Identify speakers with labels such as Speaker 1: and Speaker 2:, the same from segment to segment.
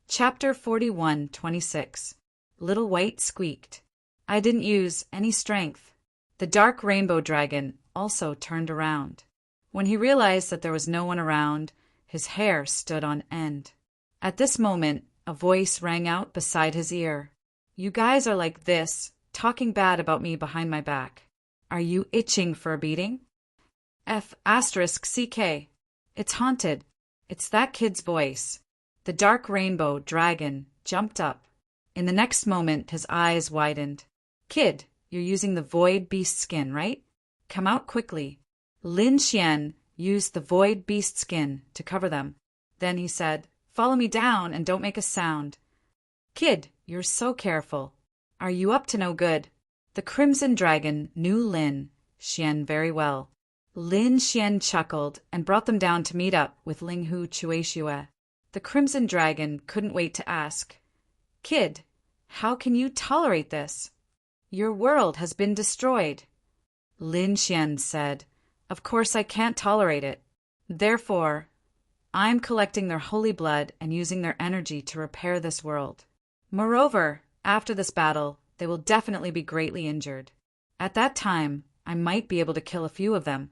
Speaker 1: Chapter 41:26. Little White squeaked. I didn't use any strength. The dark rainbow dragon also turned around. When he realized that there was no one around, his hair stood on end. At this moment, a voice rang out beside his ear. You guys are like this, talking bad about me behind my back. Are you itching for a beating? F***CK. It's haunted. It's that kid's voice. The dark rainbow dragon jumped up. In the next moment, his eyes widened. Kid, you're using the void beast skin, right? Come out quickly. Lin Xian used the void beast skin to cover them. Then he said, Follow me down and don't make a sound. Kid, you're so careful. Are you up to no good? The crimson dragon knew Lin Xian very well. Lin Xian chuckled and brought them down to meet up with Ling Hu Chueshue. The crimson dragon couldn't wait to ask, Kid, how can you tolerate this? Your world has been destroyed. Lin Xian said, Of course I can't tolerate it. Therefore, I'm collecting their holy blood and using their energy to repair this world. Moreover, after this battle, they will definitely be greatly injured. At that time, I might be able to kill a few of them.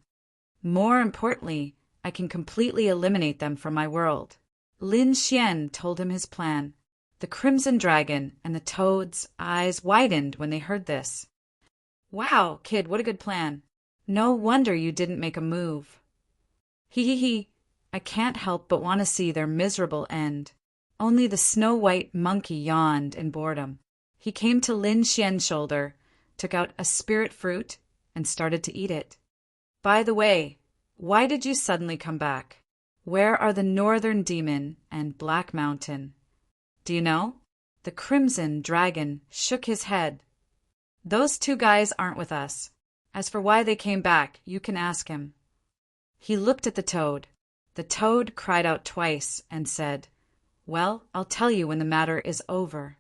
Speaker 1: More importantly, I can completely eliminate them from my world. Lin Xian told him his plan. The crimson dragon and the toad's eyes widened when they heard this. Wow, kid, what a good plan. No wonder you didn't make a move. He. I can't help but want to see their miserable end. Only the snow-white monkey yawned in boredom. He came to Lin Xian's shoulder, took out a spirit fruit, and started to eat it. By the way, why did you suddenly come back? Where are the Northern Demon and Black Mountain? Do you know? The crimson dragon shook his head. Those two guys aren't with us. As for why they came back, you can ask him. He looked at the toad. The toad cried out twice and said, Well, I'll tell you when the matter is over.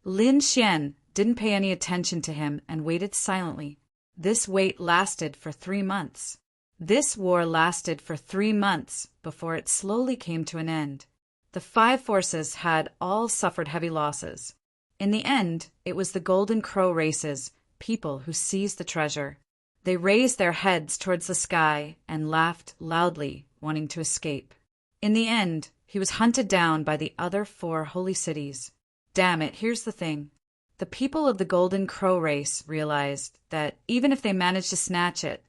Speaker 1: Lin Xian didn't pay any attention to him and waited silently. This wait lasted for 3 months. This war lasted for 3 months before it slowly came to an end. The 5 forces had all suffered heavy losses. In the end, it was the Golden Crow race's people who seized the treasure. They raised their heads towards the sky and laughed loudly, wanting to escape. In the end, he was hunted down by the other 4 holy cities. Damn it, here's the thing. The people of the Golden Crow race realized that even if they managed to snatch it,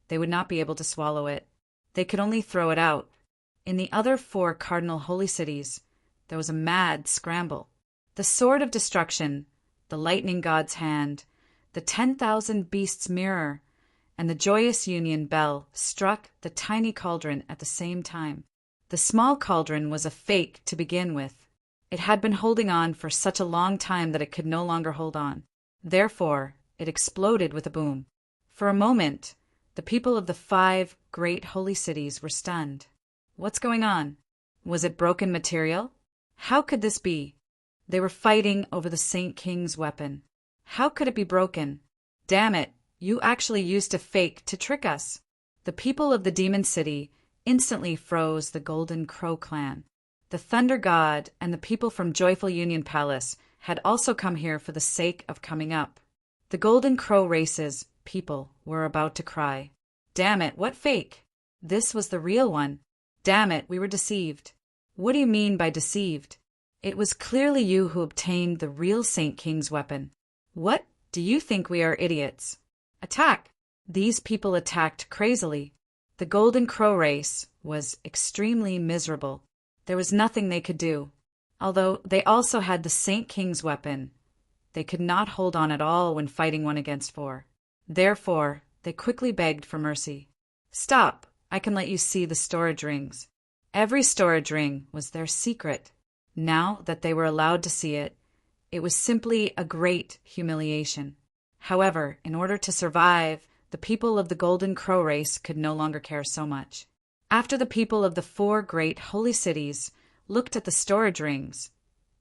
Speaker 1: they would not be able to swallow it. They could only throw it out. In the other 4 cardinal holy cities, there was a mad scramble. The sword of destruction, the lightning god's hand, the 10,000 beasts' mirror, and the joyous union bell struck the tiny cauldron at the same time. The small cauldron was a fake to begin with. It had been holding on for such a long time that it could no longer hold on. Therefore, it exploded with a boom. For a moment, the people of the 5 great holy cities were stunned. What's going on? Was it broken material? How could this be? They were fighting over the Saint King's weapon. How could it be broken? Damn it, you actually used a fake to trick us. The people of the Demon City instantly froze the Golden Crow clan. The Thunder God and the people from Joyful Union Palace had also come here for the sake of coming up. The Golden Crow race's people were about to cry. Damn it, what fake? This was the real one. Damn it, we were deceived. What do you mean by deceived? It was clearly you who obtained the real Saint King's weapon. What? Do you think we are idiots? Attack! These people attacked crazily. The Golden Crow race was extremely miserable. There was nothing they could do. Although they also had the Saint King's weapon, they could not hold on at all when fighting 1 against 4. Therefore, they quickly begged for mercy. Stop! I can let you see the storage rings. Every storage ring was their secret. Now that they were allowed to see it, it was simply a great humiliation. However, in order to survive, the people of the Golden Crow race could no longer care so much. After the people of the 4 great holy cities looked at the storage rings,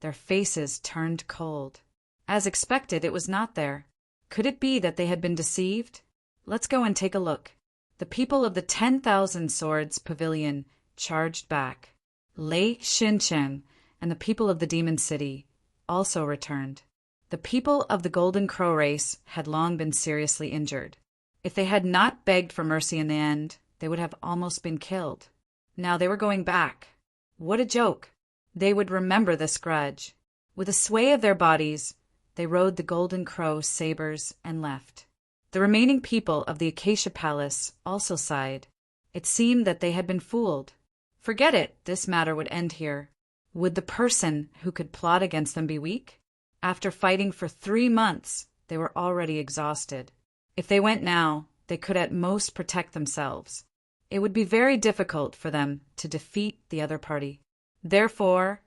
Speaker 1: their faces turned cold. As expected, it was not there. Could it be that they had been deceived? Let's go and take a look. The people of the 10,000 Swords Pavilion charged back. Lei Xincheng and the people of the demon city also returned. The people of the Golden Crow race had long been seriously injured. If they had not begged for mercy in the end, they would have almost been killed. Now they were going back. What a joke! They would remember this grudge. With a sway of their bodies, they rode the Golden Crow's sabers and left. The remaining people of the Acacia Palace also sighed. It seemed that they had been fooled. Forget it, this matter would end here. Would the person who could plot against them be weak? After fighting for 3 months, they were already exhausted. If they went now, they could at most protect themselves. It would be very difficult for them to defeat the other party. Therefore,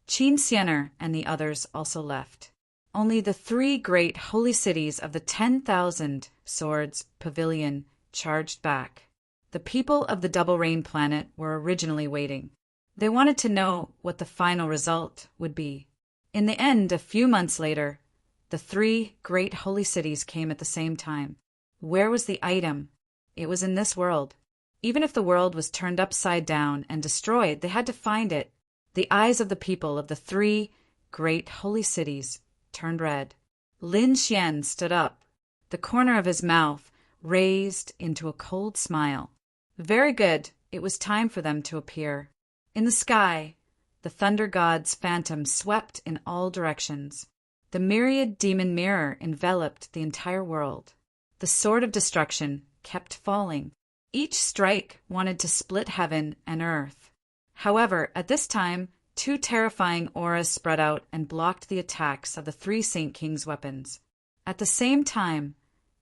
Speaker 1: Qin Xianer and the others also left. Only the 3 great holy cities of the 10,000 Swords Pavilion charged back. The people of the Double Rain planet were originally waiting. They wanted to know what the final result would be. In the end, a few months later, the 3 great holy cities came at the same time. Where was the item? It was in this world. Even if the world was turned upside down and destroyed, they had to find it. The eyes of the people of the 3 great holy cities turned red. Lin Xian stood up, the corner of his mouth raised into a cold smile. Very good, it was time for them to appear. In the sky, the thunder god's phantom swept in all directions. The myriad demon mirror enveloped the entire world. The sword of destruction kept falling. Each strike wanted to split heaven and earth. However, at this time, 2 terrifying auras spread out and blocked the attacks of the 3 Saint King's weapons. At the same time,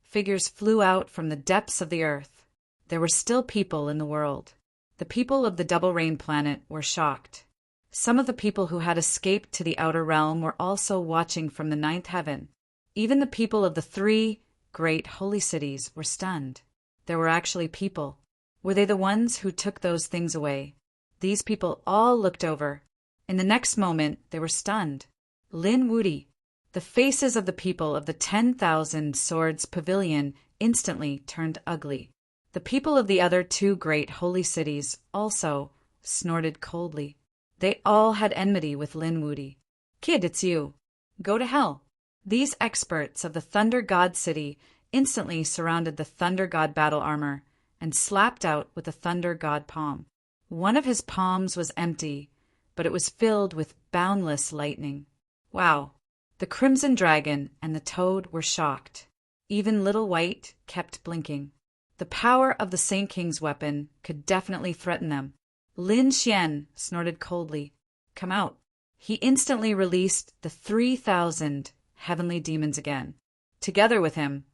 Speaker 1: figures flew out from the depths of the earth. There were still people in the world. The people of the Double Rain planet were shocked. Some of the people who had escaped to the outer realm were also watching from the 9th heaven. Even the people of the 3 great holy cities were stunned. There were actually people. Were they the ones who took those things away? These people all looked over. In the next moment, they were stunned. Lin Wudi. The faces of the people of the 10,000 Swords Pavilion instantly turned ugly. The people of the other 2 great holy cities also snorted coldly. They all had enmity with Lin Wudi. Kid, it's you. Go to hell. These experts of the Thunder God City instantly surrounded the Thunder God battle armor and slapped out with the Thunder God palm. One of his palms was empty, but it was filled with boundless lightning. Wow. The Crimson Dragon and the Toad were shocked. Even Little White kept blinking. The power of the Saint King's weapon could definitely threaten them. Lin Xian snorted coldly. Come out. He instantly released the 3,000 heavenly demons again. Together with him,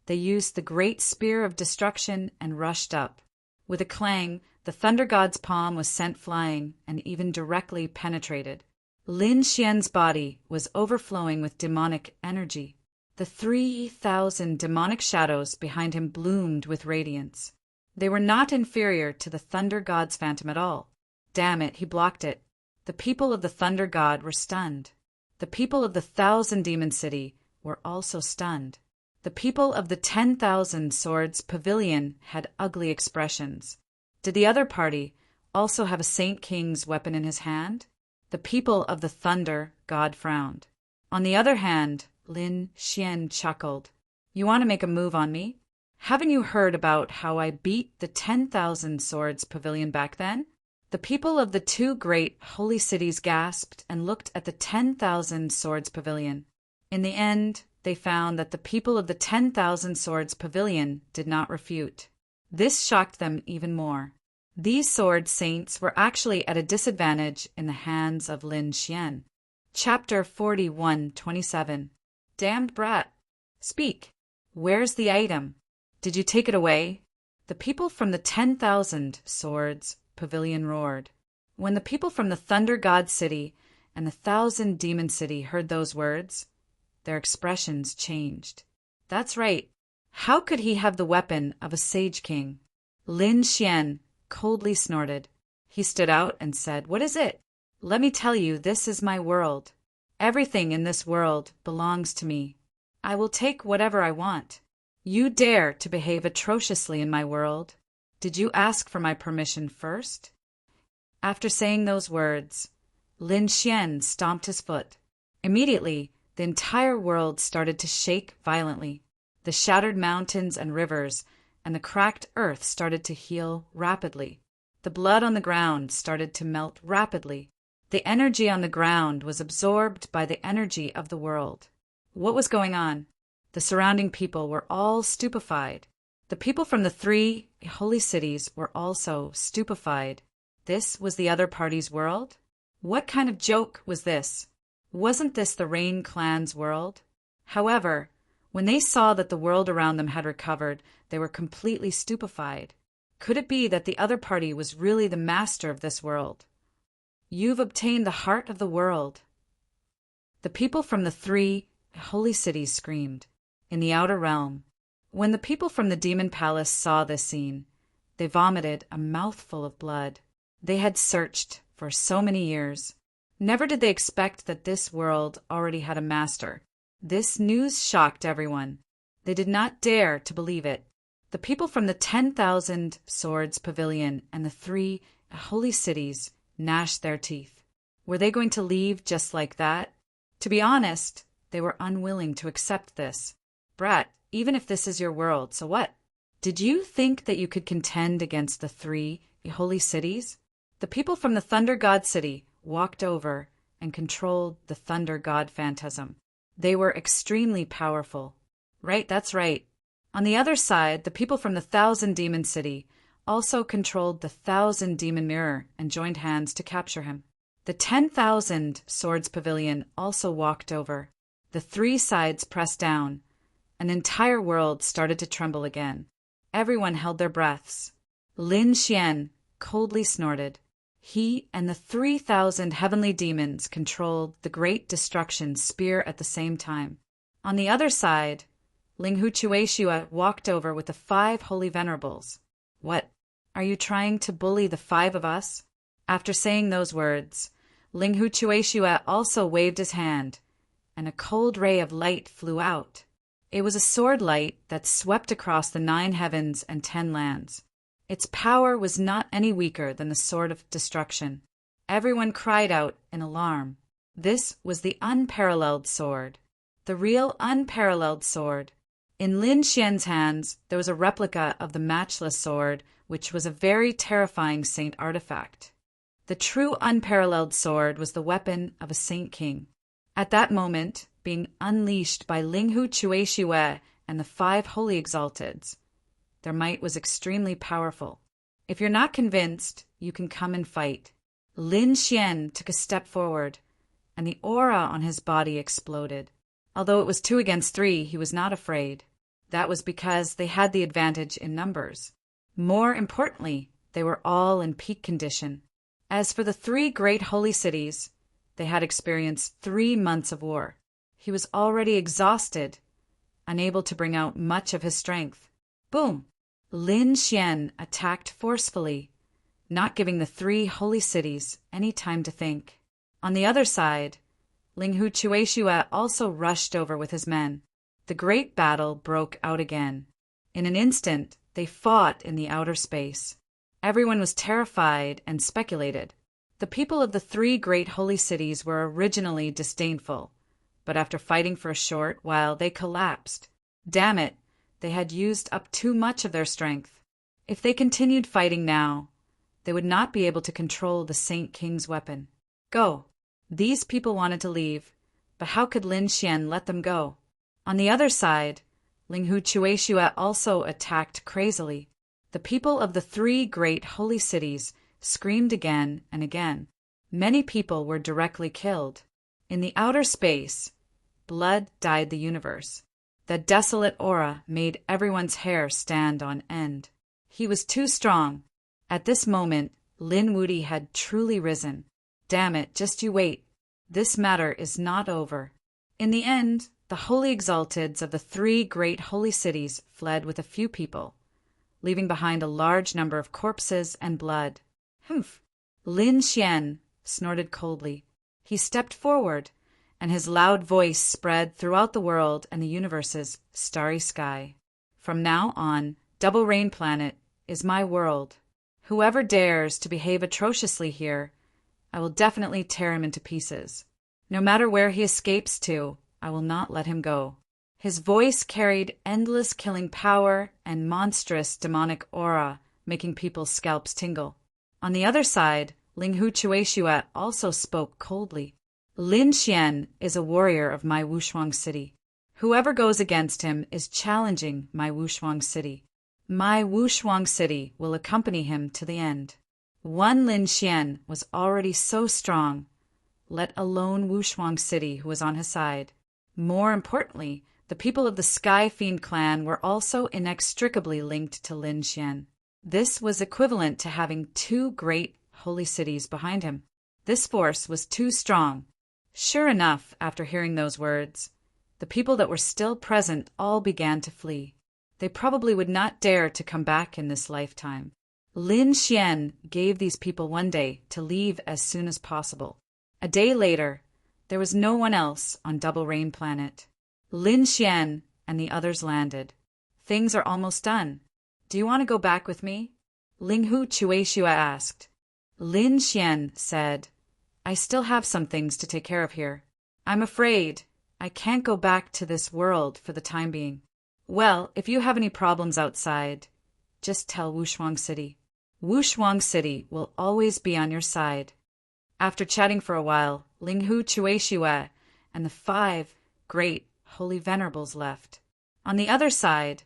Speaker 1: they used the great spear of destruction and rushed up. With a clang, the Thunder God's palm was sent flying and even directly penetrated. Lin Xian's body was overflowing with demonic energy. The 3,000 demonic shadows behind him bloomed with radiance. They were not inferior to the Thunder God's phantom at all. Damn it, he blocked it. The people of the Thunder God were stunned. The people of the 1,000 Demon City were also stunned. The people of the 10,000 Swords Pavilion had ugly expressions. Did the other party also have a Saint King's weapon in his hand? The people of the Thunder God frowned. On the other hand, Lin Xian chuckled. You want to make a move on me? Haven't you heard about how I beat the 10,000 Swords Pavilion back then? The people of the 2 great holy cities gasped and looked at the 10,000 Swords Pavilion. In the end, they found that the people of the 10,000 Swords Pavilion did not refute. This shocked them even more. These sword saints were actually at a disadvantage in the hands of Lin Xian. Chapter 41:27. Damned brat. Speak. Where's the item? Did you take it away? The people from the 10,000 Swords Pavilion roared. When the people from the Thunder God City and the 1,000 Demon City heard those words, their expressions changed. That's right. How could he have the weapon of a Sage King? Lin Xian coldly snorted. He stood out and said, What is it? Let me tell you, this is my world. Everything in this world belongs to me. I will take whatever I want. You dare to behave atrociously in my world. Did you ask for my permission first? After saying those words, Lin Xian stomped his foot. Immediately, the entire world started to shake violently. The shattered mountains and rivers and the cracked earth started to heal rapidly. The blood on the ground started to melt rapidly. The energy on the ground was absorbed by the energy of the world. What was going on? The surrounding people were all stupefied. The people from the 3 holy cities were also stupefied. This was the other party's world? What kind of joke was this? Wasn't this the Rain Clan's world? However, when they saw that the world around them had recovered, they were completely stupefied. Could it be that the other party was really the master of this world? You've obtained the heart of the world. The people from the 3 holy cities screamed. In the outer realm, when the people from the demon palace saw this scene, they vomited a mouthful of blood. They had searched for so many years. Never did they expect that this world already had a master. This news shocked everyone. They did not dare to believe it. The people from the 10,000 Swords Pavilion and the 3 holy cities gnashed their teeth. Were they going to leave just like that? To be honest, they were unwilling to accept this. Brat, even if this is your world, so what? Did you think that you could contend against the 3 holy cities? The people from the Thunder God City walked over and controlled the Thunder God Phantasm. They were extremely powerful. Right, that's right. On the other side, the people from the 1,000 Demon City also controlled the 1,000 Demon Mirror and joined hands to capture him. The 10,000 Swords Pavilion also walked over. The 3 sides pressed down. An entire world started to tremble again. Everyone held their breaths. Lin Xian coldly snorted. He and the 3,000 heavenly demons controlled the great destruction spear at the same time. On the other side, Linghu Chueshua walked over with the 5 holy venerables. What? Are you trying to bully the 5 of us? After saying those words, Linghu Chueshua also waved his hand, and a cold ray of light flew out. It was a sword light that swept across the 9 heavens and 10 lands. Its power was not any weaker than the sword of destruction. Everyone cried out in alarm. This was the unparalleled sword. The real unparalleled sword. In Lin Xian's hands, there was a replica of the matchless sword, which was a very terrifying saint artifact. The true unparalleled sword was the weapon of a saint king. At that moment, being unleashed by Linghu Chueshua and the 5 holy exalteds, their might was extremely powerful. If you're not convinced, you can come and fight. Lin Xian took a step forward, and the aura on his body exploded. Although it was 2 against 3, he was not afraid. That was because they had the advantage in numbers. More importantly, they were all in peak condition. As for the 3 great holy cities, they had experienced 3 months of war. He was already exhausted, unable to bring out much of his strength. Boom! Lin Xian attacked forcefully, not giving the 3 holy cities any time to think. On the other side, Linghu Chueshua also rushed over with his men. The great battle broke out again. In an instant, they fought in the outer space. Everyone was terrified and speculated. The people of the 3 great holy cities were originally disdainful, but after fighting for a short while, they collapsed. Damn it! They had used up too much of their strength. If they continued fighting now, they would not be able to control the Saint King's weapon. Go! These people wanted to leave, but how could Lin Xian let them go? On the other side, Linghu Chueshua also attacked crazily. The people of the 3 great holy cities screamed again and again. Many people were directly killed. In the outer space, blood dyed the universe. The desolate aura made everyone's hair stand on end. He was too strong. At this moment, Lin Wuti had truly risen. Damn it, just you wait. This matter is not over. In the end, the holy exalteds of the 3 great holy cities fled with a few people, leaving behind a large number of corpses and blood. Humph! Lin Xian snorted coldly. He stepped forward, and his loud voice spread throughout the world and the universe's starry sky. From now on, Double Rain Planet is my world. Whoever dares to behave atrociously here I will definitely tear him into pieces. No matter where he escapes to, I will not let him go. His voice carried endless killing power and monstrous demonic aura, making people's scalps tingle. On the other side, Ling Hu Chueshua also spoke coldly. Lin Xian is a warrior of my Wushuang city. Whoever goes against him is challenging my Wushuang city. My Wushuang city will accompany him to the end. One Lin Xian was already so strong, let alone Wushuang city who was on his side. More importantly, the people of the Sky Fiend clan were also inextricably linked to Lin Xian. This was equivalent to having two great holy cities behind him. This force was too strong. Sure enough, after hearing those words, the people that were still present all began to flee. They probably would not dare to come back in this lifetime. Lin Xian gave these people one day to leave as soon as possible. A day later, there was no one else on Double Rain Planet. Lin Xian and the others landed. Things are almost done. Do you want to go back with me? Ling Hu Chueshua asked. Lin Xian said, I still have some things to take care of here. I'm afraid I can't go back to this world for the time being. Well, if you have any problems outside, just tell Wushuang City. Wushuang City will always be on your side. After chatting for a while, Ling Hu Chueshua and the 5 great holy venerables left. On the other side,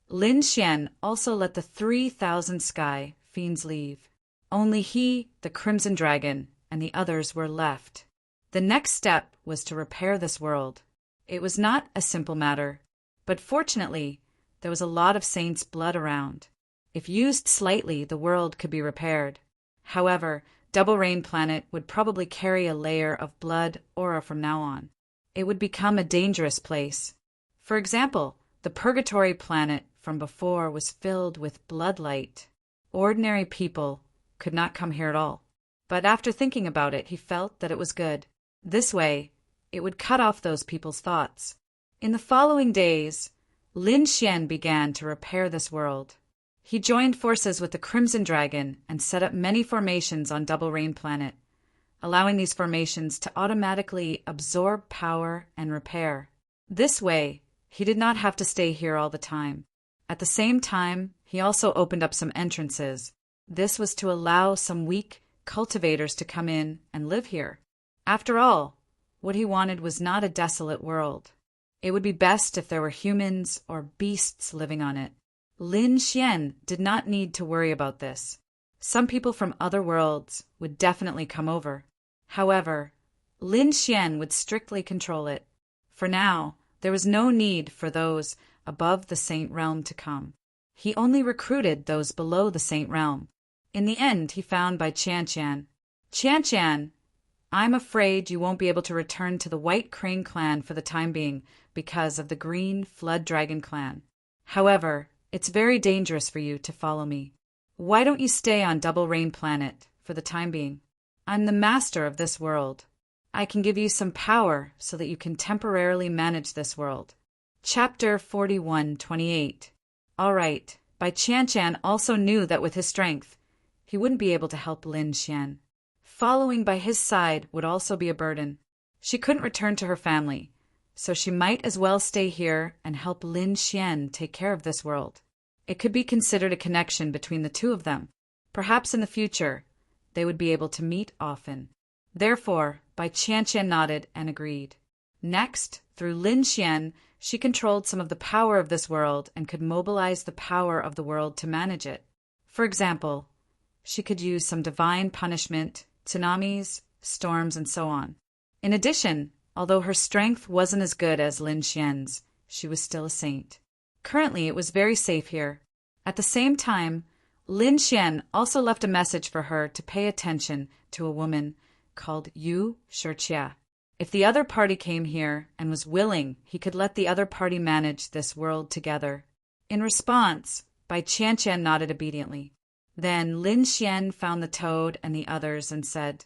Speaker 1: Lin Xian also let the 3,000 Sky Fiends leave. Only he, the Crimson Dragon, and the others were left. The next step was to repair this world. It was not a simple matter, but fortunately, there was a lot of saints' blood around. If used slightly, the world could be repaired. However, Double Rain Planet would probably carry a layer of blood aura from now on. It would become a dangerous place. For example, the Purgatory Planet from before was filled with bloodlight. Ordinary people could not come here at all. But after thinking about it, he felt that it was good. This way, it would cut off those people's thoughts. In the following days, Lin Xian began to repair this world. He joined forces with the Crimson Dragon and set up many formations on Double Rain Planet, allowing these formations to automatically absorb power and repair. This way, he did not have to stay here all the time. At the same time, he also opened up some entrances. This was to allow some weak cultivators to come in and live here. After all, what he wanted was not a desolate world. It would be best if there were humans or beasts living on it. Lin Xian did not need to worry about this. Some people from other worlds would definitely come over. However, Lin Xian would strictly control it. For now, there was no need for those above the Saint Realm to come. He only recruited those below the Saint Realm. In the end, he found by Qian. Qian, I'm afraid you won't be able to return to the White Crane clan for the time being because of the Green Flood Dragon clan. However, it's very dangerous for you to follow me. Why don't you stay on Double Rain Planet for the time being? I'm the master of this world. I can give you some power so that you can temporarily manage this world. Chapter 41:28. All right, Bai Qian also knew that with his strength, he wouldn't be able to help Lin Xian. Following by his side would also be a burden. She couldn't return to her family, so she might as well stay here and help Lin Xian take care of this world. It could be considered a connection between the two of them. Perhaps in the future, they would be able to meet often. Therefore, Bai Qian nodded and agreed. Next, through Lin Xian, she controlled some of the power of this world and could mobilize the power of the world to manage it. For example, she could use some divine punishment, tsunamis, storms, and so on. In addition, although her strength wasn't as good as Lin Xian's, she was still a saint. Currently, it was very safe here. At the same time, Lin Xian also left a message for her to pay attention to a woman called Yu Shijia. If the other party came here and was willing, he could let the other party manage this world together. In response, Bai Qian nodded obediently. Then Lin Xian found the toad and the others and said,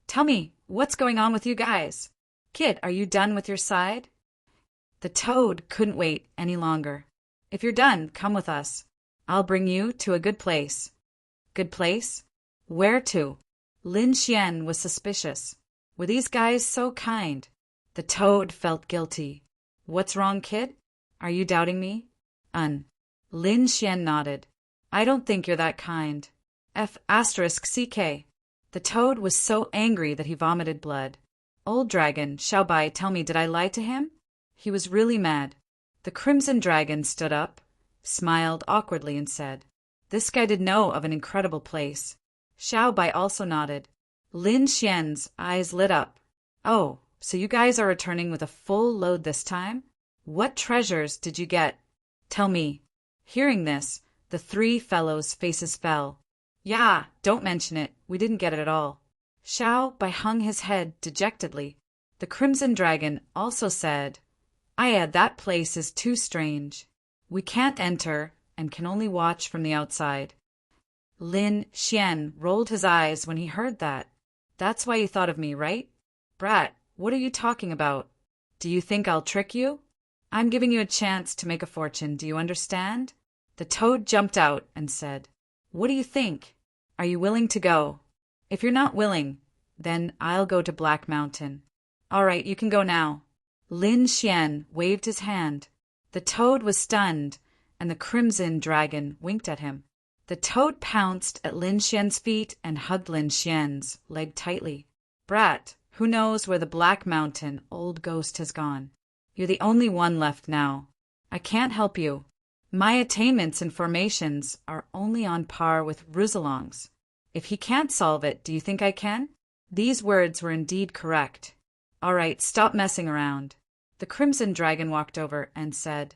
Speaker 1: Tell me, what's going on with you guys? Kid, are you done with your side? The toad couldn't wait any longer. If you're done, come with us. I'll bring you to a good place. Good place? Where to? Lin Xian was suspicious. Were these guys so kind? The toad felt guilty. What's wrong, kid? Are you doubting me? Lin Xian nodded. I don't think you're that kind. F***CK. The toad was so angry that he vomited blood. Old dragon, Xiaobai, tell me, did I lie to him? He was really mad. The crimson dragon stood up, smiled awkwardly and said, This guy did know of an incredible place. Xiaobai also nodded. Lin Xian's eyes lit up. Oh, so you guys are returning with a full load this time? What treasures did you get? Tell me. Hearing this, the three fellows' faces fell. Yeah, don't mention it. We didn't get it at all. Xiaobai hung his head dejectedly. The crimson dragon also said, that place is too strange. We can't enter and can only watch from the outside. Lin Xian rolled his eyes when he heard that. That's why you thought of me, right? Brat, what are you talking about? Do you think I'll trick you? I'm giving you a chance to make a fortune, do you understand? The toad jumped out and said, What do you think? Are you willing to go? If you're not willing, then I'll go to Black Mountain. All right, you can go now. Lin Xian waved his hand. The toad was stunned, and the crimson dragon winked at him. The toad pounced at Lin Xian's feet and hugged Lin Xian's leg tightly. Brat, who knows where the Black Mountain old ghost has gone? You're the only one left now. I can't help you. My attainments and formations are only on par with Roussillon's. If he can't solve it, do you think I can? These words were indeed correct. All right, stop messing around. The crimson dragon walked over and said,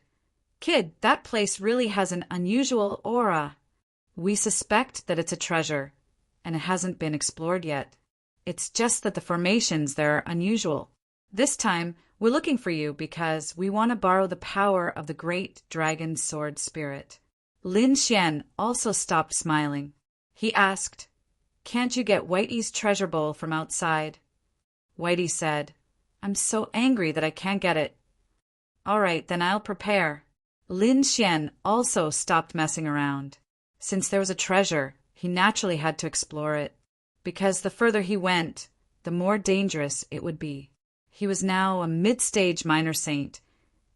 Speaker 1: Kid, that place really has an unusual aura. We suspect that it's a treasure, and it hasn't been explored yet. It's just that the formations there are unusual. This time, we're looking for you because we want to borrow the power of the great dragon sword spirit. Lin Xian also stopped smiling. He asked, Can't you get Whitey's treasure bowl from outside? Whitey said, I'm so angry that I can't get it. All right, then I'll prepare. Lin Xian also stopped messing around. Since there was a treasure, he naturally had to explore it, because the further he went, the more dangerous it would be. He was now a mid-stage minor saint,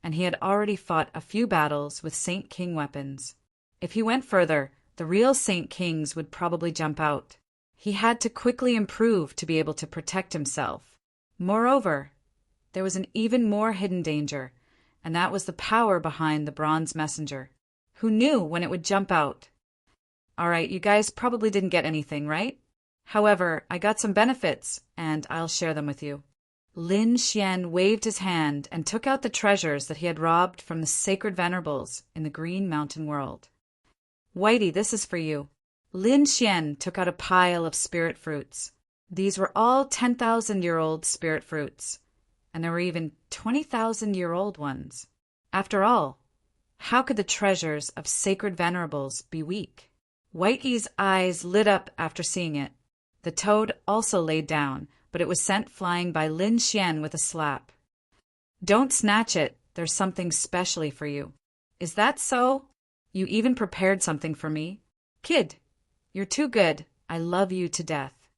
Speaker 1: and he had already fought a few battles with Saint King weapons. If he went further, the real Saint Kings would probably jump out. He had to quickly improve to be able to protect himself. Moreover, there was an even more hidden danger, and that was the power behind the bronze messenger. Who knew when it would jump out? All right, you guys probably didn't get anything, right? However, I got some benefits, and I'll share them with you. Lin Xian waved his hand and took out the treasures that he had robbed from the sacred venerables in the Green Mountain world. Whitey, this is for you. Lin Xian took out a pile of spirit fruits. These were all 10,000-year-old spirit fruits, and there were even 20,000-year-old ones. After all, how could the treasures of sacred venerables be weak? Whitey's eyes lit up after seeing it. The toad also laid down, but it was sent flying by Lin Xian with a slap. Don't snatch it, there's something specially for you. Is that so? You even prepared something for me? Kid, you're too good. I love you to death.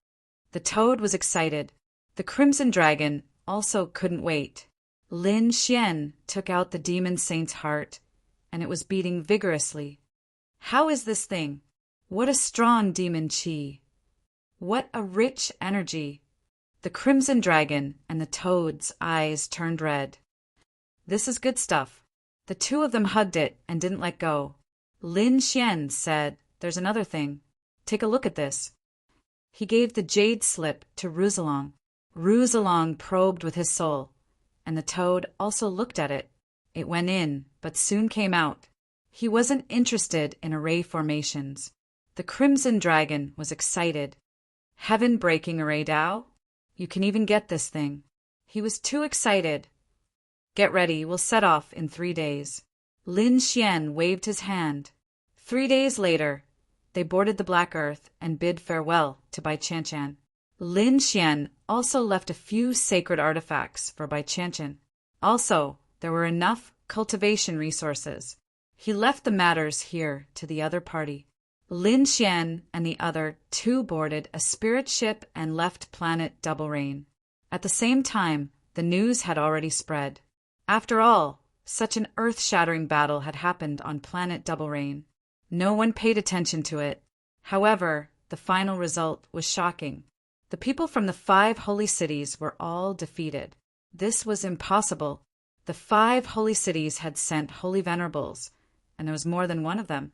Speaker 1: The toad was excited. The crimson dragon also couldn't wait. Lin Xian took out the demon saint's heart, and it was beating vigorously. How is this thing? What a strong demon chi. What a rich energy. The crimson dragon and the toad's eyes turned red. This is good stuff. The two of them hugged it and didn't let go. Lin Xian said, There's another thing. Take a look at this. He gave the jade slip to Roussillon. Roussillon probed with his soul, and the toad also looked at it. It went in, but soon came out. He wasn't interested in array formations. The crimson dragon was excited. Heaven-breaking array Dao? You can even get this thing. He was too excited. Get ready, we'll set off in 3 days. Lin Xian waved his hand. 3 days later, they boarded the Black Earth and bid farewell to Bai Qianshan. Lin Xian also left a few sacred artifacts for Bai Qianshan. Also, there were enough cultivation resources. He left the matters here to the other party. Lin Xian and the other two boarded a spirit ship and left planet Double Rain. At the same time, the news had already spread. After all, such an earth-shattering battle had happened on planet Double Rain. No one paid attention to it. However, the final result was shocking. The people from the 5 holy cities were all defeated. This was impossible. The 5 holy cities had sent holy venerables, and there was more than one of them.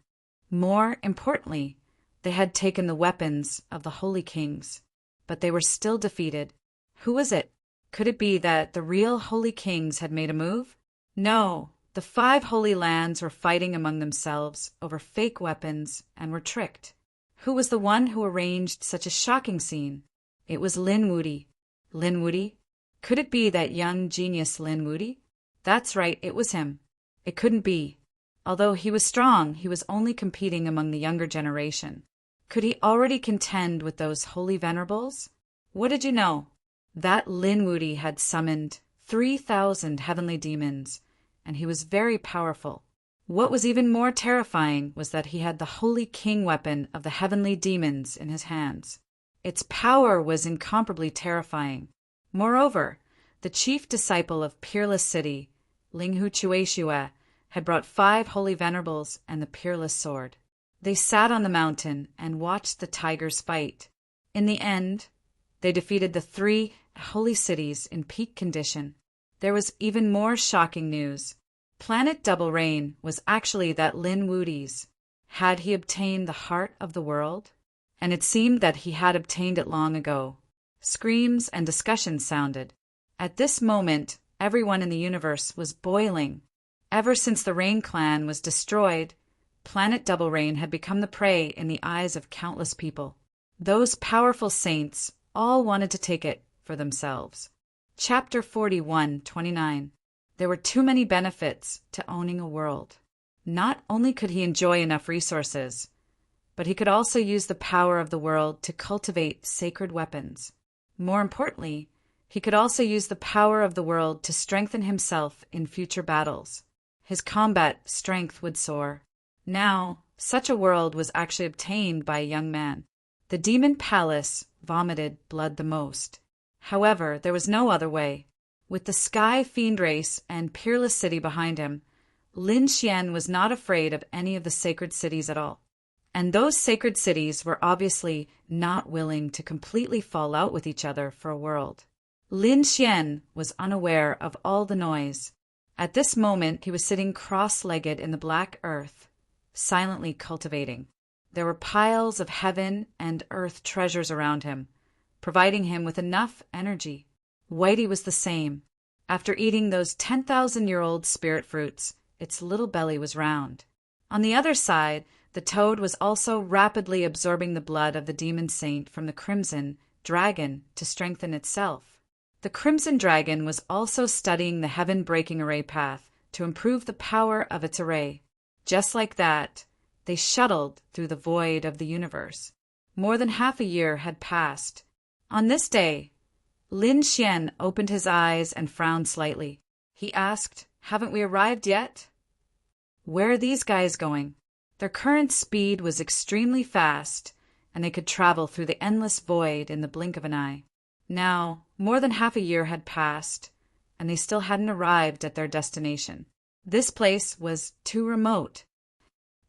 Speaker 1: More importantly, they had taken the weapons of the holy kings, but they were still defeated. Who was it? Could it be that the real holy kings had made a move? No, the 5 holy lands were fighting among themselves over fake weapons and were tricked. Who was the one who arranged such a shocking scene? It was Lin Wudy. Lin Wudy? Could it be that young genius Lin Wudy? That's right, it was him. It couldn't be. Although he was strong, he was only competing among the younger generation. Could he already contend with those holy venerables? What did you know? That Lin Wudy had summoned 3,000 heavenly demons, and he was very powerful. What was even more terrifying was that he had the holy king weapon of the heavenly demons in his hands. Its power was incomparably terrifying. Moreover, the chief disciple of Peerless City, Linghu Chueshue, had brought 5 holy venerables and the Peerless Sword. They sat on the mountain and watched the tigers fight. In the end, they defeated the 3 holy cities in peak condition. There was even more shocking news. Planet Double Rain was actually that Lin Wudy's. Had he obtained the heart of the world? And it seemed that he had obtained it long ago. Screams and discussions sounded. At this moment, everyone in the universe was boiling. Ever since the Rain Clan was destroyed, Planet Double Rain had become the prey in the eyes of countless people. Those powerful saints all wanted to take it for themselves. Chapter 41:29. There were too many benefits to owning a world. Not only could he enjoy enough resources, but he could also use the power of the world to cultivate sacred weapons. More importantly, he could also use the power of the world to strengthen himself in future battles. His combat strength would soar. Now, such a world was actually obtained by a young man. The demon palace vomited blood the most. However, there was no other way. With the Sky Fiend race and Peerless City behind him, Lin Xian was not afraid of any of the sacred cities at all. And those sacred cities were obviously not willing to completely fall out with each other for a world. Lin Xian was unaware of all the noise. At this moment, he was sitting cross-legged in the black earth, silently cultivating. There were piles of heaven and earth treasures around him, providing him with enough energy. Whitey was the same. After eating those 10,000-year-old spirit fruits, its little belly was round. On the other side, the toad was also rapidly absorbing the blood of the demon saint from the crimson dragon to strengthen itself. The crimson dragon was also studying the heaven-breaking array path to improve the power of its array. Just like that, they shuttled through the void of the universe. More than half a year had passed. On this day, Lin Xian opened his eyes and frowned slightly. He asked, "Haven't we arrived yet?" "Where are these guys going?" Their current speed was extremely fast, and they could travel through the endless void in the blink of an eye. Now, more than half a year had passed, and they still hadn't arrived at their destination. This place was too remote.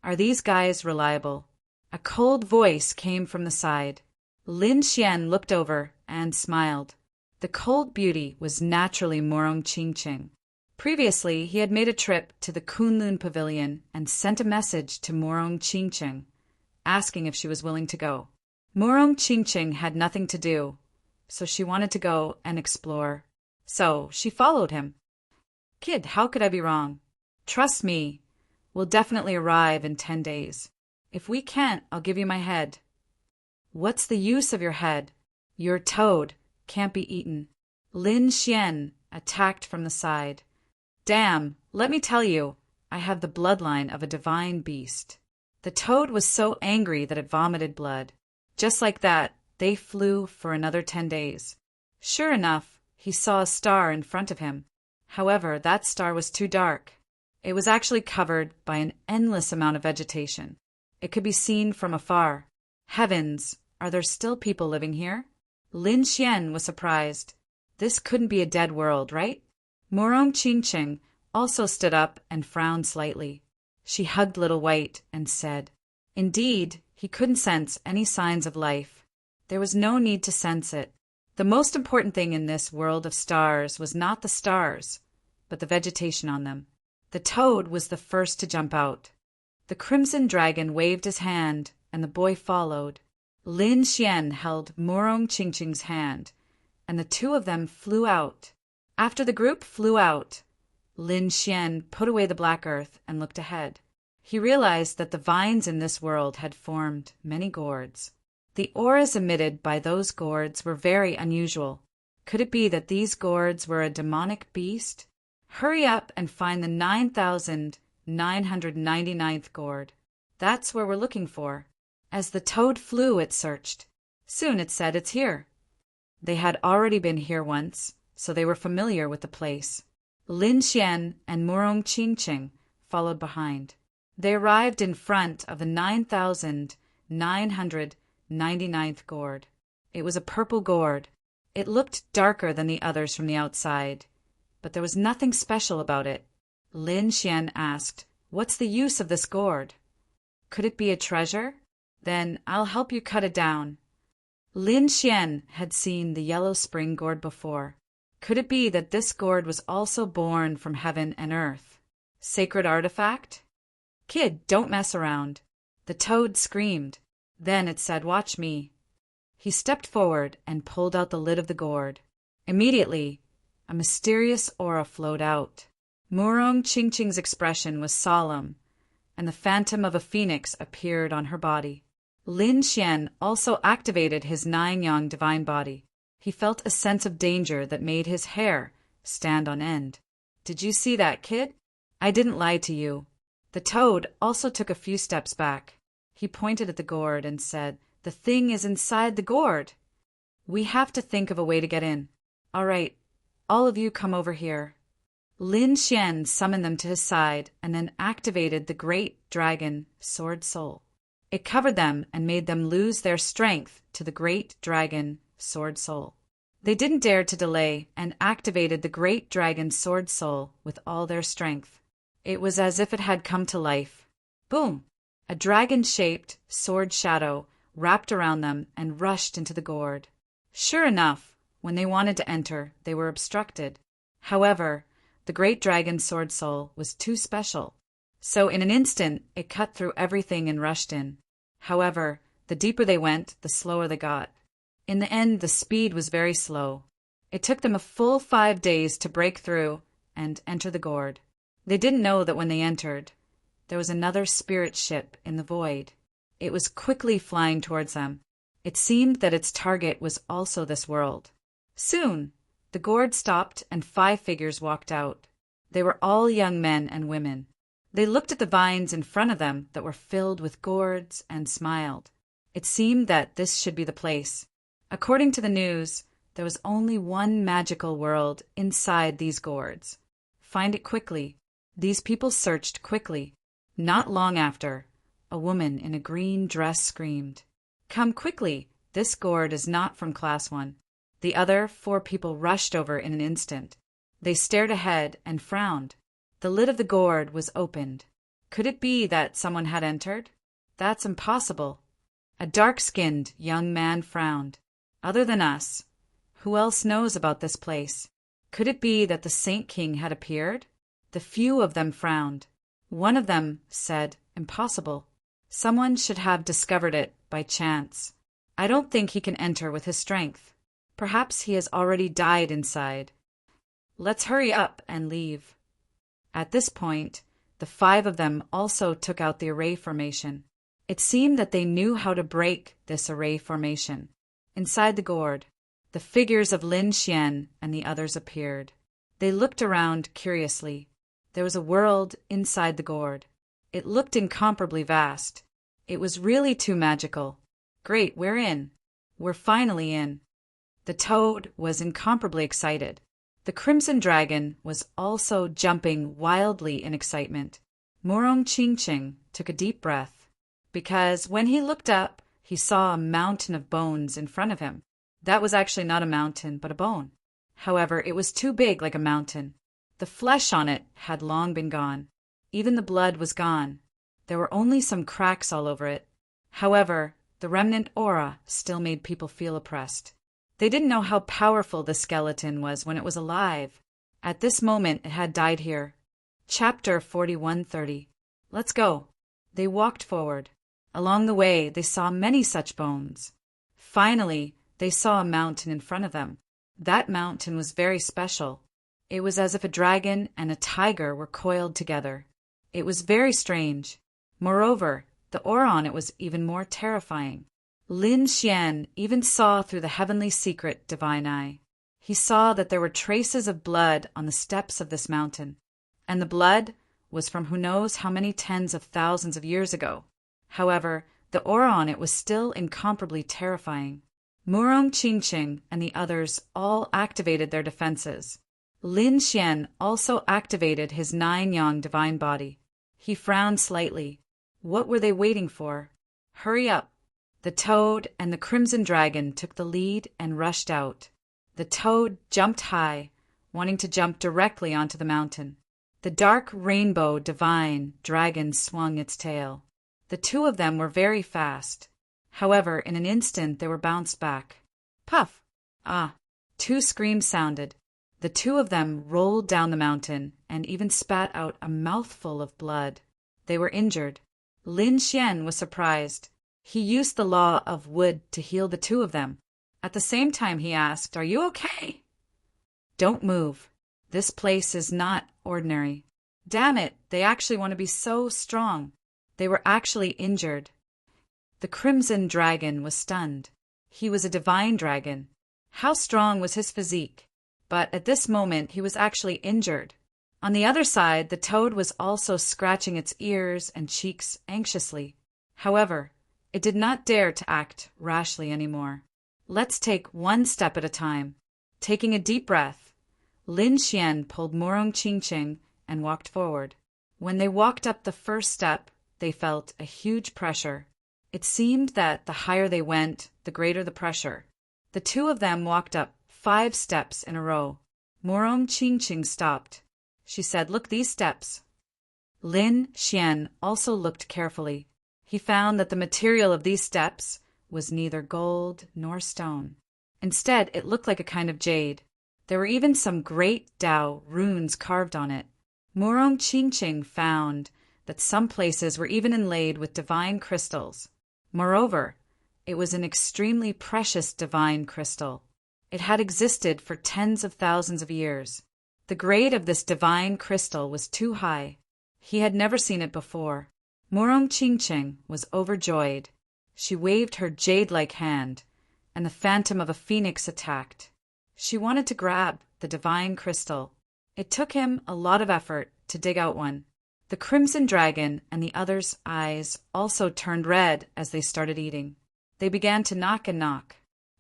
Speaker 1: "Are these guys reliable?" A cold voice came from the side. Lin Xian looked over and smiled. The cold beauty was naturally Morong Qingqing. Previously, he had made a trip to the Kunlun Pavilion and sent a message to Morong Qingqing, asking if she was willing to go. Morong Qingqing had nothing to do, so she wanted to go and explore. So she followed him. "Kid, how could I be wrong? Trust me, we'll definitely arrive in 10 days. If we can't, I'll give you my head." "What's the use of your head? Your toad can't be eaten." Lin Xian attacked from the side. "Damn, let me tell you, I have the bloodline of a divine beast." The toad was so angry that it vomited blood. Just like that, they flew for another 10 days. Sure enough, he saw a star in front of him. However, that star was too dark. It was actually covered by an endless amount of vegetation. It could be seen from afar. Heavens, are there still people living here? Lin Xian was surprised. This couldn't be a dead world, right? Morong Qingqing also stood up and frowned slightly. She hugged Little White and said, "Indeed, he couldn't sense any signs of life. There was no need to sense it. The most important thing in this world of stars was not the stars, but the vegetation on them." The toad was the first to jump out. The crimson dragon waved his hand, and the boy followed. Lin Xian held Morong Qingqing's hand, and the two of them flew out. After the group flew out, Lin Xian put away the black earth and looked ahead. He realized that the vines in this world had formed many gourds. The auras emitted by those gourds were very unusual. Could it be that these gourds were a demonic beast? Hurry up and find the 9,999th gourd. That's where we're looking for. As the toad flew, it searched. Soon it said, "It's here." They had already been here once, so they were familiar with the place. Lin Xian and Morong Qingqing followed behind. They arrived in front of the 9,999th gourd. It was a purple gourd. It looked darker than the others from the outside, but there was nothing special about it. Lin Xian asked, "What's the use of this gourd? Could it be a treasure? Then I'll help you cut it down." Lin Xian had seen the yellow spring gourd before. Could it be that this gourd was also born from heaven and earth? Sacred artifact? "Kid, don't mess around." The toad screamed. Then it said, "Watch me." He stepped forward and pulled out the lid of the gourd. Immediately, a mysterious aura flowed out. Morong Qingqing's expression was solemn, and the phantom of a phoenix appeared on her body. Lin Xian also activated his 9-yang divine body. He felt a sense of danger that made his hair stand on end. "Did you see that, kid? I didn't lie to you." The toad also took a few steps back. He pointed at the gourd and said, "The thing is inside the gourd. We have to think of a way to get in. All right, all of you come over here." Lin Xian summoned them to his side and then activated the great dragon sword soul. It covered them and made them lose their strength to the great dragon sword soul. They didn't dare to delay and activated the great dragon sword soul with all their strength. It was as if it had come to life. Boom! A dragon-shaped sword shadow wrapped around them and rushed into the gourd. Sure enough, when they wanted to enter, they were obstructed. However, the great dragon sword soul was too special. So in an instant, it cut through everything and rushed in. However, the deeper they went, the slower they got. In the end, the speed was very slow. It took them a full 5 days to break through and enter the gourd. They didn't know that when they entered, there was another spirit ship in the void. It was quickly flying towards them. It seemed that its target was also this world. Soon, the gourd stopped and 5 figures walked out. They were all young men and women. They looked at the vines in front of them that were filled with gourds and smiled. It seemed that this should be the place. According to the news, there was only one magical world inside these gourds. Find it quickly. These people searched quickly. Not long after, a woman in a green dress screamed, "Come quickly, this gourd is not from Class 1. The other 4 people rushed over in an instant. They stared ahead and frowned. The lid of the gourd was opened. Could it be that someone had entered? That's impossible. A dark-skinned young man frowned. Other than us, who else knows about this place? Could it be that the Saint King had appeared? The few of them frowned. One of them said, "Impossible. Someone should have discovered it by chance. I don't think he can enter with his strength. Perhaps he has already died inside. Let's hurry up and leave." At this point, the 5 of them also took out the array formation. It seemed that they knew how to break this array formation. Inside the gourd, the figures of Lin Xian and the others appeared. They looked around curiously. There was a world inside the gourd. It looked incomparably vast. It was really too magical. Great, we're in. We're finally in. The toad was incomparably excited. The crimson dragon was also jumping wildly in excitement. Morong Qingqing took a deep breath. because when he looked up, he saw a mountain of bones in front of him. That was actually not a mountain, but a bone. However, it was too big like a mountain. The flesh on it had long been gone. Even the blood was gone. There were only some cracks all over it. However, the remnant aura still made people feel oppressed. They didn't know how powerful the skeleton was when it was alive. At this moment, it had died here. Chapter 4130. Let's go. They walked forward. Along the way, they saw many such bones. Finally, they saw a mountain in front of them. That mountain was very special. It was as if a dragon and a tiger were coiled together. It was very strange. Moreover, the aura on it was even more terrifying. Lin Xian even saw through the heavenly secret divine eye. He saw that there were traces of blood on the steps of this mountain, and the blood was from who knows how many tens of thousands of years ago. However, the aura on it was still incomparably terrifying. Murong Qingqing and the others all activated their defenses. Lin Xian also activated his 9-yang divine body. He frowned slightly. What were they waiting for? Hurry up! The toad and the crimson dragon took the lead and rushed out. The toad jumped high, wanting to jump directly onto the mountain. The dark rainbow divine dragon swung its tail. The two of them were very fast. However, in an instant they were bounced back. Puff! Ah! 2 screams sounded. The two of them rolled down the mountain and even spat out a mouthful of blood. They were injured. Lin Xian was surprised. He used the law of wood to heal the two of them. At the same time he asked, "Are you okay?" "Don't move. This place is not ordinary." Damn it, they actually want to be so strong. They were actually injured. The crimson dragon was stunned. He was a divine dragon. How strong was his physique? But at this moment he was actually injured. On the other side, the toad was also scratching its ears and cheeks anxiously. However, it did not dare to act rashly anymore. Let's take one step at a time. Taking a deep breath, Lin Xian pulled Murong Qingqing and walked forward. When they walked up the first step, they felt a huge pressure. It seemed that the higher they went, the greater the pressure. The two of them walked up 5 steps in a row. Murong Qingqing stopped. She said, "Look, these steps." Lin Xian also looked carefully. He found that the material of these steps was neither gold nor stone. Instead, it looked like a kind of jade. There were even some great Tao runes carved on it. Murong Qingqing found that some places were even inlaid with divine crystals. Moreover, it was an extremely precious divine crystal. It had existed for tens of thousands of years. The grade of this divine crystal was too high. He had never seen it before. Murong Qingqing was overjoyed. She waved her jade-like hand, and the phantom of a phoenix attacked. She wanted to grab the divine crystal. It took him a lot of effort to dig out one. The crimson dragon and the others' eyes also turned red as they started eating. They began to knock and knock.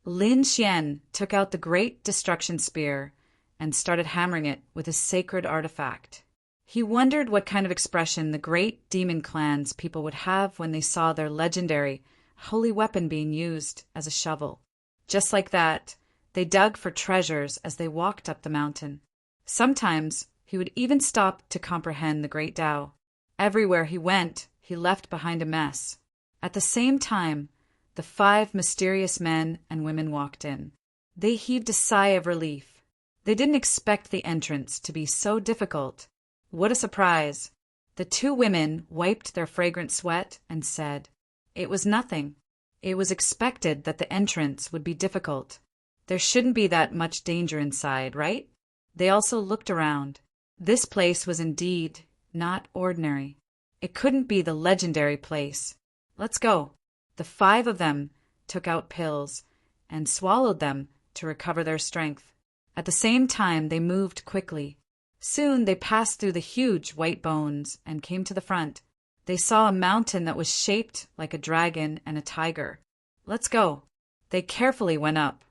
Speaker 1: Lin Xian took out the great destruction spear and started hammering it with his sacred artifact. He wondered what kind of expression the great demon clans people would have when they saw their legendary holy weapon being used as a shovel. Just like that, they dug for treasures as they walked up the mountain. Sometimes he would even stop to comprehend the great Tao. Everywhere he went, he left behind a mess. At the same time, the 5 mysterious men and women walked in. They heaved a sigh of relief. They didn't expect the entrance to be so difficult. What a surprise! The 2 women wiped their fragrant sweat and said, "It was nothing. It was expected that the entrance would be difficult. There shouldn't be that much danger inside, right?" They also looked around. This place was indeed not ordinary. It couldn't be the legendary place. "Let's go." The 5 of them took out pills and swallowed them to recover their strength. At the same time, they moved quickly. Soon they passed through the huge white bones and came to the front. They saw a mountain that was shaped like a dragon and a tiger. "Let's go." They carefully went up.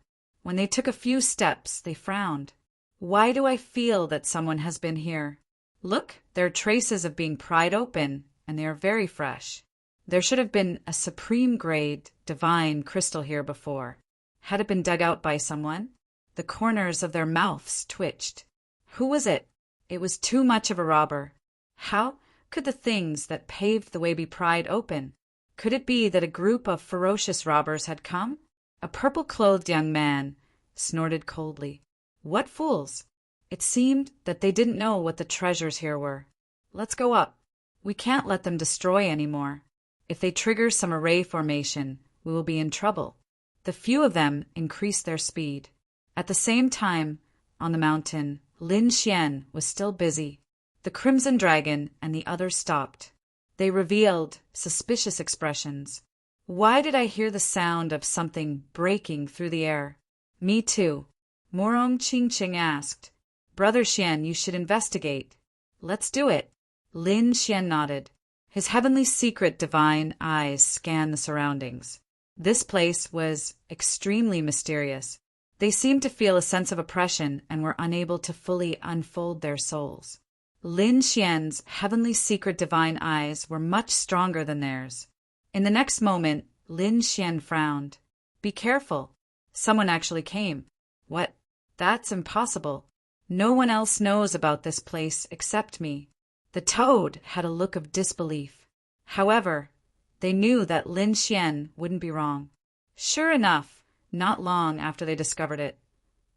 Speaker 1: When they took a few steps, they frowned. "Why do I feel that someone has been here? Look, there are traces of being pried open, and they are very fresh." There should have been a supreme-grade, divine crystal here before. Had it been dug out by someone? The corners of their mouths twitched. Who was it? It was too much of a robber. How could the things that paved the way be pried open? Could it be that a group of ferocious robbers had come? A purple-clothed young man snorted coldly. What fools! It seemed that they didn't know what the treasures here were. Let's go up. We can't let them destroy any more. If they trigger some array formation, we will be in trouble. The few of them increased their speed. At the same time, on the mountain, Lin Xian was still busy. The Crimson Dragon and the others stopped. They revealed suspicious expressions. Why did I hear the sound of something breaking through the air? Me too. Morong Qingqing asked. Brother Xian, you should investigate. Let's do it. Lin Xian nodded. His heavenly secret divine eyes scanned the surroundings. This place was extremely mysterious. They seemed to feel a sense of oppression and were unable to fully unfold their souls. Lin Xian's heavenly secret divine eyes were much stronger than theirs. In the next moment, Lin Xian frowned. Be careful. Someone actually came. What? That's impossible. No one else knows about this place except me. The toad had a look of disbelief. However, they knew that Lin Xian wouldn't be wrong. Sure enough, not long after they discovered it,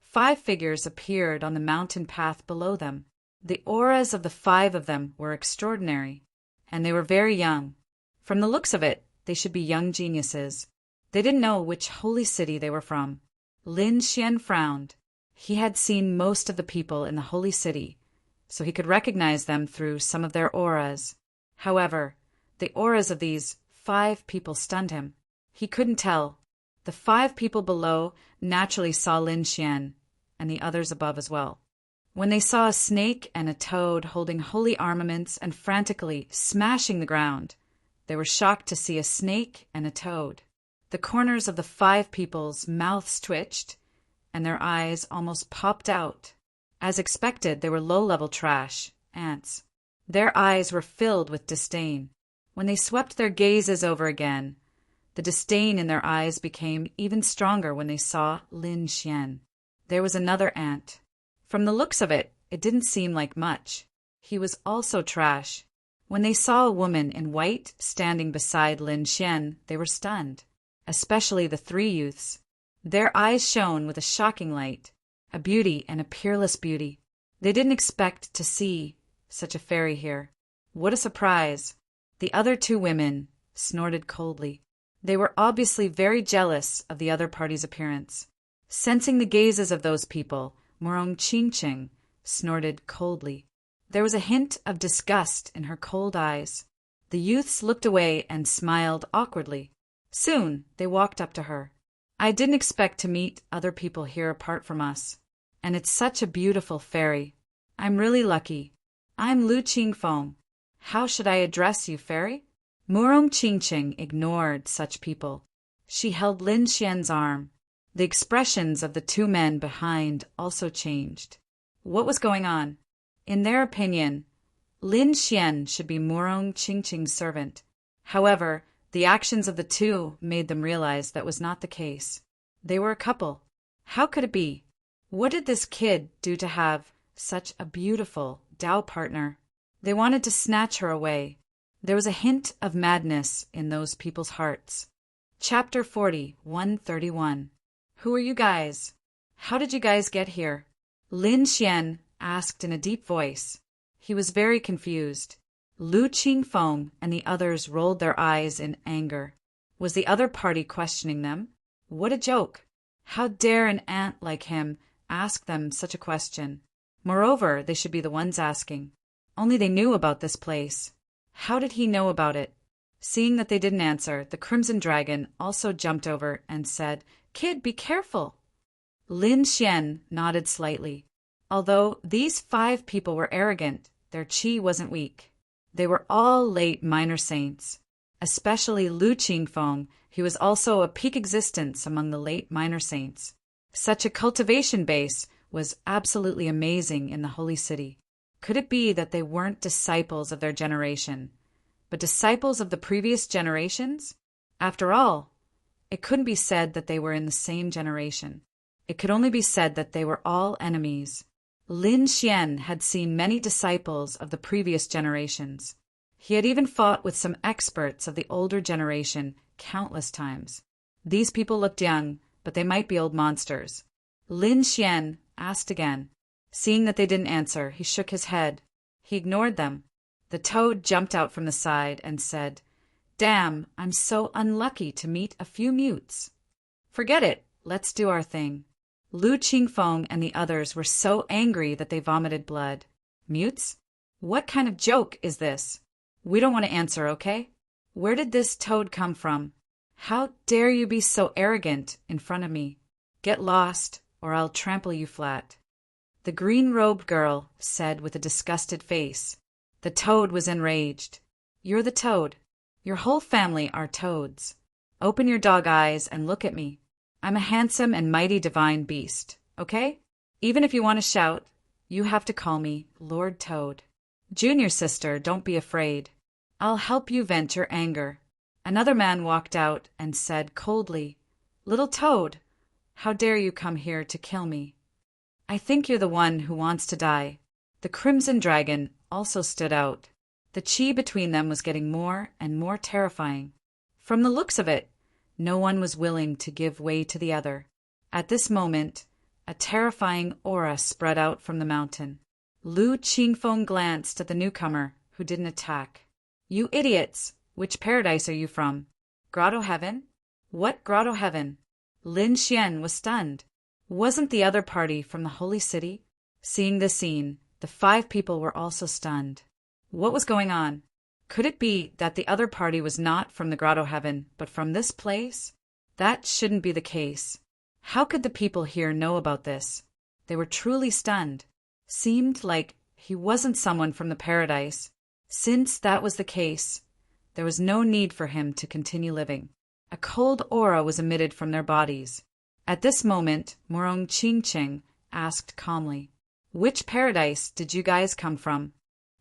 Speaker 1: 5 figures appeared on the mountain path below them. The auras of the 5 of them were extraordinary, and they were very young. From the looks of it, they should be young geniuses. They didn't know which holy city they were from. Lin Xian frowned. He had seen most of the people in the holy city, so he could recognize them through some of their auras. However, the auras of these 5 people stunned him. He couldn't tell. The 5 people below naturally saw Lin Xian, and the others above as well. When they saw a snake and a toad holding holy armaments and frantically smashing the ground, they were shocked to see a snake and a toad. The corners of the 5 people's mouths twitched, and their eyes almost popped out. As expected, they were low-level trash, ants. Their eyes were filled with disdain. When they swept their gazes over again, the disdain in their eyes became even stronger when they saw Lin Xian. There was another ant. From the looks of it, it didn't seem like much. He was also trash. When they saw a woman in white standing beside Lin Xian, they were stunned, especially the 3 youths. Their eyes shone with a shocking light, a beauty and a peerless beauty. They didn't expect to see such a fairy here. What a surprise! The other 2 women snorted coldly. They were obviously very jealous of the other party's appearance. Sensing the gazes of those people, Morong Qingqing snorted coldly. There was a hint of disgust in her cold eyes. The youths looked away and smiled awkwardly. Soon they walked up to her. I didn't expect to meet other people here apart from us. And it's such a beautiful fairy. I'm really lucky. I'm Lu Qingfeng. How should I address you, fairy? Morong Qingqing ignored such people. She held Lin Xian's arm. The expressions of the 2 men behind also changed. What was going on? In their opinion, Lin Xian should be Morong Qingqing's servant. However, the actions of the 2 made them realize that was not the case. They were a couple. How could it be? What did this kid do to have such a beautiful Dao partner? They wanted to snatch her away. There was a hint of madness in those people's hearts. Chapter 40, 131. Who are you guys? How did you guys get here? Lin Xian asked in a deep voice. He was very confused. Lu Qingfeng and the others rolled their eyes in anger. Was the other party questioning them? What a joke! How dare an ant like him ask them such a question? Moreover, they should be the ones asking. Only they knew about this place. How did he know about it? Seeing that they didn't answer, the Crimson Dragon also jumped over and said, Kid, be careful. Lin Xian nodded slightly. Although these 5 people were arrogant, their qi wasn't weak. They were all late minor saints. Especially Lu Qingfeng, he was also a peak existence among the late minor saints. Such a cultivation base was absolutely amazing in the holy city. Could it be that they weren't disciples of their generation? But disciples of the previous generations? After all, it couldn't be said that they were in the same generation. It could only be said that they were all enemies. Lin Xian had seen many disciples of the previous generations. He had even fought with some experts of the older generation countless times. These people looked young, but they might be old monsters. Lin Xian asked again. Seeing that they didn't answer, he shook his head. He ignored them. The toad jumped out from the side and said, "Damn, I'm so unlucky to meet a few mutes." "Forget it, let's do our thing." Lu Qingfeng and the others were so angry that they vomited blood. "Mutes? What kind of joke is this? We don't want to answer, okay? Where did this toad come from? How dare you be so arrogant in front of me? Get lost, or I'll trample you flat." The green-robed girl said with a disgusted face. The toad was enraged. "You're the toad. Your whole family are toads. Open your dog eyes and look at me. I'm a handsome and mighty divine beast, okay? Even if you want to shout, you have to call me Lord Toad. Junior sister, don't be afraid. I'll help you vent your anger." Another man walked out and said coldly, "Little Toad, how dare you come here to kill me? I think you're the one who wants to die." The Crimson Dragon also stood out. The chi between them was getting more and more terrifying. From the looks of it, no one was willing to give way to the other. At this moment, a terrifying aura spread out from the mountain. Lu Qingfeng glanced at the newcomer, who didn't attack. "You idiots! Which paradise are you from? Grotto Heaven? What Grotto Heaven?" Lin Xian was stunned. Wasn't the other party from the Holy City? Seeing this scene, the 5 people were also stunned. What was going on? Could it be that the other party was not from the Grotto Heaven, but from this place? That shouldn't be the case. How could the people here know about this? They were truly stunned. Seemed like he wasn't someone from the paradise. Since that was the case, there was no need for him to continue living. A cold aura was emitted from their bodies. At this moment, Morong Qingqing asked calmly, "Which paradise did you guys come from?"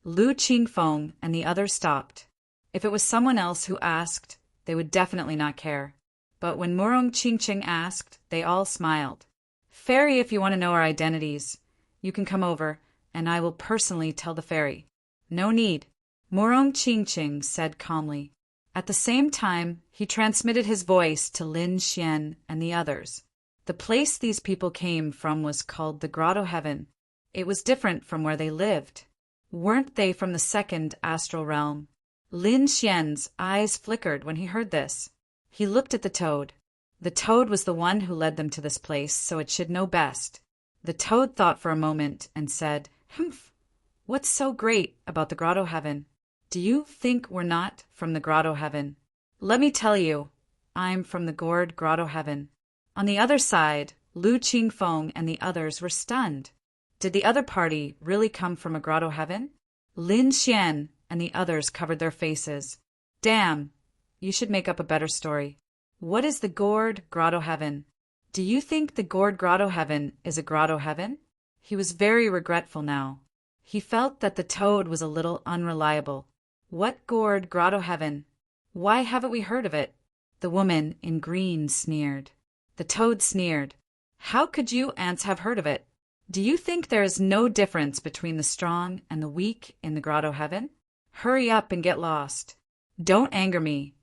Speaker 1: Lu Qingfeng and the others stopped. If it was someone else who asked, they would definitely not care. But when Morong Qingqing asked, they all smiled. "Fairy, if you want to know our identities, you can come over, and I will personally tell the fairy." "No need," Morong Qingqing said calmly. At the same time, he transmitted his voice to Lin Xian and the others. The place these people came from was called the Grotto Heaven. It was different from where they lived. Weren't they from the second astral realm? Lin Xian's eyes flickered when he heard this. He looked at the toad. The toad was the one who led them to this place, so it should know best. The toad thought for a moment and said, "Humph, what's so great about the Grotto Heaven? Do you think we're not from the Grotto Heaven? Let me tell you, I'm from the Gourd Grotto Heaven." On the other side, Lu Qingfeng and the others were stunned. Did the other party really come from a Grotto Heaven? Lin Xian and the others covered their faces. "Damn, you should make up a better story. What is the Gourd Grotto Heaven? Do you think the Gourd Grotto Heaven is a Grotto Heaven?" He was very regretful now. He felt that the toad was a little unreliable. "What Gourd Grotto Heaven? Why haven't we heard of it?" The woman in green sneered. The toad sneered. "How could you ants have heard of it? Do you think there is no difference between the strong and the weak in the Grotto Heaven? Hurry up and get lost. Don't anger me,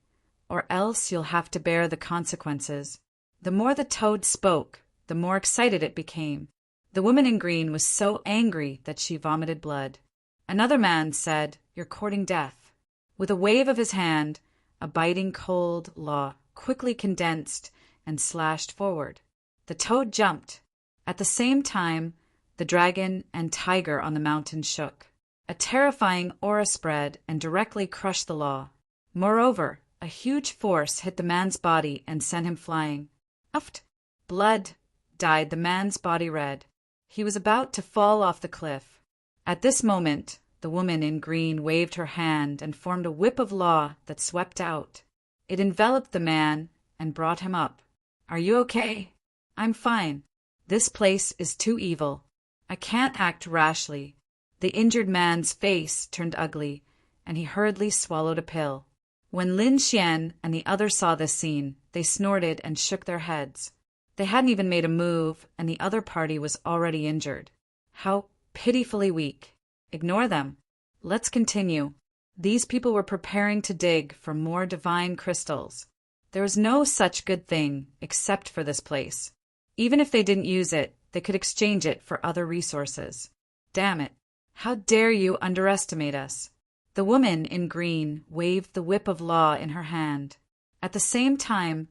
Speaker 1: or else you'll have to bear the consequences." The more the toad spoke, the more excited it became. The woman in green was so angry that she vomited blood. Another man said, "You're courting death." With a wave of his hand, a biting cold law quickly condensed and slashed forward. The toad jumped. At the same time, the dragon and tiger on the mountain shook. A terrifying aura spread and directly crushed the law. Moreover, a huge force hit the man's body and sent him flying. Uft! Blood dyed the man's body red. He was about to fall off the cliff. At this moment, the woman in green waved her hand and formed a whip of law that swept out. It enveloped the man and brought him up. "Are you okay?" "I'm fine. This place is too evil. I can't act rashly." The injured man's face turned ugly, and he hurriedly swallowed a pill. When Lin Xian and the others saw this scene, they snorted and shook their heads. They hadn't even made a move, and the other party was already injured. How pitifully weak. Ignore them. Let's continue. These people were preparing to dig for more divine crystals. There was no such good thing except for this place. Even if they didn't use it, they could exchange it for other resources. Damn it. How dare you underestimate us? The woman in green waved the whip of law in her hand. At the same time,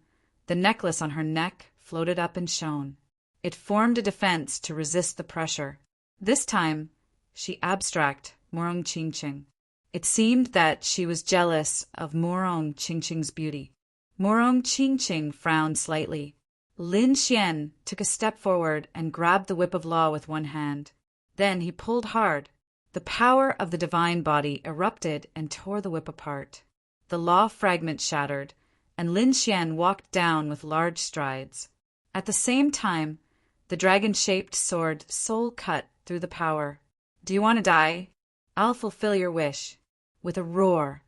Speaker 1: the necklace on her neck floated up and shone. It formed a defense to resist the pressure. This time, she abstract Morong Qingqing. It seemed that she was jealous of Morong Qingqing's beauty. Morong Qingqing frowned slightly. Lin Xian took a step forward and grabbed the whip of law with one hand. Then he pulled hard. The power of the divine body erupted and tore the whip apart. The law fragment shattered, and Lin Xian walked down with large strides. At the same time, the dragon-shaped sword soul cut through the power. Do you want to die? I'll fulfill your wish. With a roar,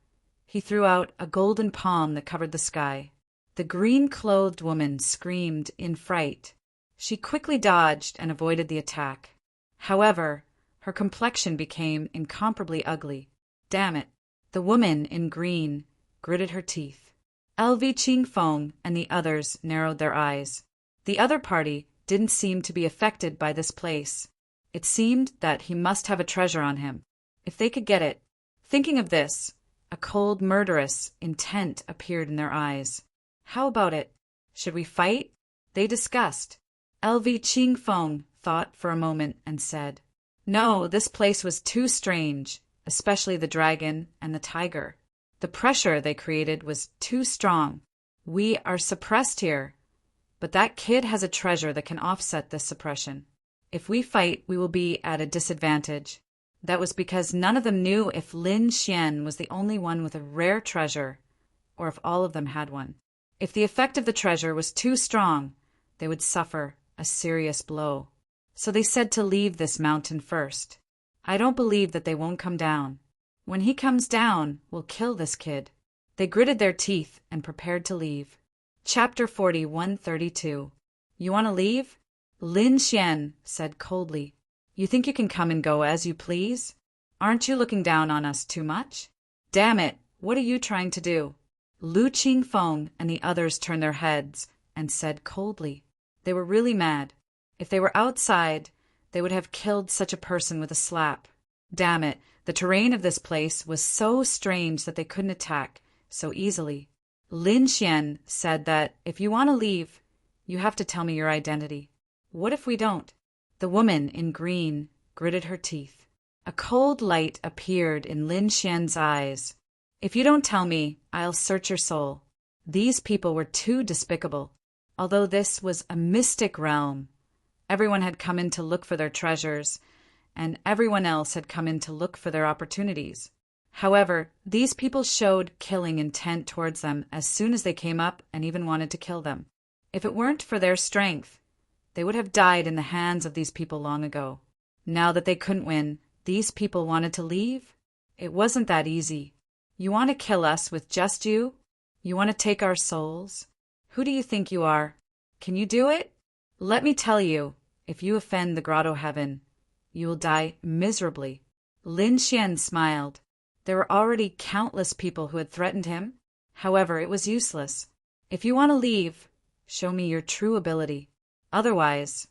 Speaker 1: he threw out a golden palm that covered the sky. The green-clothed woman screamed in fright. She quickly dodged and avoided the attack. However, her complexion became incomparably ugly. Damn it. The woman in green gritted her teeth. LV Qingfeng and the others narrowed their eyes. The other party didn't seem to be affected by this place. It seemed that he must have a treasure on him. If they could get it. Thinking of this, a cold, murderous intent appeared in their eyes. How about it? Should we fight? They discussed. LV Qingfeng thought for a moment and said, No, this place was too strange, especially the dragon and the tiger. The pressure they created was too strong. We are suppressed here, but that kid has a treasure that can offset this suppression. If we fight, we will be at a disadvantage. That was because none of them knew if Lin Xian was the only one with a rare treasure, or if all of them had one. If the effect of the treasure was too strong, they would suffer a serious blow. So they said to leave this mountain first. I don't believe that they won't come down. When he comes down, we'll kill this kid. They gritted their teeth and prepared to leave. Chapter 4132. You want to leave? Lin Xian said coldly. You think you can come and go as you please? Aren't you looking down on us too much? Damn it, what are you trying to do? Lu Qingfeng and the others turned their heads and said coldly. They were really mad. If they were outside, they would have killed such a person with a slap. Damn it, the terrain of this place was so strange that they couldn't attack so easily. Lin Xian said that if you want to leave, you have to tell me your identity. What if we don't? The woman in green gritted her teeth. A cold light appeared in Lin Xian's eyes. If you don't tell me, I'll search your soul. These people were too despicable. Although this was a mystic realm, everyone had come in to look for their treasures, and everyone else had come in to look for their opportunities. However, these people showed killing intent towards them as soon as they came up and even wanted to kill them. If it weren't for their strength, they would have died in the hands of these people long ago. Now that they couldn't win, these people wanted to leave? It wasn't that easy. You want to kill us with just you? You want to take our souls? Who do you think you are? Can you do it? Let me tell you, if you offend the Grotto Heaven, you will die miserably. Lin Xian smiled. There were already countless people who had threatened him. However, it was useless. If you want to leave, show me your true ability. Otherwise,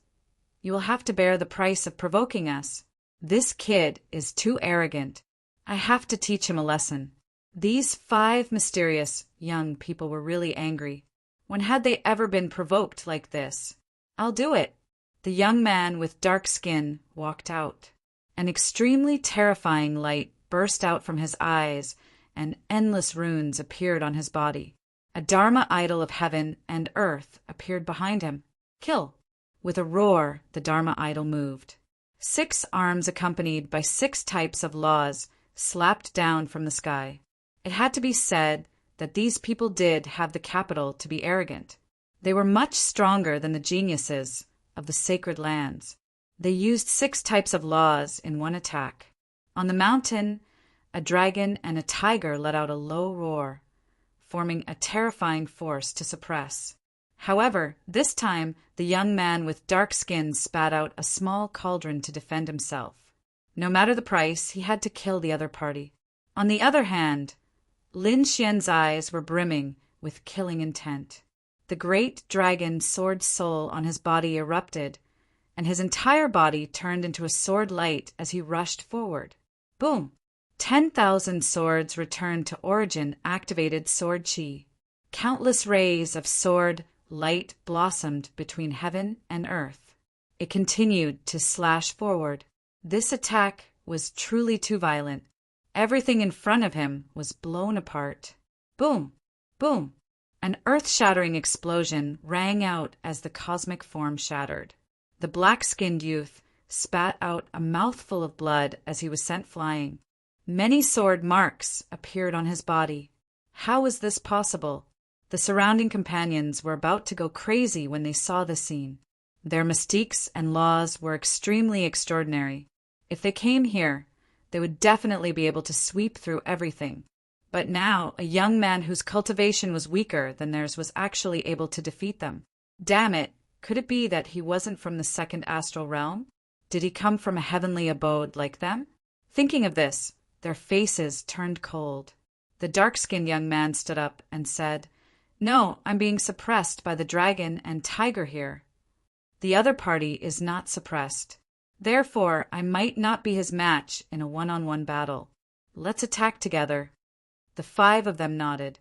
Speaker 1: you will have to bear the price of provoking us. This kid is too arrogant. I have to teach him a lesson. These 5 mysterious young people were really angry. When had they ever been provoked like this? I'll do it. The young man with dark skin walked out. An extremely terrifying light burst out from his eyes, and endless runes appeared on his body. A Dharma idol of heaven and earth appeared behind him. Kill! With a roar, the Dharma idol moved. 6 arms accompanied by 6 types of laws slapped down from the sky. It had to be said that these people did have the capital to be arrogant. They were much stronger than the geniuses of the sacred lands. They used 6 types of laws in one attack. On the mountain, a dragon and a tiger let out a low roar, forming a terrifying force to suppress. However, this time the young man with dark skin spat out a small cauldron to defend himself. No matter the price, he had to kill the other party. On the other hand, Lin Xian's eyes were brimming with killing intent. The great dragon sword soul on his body erupted, and his entire body turned into a sword light as he rushed forward. Boom! 10,000 swords returned to origin activated sword chi. Countless rays of sword light blossomed between heaven and earth. It continued to slash forward. This attack was truly too violent. Everything in front of him was blown apart. Boom! Boom! An earth-shattering explosion rang out as the cosmic form shattered. The black-skinned youth spat out a mouthful of blood as he was sent flying. Many sword marks appeared on his body. How was this possible? The surrounding companions were about to go crazy when they saw the scene. Their mystiques and laws were extremely extraordinary. If they came here, they would definitely be able to sweep through everything. But now, a young man whose cultivation was weaker than theirs was actually able to defeat them. Damn it, could it be that he wasn't from the second astral realm? Did he come from a heavenly abode like them? Thinking of this, their faces turned cold. The dark-skinned young man stood up and said, "No, I'm being suppressed by the dragon and tiger here. The other party is not suppressed. Therefore, I might not be his match in a one-on-one battle. Let's attack together." The 5 of them nodded.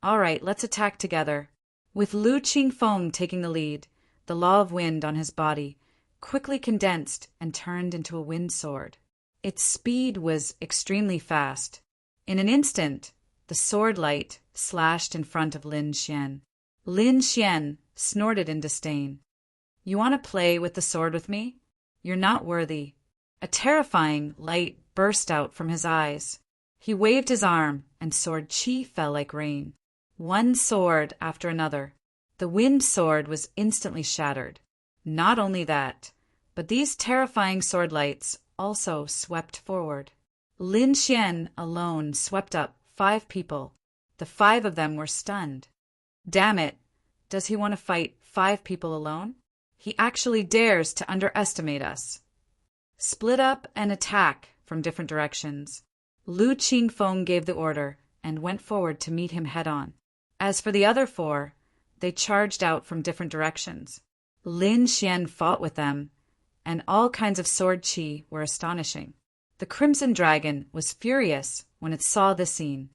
Speaker 1: "All right, let's attack together." With Lu Qingfeng taking the lead, the law of wind on his body quickly condensed and turned into a wind sword. Its speed was extremely fast. In an instant, the sword light slashed in front of Lin Xian. Lin Xian snorted in disdain. "You want to play with the sword with me? You're not worthy." A terrifying light burst out from his eyes. He waved his arm, and sword chi fell like rain. One sword after another. The wind sword was instantly shattered. Not only that, but these terrifying sword lights also swept forward. Lin Xian alone swept up 5 people. The 5 of them were stunned. Damn it, does he want to fight 5 people alone? He actually dares to underestimate us. Split up and attack from different directions. Lu Qingfeng gave the order and went forward to meet him head-on. As for the other 4, they charged out from different directions. Lin Xian fought with them, and all kinds of sword chi were astonishing. The Crimson Dragon was furious when it saw this scene.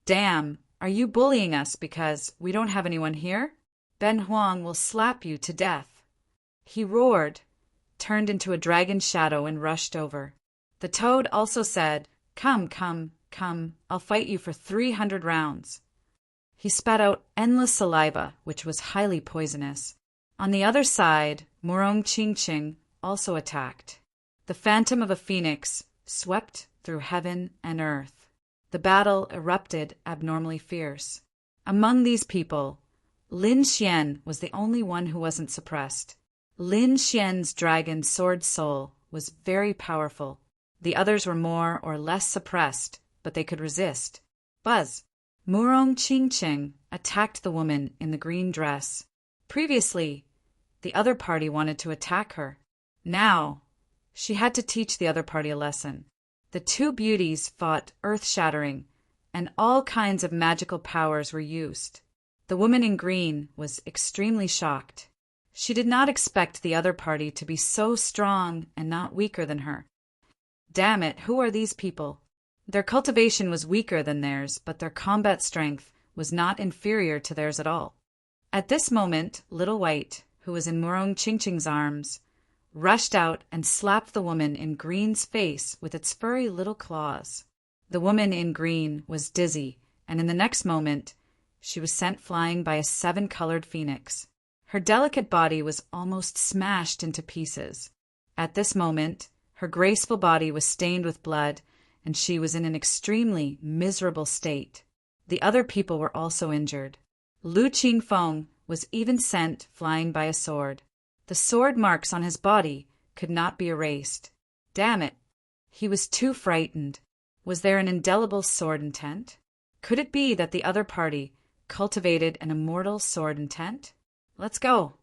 Speaker 1: "Damn, are you bullying us because we don't have anyone here? Ben Huang will slap you to death." He roared, turned into a dragon shadow and rushed over. The toad also said, "Come, come, come, I'll fight you for 300 rounds." He spat out endless saliva, which was highly poisonous. On the other side, Murong Qingqing also attacked. The phantom of a phoenix swept through heaven and earth. The battle erupted abnormally fierce. Among these people, Lin Xian was the only one who wasn't suppressed. Lin Xian's dragon sword soul was very powerful. The others were more or less suppressed, but they could resist. Buzz! Murong Qingqing attacked the woman in the green dress. Previously, the other party wanted to attack her. Now, she had to teach the other party a lesson. The 2 beauties fought earth-shattering, and all kinds of magical powers were used. The woman in green was extremely shocked. She did not expect the other party to be so strong and not weaker than her. Damn it, who are these people? Their cultivation was weaker than theirs, but their combat strength was not inferior to theirs at all. At this moment, Little White, who was in Murong Qingqing's arms, rushed out and slapped the woman in green's face with its furry little claws. The woman in green was dizzy, and in the next moment, she was sent flying by a 7-colored phoenix. Her delicate body was almost smashed into pieces. At this moment, her graceful body was stained with blood, and she was in an extremely miserable state. The other people were also injured. Lu Qingfeng was even sent flying by a sword. The sword marks on his body could not be erased. Damn it! He was too frightened. Was there an indelible sword intent? Could it be that the other party cultivated an immortal sword intent? Let's go.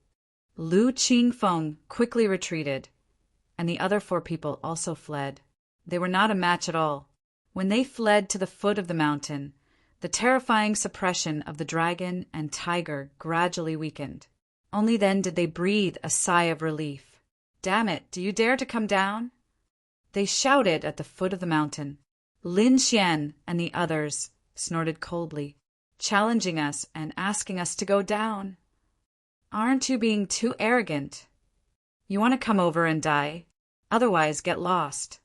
Speaker 1: Lu Qingfeng quickly retreated, and the other 4 people also fled. They were not a match at all. When they fled to the foot of the mountain, the terrifying suppression of the dragon and tiger gradually weakened. Only then did they breathe a sigh of relief. "Damn it, do you dare to come down?" They shouted at the foot of the mountain. Lin Xian and the others snorted coldly, challenging us and asking us to go down. "Aren't you being too arrogant? You want to come over and die? Otherwise get lost."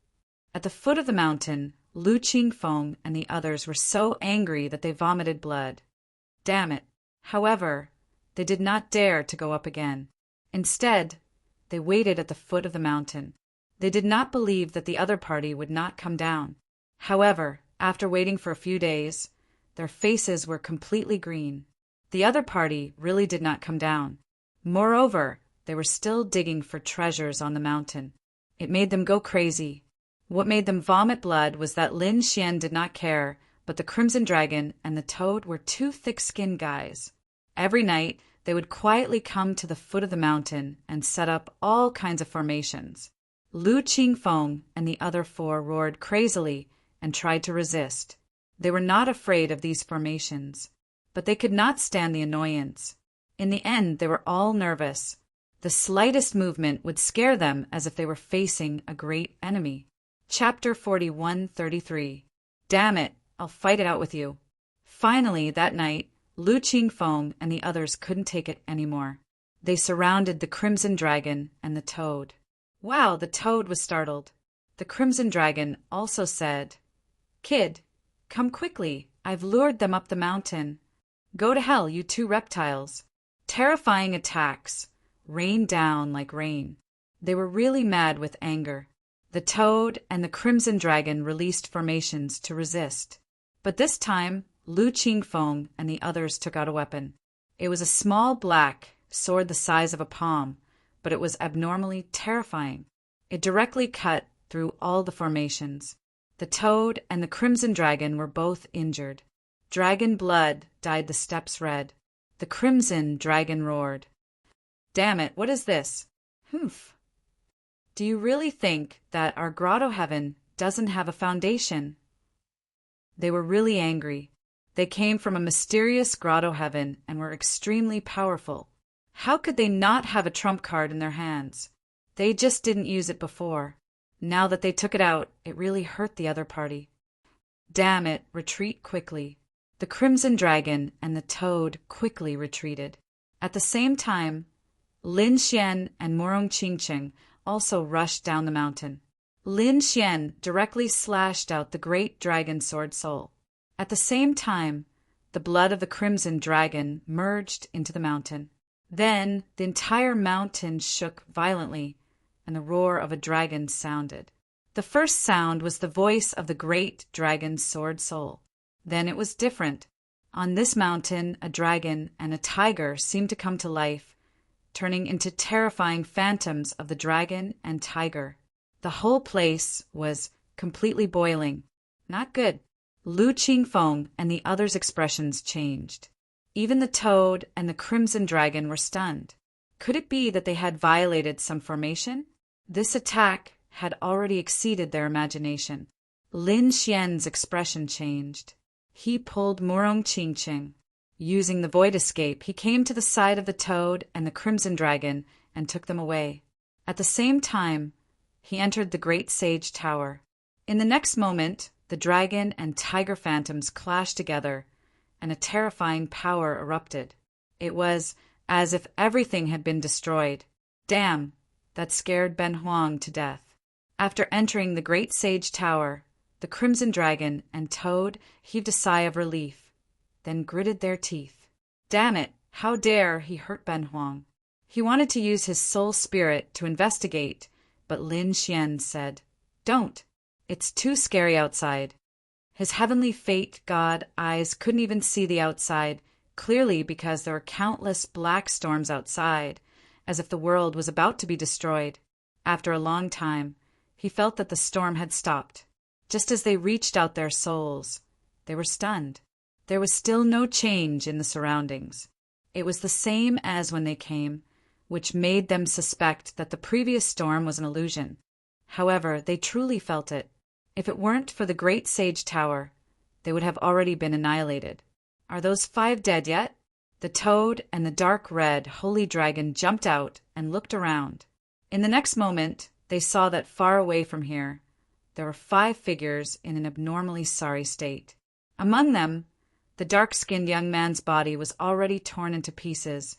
Speaker 1: At the foot of the mountain, Lu Qingfeng and the others were so angry that they vomited blood. Damn it. However, they did not dare to go up again. Instead, they waited at the foot of the mountain. They did not believe that the other party would not come down. However, after waiting for a few days, their faces were completely green. The other party really did not come down. Moreover, they were still digging for treasures on the mountain. It made them go crazy. What made them vomit blood was that Lin Xian did not care, but the Crimson Dragon and the Toad were 2 thick-skinned guys. Every night, they would quietly come to the foot of the mountain and set up all kinds of formations. Lu Qingfeng and the other 4 roared crazily and tried to resist. They were not afraid of these formations, but they could not stand the annoyance. In the end, they were all nervous. The slightest movement would scare them as if they were facing a great enemy. Chapter 41:33. Damn it, I'll fight it out with you. Finally, that night, Lu Qingfeng and the others couldn't take it anymore. They surrounded the Crimson Dragon and the Toad. Wow, the Toad was startled. The Crimson Dragon also said, "Kid, come quickly. I've lured them up the mountain. Go to hell, you 2 reptiles." Terrifying attacks rained down like rain. They were really mad with anger. The Toad and the Crimson Dragon released formations to resist. But this time, Lu Qingfeng and the others took out a weapon. It was a small black sword the size of a palm, but it was abnormally terrifying. It directly cut through all the formations. The Toad and the Crimson Dragon were both injured. Dragon blood dyed the steps red. The Crimson Dragon roared. "Damn it, what is this? Humph. Do you really think that our grotto heaven doesn't have a foundation?" They were really angry. They came from a mysterious grotto heaven and were extremely powerful. How could they not have a trump card in their hands? They just didn't use it before. Now that they took it out, it really hurt the other party. Damn it, retreat quickly. The Crimson Dragon and the Toad quickly retreated. At the same time, Lin Xian and Morong Qingcheng also rushed down the mountain. Lin Xian directly slashed out the great dragon sword soul. At the same time, the blood of the Crimson Dragon merged into the mountain. Then the entire mountain shook violently, and the roar of a dragon sounded. The first sound was the voice of the great dragon sword soul. Then it was different. On this mountain, a dragon and a tiger seemed to come to life, turning into terrifying phantoms of the dragon and tiger. The whole place was completely boiling. Not good. Lu Qingfeng and the others' expressions changed. Even the Toad and the Crimson Dragon were stunned. Could it be that they had violated some formation? This attack had already exceeded their imagination. Lin Xian's expression changed. He pulled Morong Qingcheng. Using the void escape, he came to the side of the Toad and the Crimson Dragon and took them away. At the same time, he entered the Great Sage Tower. In the next moment, the dragon and tiger phantoms clashed together, and a terrifying power erupted. It was as if everything had been destroyed. Damn, that scared Ben Huang to death. After entering the Great Sage Tower, the Crimson Dragon and Toad heaved a sigh of relief, then gritted their teeth. Damn it, how dare he hurt Ben Huang? He wanted to use his soul spirit to investigate, but Lin Xian said, "Don't. It's too scary outside." His heavenly fate god eyes couldn't even see the outside, clearly because there were countless black storms outside, as if the world was about to be destroyed. After a long time, he felt that the storm had stopped. Just as they reached out their souls, they were stunned. There was still no change in the surroundings. It was the same as when they came, which made them suspect that the previous storm was an illusion. However, they truly felt it. If it weren't for the great sage tower, they would have already been annihilated. Are those 5 dead yet? The toad and the dark red holy dragon jumped out and looked around. In the next moment, they saw that far away from here, there were 5 figures in an abnormally sorry state. Among them, the dark-skinned young man's body was already torn into pieces,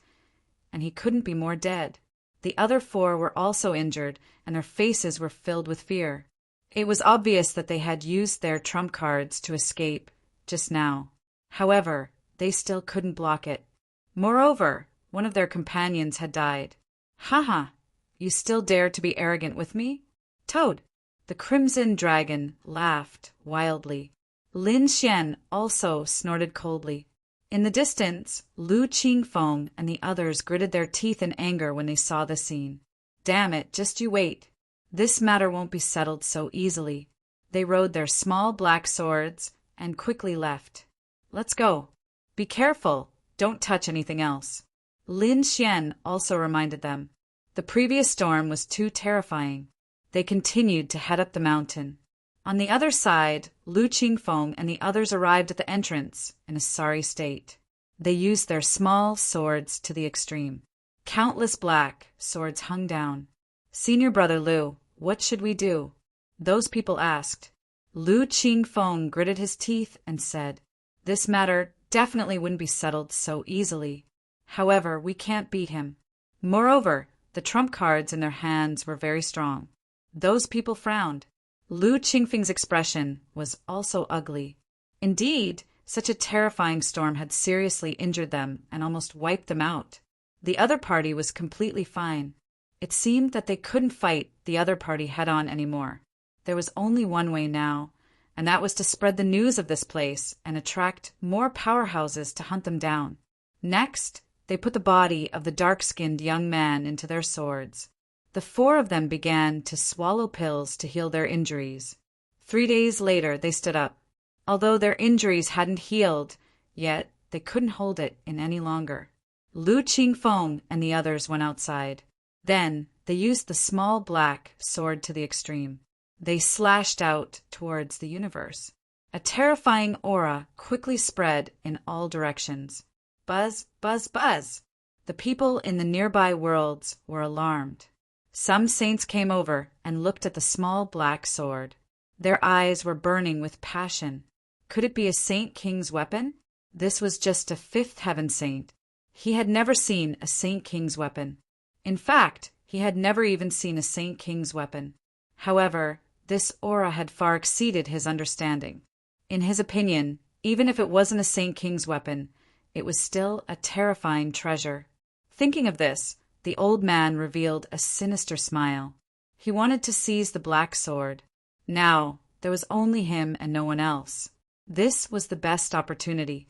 Speaker 1: and he couldn't be more dead. The other 4 were also injured, and their faces were filled with fear. It was obvious that they had used their trump cards to escape just now. However, they still couldn't block it. Moreover, one of their companions had died. Haha, you still dare to be arrogant with me? Toad! The crimson dragon laughed wildly. Lin Xian also snorted coldly. In the distance, Lu Qingfeng and the others gritted their teeth in anger when they saw the scene. Damn it, just you wait. This matter won't be settled so easily. They rode their small black swords and quickly left. Let's go. Be careful, don't touch anything else. Lin Xian also reminded them. The previous storm was too terrifying. They continued to head up the mountain. On the other side, Lu Qingfeng and the others arrived at the entrance in a sorry state. They used their small swords to the extreme. Countless black swords hung down. Senior brother Lu, what should we do? Those people asked. Lu Qingfeng gritted his teeth and said, this matter definitely wouldn't be settled so easily. However, we can't beat him. Moreover, the trump cards in their hands were very strong. Those people frowned. Lu Qingfeng's expression was also ugly. Indeed, such a terrifying storm had seriously injured them and almost wiped them out. The other party was completely fine. It seemed that they couldn't fight the other party head-on anymore. There was only one way now, and that was to spread the news of this place and attract more powerhouses to hunt them down. Next, they put the body of the dark-skinned young man into their swords. The 4 of them began to swallow pills to heal their injuries. 3 days later, they stood up. Although their injuries hadn't healed, yet they couldn't hold it in any longer. Lu Qingfeng and the others went outside. Then they used the small black sword to the extreme. They slashed out towards the universe. A terrifying aura quickly spread in all directions. Buzz, buzz, buzz! The people in the nearby worlds were alarmed. Some saints came over and looked at the small black sword. Their eyes were burning with passion. Could it be a Saint King's weapon? This was just a 5th heaven saint. He had never seen a Saint King's weapon. In fact, he had never even seen a Saint King's weapon. However, this aura had far exceeded his understanding. In his opinion, even if it wasn't a Saint King's weapon, it was still a terrifying treasure. Thinking of this, the old man revealed a sinister smile. He wanted to seize the black sword. Now, there was only him and no one else. This was the best opportunity.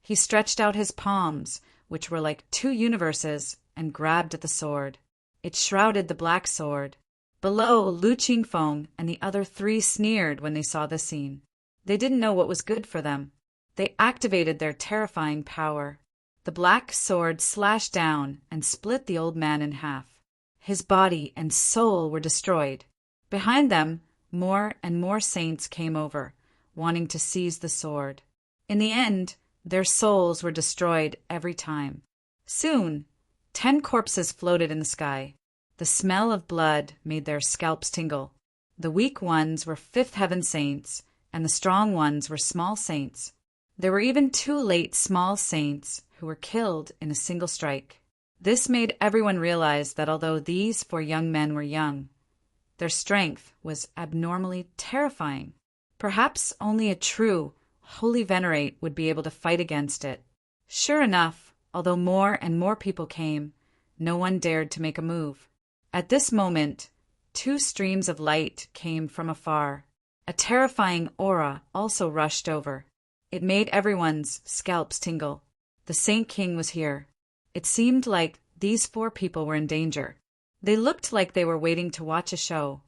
Speaker 1: He stretched out his palms, which were like 2 universes, and grabbed at the sword. It shrouded the black sword. Below, Lu Qingfeng and the other 3 sneered when they saw the scene. They didn't know what was good for them. They activated their terrifying power. The black sword slashed down and split the old man in half. His body and soul were destroyed. Behind them, more and more saints came over, wanting to seize the sword. In the end, their souls were destroyed every time. Soon, 10 corpses floated in the sky. The smell of blood made their scalps tingle. The weak ones were 5th heaven saints, and the strong ones were small saints. There were even 2 late small saints who were killed in a single strike. This made everyone realize that although these 4 young men were young, their strength was abnormally terrifying. Perhaps only a true, holy venerate would be able to fight against it. Sure enough, although more and more people came, no one dared to make a move. At this moment, 2 streams of light came from afar. A terrifying aura also rushed over. It made everyone's scalps tingle. The Saint King was here. It seemed like these 4 people were in danger. They looked like they were waiting to watch a show.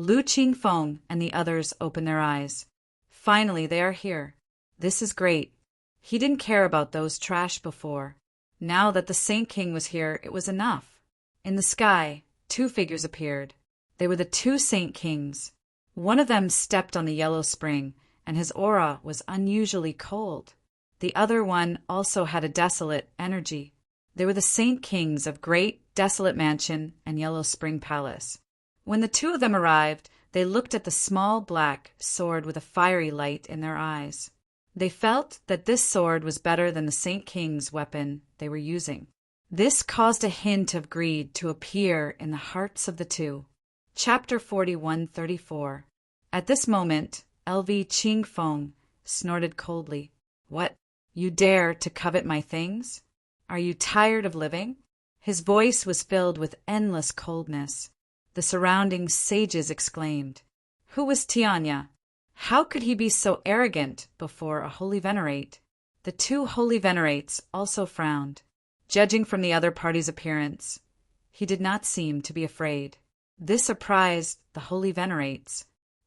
Speaker 1: Lu Qingfeng and the others opened their eyes. Finally, they are here. This is great. He didn't care about those trash before. Now that the Saint King was here, it was enough. In the sky, two figures appeared. They were the two Saint Kings. One of them stepped on the yellow spring, and his aura was unusually cold. The other one also had a desolate energy. They were the Saint Kings of Great Desolate Mansion and Yellow Spring Palace. When the two of them arrived, they looked at the small black sword with a fiery light in their eyes. They felt that this sword was better than the Saint King's weapon they were using. This caused a hint of greed to appear in the hearts of the two. Chapter 41:34. At this moment, LV Qingfeng snorted coldly. What? You dare to covet my things? Are you tired of living? His voice was filled with endless coldness. The surrounding sages exclaimed. Who was Tianya? How could he be so arrogant before a holy venerate? The two holy venerates also frowned. Judging from the other party's appearance, he did not seem to be afraid. This surprised the holy venerates.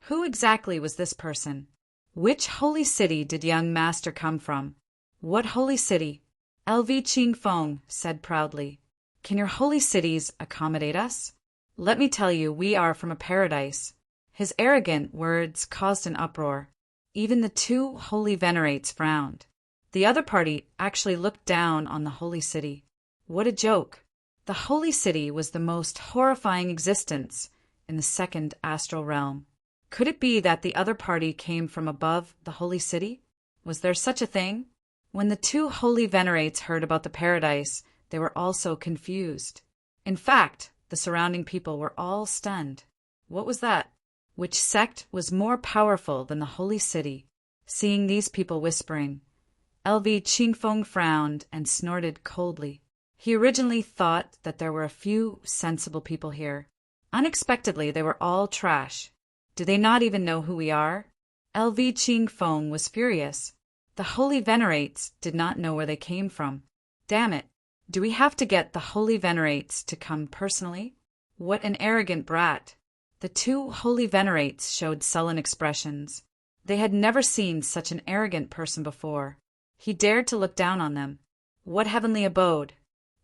Speaker 1: Who exactly was this person? Which holy city did young master come from? What holy city? LV Qingfeng said proudly. Can your holy cities accommodate us? Let me tell you, we are from a paradise. His arrogant words caused an uproar. Even the two holy venerates frowned. The other party actually looked down on the holy city. What a joke! The holy city was the most horrifying existence in the second astral realm. Could it be that the other party came from above the holy city? Was there such a thing? When the two holy venerates heard about the paradise, they were also confused. In fact, the surrounding people were all stunned. What was that? Which sect was more powerful than the holy city? Seeing these people whispering, LV Qingfeng frowned and snorted coldly. He originally thought that there were a few sensible people here. Unexpectedly, they were all trash. Do they not even know who we are? LV Qingfeng was furious. The holy venerates did not know where they came from. Damn it! Do we have to get the holy venerates to come personally? What an arrogant brat! The two holy venerates showed sullen expressions. They had never seen such an arrogant person before. He dared to look down on them. What heavenly abode?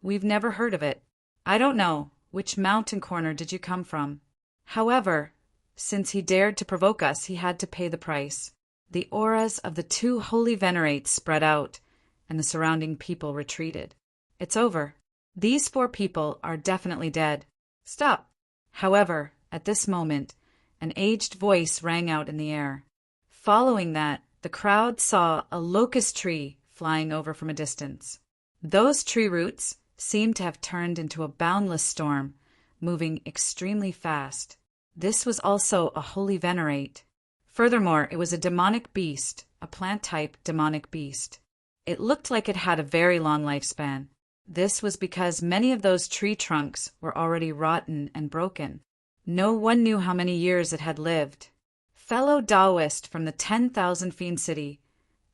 Speaker 1: We've never heard of it. I don't know. Which mountain corner did you come from? However, since he dared to provoke us, he had to pay the price. The auras of the two holy venerates spread out, and the surrounding people retreated. It's over. These four people are definitely dead. Stop! However, at this moment, an aged voice rang out in the air. Following that, the crowd saw a locust tree flying over from a distance. Those tree roots seemed to have turned into a boundless storm, moving extremely fast. This was also a holy venerate. Furthermore, it was a demonic beast, a plant-type demonic beast. It looked like it had a very long lifespan. This was because many of those tree trunks were already rotten and broken. No one knew how many years it had lived. Fellow Taoist from the 10,000 Fiend City,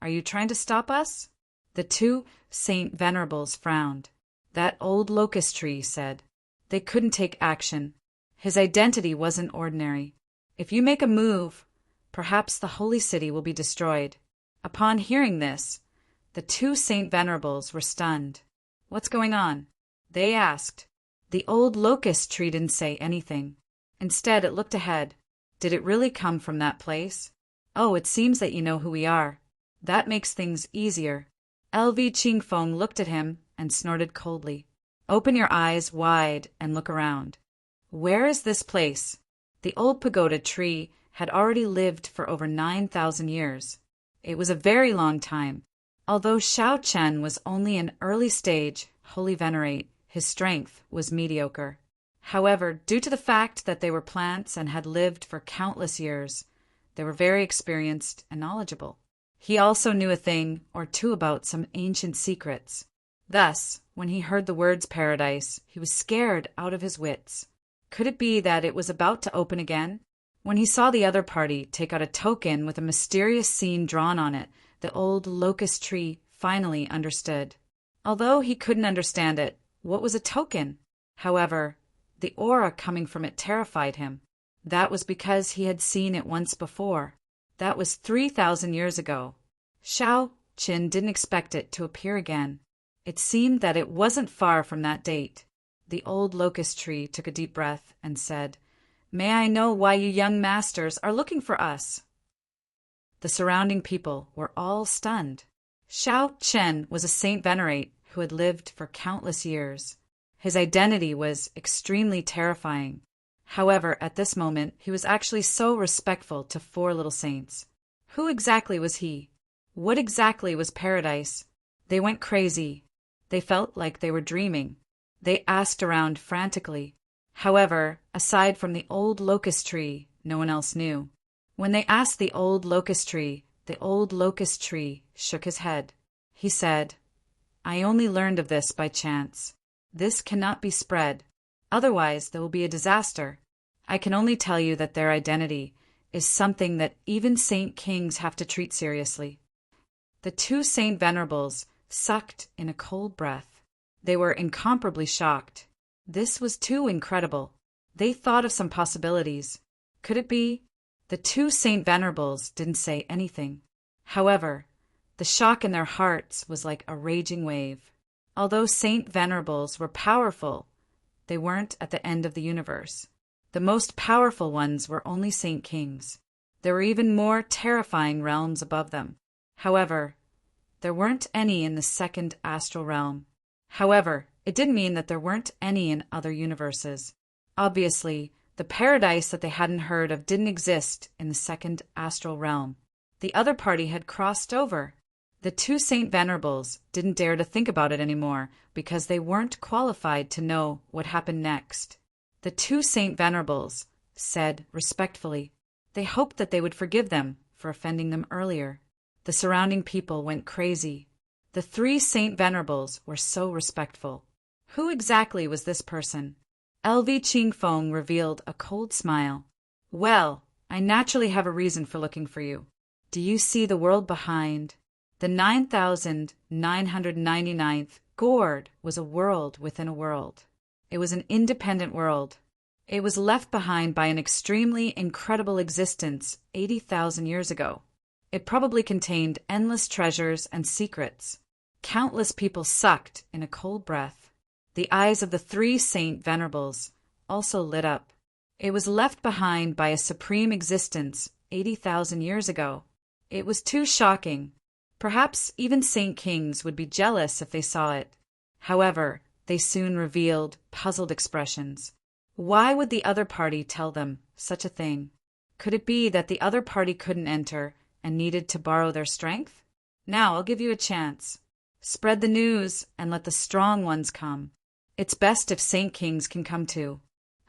Speaker 1: are you trying to stop us? The two Saint Venerables frowned. That old locust tree said. They couldn't take action. His identity wasn't ordinary. If you make a move, perhaps the holy city will be destroyed. Upon hearing this, the two Saint Venerables were stunned. What's going on? They asked. The old locust tree didn't say anything. Instead, it looked ahead. Did it really come from that place? Oh, it seems that you know who we are. That makes things easier. LV Qingfeng looked at him and snorted coldly. Open your eyes wide and look around. Where is this place? The old pagoda tree had already lived for over 9,000 years. It was a very long time. Although Xiao Chen was only an early stage holy venerate, his strength was mediocre. However, due to the fact that they were plants and had lived for countless years, they were very experienced and knowledgeable. He also knew a thing or two about some ancient secrets. Thus, when he heard the words paradise, he was scared out of his wits. Could it be that it was about to open again? When he saw the other party take out a token with a mysterious scene drawn on it, the old locust tree finally understood. Although he couldn't understand it, what was a token? However, the aura coming from it terrified him. That was because he had seen it once before. That was 3,000 years ago. Xiao Qin didn't expect it to appear again. It seemed that it wasn't far from that date. The old locust tree took a deep breath and said, "May I know why you young masters are looking for us?" The surrounding people were all stunned. Xiao Chen was a saint venerate who had lived for countless years. His identity was extremely terrifying. However, at this moment, he was actually so respectful to four little saints. Who exactly was he? What exactly was paradise? They went crazy. They felt like they were dreaming. They asked around frantically. However, aside from the old locust tree, no one else knew. When they asked the old locust tree shook his head. He said, "I only learned of this by chance. This cannot be spread. Otherwise, there will be a disaster. I can only tell you that their identity is something that even saint kings have to treat seriously." The two saint venerables sucked in a cold breath. They were incomparably shocked. This was too incredible. They thought of some possibilities. Could it be? The two saint venerables didn't say anything. However, the shock in their hearts was like a raging wave. Although saint venerables were powerful, they weren't at the end of the universe. The most powerful ones were only saint kings. There were even more terrifying realms above them. However, there weren't any in the second astral realm. However, it didn't mean that there weren't any in other universes. Obviously, the paradise that they hadn't heard of didn't exist in the second astral realm. The other party had crossed over. The two saint venerables didn't dare to think about it anymore because they weren't qualified to know what happened next. The two saint venerables said respectfully they hoped that they would forgive them for offending them earlier. The surrounding people went crazy. The three saint venerables were so respectful. Who exactly was this person? LV Qingfeng revealed a cold smile. "Well, I naturally have a reason for looking for you. Do you see the world behind? The 9,999th gourd was a world within a world. It was an independent world. It was left behind by an extremely incredible existence 80,000 years ago. It probably contained endless treasures and secrets." Countless people sucked in a cold breath. The eyes of the three saint venerables also lit up. It was left behind by a supreme existence 80,000 years ago. It was too shocking. Perhaps even saint kings would be jealous if they saw it. However, they soon revealed puzzled expressions. Why would the other party tell them such a thing? Could it be that the other party couldn't enter and needed to borrow their strength? Now I'll give you a chance. Spread the news and let the strong ones come. It's best if saint kings can come too.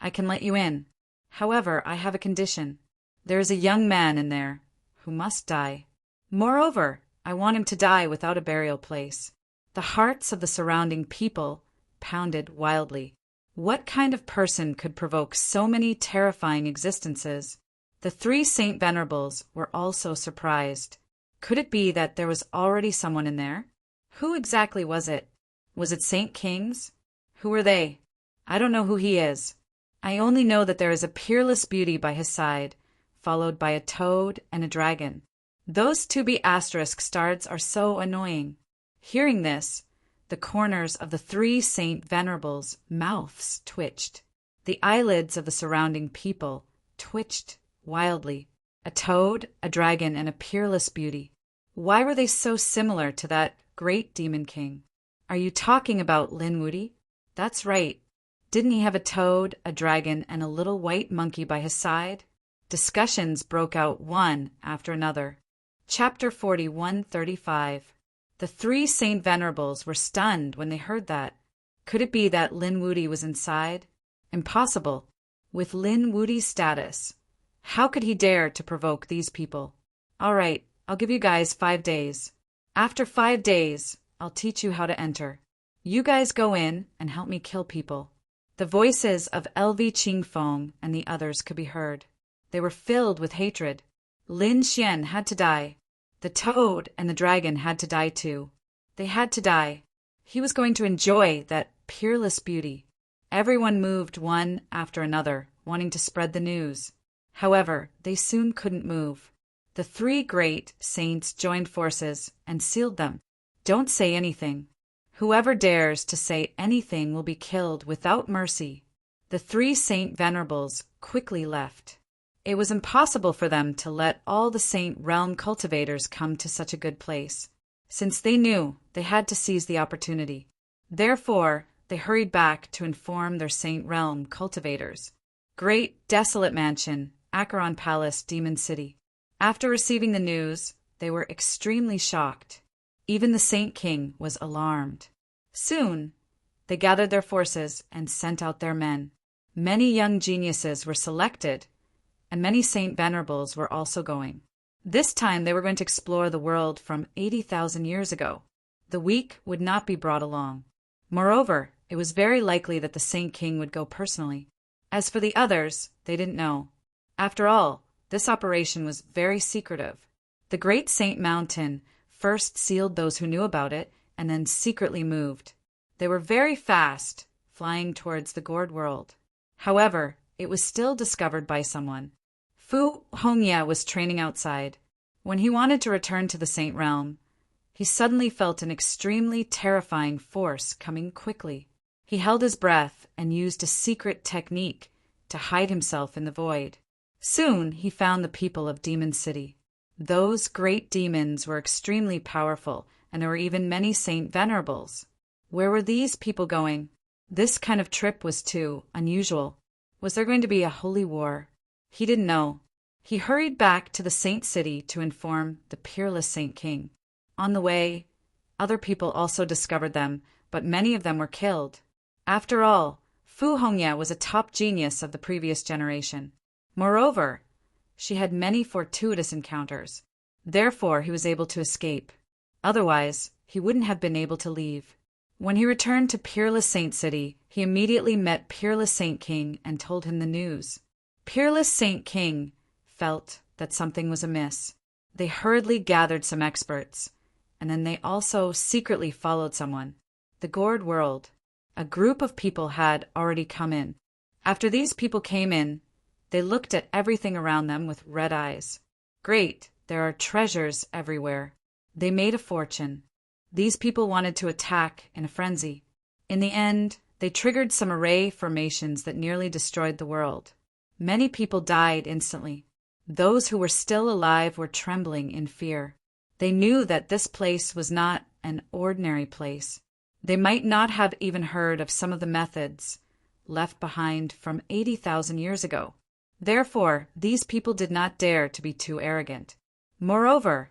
Speaker 1: I can let you in. However, I have a condition. There is a young man in there who must die. Moreover, I want him to die without a burial place. The hearts of the surrounding people pounded wildly. What kind of person could provoke so many terrifying existences? The three saint venerables were also surprised. Could it be that there was already someone in there? Who exactly was it? Was it saint kings? Who were they? I don't know who he is. I only know that there is a peerless beauty by his side, followed by a toad and a dragon. Those 2B asterisk stars are so annoying. Hearing this, the corners of the three saint venerables' mouths twitched. The eyelids of the surrounding people twitched wildly. A toad, a dragon, and a peerless beauty. Why were they so similar to that great demon king? Are you talking about Lin Wuti? That's right. Didn't he have a toad, a dragon, and a little white monkey by his side? Discussions broke out one after another. Chapter 4135. The three saint venerables were stunned when they heard that. Could it be that Lin Wuti was inside? Impossible. With Lin Wuti's status, how could he dare to provoke these people? All right, I'll give you guys 5 days. After 5 days, I'll teach you how to enter. You guys go in and help me kill people. The voices of LV Qingfeng and the others could be heard. They were filled with hatred. Lin Xian had to die. The toad and the dragon had to die too. They had to die. He was going to enjoy that peerless beauty. Everyone moved one after another, wanting to spread the news. However, they soon couldn't move. The three great saints joined forces and sealed them. Don't say anything. Whoever dares to say anything will be killed without mercy. The three Saint Venerables quickly left. It was impossible for them to let all the Saint Realm cultivators come to such a good place, since they knew they had to seize the opportunity. Therefore, they hurried back to inform their Saint Realm cultivators. Great, desolate mansion, Acheron Palace, Demon City. After receiving the news, they were extremely shocked. Even the Saint King was alarmed. Soon, they gathered their forces and sent out their men. Many young geniuses were selected, and many Saint Venerables were also going. This time they were going to explore the world from 80,000 years ago. The weak would not be brought along. Moreover, it was very likely that the Saint King would go personally. As for the others, they didn't know. After all, this operation was very secretive. The Great Saint Mountain first sealed those who knew about it, and then secretly moved. They were very fast, flying towards the gourd world. However, it was still discovered by someone. Fu Hongya was training outside. When he wanted to return to the Saint Realm, he suddenly felt an extremely terrifying force coming quickly. He held his breath and used a secret technique to hide himself in the void. Soon he found the people of Demon City. Those great demons were extremely powerful, and there were even many Saint Venerables. Where were these people going? This kind of trip was too unusual. Was there going to be a holy war? He didn't know. He hurried back to the Saint City to inform the peerless Saint King. On the way, other people also discovered them, but many of them were killed. After all, Fu Hongya was a top genius of the previous generation. Moreover, she had many fortuitous encounters. Therefore, he was able to escape. Otherwise, he wouldn't have been able to leave. When he returned to Peerless Saint City, he immediately met Peerless Saint King and told him the news. Peerless Saint King felt that something was amiss. They hurriedly gathered some experts, and then they also secretly followed someone. The gourd world. A group of people had already come in. After these people came in, they looked at everything around them with red eyes. Great, there are treasures everywhere. They made a fortune. These people wanted to attack in a frenzy. In the end, they triggered some array formations that nearly destroyed the world. Many people died instantly. Those who were still alive were trembling in fear. They knew that this place was not an ordinary place. They might not have even heard of some of the methods left behind from 80,000 years ago. Therefore, these people did not dare to be too arrogant. Moreover,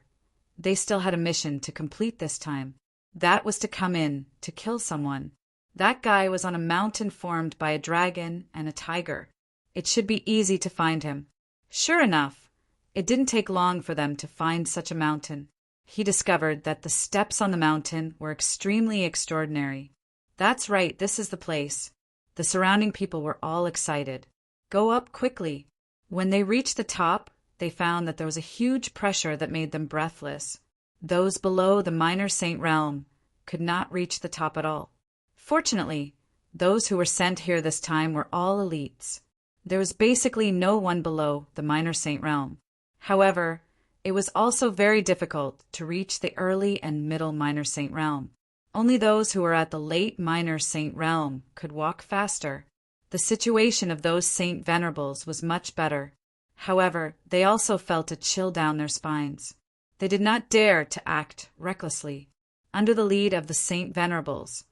Speaker 1: they still had a mission to complete this time. That was to come in to kill someone. That guy was on a mountain formed by a dragon and a tiger. It should be easy to find him. Sure enough, it didn't take long for them to find such a mountain. He discovered that the steps on the mountain were extremely extraordinary. That's right, this is the place. The surrounding people were all excited. Go up quickly. When they reached the top, they found that there was a huge pressure that made them breathless. Those below the minor Saint Realm could not reach the top at all. Fortunately, those who were sent here this time were all elites. There was basically no one below the minor Saint Realm. However, it was also very difficult to reach the early and middle minor Saint Realm. Only those who were at the late minor Saint Realm could walk faster. The situation of those Saint Venerables was much better. However, they also felt a chill down their spines. They did not dare to act recklessly. Under the lead of the Saint Venerables,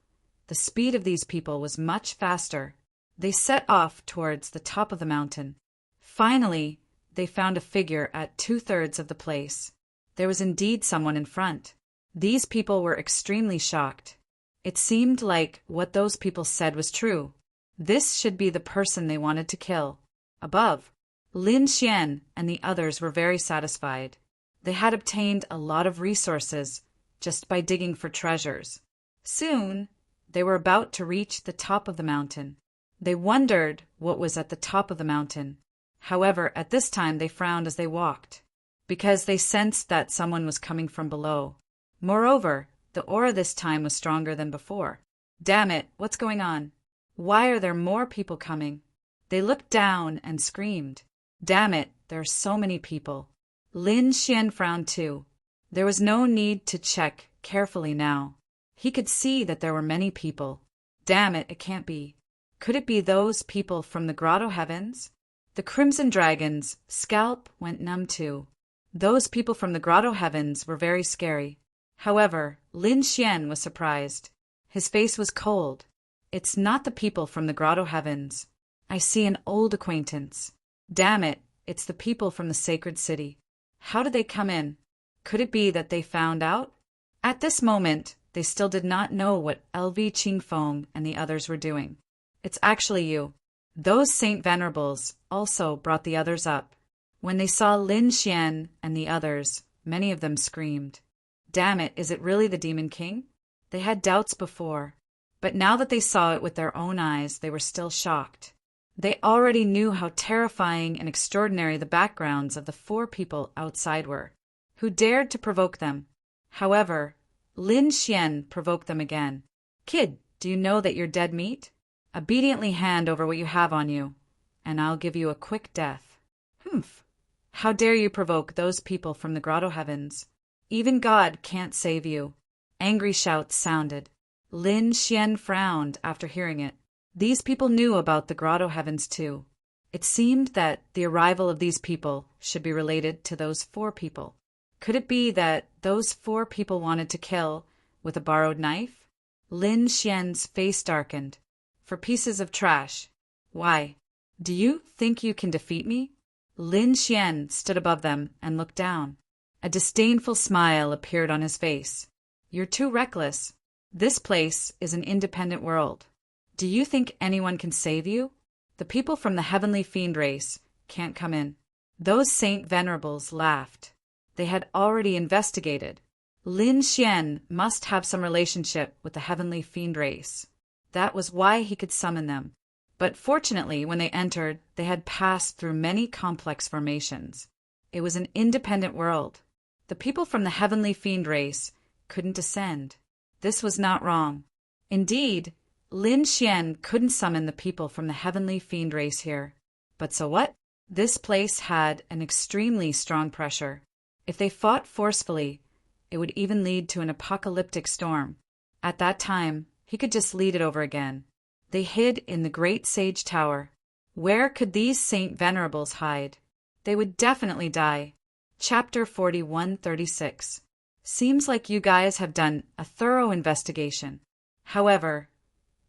Speaker 1: the speed of these people was much faster. They set off towards the top of the mountain. Finally, they found a figure at 2/3 of the place. There was indeed someone in front. These people were extremely shocked. It seemed like what those people said was true. This should be the person they wanted to kill. Above, Lin Xian and the others were very satisfied. They had obtained a lot of resources just by digging for treasures. Soon, they were about to reach the top of the mountain. They wondered what was at the top of the mountain. However, at this time they frowned as they walked, because they sensed that someone was coming from below. Moreover, the aura this time was stronger than before. Damn it, what's going on? Why are there more people coming? They looked down and screamed. Damn it, there are so many people. Lin Xian frowned too. There was no need to check carefully now. He could see that there were many people. Damn it, it can't be. Could it be those people from the grotto heavens? The Crimson Dragon's scalp went numb too. Those people from the grotto heavens were very scary. However, Lin Xian was surprised. His face was cold. It's not the people from the grotto heavens. I see an old acquaintance. Damn it, it's the people from the sacred city. How did they come in? Could it be that they found out? At this moment, they still did not know what LV Qingfeng and the others were doing. It's actually you. Those Saint Venerables also brought the others up. When they saw Lin Xian and the others, many of them screamed. Damn it, is it really the Demon King? They had doubts before, but now that they saw it with their own eyes, they were still shocked. They already knew how terrifying and extraordinary the backgrounds of the 4 people outside were, who dared to provoke them. However, Lin Xian provoked them again. Kid, do you know that you're dead meat? Obediently hand over what you have on you, and I'll give you a quick death. Humph! How dare you provoke those people from the grotto heavens? Even God can't save you. Angry shouts sounded. Lin Xian frowned after hearing it. These people knew about the grotto heavens too. It seemed that the arrival of these people should be related to those 4 people. Could it be that those 4 people wanted to kill with a borrowed knife? Lin Xian's face darkened. For pieces of trash. Why? Do you think you can defeat me? Lin Xian stood above them and looked down. A disdainful smile appeared on his face. You're too reckless. This place is an independent world. Do you think anyone can save you? The people from the heavenly fiend race can't come in. Those Saint Venerables laughed. They had already investigated. Lin Xian must have some relationship with the heavenly fiend race. That was why he could summon them. But fortunately, when they entered, they had passed through many complex formations. It was an independent world. The people from the heavenly fiend race couldn't descend. This was not wrong. Indeed, Lin Xian couldn't summon the people from the heavenly fiend race here. But so what? This place had an extremely strong pressure. If they fought forcefully, it would even lead to an apocalyptic storm. At that time, he could just lead it over again. They hid in the great sage tower. Where could these Saint Venerables hide? They would definitely die. Chapter 4136. Seems like you guys have done a thorough investigation. However,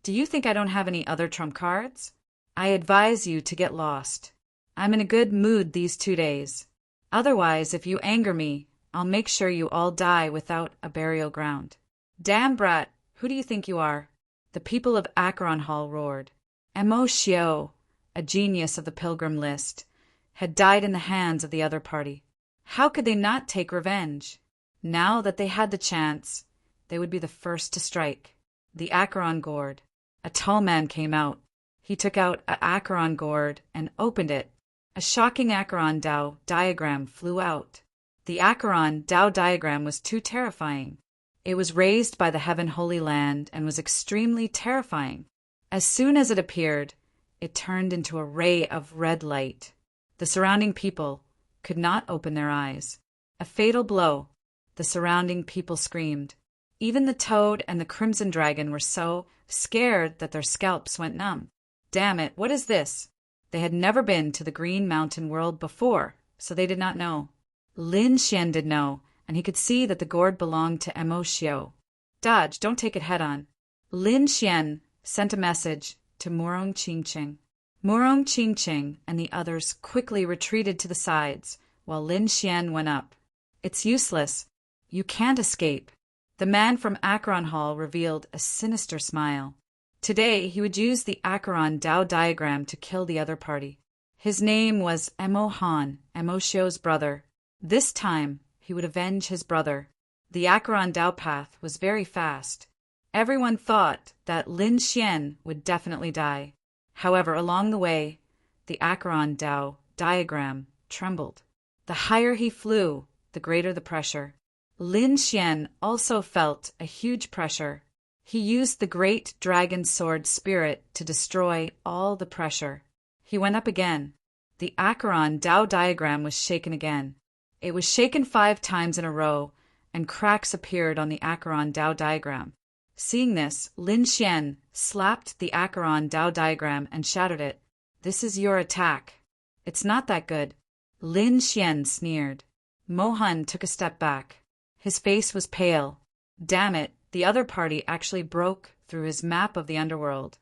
Speaker 1: do you think I don't have any other trump cards? I advise you to get lost. I'm in a good mood these 2 days. Otherwise, if you anger me, I'll make sure you all die without a burial ground. Damn brat, who do you think you are? The people of Acheron Hall roared. Mo Xiao, a genius of the pilgrim list, had died in the hands of the other party. How could they not take revenge? Now that they had the chance, they would be the first to strike. The Acheron gourd. A tall man came out. He took out an Acheron gourd and opened it. A shocking Acheron Dao diagram flew out. The Acheron Dao diagram was too terrifying. It was raised by the Heaven Holy Land and was extremely terrifying. As soon as it appeared, it turned into a ray of red light. The surrounding people could not open their eyes. A fatal blow. The surrounding people screamed. Even the toad and the crimson dragon were so scared that their scalps went numb. Damn it, what is this? They had never been to the Green Mountain world before, so they did not know. Lin Xian did know, and he could see that the gourd belonged to Mo Xiao. Dodge, don't take it head-on. Lin Xian sent a message to Murong Qingqing. Murong Qingqing and the others quickly retreated to the sides, while Lin Xian went up. It's useless. You can't escape. The man from Acheron Hall revealed a sinister smile. Today, he would use the Acheron Dao diagram to kill the other party. His name was Mo Han, Mo Xiao's brother. This time, he would avenge his brother. The Acheron Dao path was very fast. Everyone thought that Lin Xian would definitely die. However, along the way, the Acheron Dao diagram trembled. The higher he flew, the greater the pressure. Lin Xian also felt a huge pressure. He used the great dragon sword spirit to destroy all the pressure. He went up again. The Acheron Tao diagram was shaken again. It was shaken 5 times in a row, and cracks appeared on the Acheron Tao diagram. Seeing this, Lin Xian slapped the Acheron Tao diagram and shattered it. "This is your attack." "It's not that good." Lin Xian sneered. Mohan took a step back. His face was pale. Damn it, the other party actually broke through his map of the underworld,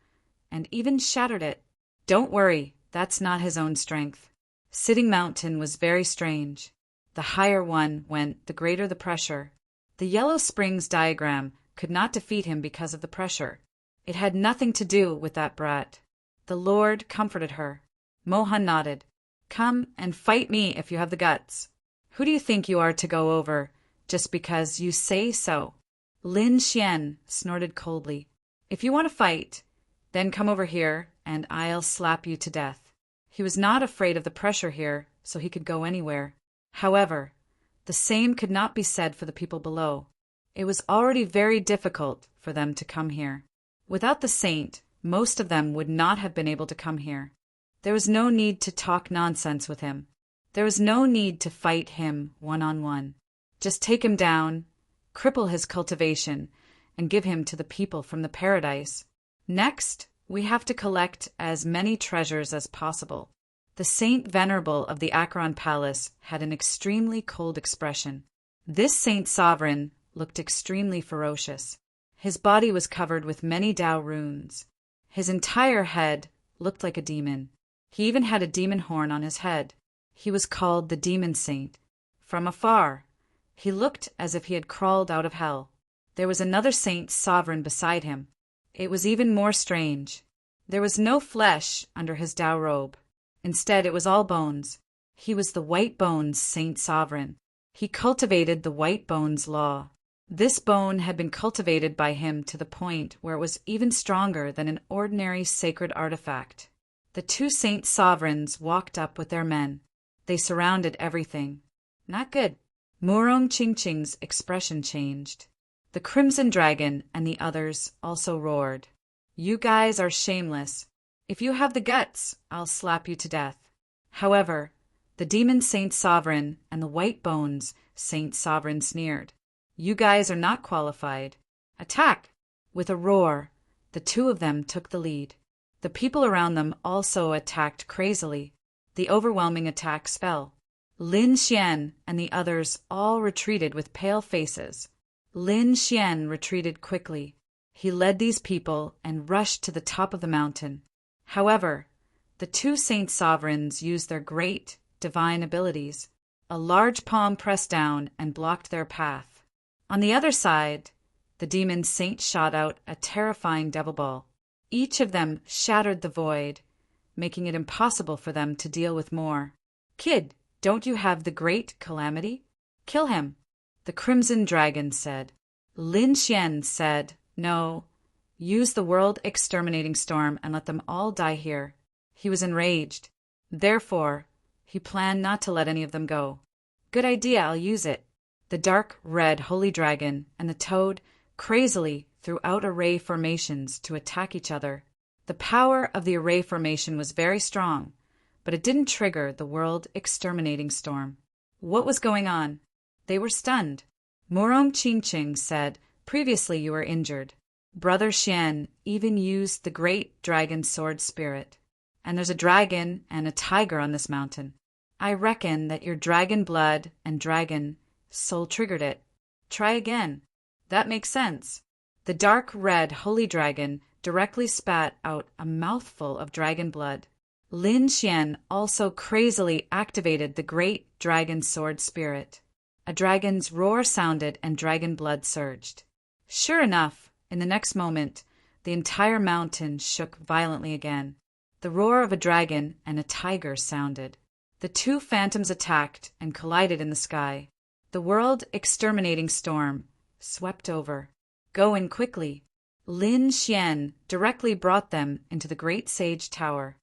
Speaker 1: and even shattered it. Don't worry, that's not his own strength. Sitting Mountain was very strange. The higher one went, the greater the pressure. The Yellow Springs diagram could not defeat him because of the pressure. It had nothing to do with that brat. The Lord comforted her. Mohan nodded. "Come and fight me if you have the guts. Who do you think you are to go over, just because you say so?" Lin Xian snorted coldly. "If you want to fight, then come over here and I'll slap you to death." He was not afraid of the pressure here, so he could go anywhere. However, the same could not be said for the people below. It was already very difficult for them to come here. Without the saint, most of them would not have been able to come here. There was no need to talk nonsense with him. There was no need to fight him one-on-one. Just take him down, cripple his cultivation, and give him to the people from the paradise. Next, we have to collect as many treasures as possible. The Saint Venerable of the Acheron Palace had an extremely cold expression. This Saint Sovereign looked extremely ferocious. His body was covered with many Tao runes. His entire head looked like a demon. He even had a demon horn on his head. He was called the Demon Saint. From afar, he looked as if he had crawled out of hell. There was another Saint Sovereign beside him. It was even more strange. There was no flesh under his Tao robe. Instead, it was all bones. He was the White Bones Saint Sovereign. He cultivated the White Bones law. This bone had been cultivated by him to the point where it was even stronger than an ordinary sacred artifact. The 2 Saint Sovereigns walked up with their men. They surrounded everything. Not good. Murong Qingqing's expression changed. The Crimson Dragon and the others also roared. "You guys are shameless. If you have the guts, I'll slap you to death." However, the Demon Saint Sovereign and the White Bones Saint Sovereign sneered. "You guys are not qualified. Attack!" With a roar, the 2 of them took the lead. The people around them also attacked crazily. The overwhelming attacks fell. Lin Xian and the others all retreated with pale faces. Lin Xian retreated quickly. He led these people and rushed to the top of the mountain. However, the 2 Saint Sovereigns used their great divine abilities. A large palm pressed down and blocked their path. On the other side, the Demon Saint shot out a terrifying devil ball. Each of them shattered the void, making it impossible for them to deal with more. "Kid, don't you have the great calamity? Kill him," the Crimson Dragon said. Lin Xian said, "No, use the world exterminating storm and let them all die here." He was enraged. Therefore, he planned not to let any of them go. "Good idea, I'll use it." The dark red holy dragon and the toad crazily threw out array formations to attack each other. The power of the array formation was very strong, but it didn't trigger the world exterminating storm. What was going on? They were stunned. Murong Qingqing said, "Previously you were injured. Brother Xian even used the great dragon sword spirit. And there's a dragon and a tiger on this mountain. I reckon that your dragon blood and dragon soul triggered it. Try again. That makes sense." The dark red holy dragon directly spat out a mouthful of dragon blood. Lin Xian also crazily activated the great dragon sword spirit. A dragon's roar sounded and dragon blood surged. Sure enough, in the next moment, the entire mountain shook violently again. The roar of a dragon and a tiger sounded. The 2 phantoms attacked and collided in the sky. The world exterminating storm swept over. "Go in quickly." Lin Xian directly brought them into the Great Sage Tower.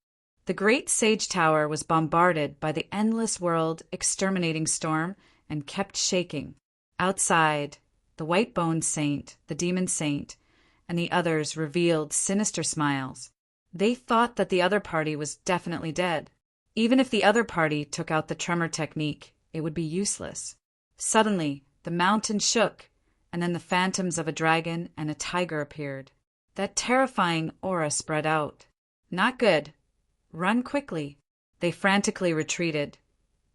Speaker 1: The Great Sage Tower was bombarded by the endless world exterminating storm and kept shaking. Outside, the White Bones Saint, the Demon Saint, and the others revealed sinister smiles. They thought that the other party was definitely dead. Even if the other party took out the tremor technique, it would be useless. Suddenly, the mountain shook, and then the phantoms of a dragon and a tiger appeared. That terrifying aura spread out. Not good. Run quickly. They frantically retreated,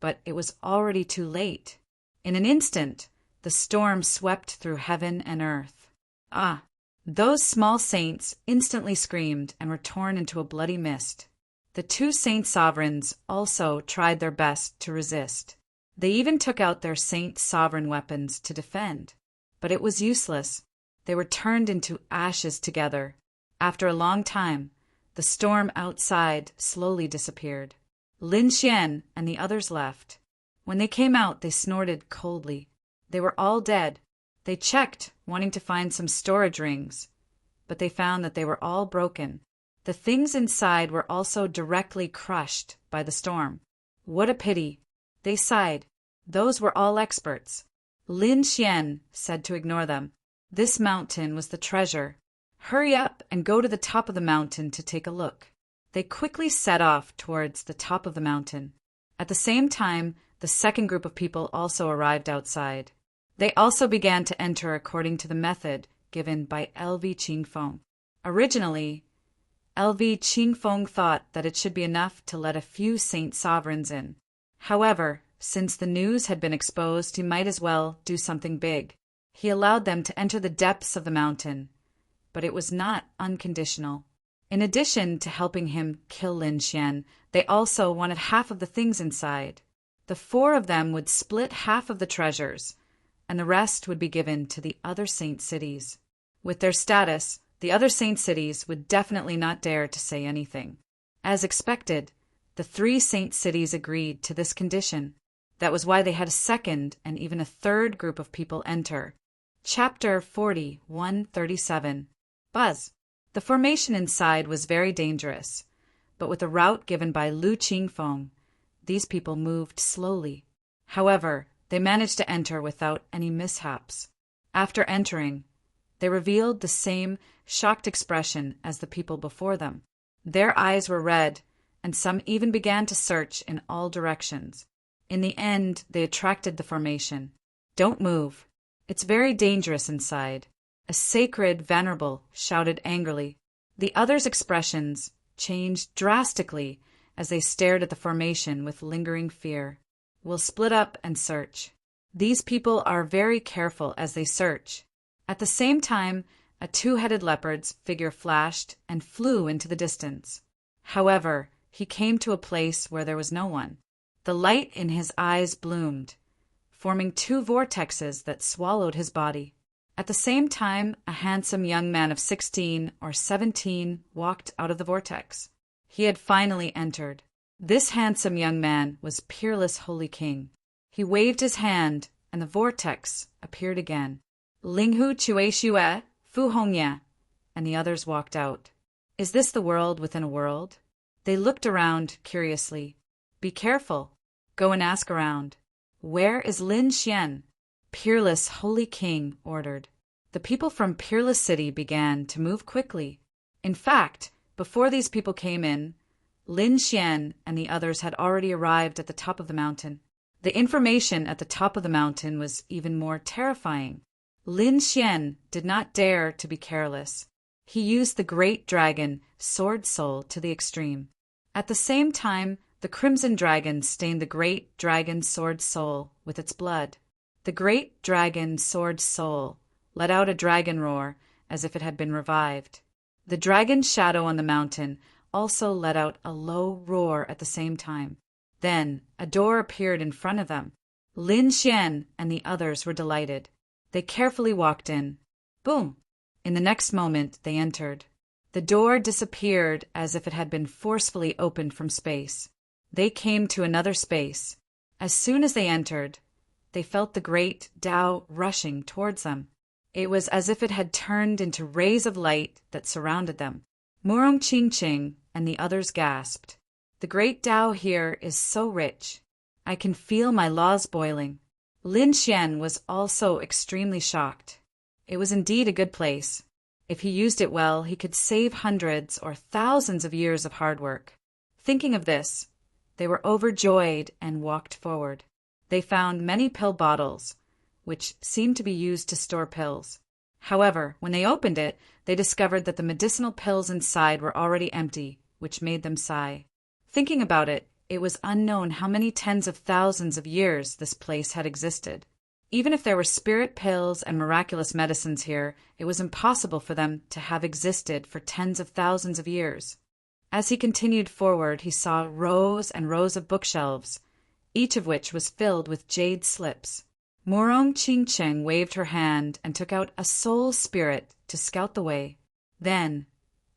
Speaker 1: but it was already too late. In an instant, the storm swept through heaven and earth. Ah! Those small saints instantly screamed and were torn into a bloody mist. The two saint sovereigns also tried their best to resist. They even took out their saint sovereign weapons to defend. But it was useless. They were turned into ashes together. After a long time, the storm outside slowly disappeared. Lin Xian and the others left. When they came out, they snorted coldly. They were all dead. They checked, wanting to find some storage rings, but they found that they were all broken. The things inside were also directly crushed by the storm. What a pity! They sighed. Those were all experts. Lin Xian said to ignore them. This mountain was the treasure. Hurry up and go to the top of the mountain to take a look. They quickly set off towards the top of the mountain. At the same time, the second group of people also arrived outside. They also began to enter according to the method given by LV Qingfeng. Originally, LV Qingfeng thought that it should be enough to let a few saint sovereigns in. However, since the news had been exposed, he might as well do something big. He allowed them to enter the depths of the mountain, but it was not unconditional. In addition to helping him kill Lin Xian, they also wanted half of the things inside. The four of them would split half of the treasures, and the rest would be given to the other saint cities. With their status, the other saint cities would definitely not dare to say anything. As expected, the 3 saint cities agreed to this condition. That was why they had a second and even a third group of people enter. Chapter 40:137. Buzz. The formation inside was very dangerous, but with the route given by Lu Qingfeng, these people moved slowly. However, they managed to enter without any mishaps. After entering, they revealed the same shocked expression as the people before them. Their eyes were red, and some even began to search in all directions. In the end, they attracted the formation. Don't move. It's very dangerous inside. A sacred venerable shouted angrily. The others' expressions changed drastically as they stared at the formation with lingering fear. We'll split up and search. These people are very careful as they search. At the same time, a 2-headed leopard's figure flashed and flew into the distance. However, he came to a place where there was no one. The light in his eyes bloomed, forming 2 vortexes that swallowed his body. At the same time, a handsome young man of 16 or 17 walked out of the vortex. He had finally entered. This handsome young man was Peerless Holy King. He waved his hand, and the vortex appeared again. Linghu Chue Shue, Fu Hongye, and the others walked out. Is this the world within a world? They looked around curiously. Be careful. Go and ask around. Where is Lin Xian? Peerless Holy King ordered. The people from Peerless City began to move quickly. In fact, before these people came in, Lin Xian and the others had already arrived at the top of the mountain. The information at the top of the mountain was even more terrifying. Lin Xian did not dare to be careless. He used the great dragon Sword Soul to the extreme. At the same time, the crimson dragon stained the great dragon Sword Soul with its blood. The great dragon Sword Soul let out a dragon roar as if it had been revived. The dragon's shadow on the mountain also let out a low roar at the same time. Then a door appeared in front of them. Lin Xian and the others were delighted. They carefully walked in. Boom! In the next moment, they entered. The door disappeared as if it had been forcefully opened from space. They came to another space. As soon as they entered, they felt the great Tao rushing towards them. It was as if it had turned into rays of light that surrounded them. Murong Qingqing and the others gasped. The great Tao here is so rich. I can feel my laws boiling. Lin Xian was also extremely shocked. It was indeed a good place. If he used it well, he could save hundreds or thousands of years of hard work. Thinking of this, They were overjoyed and walked forward. They found many pill bottles, which seemed to be used to store pills. However, when they opened it, they discovered that the medicinal pills inside were already empty, which made them sigh. Thinking about it, it was unknown how many tens of thousands of years this place had existed. Even if there were spirit pills and miraculous medicines here, it was impossible for them to have existed for tens of thousands of years. As he continued forward, he saw rows and rows of bookshelves, each of which was filled with jade slips. Murong Qingcheng waved her hand and took out a soul spirit to scout the way. Then,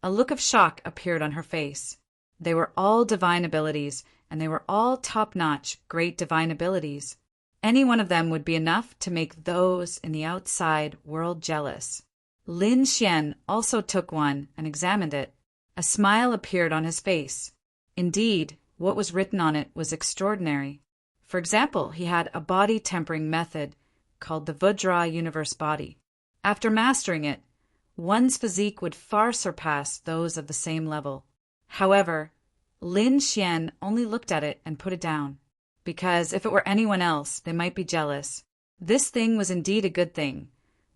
Speaker 1: a look of shock appeared on her face. They were all divine abilities, and they were all top-notch, great divine abilities. Any one of them would be enough to make those in the outside world jealous. Lin Xian also took one and examined it. A smile appeared on his face. Indeed, what was written on it was extraordinary. For example, he had a body-tempering method called the Vajra Universe Body. After mastering it, one's physique would far surpass those of the same level. However, Lin Xian only looked at it and put it down, because if it were anyone else, they might be jealous. This thing was indeed a good thing,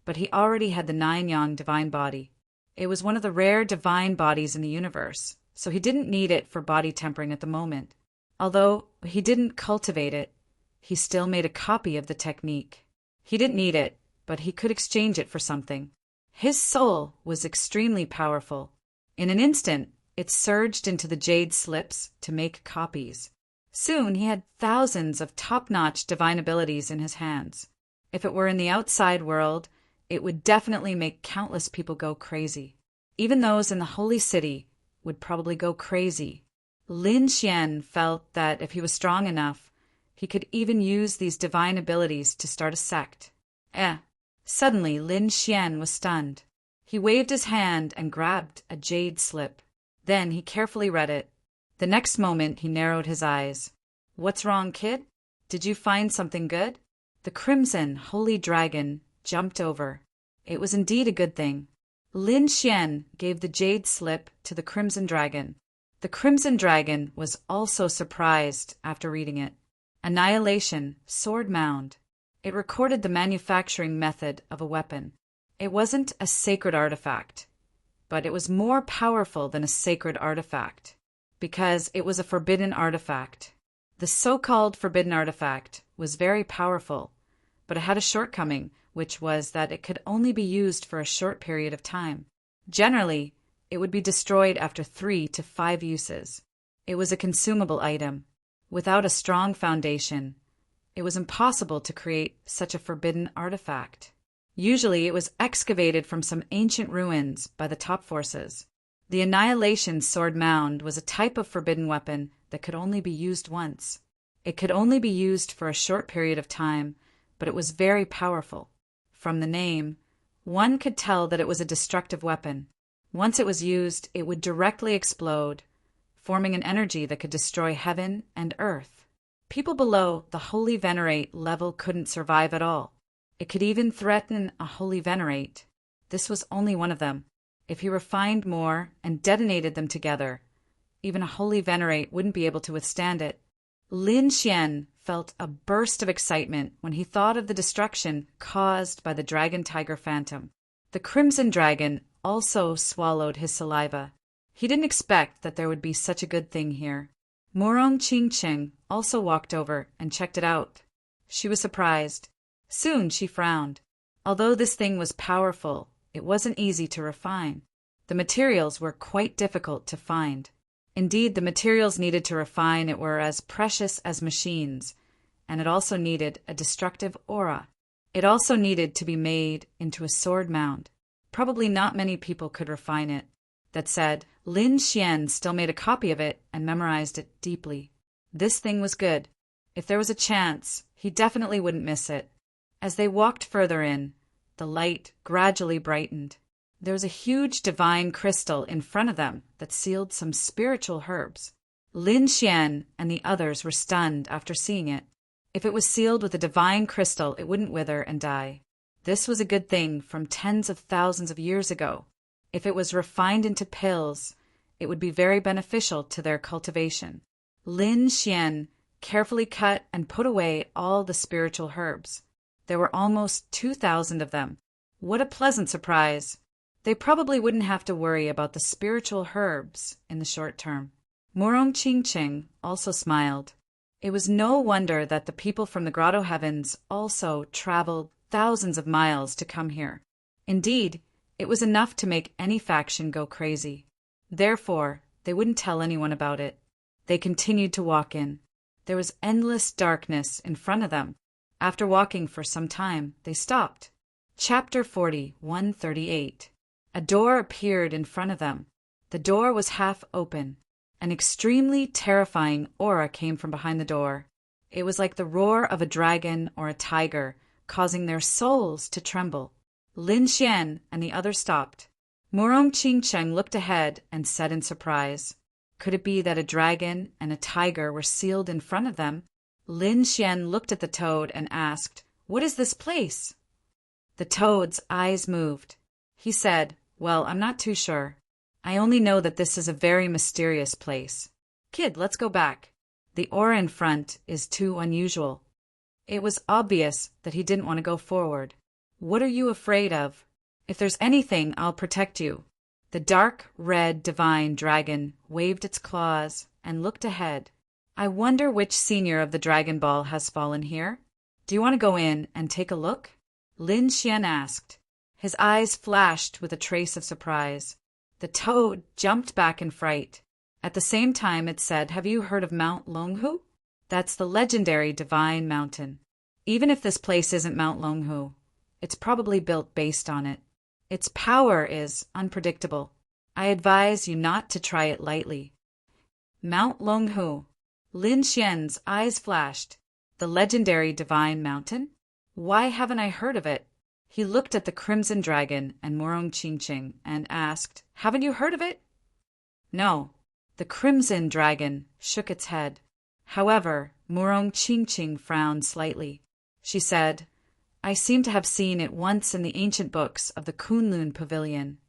Speaker 1: but he already had the Nine-Yang divine body. It was one of the rare divine bodies in the universe, so he didn't need it for body tempering at the moment. Although he didn't cultivate it, he still made a copy of the technique. He didn't need it, but he could exchange it for something. His soul was extremely powerful. In an instant, it surged into the jade slips to make copies. Soon he had thousands of top-notch divine abilities in his hands. If it were in the outside world, it would definitely make countless people go crazy. Even those in the holy city would probably go crazy. Lin Xian felt that if he was strong enough, he could even use these divine abilities to start a sect. Suddenly, Lin Xian was stunned. He waved his hand and grabbed a jade slip. Then he carefully read it. The next moment, he narrowed his eyes. "What's wrong, kid? Did you find something good?" The crimson holy dragon jumped over. It was indeed a good thing. Lin Xian gave the jade slip to the crimson dragon. The crimson dragon was also surprised after reading it. Annihilation, sword mound. It recorded the manufacturing method of a weapon. It wasn't a sacred artifact, but it was more powerful than a sacred artifact, because it was a forbidden artifact. The so-called forbidden artifact was very powerful, but it had a shortcoming, which was that it could only be used for a short period of time. Generally, it would be destroyed after 3 to 5 uses. It was a consumable item. Without a strong foundation, it was impossible to create such a forbidden artifact. Usually it was excavated from some ancient ruins by the top forces. The Annihilation Sword Mound was a type of forbidden weapon that could only be used once. It could only be used for a short period of time, but it was very powerful. From the name, one could tell that it was a destructive weapon. Once it was used, it would directly explode, forming an energy that could destroy heaven and earth. People below the Holy Venerate level couldn't survive at all. It could even threaten a Holy Venerate. This was only one of them. If he refined more and detonated them together, even a Holy Venerate wouldn't be able to withstand it. Lin Xian felt a burst of excitement when he thought of the destruction caused by the Dragon Tiger Phantom. The Crimson Dragon also swallowed his saliva. He didn't expect that there would be such a good thing here. Murong Qingcheng also walked over and checked it out. She was surprised. Soon she frowned. Although this thing was powerful, it wasn't easy to refine. The materials were quite difficult to find. Indeed, the materials needed to refine it were as precious as machines, and it also needed a destructive aura. It also needed to be made into a sword mound. Probably not many people could refine it. That said, Lin Xian still made a copy of it and memorized it deeply. This thing was good. If there was a chance, he definitely wouldn't miss it. As they walked further in, the light gradually brightened. There was a huge divine crystal in front of them that sealed some spiritual herbs. Lin Xian and the others were stunned after seeing it. If it was sealed with a divine crystal, it wouldn't wither and die. This was a good thing from tens of thousands of years ago. If it was refined into pills, it would be very beneficial to their cultivation. Lin Xian carefully cut and put away all the spiritual herbs. There were almost 2,000 of them. What a pleasant surprise! They probably wouldn't have to worry about the spiritual herbs in the short term. Murong Qingqing also smiled. It was no wonder that the people from the Grotto Heavens also traveled thousands of miles to come here. Indeed, it was enough to make any faction go crazy. Therefore, they wouldn't tell anyone about it. They continued to walk in. There was endless darkness in front of them. After walking for some time, they stopped. Chapter 40, 138. A door appeared in front of them. The door was half open. An extremely terrifying aura came from behind the door. It was like the roar of a dragon or a tiger, causing their souls to tremble. Lin Xian and the others stopped. Murong Qingcheng looked ahead and said in surprise, "Could it be that a dragon and a tiger were sealed in front of them?" Lin Xian looked at the toad and asked, "What is this place?" The toad's eyes moved. He said, "Well, I'm not too sure. I only know that this is a very mysterious place. Kid, let's go back. The aura in front is too unusual." It was obvious that he didn't want to go forward. "What are you afraid of? If there's anything, I'll protect you." The dark red divine dragon waved its claws and looked ahead. "I wonder which senior of the Dragon Ball has fallen here. Do you want to go in and take a look?" Lin Xian asked. His eyes flashed with a trace of surprise. The toad jumped back in fright. At the same time it said, "Have you heard of Mount Longhu? That's the legendary divine mountain. Even if this place isn't Mount Longhu, it's probably built based on it. Its power is unpredictable. I advise you not to try it lightly." Mount Longhu. Lin Xian's eyes flashed. The legendary divine mountain? Why haven't I heard of it? He looked at the Crimson Dragon and Murong Qingqing and asked, "Haven't you heard of it?" "No." The Crimson Dragon shook its head. However, Murong Qingqing frowned slightly. She said, "I seem to have seen it once in the ancient books of the Kunlun Pavilion.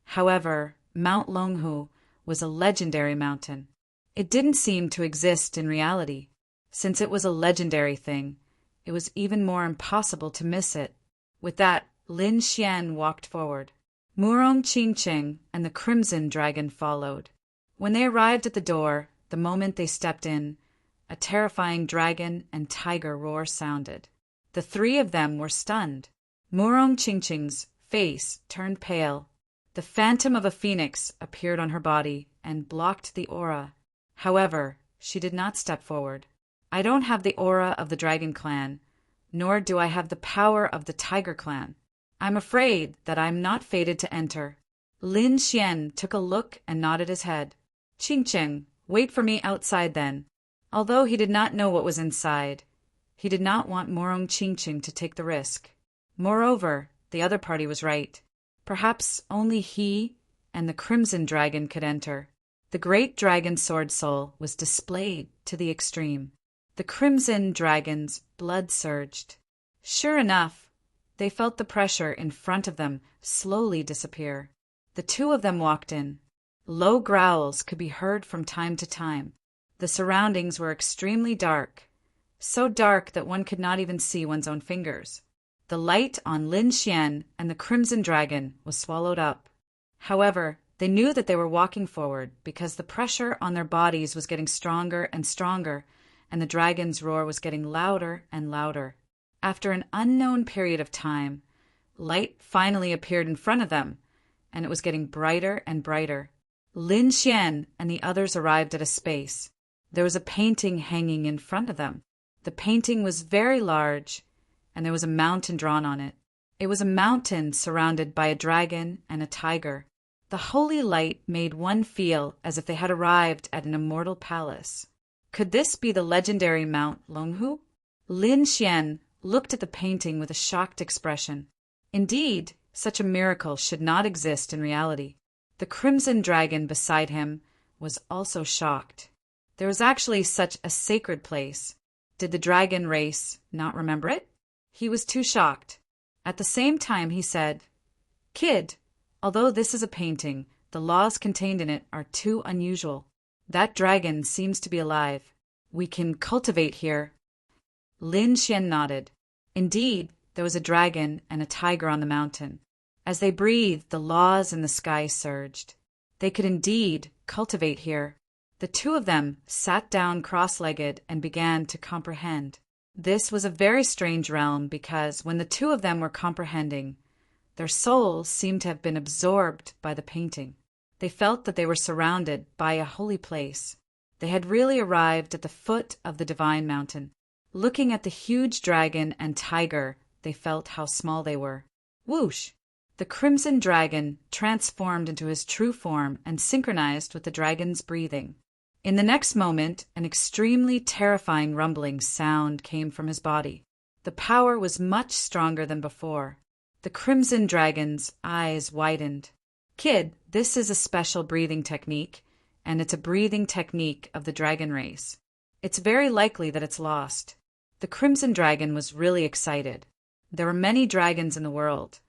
Speaker 1: However, Mount Longhu was a legendary mountain. It didn't seem to exist in reality. Since it was a legendary thing, it was even more impossible to miss it." With that, Lin Xian walked forward. Murong Qingqing and the Crimson Dragon followed. When they arrived at the door, the moment they stepped in, a terrifying dragon and tiger roar sounded. The three of them were stunned. Murong Qingqing's face turned pale. The phantom of a phoenix appeared on her body and blocked the aura. However, she did not step forward. "I don't have the aura of the Dragon Clan, nor do I have the power of the Tiger Clan. I'm afraid that I'm not fated to enter." Lin Xian took a look and nodded his head. "Qingqing, wait for me outside then." Although he did not know what was inside, he did not want Murong Qingqing to take the risk. Moreover, the other party was right. Perhaps only he and the Crimson Dragon could enter. The great dragon sword soul was displayed to the extreme. The Crimson Dragon's blood surged. Sure enough, they felt the pressure in front of them slowly disappear. The two of them walked in. Low growls could be heard from time to time. The surroundings were extremely dark, so dark that one could not even see one's own fingers. The light on Lin Xian and the Crimson Dragon was swallowed up. However, they knew that they were walking forward because the pressure on their bodies was getting stronger and stronger, and the dragon's roar was getting louder and louder. After an unknown period of time, light finally appeared in front of them, and it was getting brighter and brighter. Lin Xian and the others arrived at a space. There was a painting hanging in front of them. The painting was very large, and there was a mountain drawn on it. It was a mountain surrounded by a dragon and a tiger. The holy light made one feel as if they had arrived at an immortal palace. Could this be the legendary Mount Longhu? Lin Xian looked at the painting with a shocked expression. Indeed, such a miracle should not exist in reality. The Crimson Dragon beside him was also shocked. There was actually such a sacred place. Did the dragon race not remember it? He was too shocked. At the same time, he said, "Kid, although this is a painting, the laws contained in it are too unusual. That dragon seems to be alive. We can cultivate here. Lin Xian nodded. Indeed, there was a dragon and a tiger on the mountain. As they breathed, the laws in the sky surged. They could indeed cultivate here. The two of them sat down cross-legged and began to comprehend. This was a very strange realm because when the two of them were comprehending, their souls seemed to have been absorbed by the painting. They felt that they were surrounded by a holy place. They had really arrived at the foot of the divine mountain. Looking at the huge dragon and tiger, they felt how small they were. Whoosh! The crimson dragon transformed into his true form and synchronized with the dragon's breathing. In the next moment, an extremely terrifying rumbling sound came from his body. The power was much stronger than before. The crimson dragon's eyes widened. Kid, this is a special breathing technique, and it's a breathing technique of the dragon race. It's very likely that it's lost. The crimson dragon was really excited. There were many dragons in the world,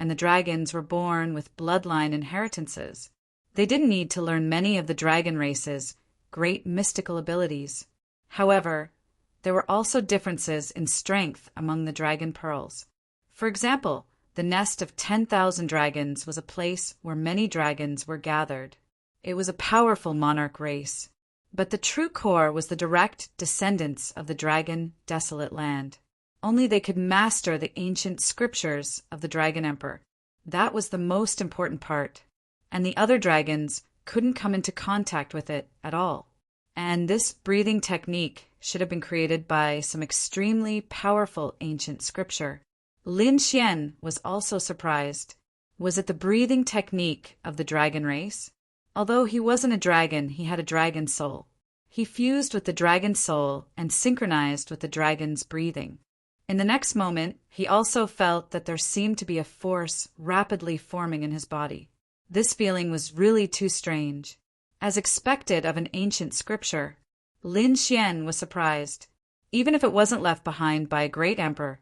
Speaker 1: and the dragons were born with bloodline inheritances. They didn't need to learn many of the dragon race's great mystical abilities. However, there were also differences in strength among the dragon pearls. For example, the nest of 10,000 dragons was a place where many dragons were gathered. It was a powerful monarch race, but the true core was the direct descendants of the dragon desolate land. Only they could master the ancient scriptures of the Dragon Emperor. That was the most important part, and the other dragons couldn't come into contact with it at all. And this breathing technique should have been created by some extremely powerful ancient scripture. Lin Xian was also surprised. Was it the breathing technique of the dragon race? Although he wasn't a dragon, he had a dragon soul. He fused with the dragon soul and synchronized with the dragon's breathing. In the next moment, he also felt that there seemed to be a force rapidly forming in his body. This feeling was really too strange. As expected of an ancient scripture, Lin Xian was surprised. Even if it wasn't left behind by a great emperor,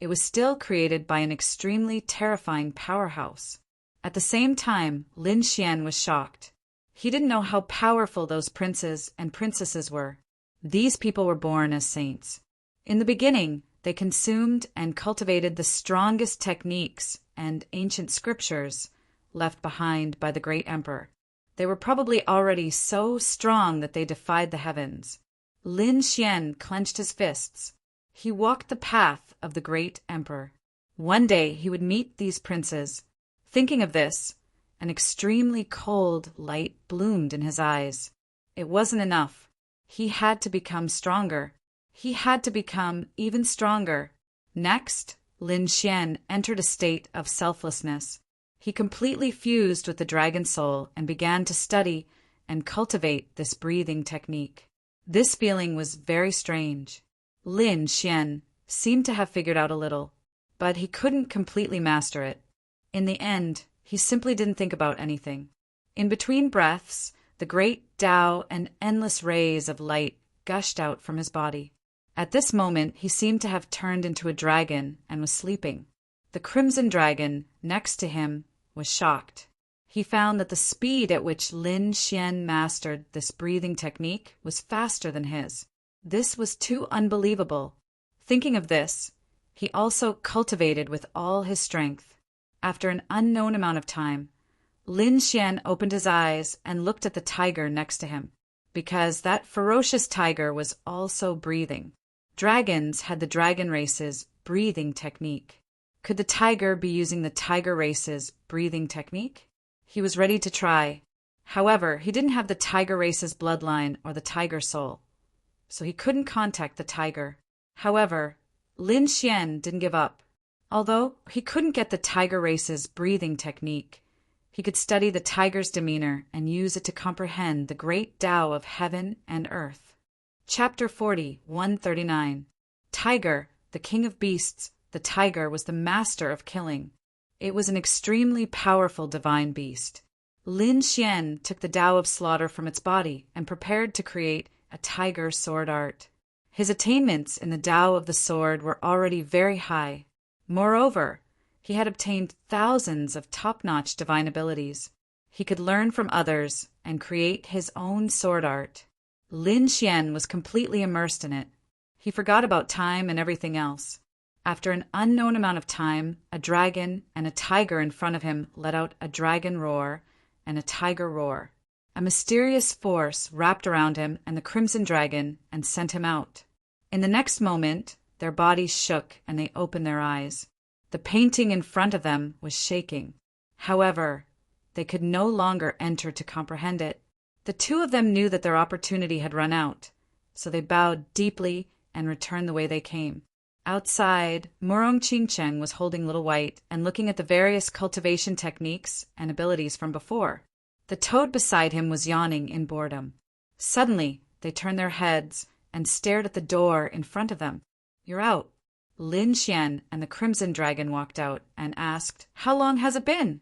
Speaker 1: it was still created by an extremely terrifying powerhouse. At the same time, Lin Xian was shocked. He didn't know how powerful those princes and princesses were. These people were born as saints. In the beginning, they consumed and cultivated the strongest techniques and ancient scriptures left behind by the great emperor. They were probably already so strong that they defied the heavens. Lin Xian clenched his fists. He walked the path of the great emperor. One day he would meet these princes. Thinking of this, an extremely cold light bloomed in his eyes. It wasn't enough. He had to become stronger. He had to become even stronger. Next, Lin Xian entered a state of selflessness. He completely fused with the dragon soul and began to study and cultivate this breathing technique. This feeling was very strange. Lin Xian seemed to have figured out a little, but he couldn't completely master it. In the end, he simply didn't think about anything. In between breaths, the great Tao and endless rays of light gushed out from his body. At this moment, he seemed to have turned into a dragon and was sleeping. The crimson dragon, next to him, was shocked. He found that the speed at which Lin Xian mastered this breathing technique was faster than his. This was too unbelievable. Thinking of this, he also cultivated with all his strength. After an unknown amount of time, Lin Xian opened his eyes and looked at the tiger next to him, because that ferocious tiger was also breathing. Dragons had the dragon race's breathing technique. Could the tiger be using the tiger race's breathing technique? He was ready to try. However, he didn't have the tiger race's bloodline or the tiger soul, so he couldn't contact the tiger. However, Lin Xian didn't give up. Although he couldn't get the tiger race's breathing technique, he could study the tiger's demeanor and use it to comprehend the great Tao of heaven and earth. Chapter 40, 139. Tiger, the king of beasts, the tiger was the master of killing. It was an extremely powerful divine beast. Lin Xian took the Tao of slaughter from its body and prepared to create a tiger sword art. His attainments in the Tao of the sword were already very high. Moreover, he had obtained thousands of top-notch divine abilities. He could learn from others and create his own sword art. Lin Xian was completely immersed in it. He forgot about time and everything else. After an unknown amount of time, a dragon and a tiger in front of him let out a dragon roar and a tiger roar. A mysterious force wrapped around him and the crimson dragon and sent him out. In the next moment, their bodies shook and they opened their eyes. The painting in front of them was shaking. However, they could no longer enter to comprehend it. The two of them knew that their opportunity had run out, so they bowed deeply and returned the way they came. Outside, Murong Qingcheng was holding Little White and looking at the various cultivation techniques and abilities from before. The toad beside him was yawning in boredom. Suddenly, they turned their heads and stared at the door in front of them. "You're out." Lin Xian and the Crimson Dragon walked out and asked, "How long has it been?"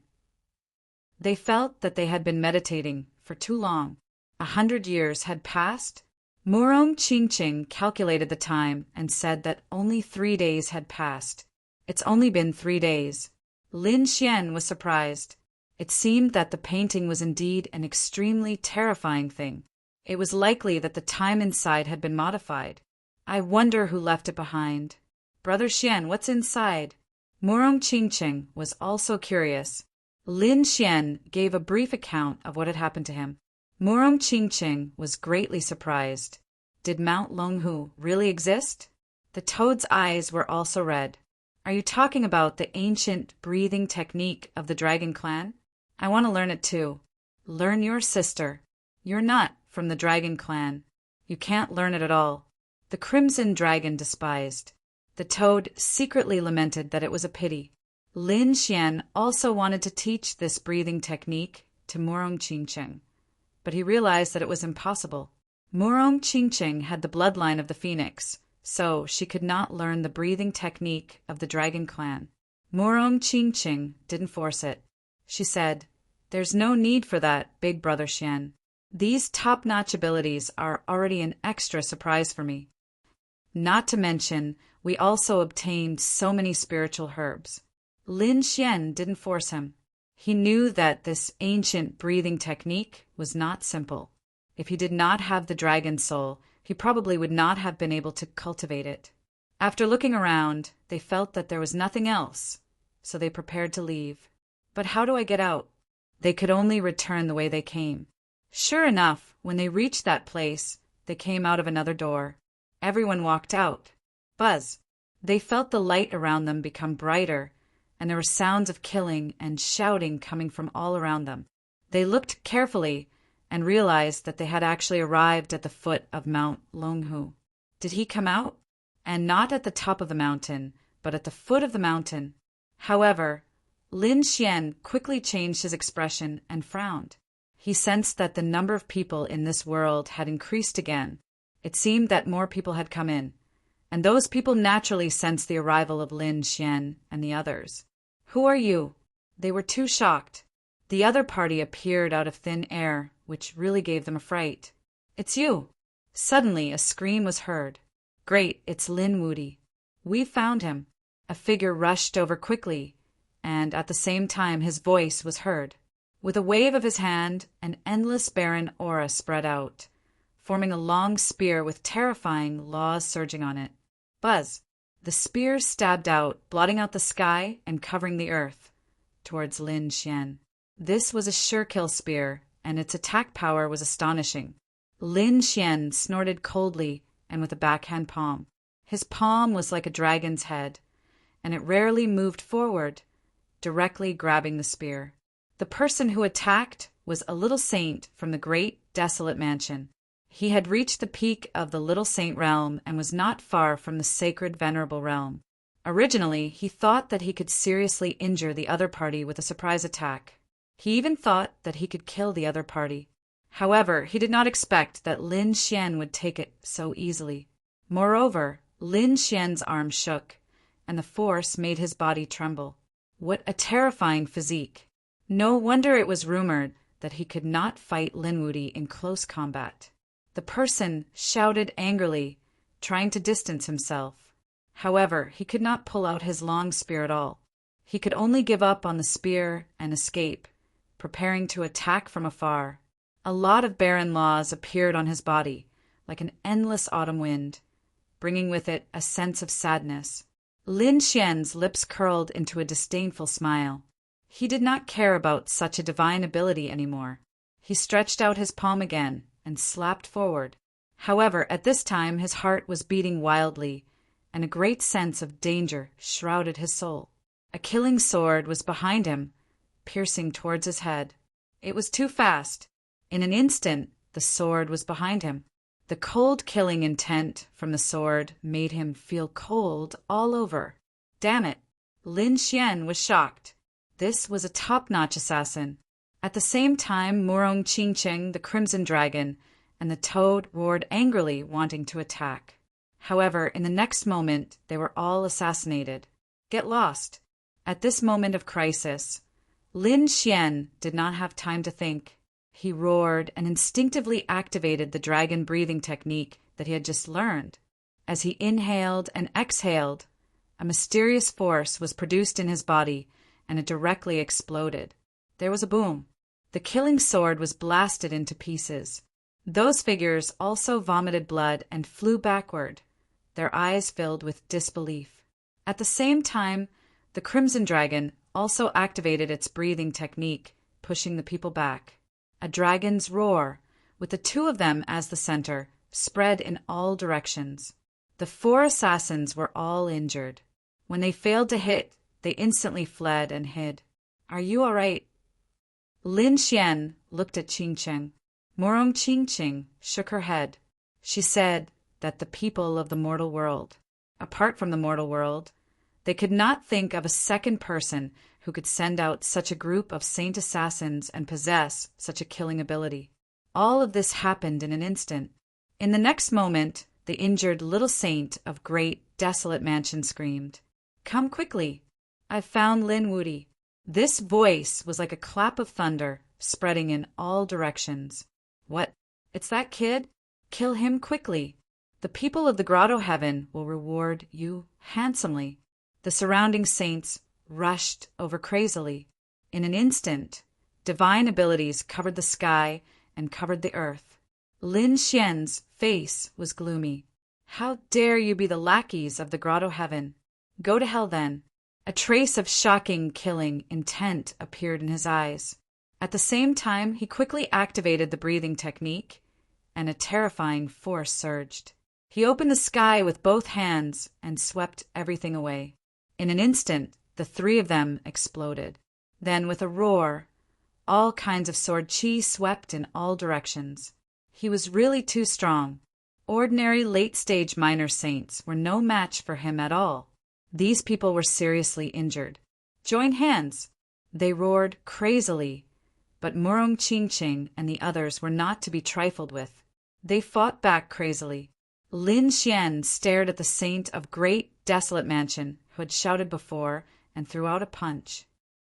Speaker 1: They felt that they had been meditating for too long. 100 years had passed. Murong Qingcheng calculated the time and said that only 3 days had passed. "It's only been 3 days." Lin Xian was surprised. It seemed that the painting was indeed an extremely terrifying thing. It was likely that the time inside had been modified. "I wonder who left it behind." "Brother Xian, what's inside?" Murong Qingcheng was also curious. Lin Xian gave a brief account of what had happened to him. Murong Qingcheng was greatly surprised. Did Mount Longhu really exist? The toad's eyes were also red. "Are you talking about the ancient breathing technique of the dragon clan? I want to learn it too." "Learn your sister. You're not from the dragon clan. You can't learn it at all." The crimson dragon despised. The toad secretly lamented that it was a pity. Lin Xian also wanted to teach this breathing technique to Murong Qingcheng, but he realized that it was impossible. Murong Qingcheng had the bloodline of the phoenix, so she could not learn the breathing technique of the dragon clan. Murong Qingcheng didn't force it. She said, "There's no need for that, big brother Xian. These top-notch abilities are already an extra surprise for me. Not to mention, we also obtained so many spiritual herbs." Lin Xian didn't force him. He knew that this ancient breathing technique was not simple. If he did not have the dragon soul, he probably would not have been able to cultivate it. After looking around, they felt that there was nothing else, so they prepared to leave. "But how do I get out?" They could only return the way they came. Sure enough, when they reached that place, they came out of another door. Everyone walked out. Buzz. They felt the light around them become brighter, and there were sounds of killing and shouting coming from all around them. They looked carefully and realized that they had actually arrived at the foot of Mount Longhu. Did he come out? And not at the top of the mountain, but at the foot of the mountain. However, Lin Xian quickly changed his expression and frowned. He sensed that the number of people in this world had increased again. It seemed that more people had come in, and those people naturally sensed the arrival of Lin Xian and the others. "Who are you?" They were too shocked. The other party appeared out of thin air, which really gave them a fright. "It's you." Suddenly, a scream was heard. "Great, it's Lin Wudi. We found him." A figure rushed over quickly, and at the same time his voice was heard. With a wave of his hand, an endless barren aura spread out, forming a long spear with terrifying laws surging on it. Buzz. The spear stabbed out, blotting out the sky and covering the earth, towards Lin Xian. This was a sure-kill spear, and its attack power was astonishing. Lin Xian snorted coldly and with a backhand palm. His palm was like a dragon's head, and it rarely moved forward, directly grabbing the spear. The person who attacked was a little saint from the great desolate mansion. He had reached the peak of the Little Saint realm and was not far from the sacred venerable realm. Originally, he thought that he could seriously injure the other party with a surprise attack. He even thought that he could kill the other party. However, he did not expect that Lin Xian would take it so easily. Moreover, Lin Xian's arm shook, and the force made his body tremble. What a terrifying physique! No wonder it was rumored that he could not fight Lin Wudi in close combat. The person shouted angrily, trying to distance himself. However, he could not pull out his long spear at all. He could only give up on the spear and escape, preparing to attack from afar. A lot of barren laws appeared on his body, like an endless autumn wind, bringing with it a sense of sadness. Lin Xian's lips curled into a disdainful smile. He did not care about such a divine ability anymore. He stretched out his palm again and slapped forward. However, at this time his heart was beating wildly, and a great sense of danger shrouded his soul. A killing sword was behind him, piercing towards his head. It was too fast. In an instant, the sword was behind him. The cold killing intent from the sword made him feel cold all over. Damn it! Lin Xian was shocked. This was a top-notch assassin. At the same time, Murong Qingcheng, the Crimson Dragon, and the Toad roared angrily, wanting to attack. However, in the next moment, they were all assassinated. Get lost. At this moment of crisis, Lin Xian did not have time to think. He roared and instinctively activated the dragon breathing technique that he had just learned. As he inhaled and exhaled, a mysterious force was produced in his body, and it directly exploded. There was a boom. The killing sword was blasted into pieces. Those figures also vomited blood and flew backward, their eyes filled with disbelief. At the same time, the Crimson Dragon also activated its breathing technique, pushing the people back. A dragon's roar, with the two of them as the center, spread in all directions. The 4 assassins were all injured. When they failed to hit, they instantly fled and hid. Are you all right? Lin Xian looked at Qingcheng. Murong Qingcheng shook her head. She said that the people of the mortal world, apart from the mortal world, they could not think of a second person who could send out such a group of saint assassins and possess such a killing ability. All of this happened in an instant. In the next moment, the injured little saint of great, desolate mansion screamed, "Come quickly! I've found Lin Wudi." This voice was like a clap of thunder, spreading in all directions. What? It's that kid? Kill him quickly. The people of the Grotto Heaven will reward you handsomely. The surrounding saints rushed over crazily. In an instant, divine abilities covered the sky and covered the earth. Lin Xian's face was gloomy. How dare you be the lackeys of the Grotto Heaven? Go to hell then. A trace of shocking, killing intent appeared in his eyes. At the same time, he quickly activated the breathing technique, and a terrifying force surged. He opened the sky with both hands and swept everything away. In an instant, the 3 of them exploded. Then, with a roar, all kinds of sword chi swept in all directions. He was really too strong. Ordinary late-stage minor saints were no match for him at all. These people were seriously injured. Join hands! They roared crazily, but Murong Qingcheng and the others were not to be trifled with. They fought back crazily. Lin Xian stared at the saint of great, desolate mansion who had shouted before and threw out a punch.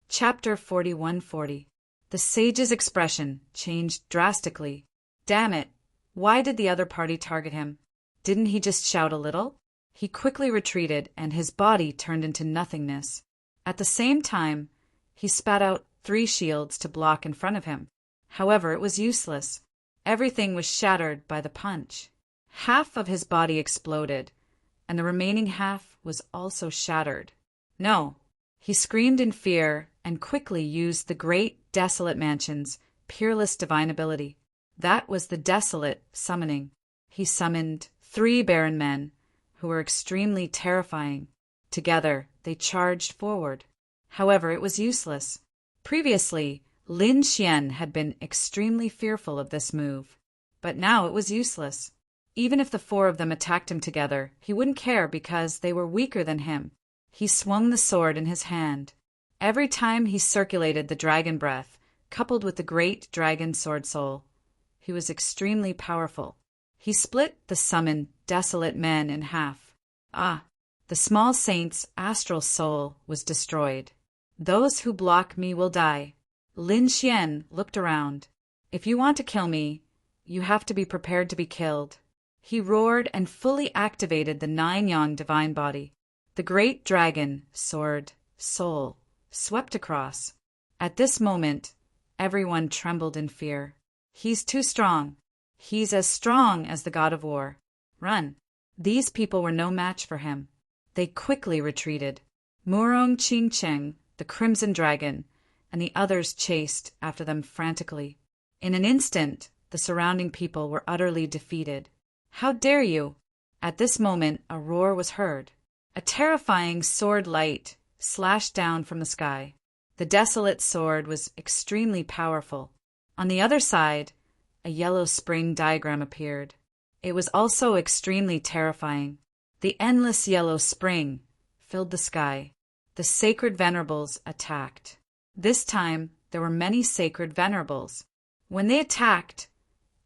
Speaker 1: Chapter 4140. The sage's expression changed drastically. Damn it! Why did the other party target him? Didn't he just shout a little? He quickly retreated, and his body turned into nothingness. At the same time, he spat out 3 shields to block in front of him. However, it was useless. Everything was shattered by the punch. Half of his body exploded, and the remaining half was also shattered. No! He screamed in fear and quickly used the great, desolate mansion's peerless divine ability. That was the desolate summoning. He summoned 3 barren men, who were extremely terrifying. Together, they charged forward. However, it was useless. Previously, Lin Xian had been extremely fearful of this move, but now it was useless. Even if the 4 of them attacked him together, he wouldn't care because they were weaker than him. He swung the sword in his hand. Every time he circulated the dragon breath, coupled with the great dragon sword soul, he was extremely powerful. He split the summoned, desolate men in half. The small saint's astral soul was destroyed. Those who block me will die. Lin Xian looked around. If you want to kill me, you have to be prepared to be killed. He roared and fully activated the 9-yang divine body. The great dragon, sword, soul, swept across. At this moment, Everyone trembled in fear. He's too strong. He's as strong as the god of war. Run. These people were no match for him. They quickly retreated. Murong Qingcheng, the Crimson Dragon, and the others chased after them frantically. In an instant, the surrounding people were utterly defeated. How dare you? At this moment, a roar was heard. A terrifying sword light slashed down from the sky. The desolate sword was extremely powerful. On the other side, a yellow spring diagram appeared. It was also extremely terrifying. The endless yellow spring filled the sky. The sacred venerables attacked. This time, there were many sacred venerables. When they attacked,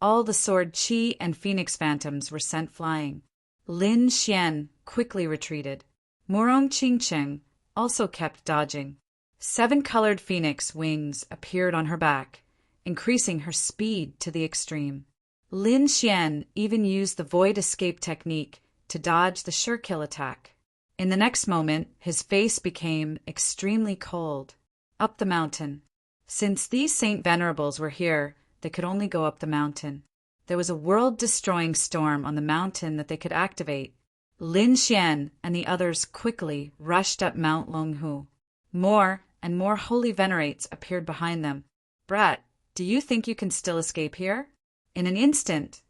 Speaker 1: all the sword chi and phoenix phantoms were sent flying. Lin Xian quickly retreated. Murong Qingcheng also kept dodging. 7 colored phoenix wings appeared on her back, increasing her speed to the extreme. Lin Xian even used the void escape technique to dodge the sure-kill attack. In the next moment, his face became extremely cold. Up the mountain. Since these Saint Venerables were here, they could only go up the mountain. There was a world-destroying storm on the mountain that they could activate. Lin Xian and the others quickly rushed up Mount Longhu. More and more holy venerates appeared behind them. Brat, do you think you can still escape here? In an instant,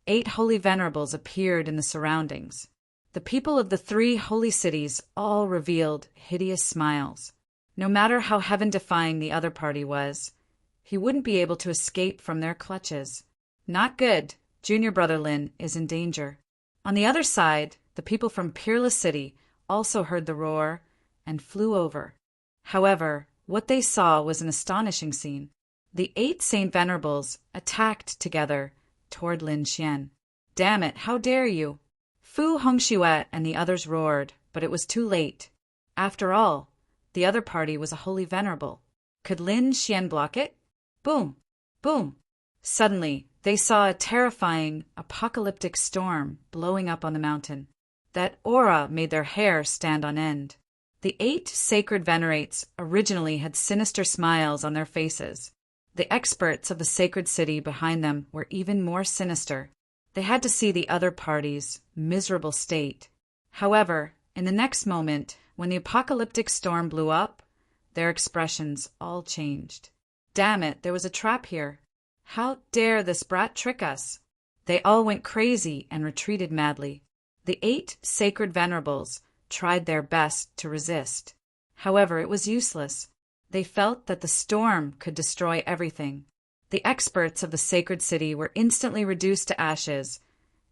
Speaker 1: 8 holy venerables appeared in the surroundings. The people of the 3 holy cities all revealed hideous smiles. No matter how heaven-defying the other party was, he wouldn't be able to escape from their clutches. Not good. Junior Brother Lin is in danger. On the other side, the people from Peerless City also heard the roar and flew over. However, what they saw was an astonishing scene. The 8 Saint Venerables attacked together toward Lin Xian. Damn it, how dare you! Fu Hongxuet and the others roared, but it was too late. After all, the other party was a holy venerable. Could Lin Xian block it? Boom! Boom! Suddenly, they saw a terrifying, apocalyptic storm blowing up on the mountain. That aura made their hair stand on end. The 8 sacred venerates originally had sinister smiles on their faces. The experts of the sacred city behind them were even more sinister. They had to see the other party's miserable state. However, in the next moment, when the apocalyptic storm blew up, their expressions all changed. Damn it, there was a trap here. How dare this brat trick us? They all went crazy and retreated madly. The 8 sacred venerables tried their best to resist. However, it was useless. They felt that the storm could destroy everything. The experts of the sacred city were instantly reduced to ashes,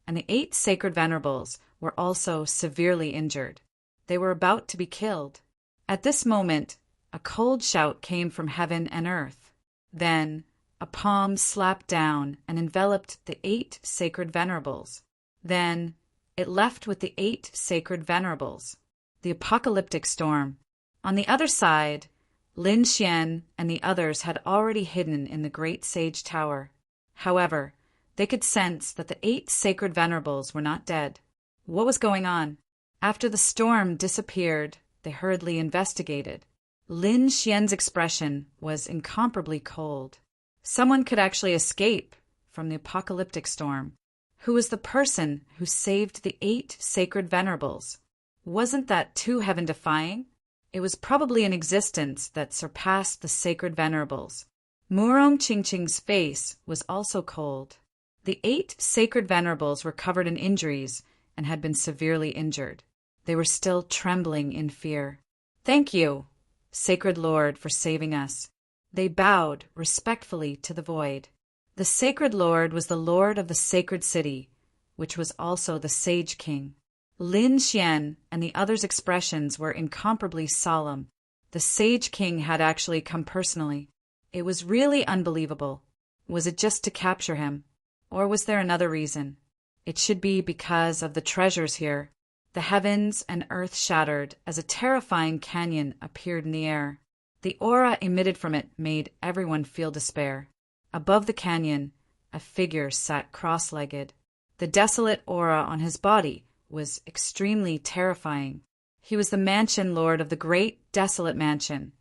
Speaker 1: and the 8 sacred venerables were also severely injured. They were about to be killed. At this moment, a cold shout came from heaven and earth. Then, a palm slapped down and enveloped the 8 sacred venerables. Then, it left with the 8 sacred venerables. The apocalyptic storm. On the other side, Lin Xian and the others had already hidden in the great sage tower. However, they could sense that the 8 sacred venerables were not dead. What was going on? After the storm disappeared, they hurriedly investigated. Lin Xian's expression was incomparably cold. Someone could actually escape from the apocalyptic storm. Who was the person who saved the 8 sacred venerables? Wasn't that too heaven-defying? It was probably an existence that surpassed the sacred venerables. Murong Qingcheng's face was also cold. The 8 sacred venerables were covered in injuries and had been severely injured. They were still trembling in fear. Thank you, Sacred Lord, for saving us. They bowed respectfully to the void. The Sacred Lord was the Lord of the Sacred City, which was also the Sage King. Lin Xian and the others' expressions were incomparably solemn. The Sage King had actually come personally. It was really unbelievable. Was it just to capture him? Or was there another reason? It should be because of the treasures here. The heavens and earth shattered as a terrifying canyon appeared in the air. The aura emitted from it made everyone feel despair. Above the canyon, a figure sat cross-legged. The desolate aura on his body was extremely terrifying. He was the mansion lord of the great desolate mansion,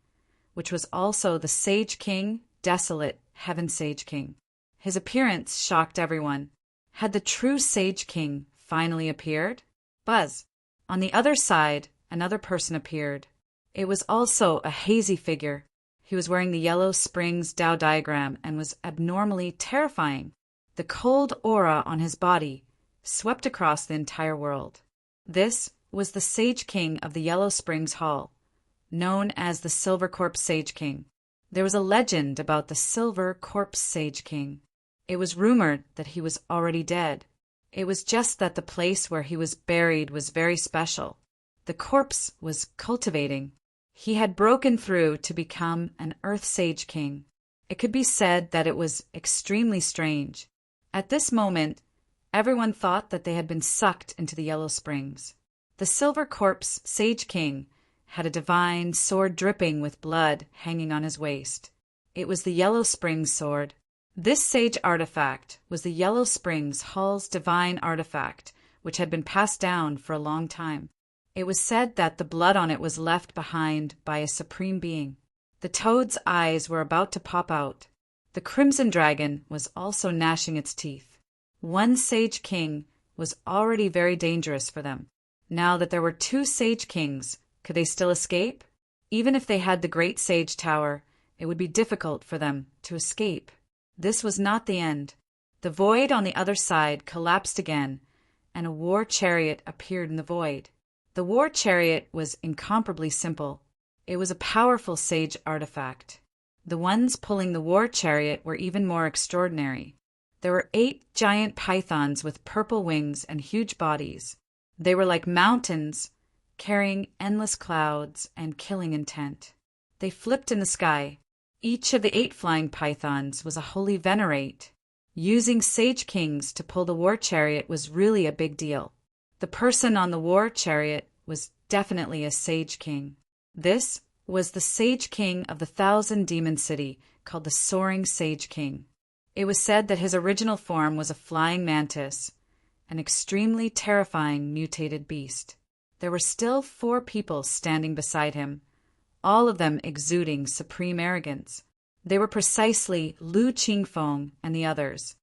Speaker 1: which was also the Sage King, desolate Heaven Sage King. His appearance shocked everyone. Had the true Sage King finally appeared? Buzz. On the other side, another person appeared. It was also a hazy figure. He was wearing the Yellow Springs Tao diagram and was abnormally terrifying. The cold aura on his body swept across the entire world. This was the Sage King of the Yellow Springs Hall, known as the Silver Corpse Sage King. There was a legend about the Silver Corpse Sage King. It was rumored that he was already dead. It was just that the place where he was buried was very special. The corpse was cultivating. He had broken through to become an Earth Sage King. It could be said that it was extremely strange. At this moment, everyone thought that they had been sucked into the Yellow Springs. The Silver Corpse Sage King had a divine sword dripping with blood hanging on his waist. It was the Yellow Springs sword. This sage artifact was the Yellow Springs Hall's divine artifact, which had been passed down for a long time. It was said that the blood on it was left behind by a supreme being. The toad's eyes were about to pop out. The crimson dragon was also gnashing its teeth. One Sage King was already very dangerous for them. Now that there were two Sage Kings, could they still escape? Even if they had the Great Sage Tower, it would be difficult for them to escape. This was not the end. The void on the other side collapsed again, and a war chariot appeared in the void. The war chariot was incomparably simple. It was a powerful sage artifact. The ones pulling the war chariot were even more extraordinary. There were 8 giant pythons with purple wings and huge bodies. They were like mountains, carrying endless clouds and killing intent. They flipped in the sky. Each of the 8 flying pythons was a holy venerate. Using Sage Kings to pull the war chariot was really a big deal. The person on the war chariot was definitely a Sage King. This was the Sage King of the 1,000 Demon City, called the Soaring Sage King. It was said that his original form was a flying mantis, an extremely terrifying mutated beast. There were still 4 people standing beside him, all of them exuding supreme arrogance. They were precisely Lu Qingfeng and the others.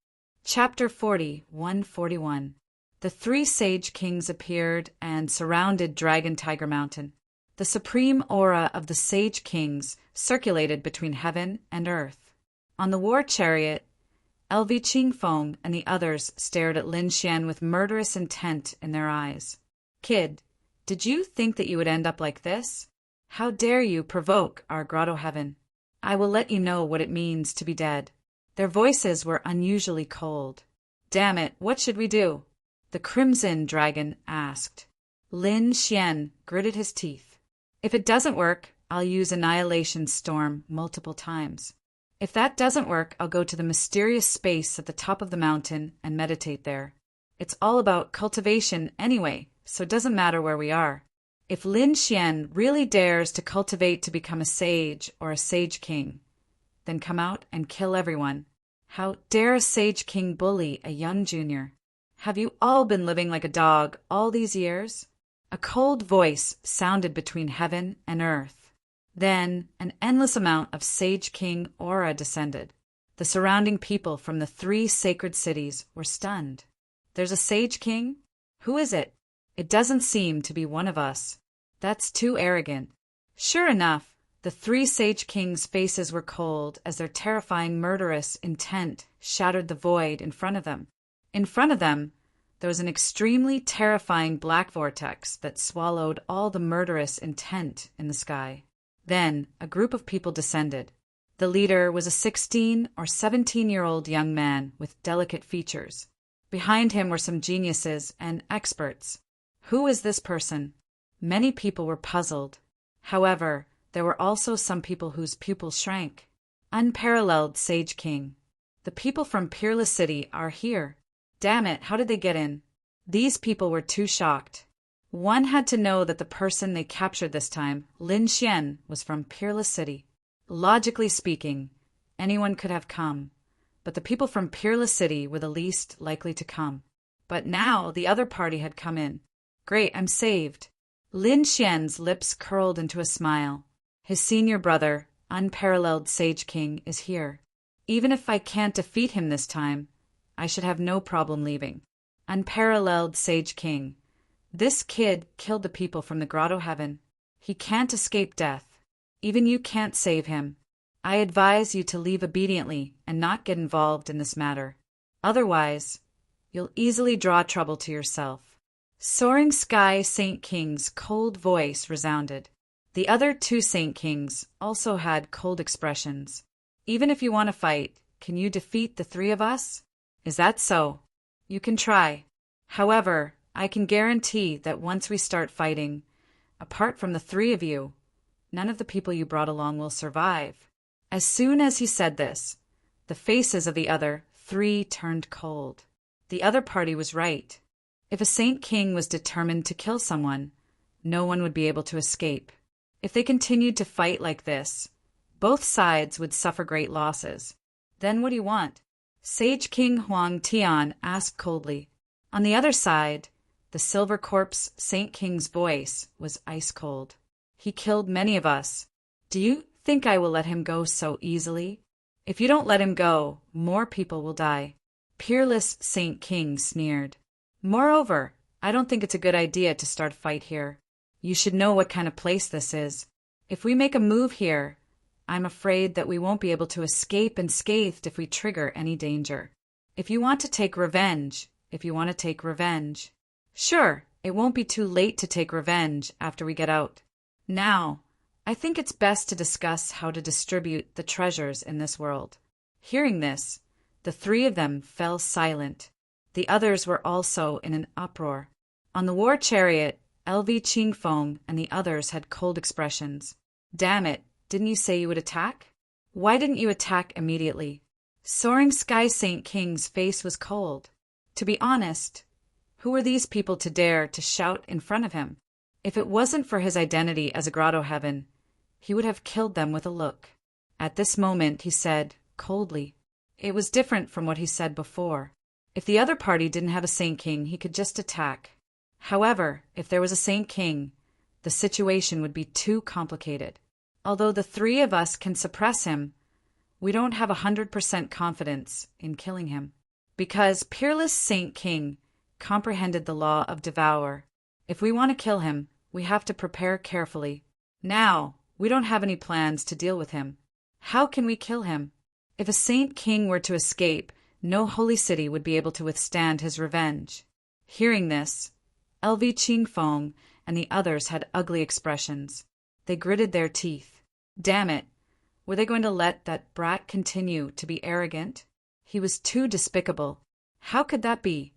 Speaker 1: Chapter 40:141. The 3 Sage Kings appeared and surrounded Dragon Tiger Mountain. The supreme aura of the Sage Kings circulated between heaven and earth. On the war chariot, LV Qingfeng and the others stared at Lin Xian with murderous intent in their eyes. "Kid, did you think that you would end up like this? How dare you provoke our grotto heaven? I will let you know what it means to be dead." Their voices were unusually cold. "Damn it, what should we do?" the Crimson Dragon asked. Lin Xian gritted his teeth. "If it doesn't work, I'll use Annihilation Storm multiple times. If that doesn't work, I'll go to the mysterious space at the top of the mountain and meditate there. It's all about cultivation anyway, so it doesn't matter where we are. If Lin Xian really dares to cultivate to become a sage or a Sage King, then come out and kill everyone. How dare a Sage King bully a young junior? Have you all been living like a dog all these years?" A cold voice sounded between heaven and earth. Then an endless amount of Sage King aura descended. The surrounding people from the 3 sacred cities were stunned. "There's a Sage King? Who is it? It doesn't seem to be one of us. That's too arrogant." Sure enough, the 3 Sage Kings' faces were cold as their terrifying murderous intent shattered the void in front of them. In front of them, there was an extremely terrifying black vortex that swallowed all the murderous intent in the sky. Then a group of people descended. The leader was a 16 or 17-year-old young man with delicate features. Behind him were some geniuses and experts. Who is this person? Many people were puzzled. However, there were also some people whose pupils shrank. Unparalleled Sage King. The people from Peerless City are here. Damn it, how did they get in? These people were too shocked. One had to know that the person they captured this time, Lin Xian, was from Peerless City. Logically speaking, anyone could have come, but the people from Peerless City were the least likely to come. But now the other party had come in. Great, I'm saved. Lin Xian's lips curled into a smile. His senior brother, unparalleled Sage King, is here. Even if I can't defeat him this time, I should have no problem leaving. Unparalleled Sage King. This kid killed the people from the Grotto Heaven. He can't escape death. Even you can't save him. I advise you to leave obediently and not get involved in this matter. Otherwise, you'll easily draw trouble to yourself. Soaring Sky Saint King's cold voice resounded. The other two Saint Kings also had cold expressions. Even if you want to fight, can you defeat the three of us? Is that so? You can try. However, I can guarantee that once we start fighting, apart from the three of you, none of the people you brought along will survive. As soon as he said this, the faces of the other three turned cold. The other party was right. If a Saint King was determined to kill someone, no one would be able to escape. If they continued to fight like this, both sides would suffer great losses. Then what do you want? Sage King Huang Tian asked coldly. On the other side, the Silver Corpse Saint King's voice was ice cold. He killed many of us. Do you think I will let him go so easily? If you don't let him go, more people will die. Peerless Saint King sneered. Moreover, I don't think it's a good idea to start a fight here. You should know what kind of place this is. If we make a move here, I'm afraid that we won't be able to escape unscathed if we trigger any danger. If you want to take revenge, Sure, it won't be too late to take revenge after we get out. Now, I think it's best to discuss how to distribute the treasures in this world. Hearing this, the three of them fell silent. The others were also in an uproar. On the war chariot, LV Qingfeng and the others had cold expressions. Damn it, didn't you say you would attack? Why didn't you attack immediately? Soaring Sky Saint King's face was cold. To be honest, who were these people to dare to shout in front of him? If it wasn't for his identity as a Grotto Heaven, he would have killed them with a look. At this moment, he said, coldly. It was different from what he said before. If the other party didn't have a Saint King, he could just attack. However, if there was a Saint King, the situation would be too complicated. Although the three of us can suppress him, we don't have 100% confidence in killing him. Because Peerless Saint King comprehended the law of Devour. If we want to kill him, we have to prepare carefully. Now, we don't have any plans to deal with him. How can we kill him? If a Saint King were to escape, no holy city would be able to withstand his revenge. Hearing this, LV Qingfeng and the others had ugly expressions. They gritted their teeth. Damn it! Were they going to let that brat continue to be arrogant? He was too despicable. How could that be?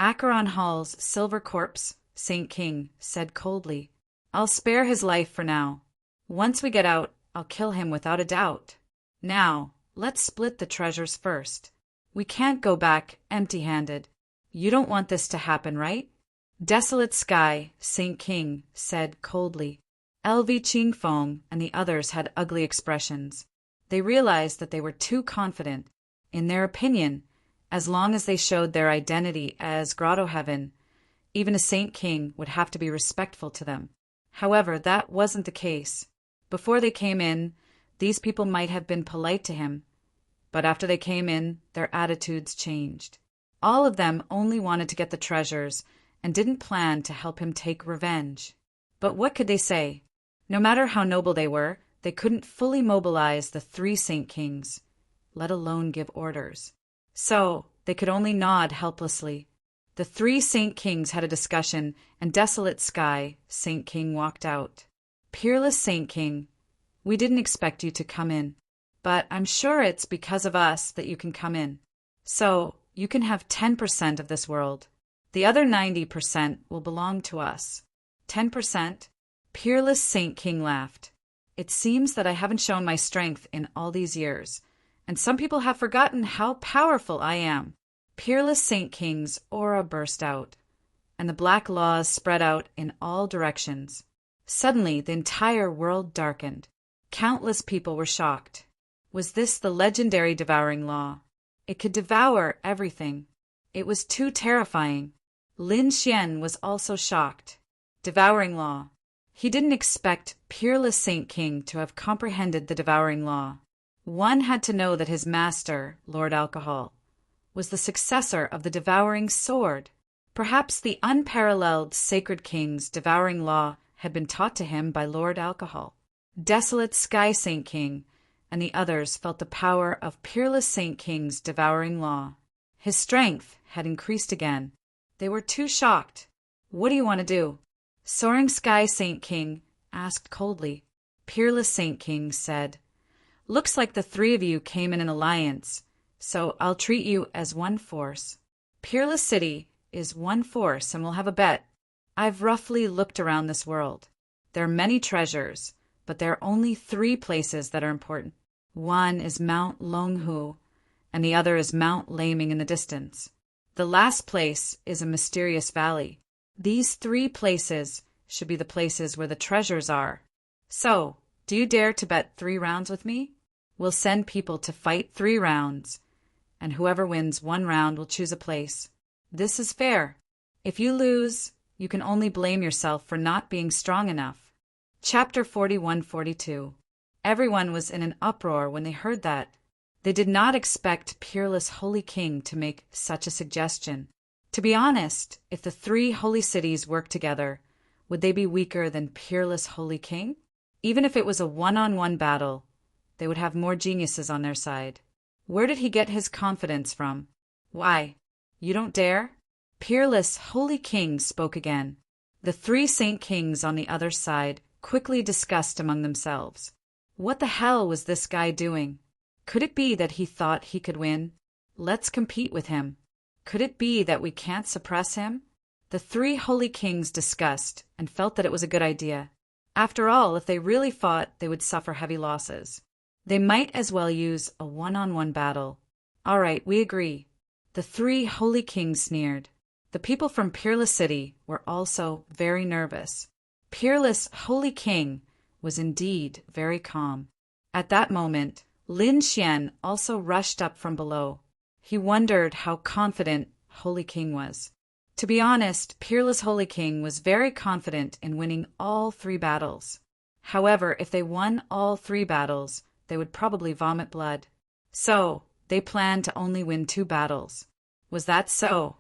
Speaker 1: Acheron Hall's Silver Corpse, Saint King, said coldly. I'll spare his life for now. Once we get out, I'll kill him without a doubt. Now, let's split the treasures first. We can't go back empty-handed. You don't want this to happen, right? Desolate Sky, Saint King, said coldly. LV Qingfeng and the others had ugly expressions. They realized that they were too confident. In their opinion, as long as they showed their identity as Grotto Heaven, even a Saint King would have to be respectful to them. However, that wasn't the case. Before they came in, these people might have been polite to him, but after they came in, their attitudes changed. All of them only wanted to get the treasures and didn't plan to help him take revenge. But what could they say? No matter how noble they were, they couldn't fully mobilize the three Saint Kings, let alone give orders. So, they could only nod helplessly. The three Saint Kings had a discussion, and Desolate Sky, Saint King, walked out. Peerless Saint King, we didn't expect you to come in, but I'm sure it's because of us that you can come in. So, you can have 10% of this world. The other 90% will belong to us. 10%? Peerless Saint King laughed. It seems that I haven't shown my strength in all these years, and some people have forgotten how powerful I am. Peerless Saint King's aura burst out, and the black laws spread out in all directions. Suddenly, the entire world darkened. Countless people were shocked. Was this the legendary devouring law? It could devour everything. It was too terrifying. Lin Xian was also shocked. Devouring law. He didn't expect peerless Saint King to have comprehended the devouring law. One had to know that his master, Lord Alcohol, was the successor of the devouring sword. Perhaps the unparalleled Sacred King's devouring law had been taught to him by Lord Alcohol. Desolate Sky Saint King and the others felt the power of peerless Saint King's devouring law. His strength had increased again. They were too shocked. What do you want to do? Soaring Sky Saint King asked coldly. Peerless Saint King said, Looks like the three of you came in an alliance, so I'll treat you as one force. Peerless City is one force, and we'll have a bet. I've roughly looked around this world. There are many treasures, but there are only three places that are important. One is Mount Longhu, and the other is Mount Laming in the distance. The last place is a mysterious valley. These three places should be the places where the treasures are. So, do you dare to bet 3 rounds with me? We'll send people to fight 3 rounds, and whoever wins 1 round will choose a place. This is fair. If you lose, you can only blame yourself for not being strong enough. Chapter 41-42. Everyone was in an uproar when they heard that. They did not expect peerless Holy King to make such a suggestion. To be honest, if the 3 holy cities worked together, would they be weaker than peerless Holy King? Even if it was a one-on-one battle, they would have more geniuses on their side. Where did he get his confidence from? Why, you don't dare? Peerless Holy King spoke again. The 3 Saint Kings on the other side quickly discussed among themselves. What the hell was this guy doing? Could it be that he thought he could win? Let's compete with him. Could it be that we can't suppress him? The 3 holy kings discussed and felt that it was a good idea. After all, if they really fought, they would suffer heavy losses. They might as well use a one-on-one battle. All right, we agree. The 3 holy kings sneered. The people from Peerless City were also very nervous. Peerless Holy King was indeed very calm. At that moment, Lin Xian also rushed up from below. He wondered how confident Holy King was. To be honest, Peerless Holy King was very confident in winning all 3 battles. However, if they won all 3 battles, they would probably vomit blood. So, they planned to only win 2 battles. Was that so?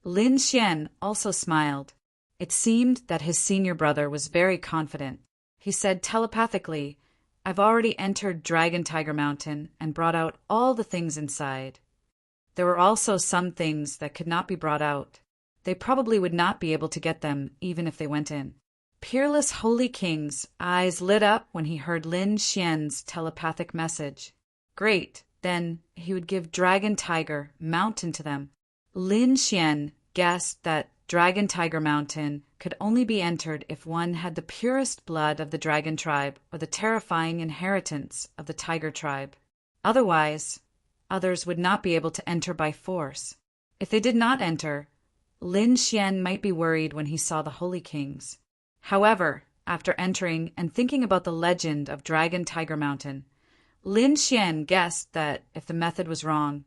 Speaker 1: Lin Xian also smiled. It seemed that his senior brother was very confident. He said telepathically, I've already entered Dragon Tiger Mountain and brought out all the things inside. There were also some things that could not be brought out. They probably would not be able to get them even if they went in. Peerless Holy King's eyes lit up when he heard Lin Xian's telepathic message. Great, then he would give Dragon Tiger Mountain to them. Lin Xian guessed that Dragon Tiger Mountain could only be entered if one had the purest blood of the dragon tribe or the terrifying inheritance of the tiger tribe. Otherwise, others would not be able to enter by force. If they did not enter, Lin Xian might be worried when he saw the Holy Kings. However, after entering and thinking about the legend of Dragon Tiger Mountain, Lin Xian guessed that if the method was wrong,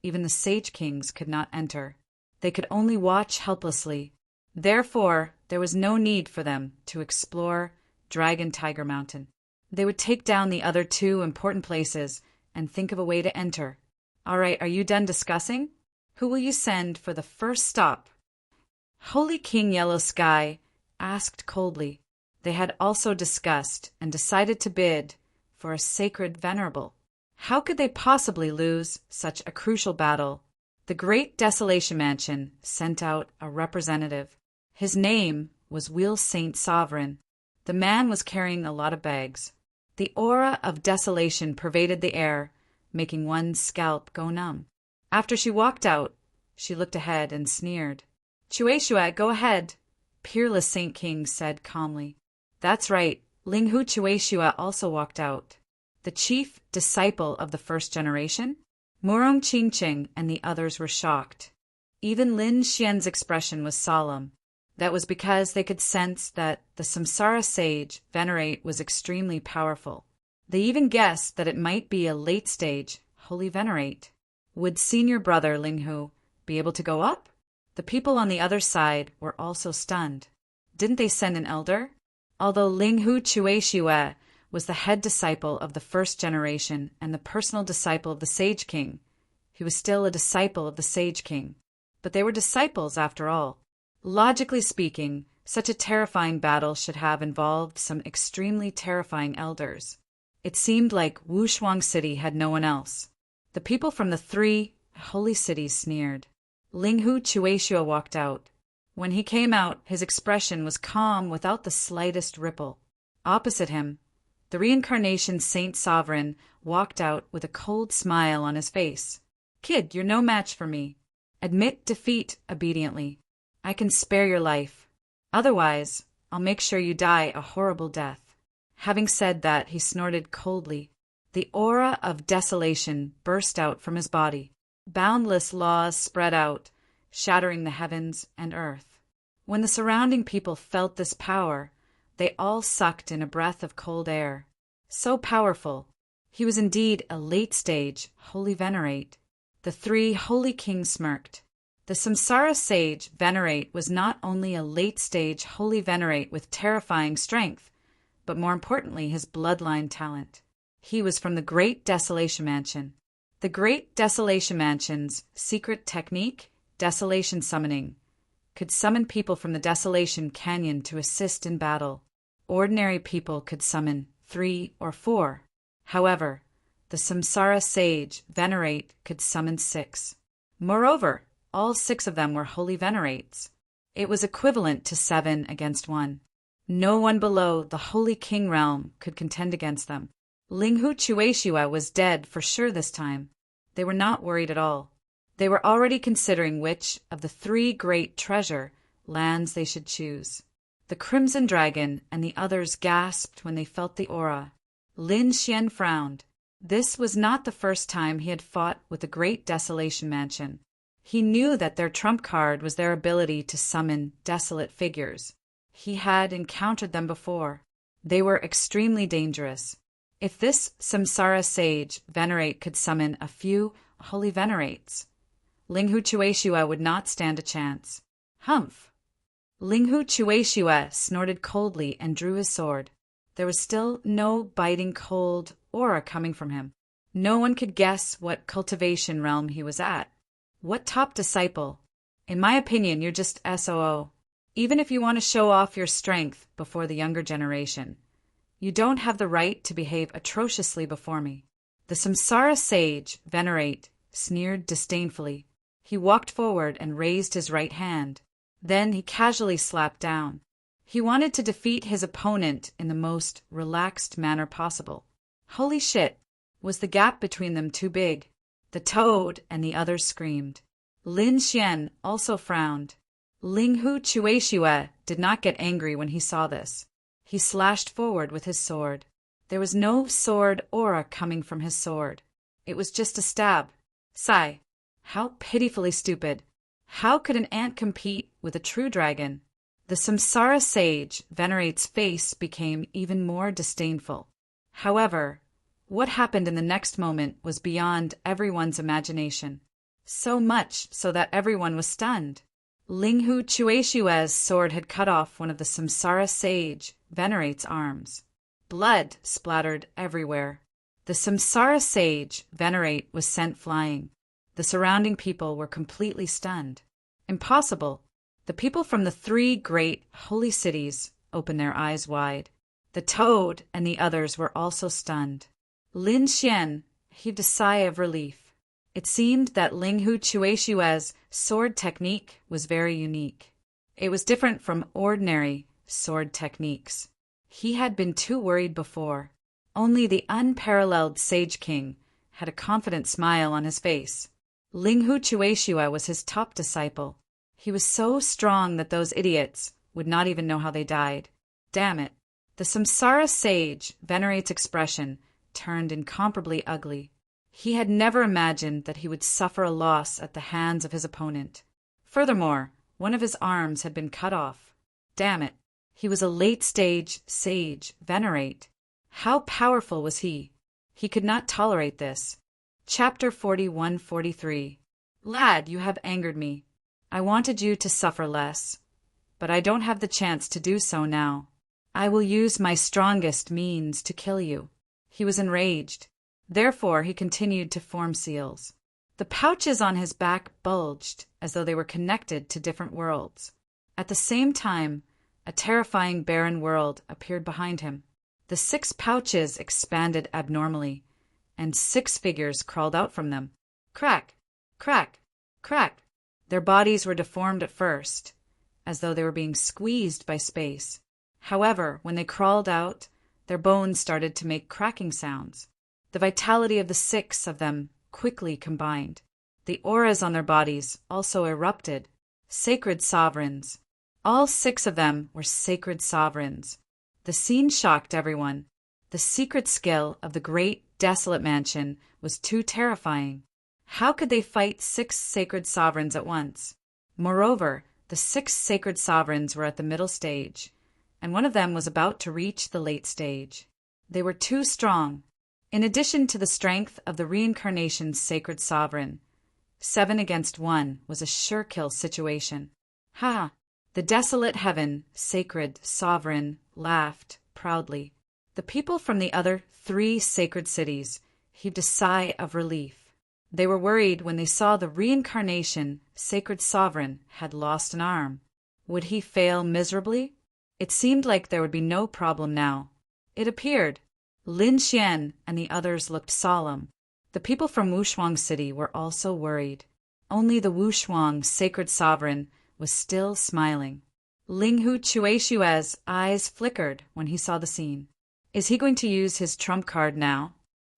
Speaker 1: even the Sage Kings could not enter. They could only watch helplessly. Therefore, there was no need for them to explore Dragon Tiger Mountain. They would take down the other 2 important places and think of a way to enter. All right, are you done discussing? Who will you send for the first stop? Holy King Yellow Sky asked coldly. They had also discussed and decided to bid for a sacred venerable. How could they possibly lose such a crucial battle? The Great Desolation Mansion sent out a representative. His name was Wheel Saint Sovereign. The man was carrying a lot of bags. The aura of desolation pervaded the air, making one's scalp go numb. After she walked out, she looked ahead and sneered. Chueshua, go ahead, Peerless Saint King said calmly. That's right, Linghu Chueshua also walked out. The chief disciple of the first generation? Murong Qingqing and the others were shocked. Even Lin Xian's expression was solemn. That was because they could sense that the Samsara sage, Venerate, was extremely powerful. They even guessed that it might be a late-stage Holy Venerate. Would senior brother Linghu be able to go up? The people on the other side were also stunned. Didn't they send an elder? Although Linghu Chuexiue was the head disciple of the first generation and the personal disciple of the Sage King, he was still a disciple of the Sage King. But they were disciples after all. Logically speaking, such a terrifying battle should have involved some extremely terrifying elders. It seemed like Wushuang City had no one else. The people from the 3 holy cities sneered. Linghu Chuexiue walked out. When he came out, his expression was calm without the slightest ripple. Opposite him, the reincarnation Saint Sovereign walked out with a cold smile on his face. "Kid, you're no match for me. Admit defeat obediently. I can spare your life. Otherwise, I'll make sure you die a horrible death." Having said that, he snorted coldly. The aura of desolation burst out from his body. Boundless laws spread out, shattering the heavens and earth. When the surrounding people felt this power, they all sucked in a breath of cold air. So powerful. He was indeed a late-stage holy venerate. The 3 holy kings smirked. The Samsara sage venerate was not only a late-stage holy venerate with terrifying strength, but more importantly his bloodline talent. He was from the Great Desolation Mansion. The Great Desolation Mansion's secret technique, desolation summoning, could summon people from the Desolation Canyon to assist in battle. Ordinary people could summon 3 or 4. However, the Samsara sage venerate could summon 6. Moreover, all 6 of them were holy venerates. It was equivalent to 7 against 1. No one below the Holy King realm could contend against them. Linghu Chuexiue was dead for sure this time. They were not worried at all. They were already considering which of the 3 great treasure lands they should choose. The Crimson Dragon and the others gasped when they felt the aura. Lin Xian frowned. This was not the first time he had fought with the Great Desolation Mansion. He knew that their trump card was their ability to summon desolate figures. He had encountered them before. They were extremely dangerous. If this Samsara sage venerate could summon a few holy venerates, Linghu Chuexiue would not stand a chance. Humph! Linghu Chuexiue snorted coldly and drew his sword. There was still no biting cold aura coming from him. No one could guess what cultivation realm he was at. What top disciple? In my opinion, you're just SOO. Even if you want to show off your strength before the younger generation, you don't have the right to behave atrociously before me. The Samsara sage venerate sneered disdainfully. He walked forward and raised his right hand. Then he casually slapped down. He wanted to defeat his opponent in the most relaxed manner possible. Holy shit! Was the gap between them too big? The toad and the others screamed. Lin Xian also frowned. Linghu Chuexiue did not get angry when he saw this. He slashed forward with his sword. There was no sword aura coming from his sword. It was just a stab. Sigh. How pitifully stupid. How could an ant compete with a true dragon? The Samsara sage venerate's face became even more disdainful. However, what happened in the next moment was beyond everyone's imagination. So much so that everyone was stunned. Linghu Chuexiue's sword had cut off one of the Samsara sage venerate's arms. Blood splattered everywhere. The Samsara sage venerate was sent flying. The surrounding people were completely stunned. Impossible. The people from the 3 great holy cities opened their eyes wide. The toad and the others were also stunned. Lin Xian heaved a sigh of relief. It seemed that Linghu Chuexiue's sword technique was very unique. It was different from ordinary sword techniques. He had been too worried before. Only the unparalleled Sage King had a confident smile on his face. Linghu Chuexiue was his top disciple. He was so strong that those idiots would not even know how they died. Damn it. The Samsara sage venerate's expression turned incomparably ugly. He had never imagined that he would suffer a loss at the hands of his opponent. Furthermore, one of his arms had been cut off. Damn it. He was a late-stage sage venerate. How powerful was he? He could not tolerate this. Chapter 41-43. Lad, you have angered me. I wanted you to suffer less, but I don't have the chance to do so now. I will use my strongest means to kill you." He was enraged. Therefore, he continued to form seals. The pouches on his back bulged as though they were connected to different worlds. At the same time, a terrifying barren world appeared behind him. The 6 pouches expanded abnormally, and 6 figures crawled out from them. Crack! Crack! Crack! Their bodies were deformed at first, as though they were being squeezed by space. However, when they crawled out, their bones started to make cracking sounds. The vitality of the 6 of them quickly combined. The auras on their bodies also erupted. Sacred sovereigns. All 6 of them were sacred sovereigns. The scene shocked everyone. The secret skill of the great, desolate mansion was too terrifying. How could they fight 6 sacred sovereigns at once? Moreover, the 6 sacred sovereigns were at the middle stage, and one of them was about to reach the late stage. They were too strong. In addition to the strength of the reincarnation's sacred sovereign, 7 against 1 was a sure-kill situation. Ha! The desolate heaven, sacred, sovereign, laughed proudly. The people from the other 3 sacred cities heaved a sigh of relief. They were worried when they saw the reincarnation, sacred sovereign, had lost an arm. Would he fail miserably? It seemed like there would be no problem now. It appeared. Lin Xian and the others looked solemn. The people from Wushuang City were also worried. Only the Wushuang sacred sovereign was still smiling. Linghu Chueshue's eyes flickered when he saw the scene. Is he going to use his trump card now?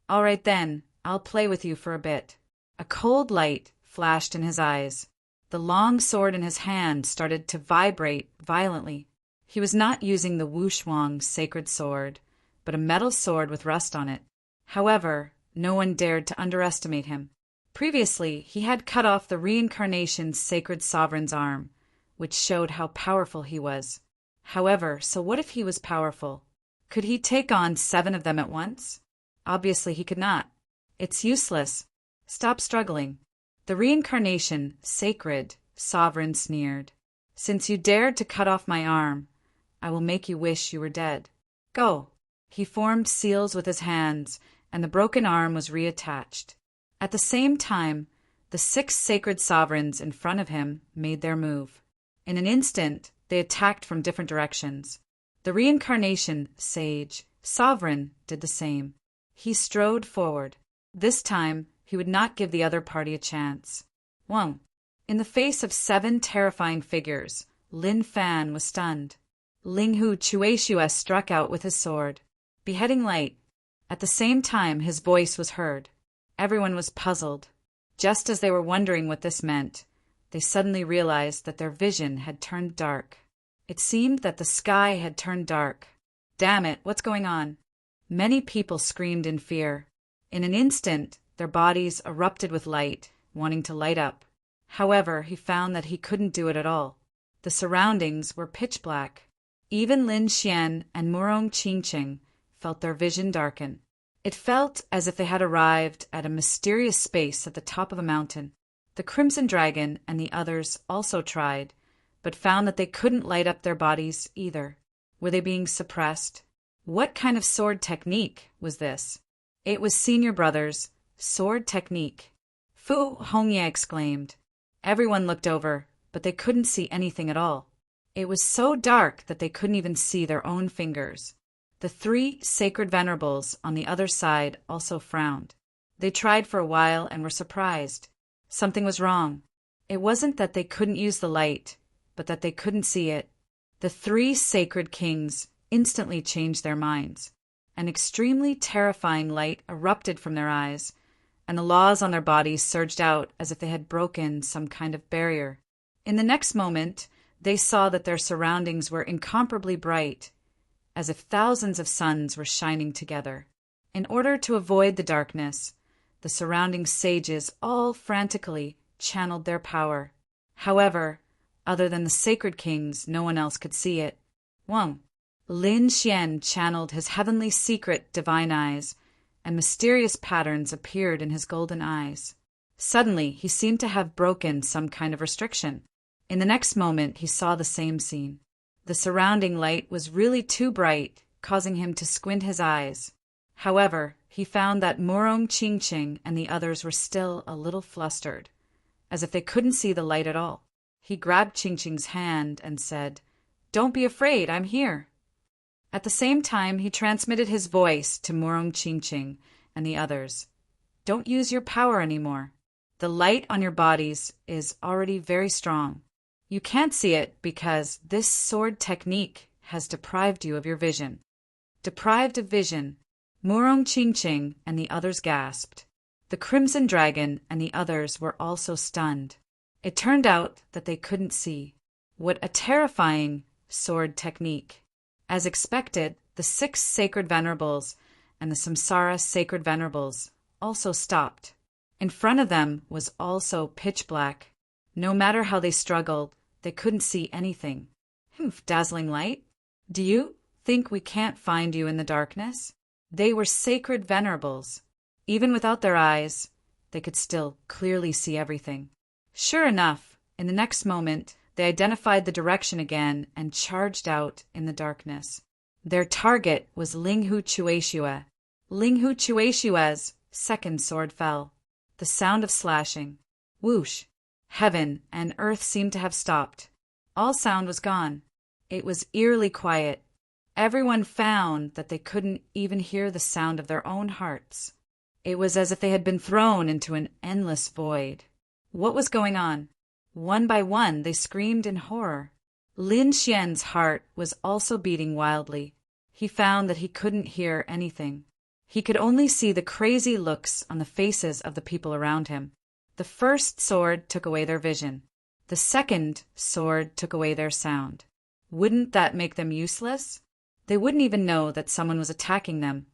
Speaker 1: All right then, I'll play with you for a bit. A cold light flashed in his eyes. The long sword in his hand started to vibrate violently. He was not using the Wushuang sacred sword, but a metal sword with rust on it. However, no one dared to underestimate him. Previously, he had cut off the reincarnation's sacred sovereign's arm, which showed how powerful he was. However, so what if he was powerful? Could he take on 7 of them at once? Obviously he could not. It's useless. Stop struggling. The reincarnation, sacred, sovereign sneered. Since you dared to cut off my arm, I will make you wish you were dead. Go. He formed seals with his hands, and the broken arm was reattached. At the same time, the 6 sacred sovereigns in front of him made their move. In an instant, they attacked from different directions. The reincarnation, sage, sovereign, did the same. He strode forward. This time, he would not give the other party a chance. Whoa! In the face of 7 terrifying figures, Lin Fan was stunned. Linghu Chueshua struck out with his sword. Beheading light. At the same time, his voice was heard. Everyone was puzzled. Just as they were wondering what this meant, they suddenly realized that their vision had turned dark. It seemed that the sky had turned dark. Damn it, what's going on? Many people screamed in fear. In an instant, their bodies erupted with light, wanting to light up. However, he found that he couldn't do it at all. The surroundings were pitch black. Even Lin Xian and Murong Qingqing felt their vision darken. It felt as if they had arrived at a mysterious space at the top of a mountain. The Crimson Dragon and the others also tried, but found that they couldn't light up their bodies either. Were they being suppressed? What kind of sword technique was this? It was Senior Brother's sword technique. Fu Hongye exclaimed. Everyone looked over, but they couldn't see anything at all. It was so dark that they couldn't even see their own fingers. The 3 sacred venerables on the other side also frowned. They tried for a while and were surprised. Something was wrong. It wasn't that they couldn't use the light, but that they couldn't see it. The 3 sacred kings instantly changed their minds. An extremely terrifying light erupted from their eyes, and the laws on their bodies surged out as if they had broken some kind of barrier. In the next moment, they saw that their surroundings were incomparably bright, as if thousands of suns were shining together. In order to avoid the darkness, the surrounding sages all frantically channeled their power. However, other than the sacred kings, no one else could see it. Wang. Lin Xian channeled his heavenly secret divine eyes, and mysterious patterns appeared in his golden eyes. Suddenly, he seemed to have broken some kind of restriction. In the next moment, he saw the same scene. The surrounding light was really too bright, causing him to squint his eyes. However, he found that Murong Ching and the others were still a little flustered, as if they couldn't see the light at all. He grabbed Ching's hand and said, "Don't be afraid, I'm here." At the same time, he transmitted his voice to Murong Ching and the others. "Don't use your power anymore. The light on your bodies is already very strong. You can't see it because this sword technique has deprived you of your vision." Deprived of vision, Murong Ching and the others gasped. The Crimson Dragon and the others were also stunned. It turned out that they couldn't see. What a terrifying sword technique. As expected, the 6 Sacred Venerables and the Samsara Sacred Venerables also stopped. In front of them was also pitch black. No matter how they struggled, they couldn't see anything. Dazzling light? Do you think we can't find you in the darkness? They were Sacred Venerables. Even without their eyes, they could still clearly see everything. Sure enough, in the next moment, they identified the direction again and charged out in the darkness. Their target was Linghu Chueshua. Linghu Chueshua's second sword fell. The sound of slashing. Whoosh! Heaven and earth seemed to have stopped. All sound was gone. It was eerily quiet. Everyone found that they couldn't even hear the sound of their own hearts. It was as if they had been thrown into an endless void. What was going on? One by one, they screamed in horror. Lin Xian's heart was also beating wildly. He found that he couldn't hear anything. He could only see the crazy looks on the faces of the people around him. The first sword took away their vision. The second sword took away their sound. Wouldn't that make them useless? They wouldn't even know that someone was attacking them,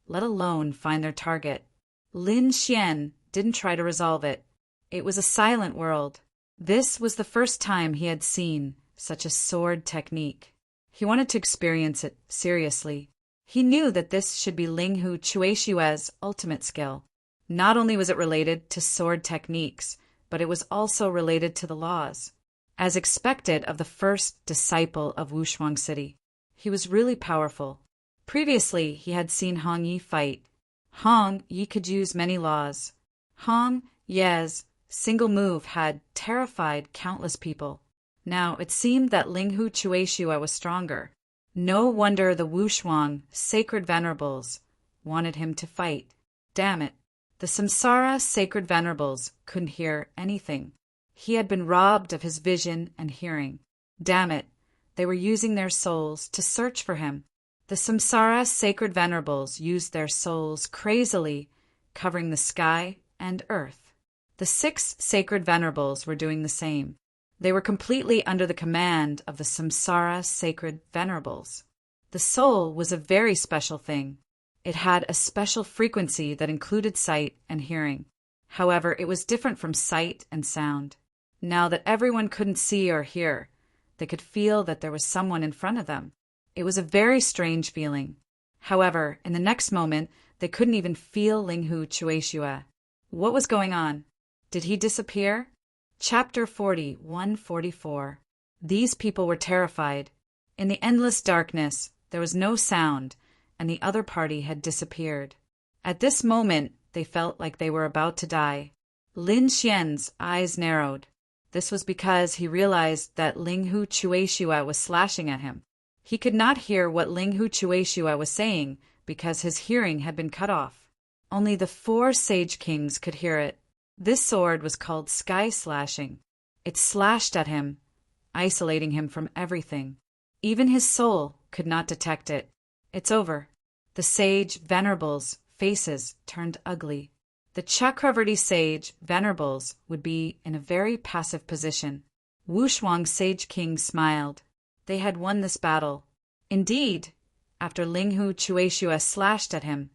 Speaker 1: let alone find their target. Lin Xian didn't try to resolve it. It was a silent world. This was the first time he had seen such a sword technique. He wanted to experience it seriously. He knew that this should be Linghu Chueshua's ultimate skill. Not only was it related to sword techniques, but it was also related to the laws. As expected of the first disciple of Wushuang City, he was really powerful. Previously, he had seen Hong Yi fight. Hong Yi could use many laws. Hong Ye's single move had terrified countless people. Now it seemed that Linghu Chueshua was stronger. No wonder the Wushuang Sacred Venerables wanted him to fight. Damn it. The Samsara Sacred Venerables couldn't hear anything. He had been robbed of his vision and hearing. Damn it. They were using their souls to search for him. The Samsara Sacred Venerables used their souls crazily, covering the sky and earth. The 6 Sacred Venerables were doing the same. They were completely under the command of the Samsara Sacred Venerables. The soul was a very special thing. It had a special frequency that included sight and hearing. However, it was different from sight and sound. Now that everyone couldn't see or hear, they could feel that there was someone in front of them. It was a very strange feeling. However, in the next moment, they couldn't even feel Linghu Chueshua. What was going on? Did he disappear? Chapter 40, 144. These people were terrified. In the endless darkness, there was no sound, and the other party had disappeared. At this moment, they felt like they were about to die. Lin Xian's eyes narrowed. This was because he realized that Linghu Chueshua was slashing at him. He could not hear what Linghu Chueshua was saying because his hearing had been cut off. Only the 4 Sage Kings could hear it. This sword was called Sky Slashing. It slashed at him, isolating him from everything. Even his soul could not detect it. It's over. The Sage Venerables' faces turned ugly. The Chakravarti Sage Venerables would be in a very passive position. Wushuang Sage King smiled. They had won this battle. Indeed, after Linghu Chueshua slashed at him,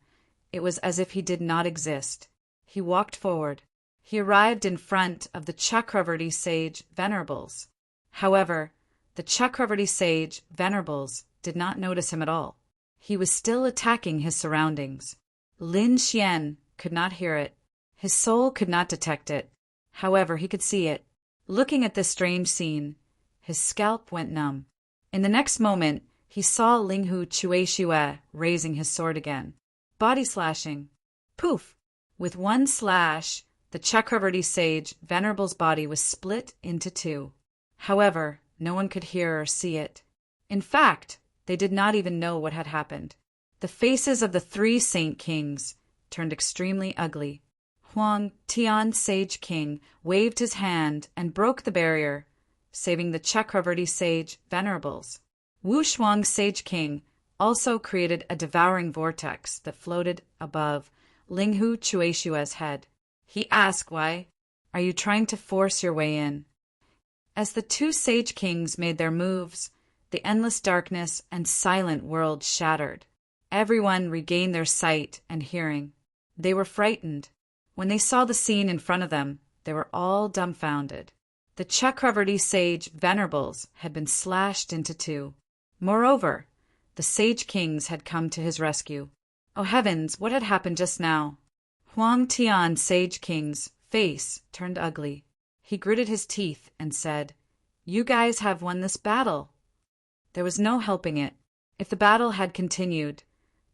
Speaker 1: it was as if he did not exist. He walked forward. He arrived in front of the Chakravarti Sage Venerables. However, the Chakravarti Sage Venerables did not notice him at all. He was still attacking his surroundings. Lin Xian could not hear it. His soul could not detect it. However, he could see it. Looking at this strange scene, his scalp went numb. In the next moment, he saw Linghu Chueshue raising his sword again. Body slashing. Poof! With one slash, the Chakravarti sage Venerable's body was split into two. However, no one could hear or see it. In fact, they did not even know what had happened. The faces of the three saint kings turned extremely ugly. Huang Tian Sage King waved his hand and broke the barrier, saving the Chakravarti sage Venerables. Wu Shuang Sage King also created a devouring vortex that floated above Linghu Chueshue's head. He asked why. Are you trying to force your way in? As the two sage kings made their moves, the endless darkness and silent world shattered. Everyone regained their sight and hearing. They were frightened. When they saw the scene in front of them, they were all dumbfounded. The Chakravarti sage Venerables had been slashed into two. Moreover, the sage kings had come to his rescue. Oh heavens, what had happened just now? Huang Tian Sage King's face turned ugly. He gritted his teeth and said, "You guys have won this battle." There was no helping it. If the battle had continued,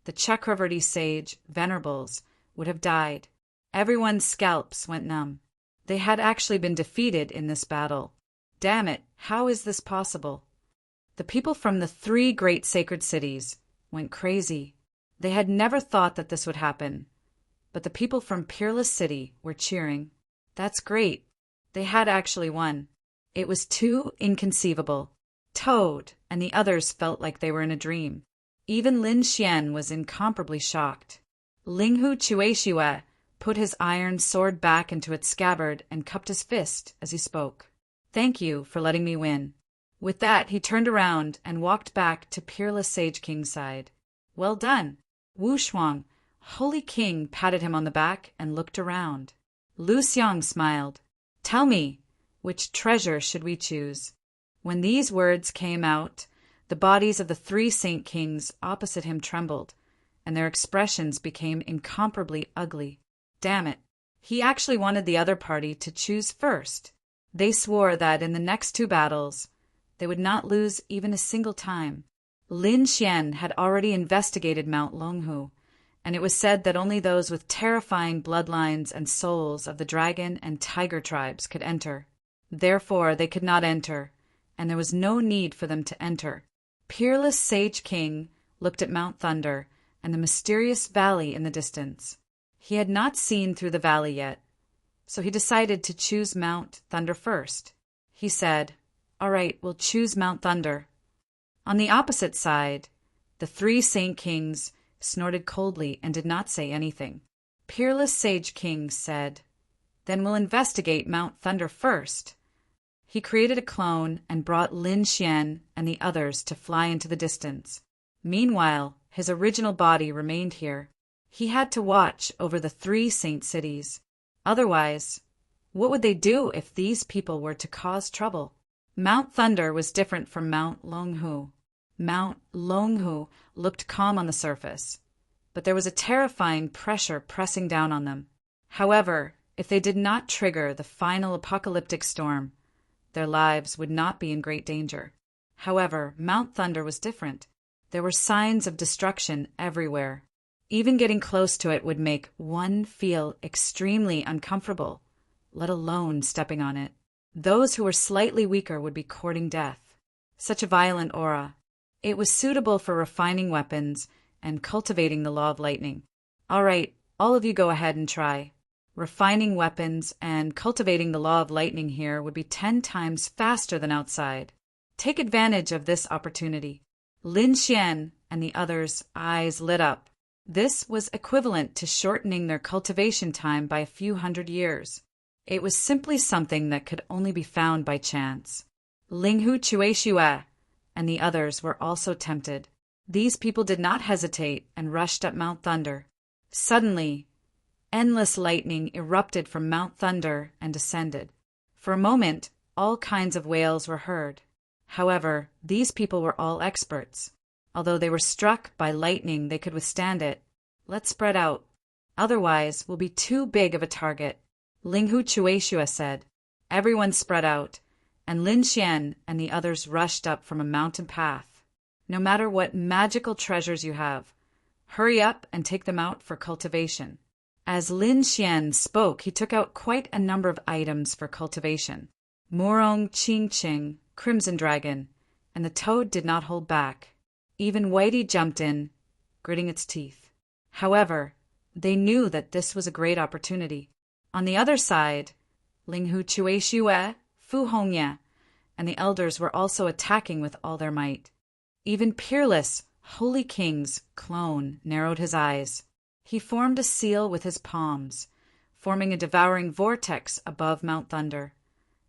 Speaker 1: the Chakravarti sage Venerables would have died. Everyone's scalps went numb. They had actually been defeated in this battle. Damn it, how is this possible? The people from the three great sacred cities went crazy. They had never thought that this would happen. But the people from Peerless City were cheering. That's great. They had actually won. It was too inconceivable. Toad and the others felt like they were in a dream. Even Lin Xian was incomparably shocked. Linghu Chueshue put his iron sword back into its scabbard and cupped his fist as he spoke. "Thank you for letting me win." With that, he turned around and walked back to Peerless Sage King's side. "Well done." Wu Shuang, Holy King, patted him on the back and looked around. Lu Xiang smiled. "Tell me, which treasure should we choose?" When these words came out, the bodies of the three saint kings opposite him trembled, and their expressions became incomparably ugly. Damn it. He actually wanted the other party to choose first. They swore that in the next two battles, they would not lose even a single time. Lin Xian had already investigated Mount Longhu, and it was said that only those with terrifying bloodlines and souls of the dragon and tiger tribes could enter. Therefore, they could not enter, and there was no need for them to enter. Peerless Sage King looked at Mount Thunder and the mysterious valley in the distance. He had not seen through the valley yet, so he decided to choose Mount Thunder first. He said, "All right, we'll choose Mount Thunder." On the opposite side, the three saint kings snorted coldly and did not say anything. Peerless Sage King said, "Then we'll investigate Mount Thunder first." He created a clone and brought Lin Xian and the others to fly into the distance. Meanwhile, his original body remained here. He had to watch over the three saint cities. Otherwise, what would they do if these people were to cause trouble? Mount Thunder was different from Mount Longhu. Mount Longhu looked calm on the surface, but there was a terrifying pressure pressing down on them. However, if they did not trigger the final apocalyptic storm, their lives would not be in great danger. However, Mount Thunder was different. There were signs of destruction everywhere. Even getting close to it would make one feel extremely uncomfortable, let alone stepping on it. Those who were slightly weaker would be courting death. Such a violent aura. It was suitable for refining weapons and cultivating the law of lightning. All right, all of you go ahead and try. Refining weapons and cultivating the law of lightning here would be 10 times faster than outside. Take advantage of this opportunity. Lin Xian and the others' eyes lit up. This was equivalent to shortening their cultivation time by a few hundred years. It was simply something that could only be found by chance. Linghu Chueshue and the others were also tempted. These people did not hesitate and rushed up Mount Thunder. Suddenly, endless lightning erupted from Mount Thunder and descended. For a moment, all kinds of wails were heard. However, these people were all experts. Although they were struck by lightning, they could withstand it. Let's spread out. Otherwise, we'll be too big of a target. Linghu Chueshue said. Everyone spread out, and Lin Xian and the others rushed up from a mountain path. No matter what magical treasures you have, hurry up and take them out for cultivation. As Lin Xian spoke, he took out quite a number of items for cultivation. Morong Ching Ching, Crimson Dragon, and the toad did not hold back. Even Whitey jumped in, gritting its teeth. However, they knew that this was a great opportunity. On the other side, Ling Hu Chue Xue, Fu Hongye, and the elders were also attacking with all their might. Even Peerless, Holy King's clone narrowed his eyes. He formed a seal with his palms, forming a devouring vortex above Mount Thunder,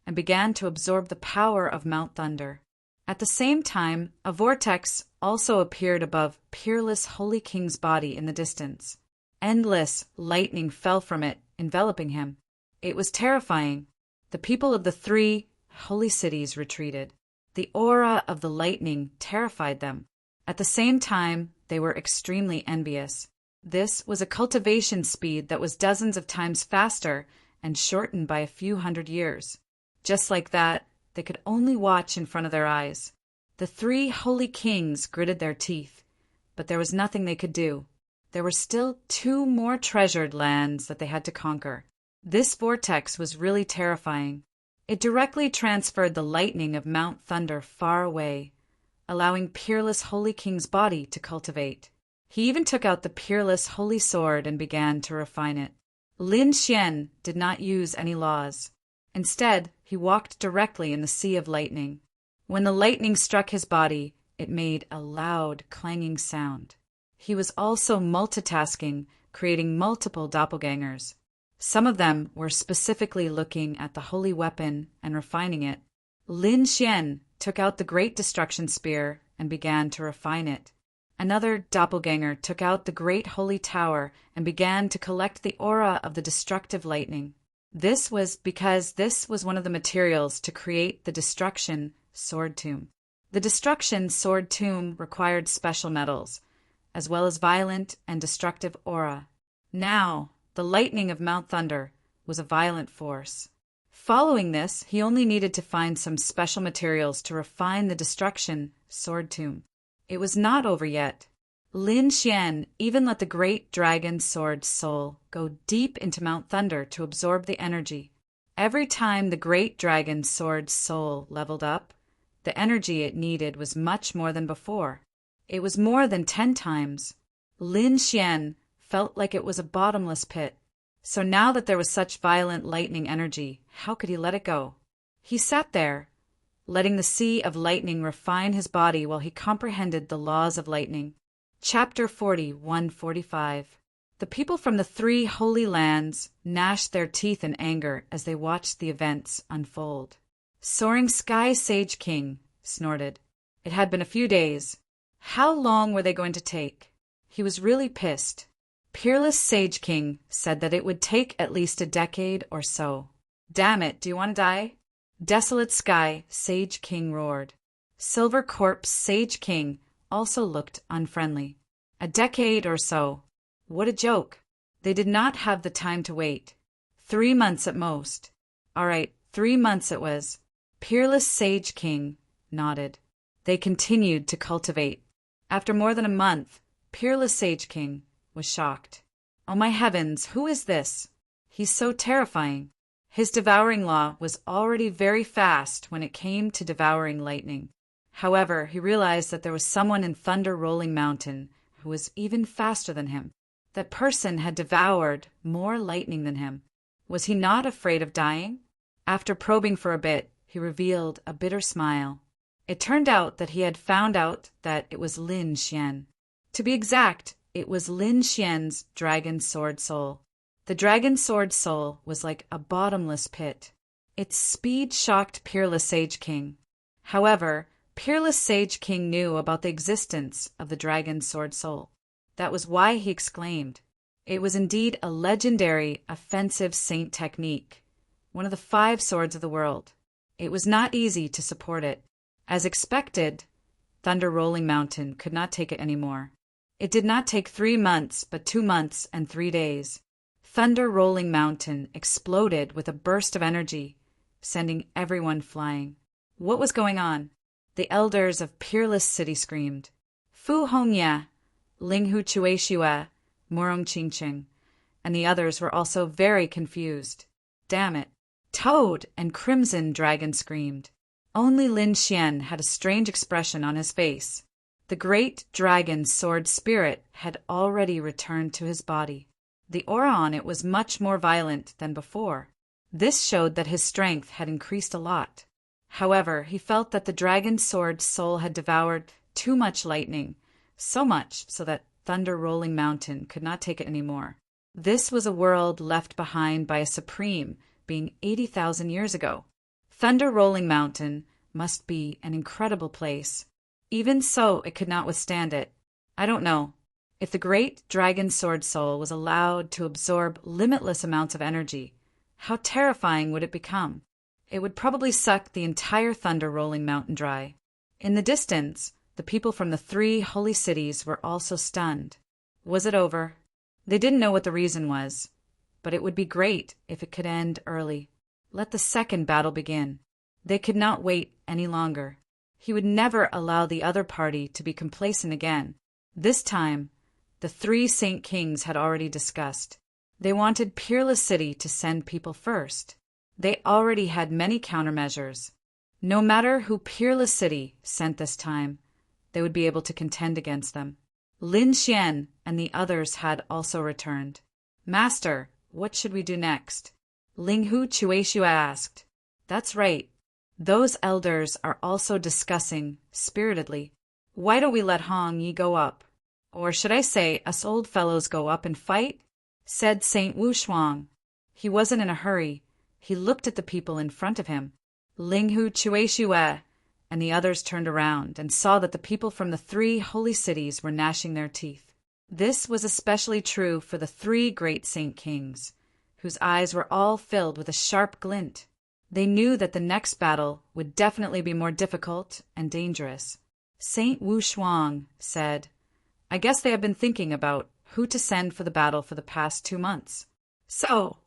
Speaker 1: and began to absorb the power of Mount Thunder. At the same time, a vortex also appeared above Peerless Holy King's body in the distance. Endless lightning fell from it, enveloping him. It was terrifying. The people of the 3 holy cities retreated. The aura of the lightning terrified them. At the same time, they were extremely envious. This was a cultivation speed that was dozens of times faster and shortened by a few hundred years. Just like that, they could only watch in front of their eyes. The 3 holy kings gritted their teeth, but there was nothing they could do. There were still 2 more treasured lands that they had to conquer. This vortex was really terrifying. It directly transferred the lightning of Mount Thunder far away, allowing Peerless Holy King's body to cultivate. He even took out the Peerless Holy Sword and began to refine it. Lin Xian did not use any laws. Instead, he walked directly in the sea of lightning. When the lightning struck his body, it made a loud, clanging sound. He was also multitasking, creating multiple doppelgangers. Some of them were specifically looking at the holy weapon and refining it. Lin Xian took out the Great Destruction Spear and began to refine it. Another doppelganger took out the Great Holy Tower and began to collect the aura of the destructive lightning. This was because this was one of the materials to create the Destruction Sword Tomb. The Destruction Sword Tomb required special metals, as well as violent and destructive aura. Now, the lightning of Mount Thunder was a violent force. Following this, he only needed to find some special materials to refine the Destruction Sword Tomb. It was not over yet. Lin Xian even let the great dragon sword soul go deep into Mount Thunder to absorb the energy. Every time the great dragon sword soul leveled up, the energy it needed was much more than before. It was more than 10 times. Lin Xian felt like it was a bottomless pit. So now that there was such violent lightning energy, how could he let it go? He sat there, letting the sea of lightning refine his body while he comprehended the laws of lightning. Chapter 41-45. The people from the 3 holy lands gnashed their teeth in anger as they watched the events unfold. Soaring Sky Sage King snorted. It had been a few days. How long were they going to take? He was really pissed. Peerless Sage King said that it would take at least a decade or so. Damn it, do you want to die? Desolate Sky Sage King roared. Silver Corpse Sage King also looked unfriendly. A decade or so. What a joke. They did not have the time to wait. 3 months at most. All right, 3 months it was. Peerless Sage King nodded. They continued to cultivate. After more than a month, Peerless Sage King was shocked. Oh my heavens, who is this? He's so terrifying. His devouring law was already very fast when it came to devouring lightning. However, he realized that there was someone in Thunder Rolling Mountain who was even faster than him. That person had devoured more lightning than him. Was he not afraid of dying? After probing for a bit, he revealed a bitter smile. It turned out that he had found out that it was Lin Xian. To be exact, it was Lin Xian's dragon sword soul. The dragon sword soul was like a bottomless pit. Its speed shocked Peerless Sage King. However, Peerless Sage King knew about the existence of the dragon sword soul. That was why he exclaimed. It was indeed a legendary offensive saint technique, one of the 5 swords of the world. It was not easy to support it. As expected, Thunder Rolling Mountain could not take it anymore. It did not take 3 months, but 2 months and 3 days. Thunder Rolling Mountain exploded with a burst of energy, sending everyone flying. What was going on? The elders of Peerless City screamed. Fu Hongya, Linghu Chueshua, Morong Qingqing, and the others were also very confused. Damn it. Toad and Crimson Dragon screamed. Only Lin Xian had a strange expression on his face. The great dragon sword spirit had already returned to his body. The aura on it was much more violent than before. This showed that his strength had increased a lot. However, he felt that the dragon sword soul had devoured too much lightning, so much so that Thunder Rolling Mountain could not take it anymore. This was a world left behind by a supreme being 80,000 years ago. Thunder Rolling Mountain must be an incredible place. Even so, it could not withstand it. I don't know. If the great dragon sword soul was allowed to absorb limitless amounts of energy, how terrifying would it become? It would probably suck the entire Thunder Rolling Mountain dry. In the distance, the people from the 3 holy cities were also stunned. Was it over? They didn't know what the reason was, but it would be great if it could end early. Let the second battle begin. They could not wait any longer. He would never allow the other party to be complacent again. This time, the 3 Saint Kings had already discussed. They wanted Peerless City to send people first. They already had many countermeasures. No matter who Peerless City sent this time, they would be able to contend against them. Lin Xian and the others had also returned. Master, what should we do next? Linghu Chueshua asked. That's right. Those elders are also discussing, spiritedly. Why don't we let Hong Yi go up? Or should I say, us old fellows go up and fight? Said Saint Wu Shuang. He wasn't in a hurry. He looked at the people in front of him. Linghu Chueshua and the others turned around and saw that the people from the 3 holy cities were gnashing their teeth. This was especially true for the 3 great Saint Kings, whose eyes were all filled with a sharp glint. They knew that the next battle would definitely be more difficult and dangerous. Saint Wu Shuang said, I guess they have been thinking about who to send for the battle for the past 2 months. So,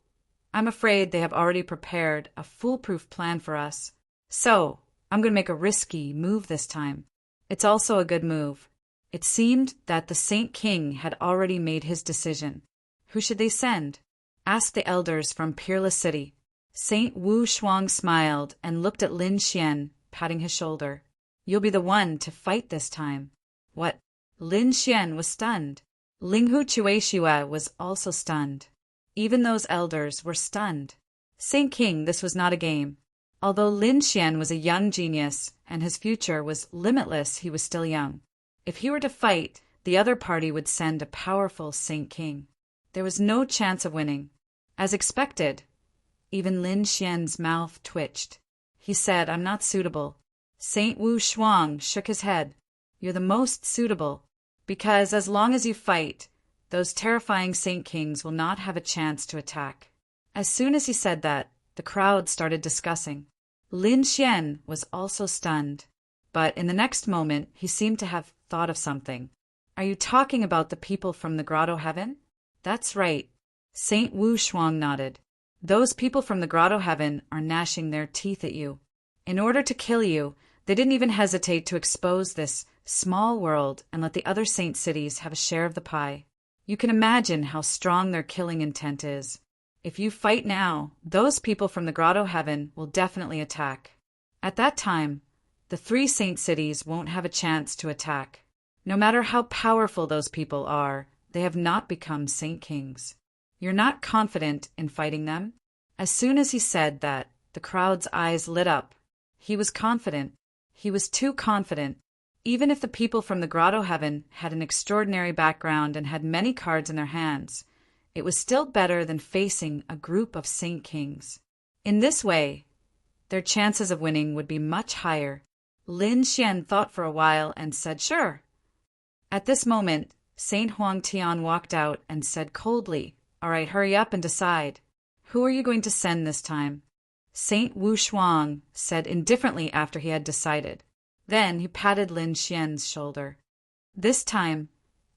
Speaker 1: I'm afraid they have already prepared a foolproof plan for us. So, I'm going to make a risky move this time. It's also a good move. It seemed that the Saint King had already made his decision. Who should they send? Asked the elders from Peerless City. Saint Wu Shuang smiled and looked at Lin Xian, patting his shoulder. You'll be the one to fight this time. What? Lin Xian was stunned. Linghu Chueshua was also stunned. Even those elders were stunned. Saint King, this was not a game. Although Lin Xian was a young genius and his future was limitless, he was still young. If he were to fight, the other party would send a powerful Saint King. There was no chance of winning. As expected, even Lin Xian's mouth twitched. He said, I'm not suitable. Saint Wu Shuang shook his head. You're the most suitable, because as long as you fight, those terrifying Saint Kings will not have a chance to attack. As soon as he said that, the crowd started discussing. Lin Xian was also stunned, but in the next moment he seemed to have thought of something. Are you talking about the people from the Grotto Heaven? That's right. Saint Wu Shuang nodded. Those people from the Grotto Heaven are gnashing their teeth at you. In order to kill you, they didn't even hesitate to expose this small world and let the other saint cities have a share of the pie. You can imagine how strong their killing intent is. If you fight now, those people from the Grotto Heaven will definitely attack. At that time, the 3 saint cities won't have a chance to attack. No matter how powerful those people are, they have not become Saint Kings. You're not confident in fighting them? As soon as he said that, the crowd's eyes lit up. He was confident. He was too confident. Even if the people from the Grotto Heaven had an extraordinary background and had many cards in their hands, it was still better than facing a group of Saint Kings. In this way, their chances of winning would be much higher. Lin Xian thought for a while and said, sure. At this moment, Saint Huang Tian walked out and said coldly, all right, hurry up and decide. Who are you going to send this time? Saint Wu Shuang said indifferently after he had decided. Then he patted Lin Xian's shoulder. This time,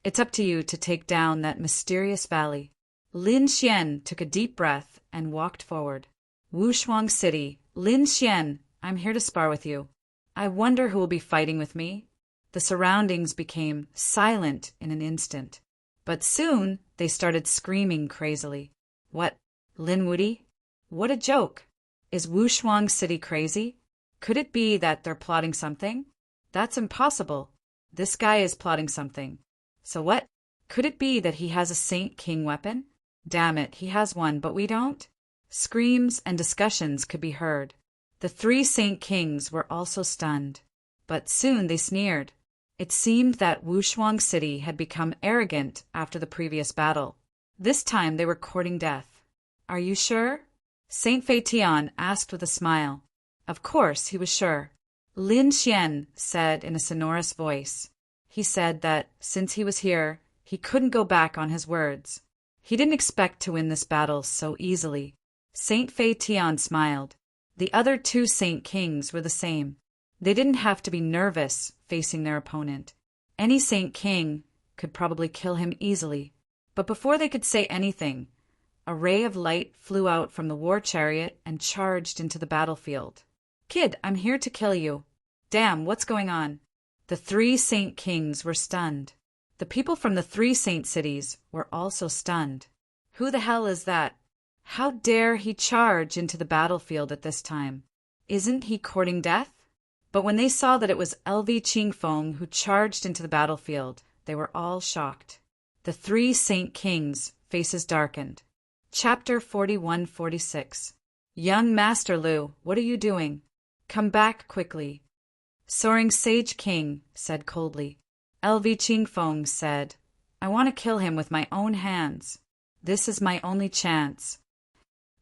Speaker 1: it's up to you to take down that mysterious valley. Lin Xian took a deep breath and walked forward. Wu Shuang City, Lin Xian, I'm here to spar with you. I wonder who will be fighting with me." The surroundings became silent in an instant. But soon they started screaming crazily. "What? Lin Woody? What a joke! Is Wushuang City crazy? Could it be that they're plotting something? That's impossible. This guy is plotting something. So what? Could it be that he has a Saint King weapon? Damn it, he has one, but we don't?" Screams and discussions could be heard. The 3 Saint Kings were also stunned. But soon they sneered. It seemed that Wushuang City had become arrogant after the previous battle. This time they were courting death. "Are you sure?" Saint Fei Tian asked with a smile. Of course he was sure. Lin Xian said in a sonorous voice. He said that, since he was here, he couldn't go back on his words. He didn't expect to win this battle so easily. Saint Fei Tian smiled. The other 2 Saint Kings were the same. They didn't have to be nervous facing their opponent. Any Saint King could probably kill him easily. But before they could say anything, a ray of light flew out from the war chariot and charged into the battlefield. "Kid, I'm here to kill you." "Damn, what's going on?" The 3 Saint Kings were stunned. The people from the 3 Saint cities were also stunned. Who the hell is that? How dare he charge into the battlefield at this time? Isn't he courting death? But when they saw that it was LV Qingfeng who charged into the battlefield, they were all shocked. The 3 Saint Kings' faces darkened. Chapter 41-46. "Young Master Lu, what are you doing? Come back quickly." Soaring Sage King said coldly. LV Qingfeng said, "I want to kill him with my own hands. This is my only chance."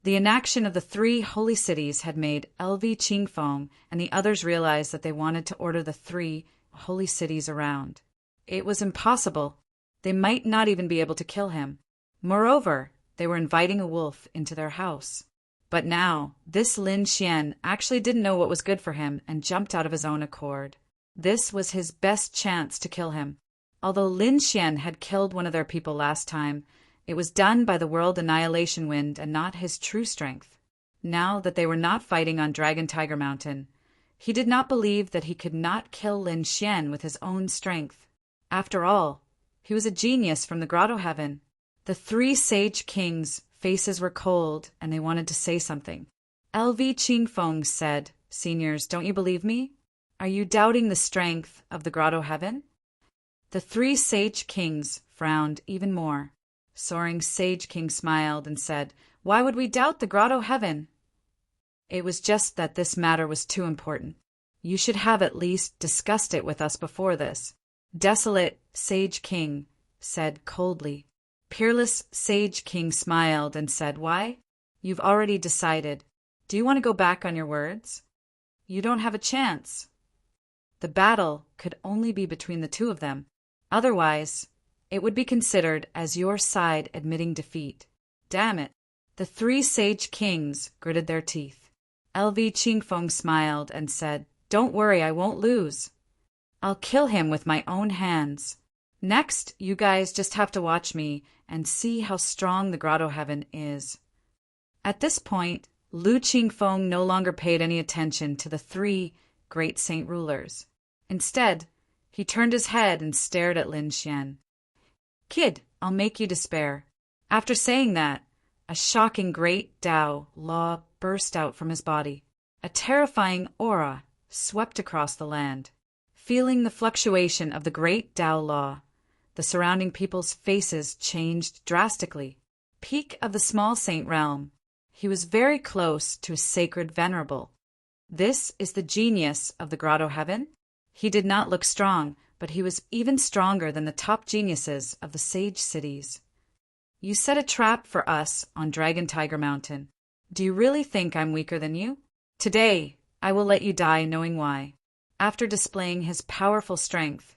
Speaker 1: The inaction of the 3 holy cities had made LV Qingfeng and the others realize that they wanted to order the 3 holy cities around. It was impossible. They might not even be able to kill him. Moreover, they were inviting a wolf into their house. But now, this Lin Xian actually didn't know what was good for him and jumped out of his own accord. This was his best chance to kill him. Although Lin Xian had killed one of their people last time, it was done by the World Annihilation Wind and not his true strength. Now that they were not fighting on Dragon Tiger Mountain, he did not believe that he could not kill Lin Xian with his own strength. After all, he was a genius from the Grotto Heaven. The 3 Sage Kings' faces were cold and they wanted to say something. LV Qingfeng said, "Seniors, don't you believe me? Are you doubting the strength of the Grotto Heaven?" The 3 Sage Kings frowned even more. Soaring Sage King smiled and said, "Why would we doubt the Grotto Heaven? It was just that this matter was too important. You should have at least discussed it with us before this." Desolate Sage King said coldly. Peerless Sage King smiled and said, "Why? You've already decided. Do you want to go back on your words? You don't have a chance." The battle could only be between the 2 of them. Otherwise, it would be considered as your side admitting defeat. Damn it. The 3 Sage Kings gritted their teeth. LV Qingfeng smiled and said, "Don't worry, I won't lose. I'll kill him with my own hands. Next, you guys just have to watch me and see how strong the Grotto Heaven is." At this point, Lu Qingfeng no longer paid any attention to the 3 great saint rulers. Instead, he turned his head and stared at Lin Xian. "Kid, I'll make you despair." After saying that, a shocking great Tao law burst out from his body. A terrifying aura swept across the land. Feeling the fluctuation of the great Tao law, the surrounding people's faces changed drastically. Peak of the small saint realm, he was very close to a sacred venerable. This is the genius of the Grotto Heaven? He did not look strong, but he was even stronger than the top geniuses of the sage cities. "You set a trap for us on Dragon Tiger Mountain. Do you really think I'm weaker than you? Today, I will let you die knowing why." After displaying his powerful strength,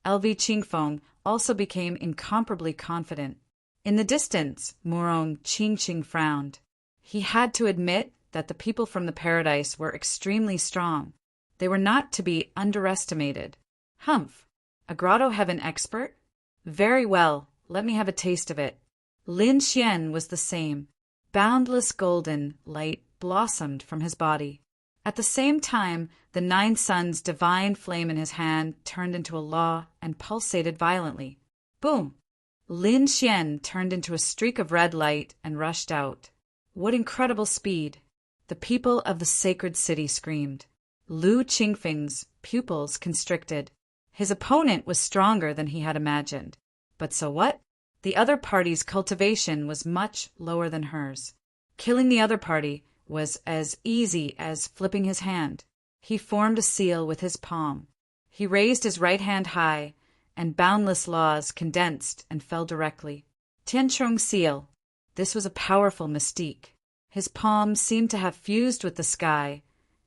Speaker 1: LV Qingfeng also became incomparably confident. In the distance, Murong Qingqing frowned. He had to admit that the people from the paradise were extremely strong. They were not to be underestimated. Humph! A Grotto Heaven expert? Very well, let me have a taste of it. Lin Xian was the same. Boundless golden light blossomed from his body. At the same time, the 9 suns' divine flame in his hand turned into a law and pulsated violently. Boom! Lin Xian turned into a streak of red light and rushed out. What incredible speed! The people of the sacred city screamed. Lu Qingfeng's pupils constricted. His opponent was stronger than he had imagined. But so what? The other party's cultivation was much lower than hers. Killing the other party was as easy as flipping his hand. He formed a seal with his palm. He raised his right hand high, and boundless laws condensed and fell directly. Tianchong seal. This was a powerful mystique. His palm seemed to have fused with the sky,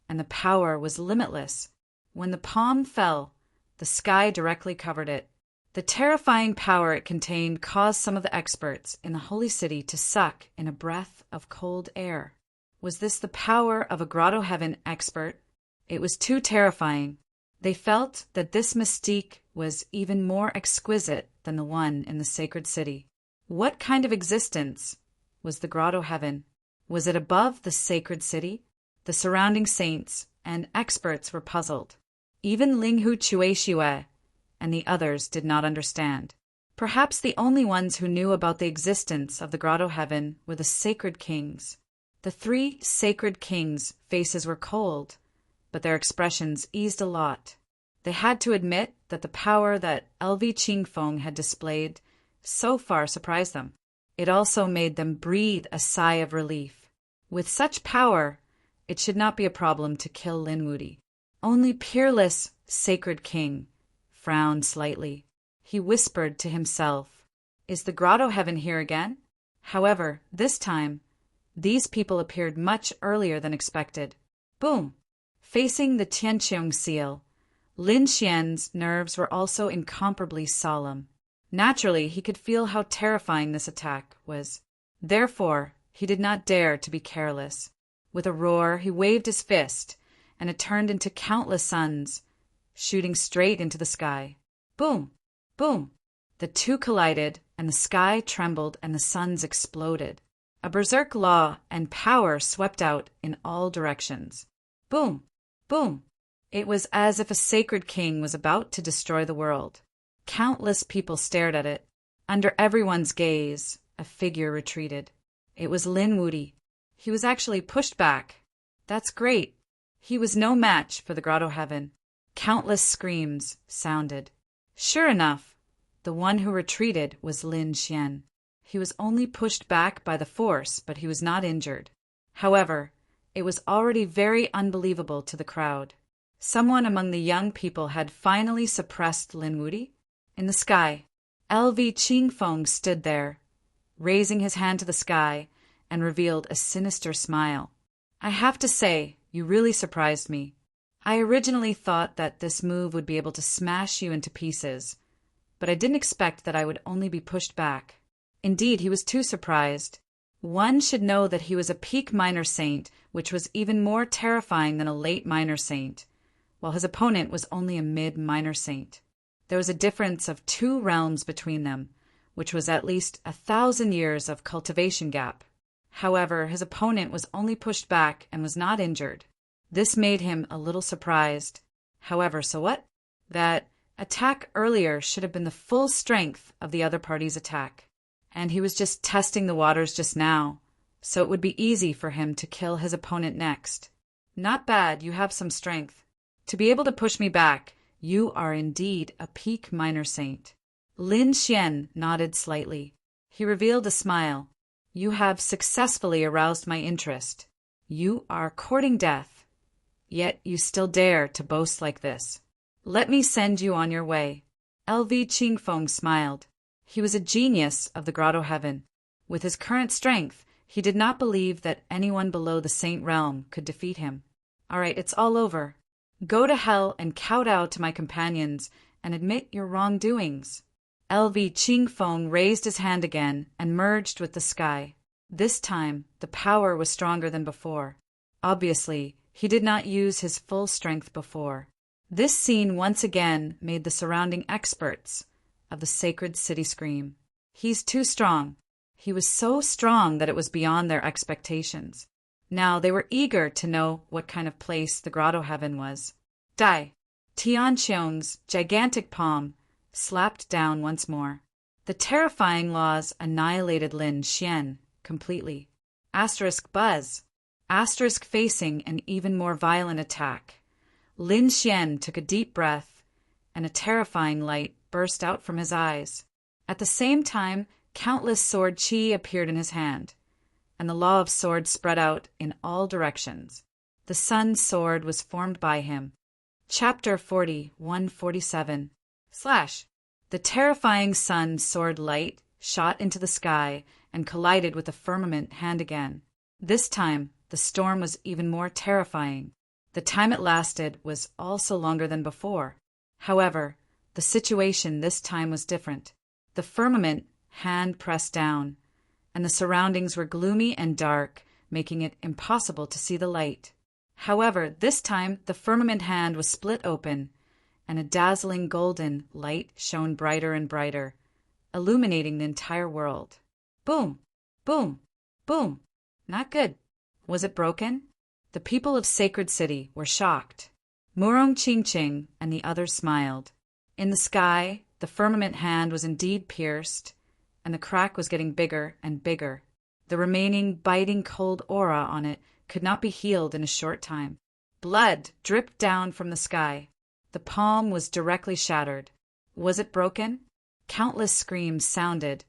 Speaker 1: and the power was limitless. When the palm fell, the sky directly covered it. The terrifying power it contained caused some of the experts in the holy city to suck in a breath of cold air. Was this the power of a grotto heaven expert? It was too terrifying. They felt that this mystique was even more exquisite than the one in the sacred city. What kind of existence was the grotto heaven? Was it above the sacred city? The surrounding saints and experts were puzzled. Even Linghu Chueshue and the others did not understand. Perhaps the only ones who knew about the existence of the grotto heaven were the sacred kings. The 3 sacred kings' faces were cold, but their expressions eased a lot. They had to admit that the power that LV Qingfeng had displayed so far surprised them. It also made them breathe a sigh of relief. With such power, it should not be a problem to kill Lin Wudi. Only peerless sacred king frowned slightly. He whispered to himself, "Is the grotto heaven here again?" However, this time, these people appeared much earlier than expected. Boom! Facing the Tianqiong seal, Lin Xian's nerves were also incomparably solemn. Naturally, he could feel how terrifying this attack was. Therefore, he did not dare to be careless. With a roar, he waved his fist, and it turned into countless suns, shooting straight into the sky. Boom! Boom! The two collided, and the sky trembled and the suns exploded. A berserk law and power swept out in all directions. Boom! Boom! It was as if a sacred king was about to destroy the world. Countless people stared at it. Under everyone's gaze, a figure retreated. It was Lin Wudi. He was actually pushed back. That's great. He was no match for the grotto heaven. Countless screams sounded. Sure enough, the one who retreated was Lin Xian. He was only pushed back by the force, but he was not injured. However, it was already very unbelievable to the crowd. Someone among the young people had finally suppressed Lin Wudi. In the sky, LV Qingfeng stood there, raising his hand to the sky, and revealed a sinister smile. I have to say, you really surprised me. I originally thought that this move would be able to smash you into pieces, but I didn't expect that I would only be pushed back. Indeed, he was too surprised. One should know that he was a peak minor saint, which was even more terrifying than a late minor saint, while his opponent was only a mid-minor saint. There was a difference of 2 realms between them, which was at least 1,000 years of cultivation gap. However, his opponent was only pushed back and was not injured. This made him a little surprised. However, so what? That attack earlier should have been the full strength of the other party's attack. And he was just testing the waters just now, so it would be easy for him to kill his opponent next. Not bad, you have some strength. To be able to push me back, you are indeed a peak minor saint. Lin Xian nodded slightly. He revealed a smile. You have successfully aroused my interest. You are courting death, yet you still dare to boast like this. Let me send you on your way. LV Qingfeng smiled. He was a genius of the grotto heaven. With his current strength, he did not believe that anyone below the saint realm could defeat him. All right, it's all over. Go to hell and kowtow to my companions and admit your wrongdoings. LV Qingfeng raised his hand again and merged with the sky. This time, the power was stronger than before. Obviously, he did not use his full strength before. This scene once again made the surrounding experts of the sacred city scream. He's too strong. He was so strong that it was beyond their expectations. Now they were eager to know what kind of place the grotto heaven was. Dai. Tian Qiong's gigantic palm slapped down once more. The terrifying laws annihilated Lin Xian completely. Buzz. Facing an even more violent attack. Lin Xian took a deep breath, and a terrifying light burst out from his eyes. At the same time, countless sword qi appeared in his hand, and the law of swords spread out in all directions. The sun's sword was formed by him. Chapter 40:147 / The terrifying sun's sword light shot into the sky and collided with the firmament hand again. This time, the storm was even more terrifying. The time it lasted was also longer than before. However, the situation this time was different. The firmament hand pressed down, and the surroundings were gloomy and dark, making it impossible to see the light. However, this time the firmament hand was split open, and a dazzling golden light shone brighter and brighter, illuminating the entire world. Boom! Boom! Boom! Not good. Was it broken? The people of Sacred City were shocked. Murong Qingqing and the others smiled. In the sky, the firmament hand was indeed pierced, and the crack was getting bigger and bigger. The remaining biting cold aura on it could not be healed in a short time. Blood dripped down from the sky. The palm was directly shattered. Was it broken? Countless screams sounded,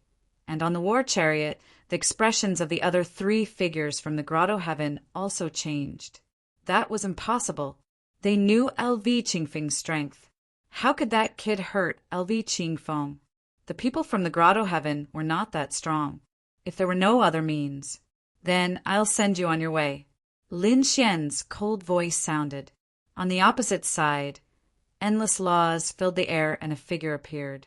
Speaker 1: and on the war chariot, the expressions of the other 3 figures from the grotto heaven also changed. That was impossible. They knew LV Qingfeng's strength. How could that kid hurt LV Qingfeng? The people from the grotto heaven were not that strong. If there were no other means, then I'll send you on your way. Lin Xian's cold voice sounded. On the opposite side, endless laws filled the air and a figure appeared.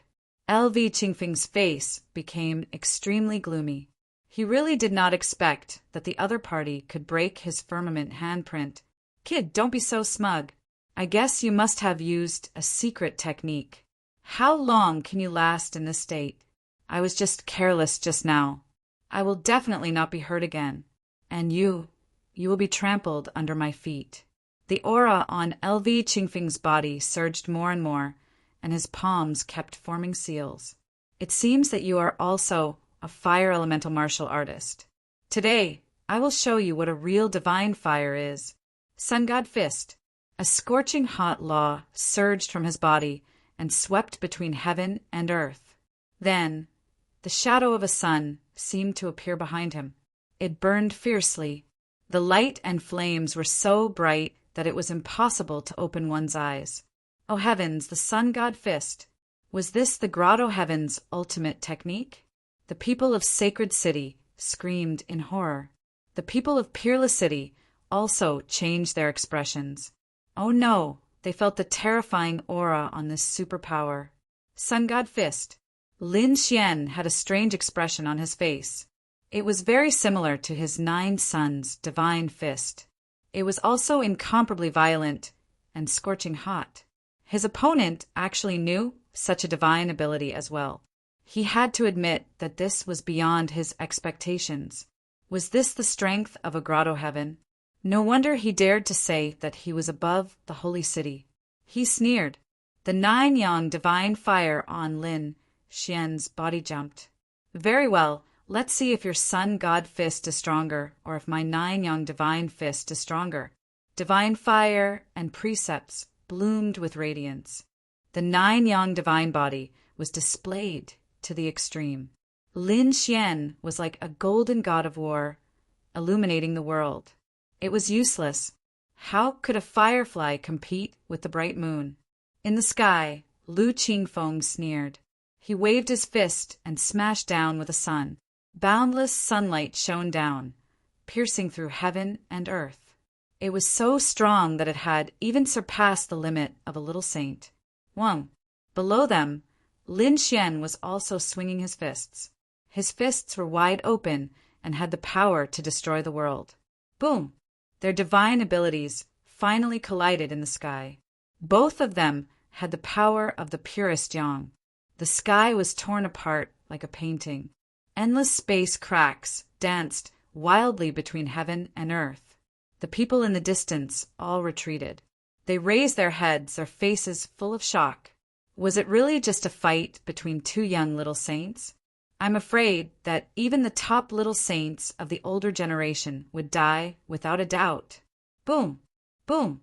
Speaker 1: LV Qingfeng's face became extremely gloomy. He really did not expect that the other party could break his firmament handprint. Kid, don't be so smug. I guess you must have used a secret technique. How long can you last in this state? I was just careless just now. I will definitely not be hurt again. And you will be trampled under my feet. The aura on LV Qingfeng's body surged more and more, and his palms kept forming seals. It seems that you are also a fire elemental martial artist. Today, I will show you what a real divine fire is. Sun God Fist. A scorching hot law surged from his body and swept between heaven and earth. Then, the shadow of a sun seemed to appear behind him. It burned fiercely. The light and flames were so bright that it was impossible to open one's eyes. Oh heavens, the Sun God Fist. Was this the grotto heaven's ultimate technique? The people of Sacred City screamed in horror. The people of Peerless City also changed their expressions. Oh no, they felt the terrifying aura on this superpower. Sun God Fist. Lin Xian had a strange expression on his face. It was very similar to his 9 sons' divine fist. It was also incomparably violent and scorching hot. His opponent actually knew such a divine ability as well. He had to admit that this was beyond his expectations. Was this the strength of a grotto heaven? No wonder he dared to say that he was above the holy city. He sneered. The 9-yang divine fire on Lin Xian's body jumped. Very well, let's see if your Sun God Fist is stronger, or if my 9-yang divine fist is stronger. Divine fire and precepts bloomed with radiance. The 9-yang divine body was displayed to the extreme. Lin Xian was like a golden god of war, illuminating the world. It was useless. How could a firefly compete with the bright moon? In the sky, Lu Qingfeng sneered. He waved his fist and smashed down with the sun. Boundless sunlight shone down, piercing through heaven and earth. It was so strong that it had even surpassed the limit of a little saint. Wang. Below them, Lin Xian was also swinging his fists. His fists were wide open and had the power to destroy the world. Boom! Their divine abilities finally collided in the sky. Both of them had the power of the purest yang. The sky was torn apart like a painting. Endless space cracks danced wildly between heaven and earth. The people in the distance all retreated. They raised their heads, their faces full of shock. Was it really just a fight between two young little saints? I'm afraid that even the top little saints of the older generation would die without a doubt. Boom! Boom!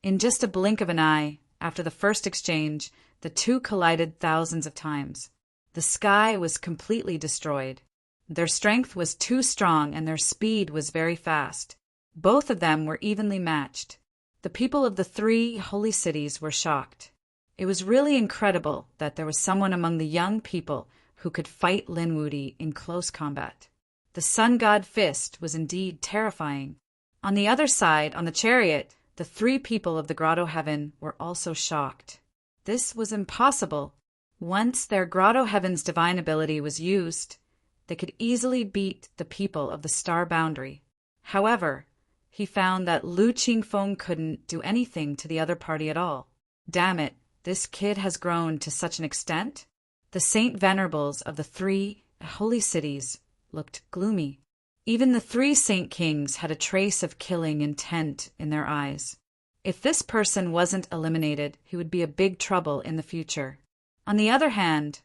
Speaker 1: In just a blink of an eye, after the first exchange, the two collided thousands of times. The sky was completely destroyed. Their strength was too strong and their speed was very fast. Both of them were evenly matched. The people of the three holy cities were shocked. It was really incredible that there was someone among the young people who could fight Lin Wudi in close combat. The sun god fist was indeed terrifying. On the other side, on the chariot, the three people of the Grotto Heaven were also shocked. This was impossible. Once their Grotto Heaven's divine ability was used, they could easily beat the people of the Star Boundary. However, he found that Lu Qingfeng couldn't do anything to the other party at all. Damn it, this kid has grown to such an extent? The Saint Venerables of the three holy cities looked gloomy. Even the three Saint Kings had a trace of killing intent in their eyes. If this person wasn't eliminated, he would be a big trouble in the future. On the other hand,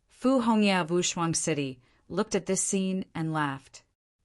Speaker 1: Fu Hongye of Wushuang City looked at this scene and laughed.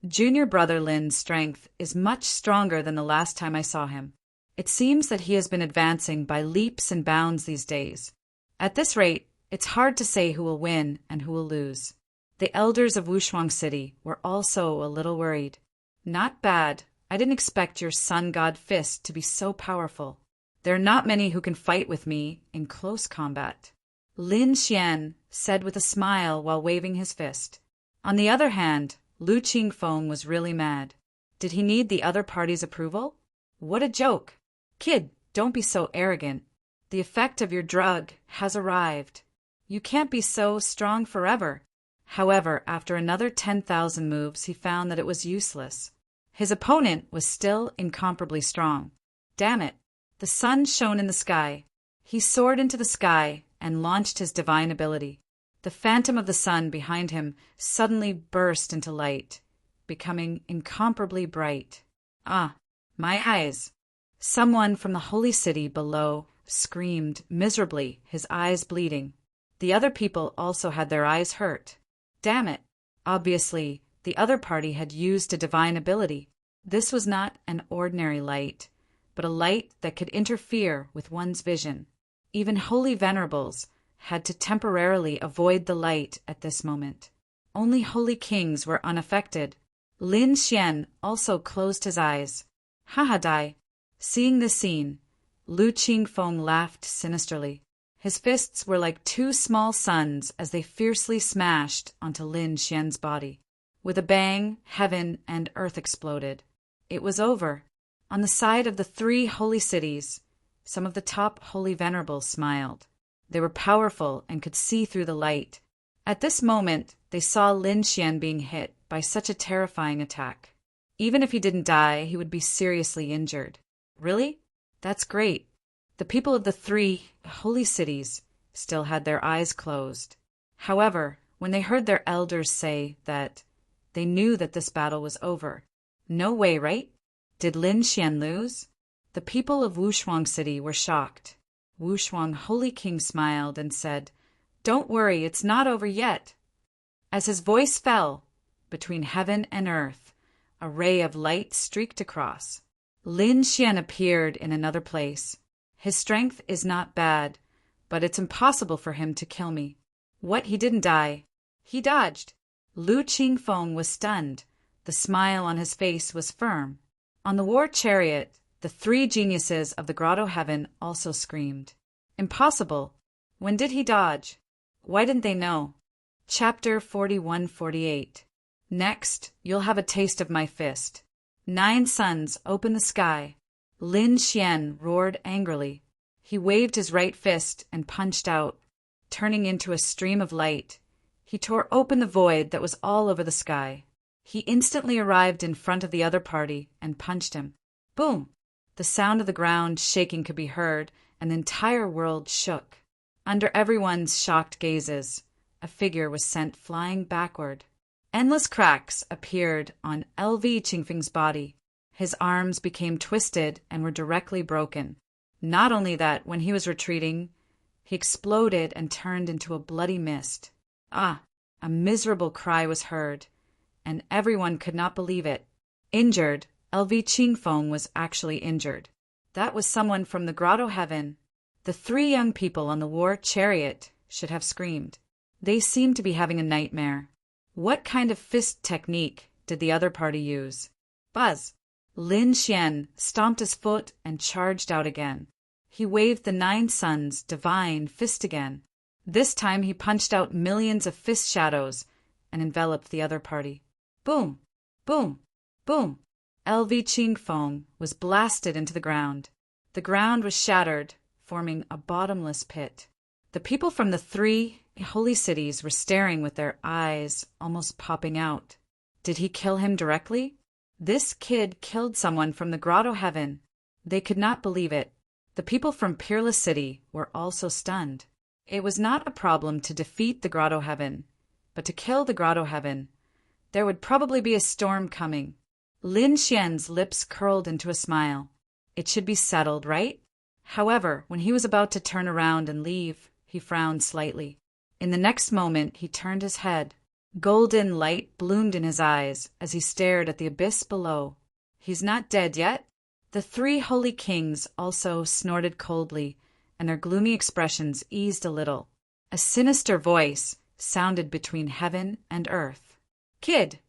Speaker 1: Junior brother Lin's strength is much stronger than the last time I saw him. It seems that he has been advancing by leaps and bounds these days. At this rate, it's hard to say who will win and who will lose. The elders of Wushuang City were also a little worried. Not bad. I didn't expect your sun god fist to be so powerful. There are not many who can fight with me in close combat. Lin Xian said with a smile while waving his fist. On the other hand, Lu Qingfeng was really mad. Did he need the other party's approval? What a joke! Kid, don't be so arrogant. The effect of your drug has arrived. You can't be so strong forever. However, after another 10,000 moves, he found that it was useless. His opponent was still incomparably strong. Damn it! The sun shone in the sky. He soared into the sky and launched his divine ability. The phantom of the sun behind him suddenly burst into light, becoming incomparably bright. Ah, my eyes! Someone from the holy city below screamed miserably, his eyes bleeding. The other people also had their eyes hurt. Damn it! Obviously, the other party had used a divine ability. This was not an ordinary light, but a light that could interfere with one's vision. Even holy venerables had to temporarily avoid the light at this moment. Only holy kings were unaffected. Lin Xian also closed his eyes. Ha dai! Seeing this scene, Lu Qingfeng laughed sinisterly. His fists were like two small suns as they fiercely smashed onto Lin Xian's body. With a bang, heaven and earth exploded. It was over. On the side of the three holy cities, some of the top holy venerables smiled. They were powerful and could see through the light. At this moment, they saw Lin Xian being hit by such a terrifying attack. Even if he didn't die, he would be seriously injured. Really? That's great. The people of the three holy cities still had their eyes closed. However, when they heard their elders say that, they knew that this battle was over. No way, right? Did Lin Xian lose? The people of Wushuang City were shocked. Wushuang Holy King smiled and said, "Don't worry, it's not over yet." As his voice fell, between heaven and earth, a ray of light streaked across. Lin Xian appeared in another place. His strength is not bad, but it's impossible for him to kill me. What, he didn't die? He dodged. Lu Qingfeng was stunned. The smile on his face was firm. On the war chariot, the three geniuses of the Grotto Heaven also screamed. Impossible! When did he dodge? Why didn't they know? Chapter 41-48. Next, you'll have a taste of my fist. 9 suns open the sky. Lin Xian roared angrily. He waved his right fist and punched out, turning into a stream of light. He tore open the void that was all over the sky. He instantly arrived in front of the other party and punched him. Boom! The sound of the ground shaking could be heard, and the entire world shook. Under everyone's shocked gazes, a figure was sent flying backward. Endless cracks appeared on LV Qingfeng's body. His arms became twisted and were directly broken. Not only that, when he was retreating, he exploded and turned into a bloody mist. Ah! A miserable cry was heard, and everyone could not believe it. Injured, LV Qingfeng was actually injured. That was someone from the grotto heaven. The three young people on the war chariot should have screamed. They seemed to be having a nightmare. What kind of fist technique did the other party use? Buzz! Lin Xian stomped his foot and charged out again. He waved the 9 suns' divine fist again. This time he punched out millions of fist shadows and enveloped the other party. Boom! Boom! Boom! LV Qingfeng was blasted into the ground. The ground was shattered, forming a bottomless pit. The people from the 3 holy cities were staring with their eyes almost popping out. Did he kill him directly? This kid killed someone from the grotto heaven. They could not believe it. The people from Peerless City were also stunned. It was not a problem to defeat the grotto heaven, but to kill the grotto heaven. There would probably be a storm coming. Lin Xian's lips curled into a smile. It should be settled, right? However, when he was about to turn around and leave, he frowned slightly. In the next moment, he turned his head. Golden light bloomed in his eyes as he stared at the abyss below. He's not dead yet? The 3 holy kings also snorted coldly, and their gloomy expressions eased a little. A sinister voice sounded between heaven and earth. Kid,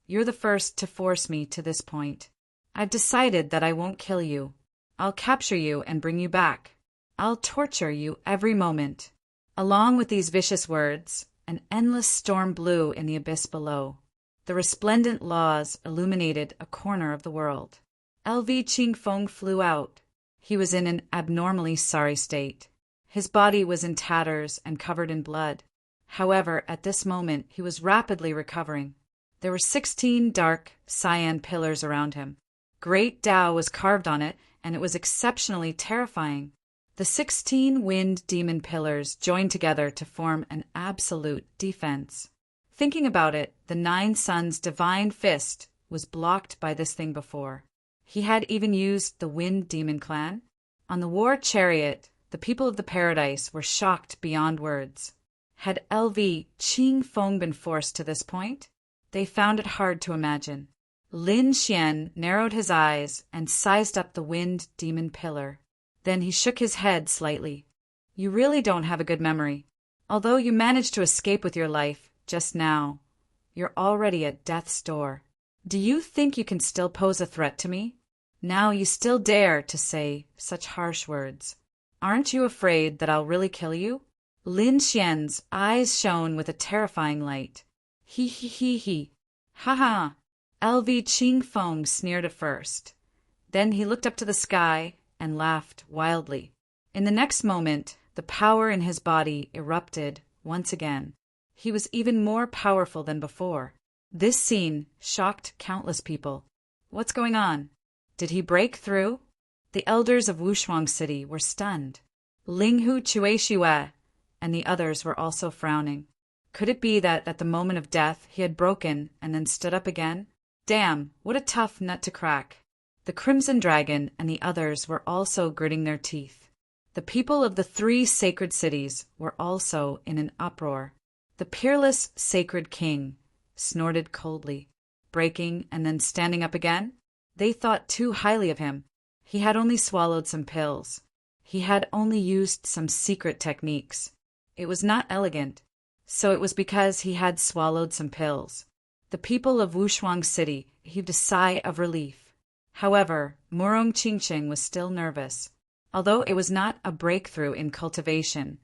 Speaker 1: you're the first to force me to this point. I've decided that I won't kill you. I'll capture you and bring you back. I'll torture you every moment. Along with these vicious words, an endless storm blew in the abyss below. The resplendent laws illuminated a corner of the world. LV Qingfeng flew out. He was in an abnormally sorry state. His body was in tatters and covered in blood. However, at this moment, he was rapidly recovering. There were 16 dark cyan pillars around him. Great Tao was carved on it, and it was exceptionally terrifying. The 16 wind demon pillars joined together to form an absolute defense. Thinking about it, the 9 suns' divine fist was blocked by this thing before. He had even used the wind demon clan. On the war chariot, the people of the paradise were shocked beyond words. Had LV Qingfeng been forced to this point? They found it hard to imagine. Lin Xian narrowed his eyes and sized up the wind demon pillar. Then he shook his head slightly. You really don't have a good memory. Although you managed to escape with your life just now, you're already at death's door. Do you think you can still pose a threat to me? Now you still dare to say such harsh words. Aren't you afraid that I'll really kill you? Lin Xian's eyes shone with a terrifying light. He. Ha ha. LV Qingfeng sneered at first. Then he looked up to the sky and laughed wildly. In the next moment, the power in his body erupted once again. He was even more powerful than before. This scene shocked countless people. What's going on? Did he break through? The elders of Wushuang City were stunned. Linghu Chuexiue and the others were also frowning. Could it be that at the moment of death he had broken and then stood up again? Damn, what a tough nut to crack. The Crimson Dragon and the others were also gritting their teeth. The people of the 3 sacred cities were also in an uproar. The peerless sacred king snorted coldly, breaking and then standing up again. They thought too highly of him. He had only swallowed some pills. He had only used some secret techniques. It was not elegant, so it was because he had swallowed some pills. The people of Wushuang City heaved a sigh of relief. However, Murong Qingqing was still nervous. Although it was not a breakthrough in cultivation,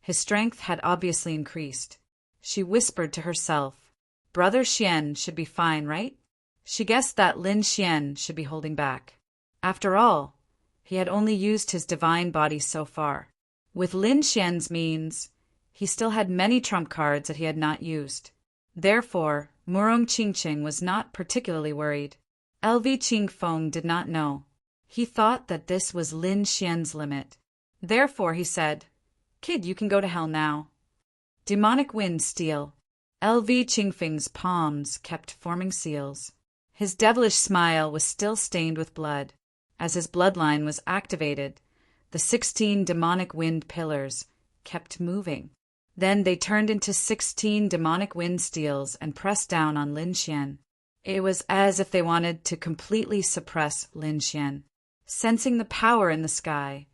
Speaker 1: his strength had obviously increased. She whispered to herself, Brother Xian should be fine, right? She guessed that Lin Xian should be holding back. After all, he had only used his divine body so far. With Lin Xian's means, he still had many trump cards that he had not used. Therefore, Murong Qingqing was not particularly worried. LV Qingfeng did not know. He thought that this was Lin Xian's limit. Therefore he said, Kid, you can go to hell now. Demonic wind steal. LV Qingfeng's palms kept forming seals. His devilish smile was still stained with blood. As his bloodline was activated, the 16 demonic wind pillars kept moving. Then they turned into 16 demonic wind steels and pressed down on Lin Xian. It was as if they wanted to completely suppress Lin Xian. Sensing the power in the sky,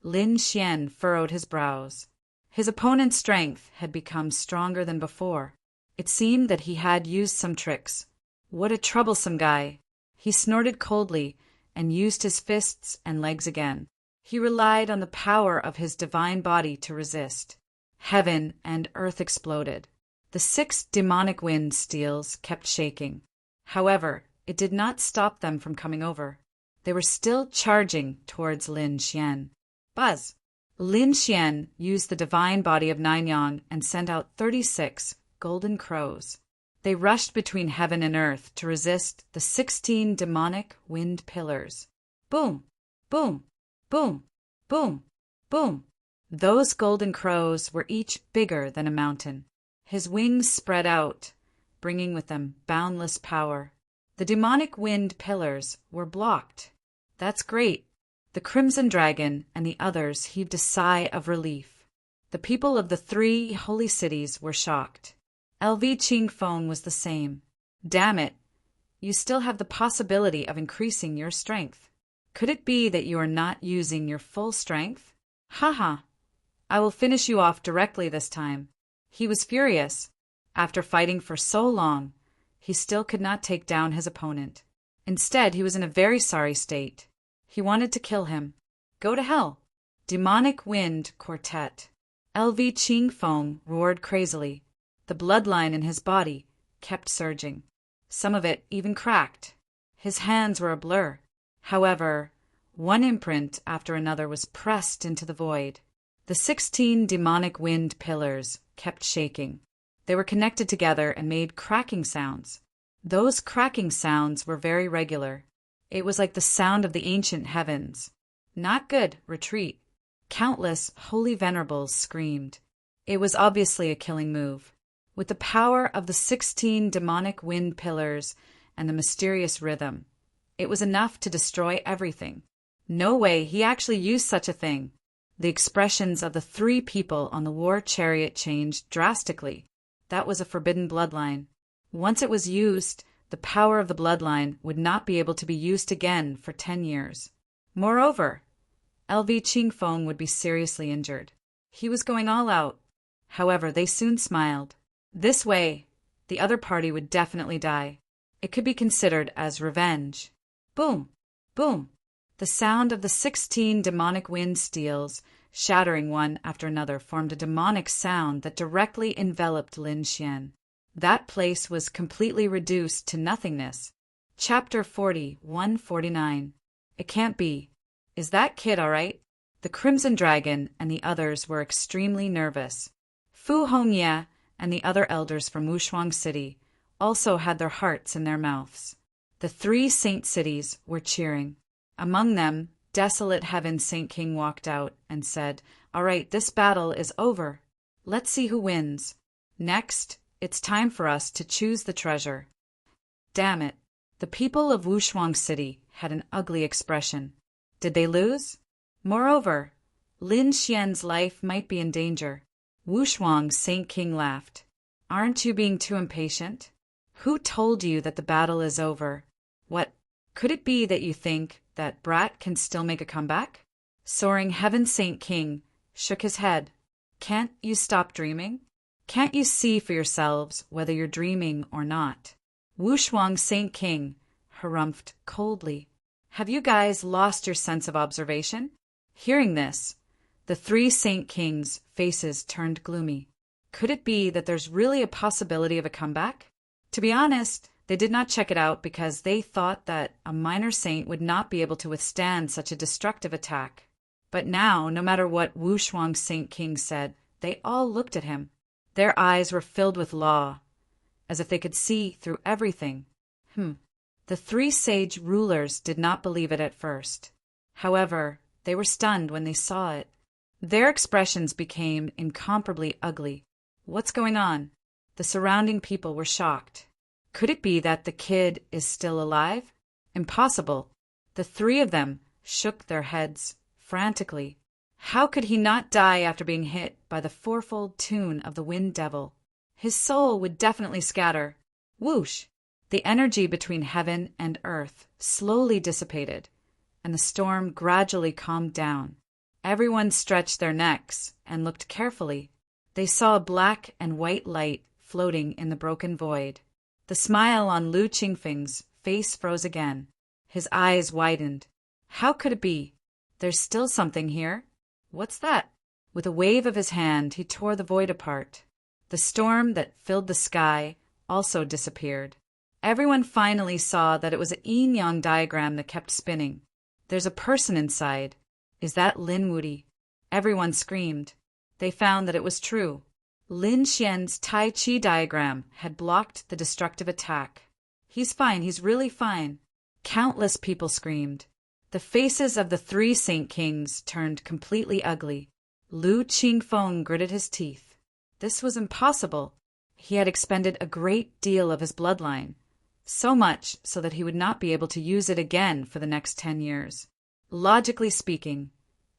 Speaker 1: Lin Xian furrowed his brows. His opponent's strength had become stronger than before. It seemed that he had used some tricks. What a troublesome guy! He snorted coldly and used his fists and legs again. He relied on the power of his divine body to resist. Heaven and earth exploded. The 6 demonic wind steels kept shaking. However, it did not stop them from coming over. They were still charging towards Lin Xian. Buzz! Lin Xian used the divine body of Nanyang and sent out 36 golden crows. They rushed between heaven and earth to resist the 16 demonic wind pillars. Boom! Boom! Boom! Boom! Boom! Those golden crows were each bigger than a mountain. His wings spread out, bringing with them boundless power. The demonic wind pillars were blocked. That's great. The Crimson Dragon and the others heaved a sigh of relief. The people of the 3 holy cities were shocked. LV Qingfeng was the same. Damn it, you still have the possibility of increasing your strength. Could it be that you are not using your full strength? Haha, I will finish you off directly this time. He was furious. After fighting for so long, he still could not take down his opponent. Instead, he was in a very sorry state. He wanted to kill him. Go to hell. Demonic Wind Quartet. LV Qingfeng roared crazily. The bloodline in his body kept surging. Some of it even cracked. His hands were a blur. However, one imprint after another was pressed into the void. The 16 demonic wind pillars kept shaking. They were connected together and made cracking sounds. Those cracking sounds were very regular. It was like the sound of the ancient heavens. Not good, retreat. Countless holy venerables screamed. It was obviously a killing move. With the power of the 16 demonic wind pillars and the mysterious rhythm, it was enough to destroy everything. No way, he actually used such a thing. The expressions of the 3 people on the war chariot changed drastically. That was a forbidden bloodline. Once it was used, the power of the bloodline would not be able to be used again for 10 years. Moreover, LV Qingfeng would be seriously injured. He was going all out. However, they soon smiled. This way, the other party would definitely die. It could be considered as revenge. Boom! Boom! The sound of the 16 demonic wind steels, shattering one after another, formed a demonic sound that directly enveloped Lin Xian. That place was completely reduced to nothingness. Chapter 40, 149. It can't be. Is that kid all right? The Crimson Dragon and the others were extremely nervous. Fu Hongye and the other elders from Wushuang City also had their hearts in their mouths. The 3 saint cities were cheering. Among them, Desolate Heaven Saint King walked out and said, "All right, this battle is over. Let's see who wins. Next, it's time for us to choose the treasure." Damn it. The people of Wushuang City had an ugly expression. Did they lose? Moreover, Lin Xian's life might be in danger. Wushuang Saint King laughed. Aren't you being too impatient? Who told you that the battle is over? What, could it be that you think that Brat can still make a comeback? Soaring Heaven Saint King shook his head. Can't you stop dreaming? Can't you see for yourselves whether you're dreaming or not? Wushuang Saint King harumphed coldly. Have you guys lost your sense of observation? Hearing this, the 3 Saint Kings' faces turned gloomy. Could it be that there's really a possibility of a comeback? To be honest, they did not check it out because they thought that a minor saint would not be able to withstand such a destructive attack. But now, no matter what Wushuang Saint King said, they all looked at him. Their eyes were filled with awe, as if they could see through everything. The 3 sage rulers did not believe it at first. However, they were stunned when they saw it. Their expressions became incomparably ugly. What's going on? The surrounding people were shocked. Could it be that the kid is still alive? Impossible. The three of them shook their heads frantically. How could he not die after being hit by the fourfold tune of the Wind Devil? His soul would definitely scatter. Whoosh! The energy between heaven and earth slowly dissipated, and the storm gradually calmed down. Everyone stretched their necks and looked carefully. They saw a black and white light floating in the broken void. The smile on Lu Qingfeng's face froze again. His eyes widened. How could it be? There's still something here. What's that? With a wave of his hand, he tore the void apart. The storm that filled the sky also disappeared. Everyone finally saw that it was a yin-yang diagram that kept spinning. There's a person inside. Is that Lin Wuyi? Everyone screamed. They found that it was true. Lin Xian's Tai Chi diagram had blocked the destructive attack. He's fine, he's really fine. Countless people screamed. The faces of the three Saint Kings turned completely ugly. Lu Qingfeng gritted his teeth. This was impossible. He had expended a great deal of his bloodline, so much so that he would not be able to use it again for the next 10 years. Logically speaking,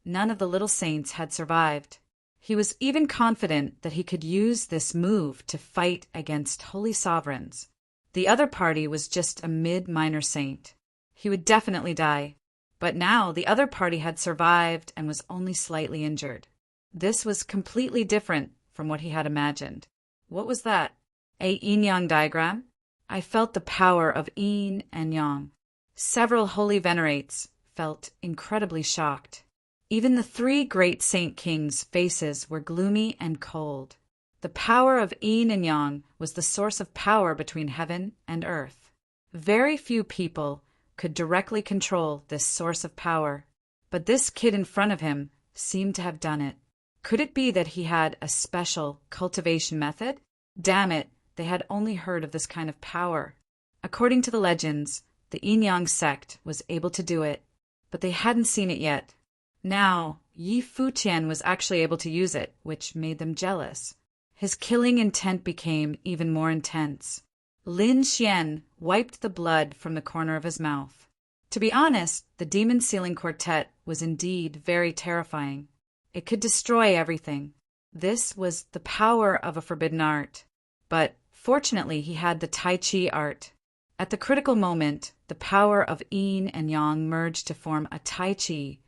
Speaker 1: none of the little saints had survived. He was even confident that he could use this move to fight against holy sovereigns. The other party was just a mid-minor saint. He would definitely die. But now the other party had survived and was only slightly injured. This was completely different from what he had imagined. What was that? A yin-yang diagram? I felt the power of yin and yang. Several holy venerates felt incredibly shocked. Even the three great Saint Kings' faces were gloomy and cold. The power of yin and yang was the source of power between heaven and earth. Very few people could directly control this source of power, but this kid in front of him seemed to have done it. Could it be that he had a special cultivation method? Damn it, they had only heard of this kind of power. According to the legends, the yin-yang sect was able to do it, but they hadn't seen it yet. Now, Yi Fuqian was actually able to use it, which made them jealous. His killing intent became even more intense. Lin Xian wiped the blood from the corner of his mouth. To be honest, the demon sealing quartet was indeed very terrifying. It could destroy everything. This was the power of a forbidden art. But fortunately, he had the Tai Chi art. At the critical moment, the power of yin and yang merged to form a Tai Chi,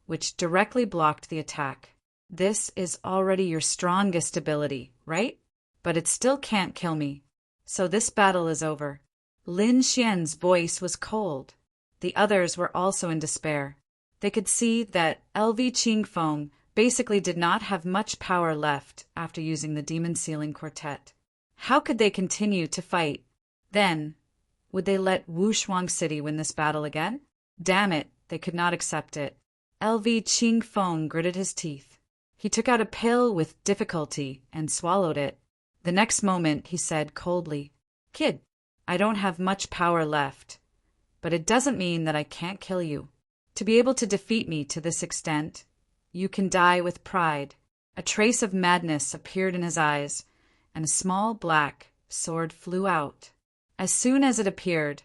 Speaker 1: which directly blocked the attack. This is already your strongest ability, right? But it still can't kill me. So this battle is over. Lin Xian's voice was cold. The others were also in despair. They could see that LV Qingfeng basically did not have much power left after using the demon sealing quartet. How could they continue to fight? Then, would they let Wushuang City win this battle again? Damn it, they could not accept it. LV Qingfeng gritted his teeth. He took out a pill with difficulty and swallowed it. The next moment, he said coldly, "Kid, I don't have much power left, but it doesn't mean that I can't kill you. To be able to defeat me to this extent, you can die with pride." A trace of madness appeared in his eyes, and a small black sword flew out. As soon as it appeared,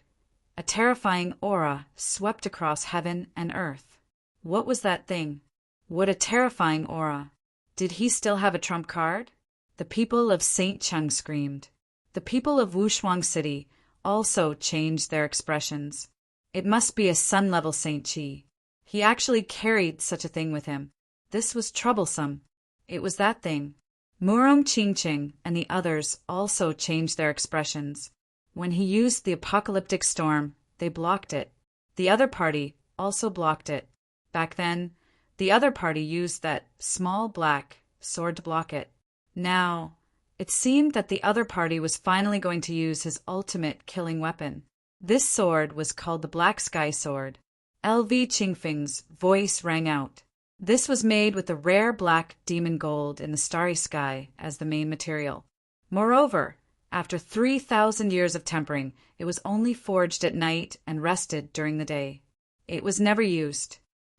Speaker 1: a terrifying aura swept across heaven and earth. What was that thing? What a terrifying aura! Did he still have a trump card? The people of St. Cheng screamed. The people of Wushuang City also changed their expressions. It must be a sun-level Saint Chi. He actually carried such a thing with him. This was troublesome. It was that thing. Murong Qingqing and the others also changed their expressions. When he used the apocalyptic storm, they blocked it. The other party also blocked it. Back then, the other party used that small black sword to block it. Now, it seemed that the other party was finally going to use his ultimate killing weapon. This sword was called the Black Sky Sword. LV Qingfeng's voice rang out. This was made with the rare black demon gold in the starry sky as the main material. Moreover, after 3,000 years of tempering, it was only forged at night and rested during the day. It was never used.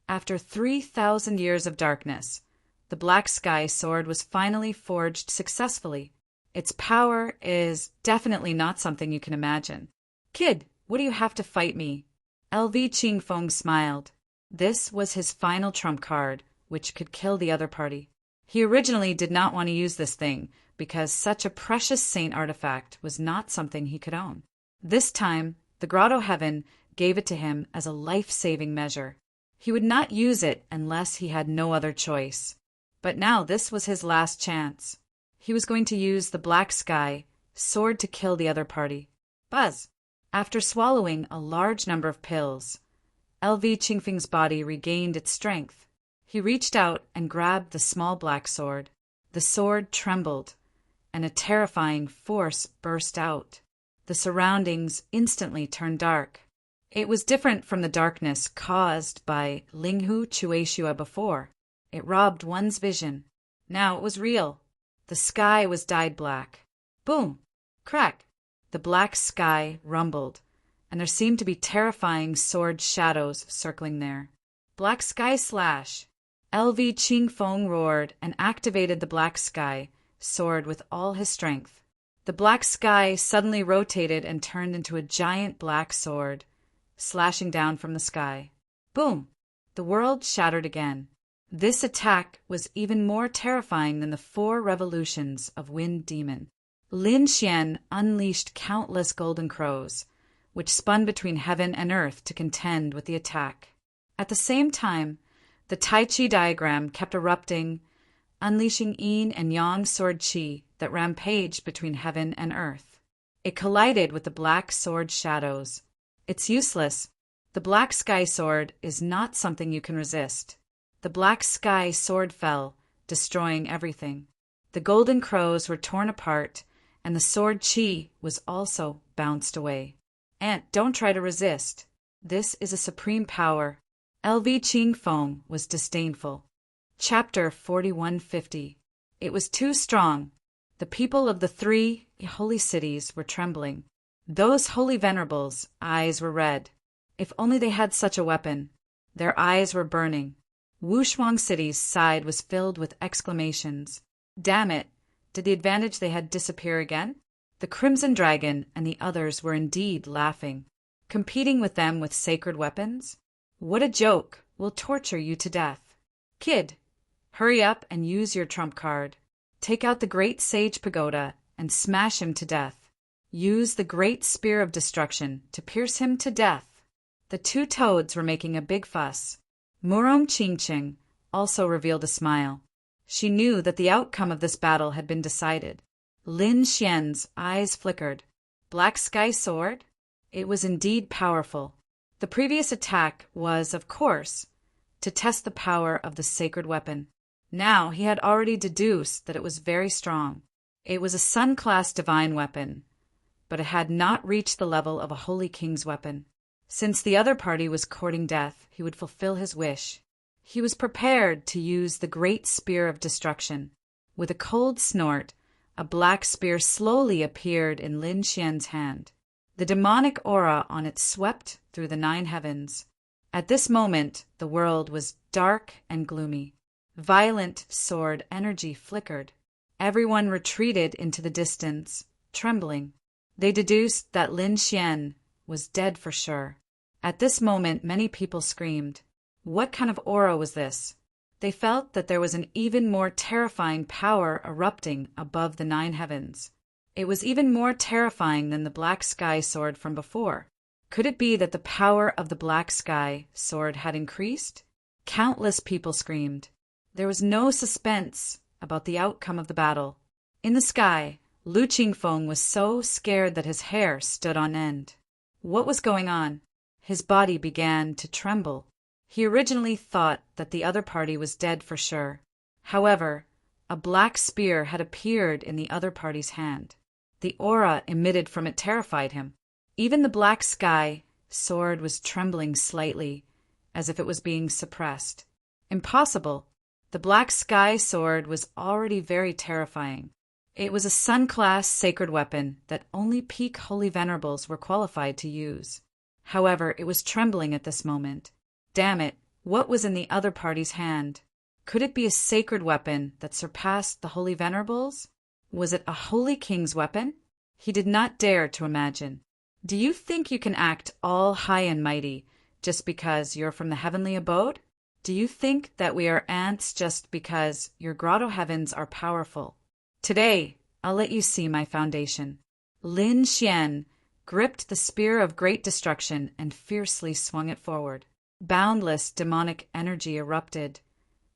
Speaker 1: After 3,000 years of darkness, the Black Sky Sword was finally forged successfully. Its power is definitely not something you can imagine. Kid, what do you have to fight me? LV Qingfeng smiled. This was his final trump card, which could kill the other party. He originally did not want to use this thing, because such a precious saint artifact was not something he could own. This time, the Grotto Heaven gave it to him as a life-saving measure. He would not use it unless he had no other choice. But now this was his last chance. He was going to use the Black Sky sword to kill the other party. Buzz! After swallowing a large number of pills, LV Qingfeng's body regained its strength. He reached out and grabbed the small black sword. The sword trembled, and a terrifying force burst out. The surroundings instantly turned dark. It was different from the darkness caused by Linghu Chueshua before. It robbed one's vision. Now it was real. The sky was dyed black. Boom! Crack! The black sky rumbled, and there seemed to be terrifying sword shadows circling there. Black Sky Slash! LV Qingfeng roared and activated the Black Sky sword with all his strength. The black sky suddenly rotated and turned into a giant black sword, slashing down from the sky. Boom! The world shattered again. This attack was even more terrifying than the 4 revolutions of Wind Demon. Lin Xian unleashed countless golden crows, which spun between heaven and earth to contend with the attack. At the same time, the Tai Chi diagram kept erupting, unleashing yin and yang sword chi that rampaged between heaven and earth. It collided with the black sword shadows. It's useless. The Black Sky Sword is not something you can resist. The Black Sky Sword fell, destroying everything. The golden crows were torn apart, and the sword chi was also bounced away. Ant, don't try to resist. This is a supreme power. LV Qingfeng was disdainful. Chapter 4150. It was too strong. The people of the 3 holy cities were trembling. Those holy venerables' eyes were red. If only they had such a weapon. Their eyes were burning. Wushuang City's side was filled with exclamations. Damn it! Did the advantage they had disappear again? The Crimson Dragon and the others were indeed laughing. Competing with them with sacred weapons? What a joke! We'll torture you to death. Kid, hurry up and use your trump card. Take out the Great Sage Pagoda and smash him to death. Use the Great Spear of Destruction to pierce him to death. The 2 toads were making a big fuss. Murong Qingqing also revealed a smile. She knew that the outcome of this battle had been decided. Lin Xian's eyes flickered. Black Sky Sword? It was indeed powerful. The previous attack was, of course, to test the power of the sacred weapon. Now he had already deduced that it was very strong. It was a Sun-class divine weapon, but it had not reached the level of a holy king's weapon. Since the other party was courting death, he would fulfill his wish. He was prepared to use the Great Spear of Destruction. With a cold snort, a black spear slowly appeared in Lin Xian's hand. The demonic aura on it swept through the 9 heavens. At this moment, the world was dark and gloomy. Violent sword energy flickered. Everyone retreated into the distance, trembling. They deduced that Lin Xian was dead for sure. At this moment, many people screamed. What kind of aura was this? They felt that there was an even more terrifying power erupting above the 9 heavens. It was even more terrifying than the Black Sky Sword from before. Could it be that the power of the Black Sky Sword had increased? Countless people screamed. There was no suspense about the outcome of the battle. In the sky, Lu Qingfeng was so scared that his hair stood on end. What was going on? His body began to tremble. He originally thought that the other party was dead for sure. However, a black spear had appeared in the other party's hand. The aura emitted from it terrified him. Even the Black Sky Sword was trembling slightly, as if it was being suppressed. Impossible! The Black Sky Sword was already very terrifying. It was a Sun-class sacred weapon that only peak holy venerables were qualified to use. However, it was trembling at this moment. Damn it, what was in the other party's hand? Could it be a sacred weapon that surpassed the holy venerables? Was it a holy king's weapon? He did not dare to imagine. Do you think you can act all high and mighty just because you're from the heavenly abode? Do you think that we are ants just because your grotto heavens are powerful? Today, I'll let you see my foundation. Lin Xian gripped the spear of great destruction and fiercely swung it forward. Boundless demonic energy erupted,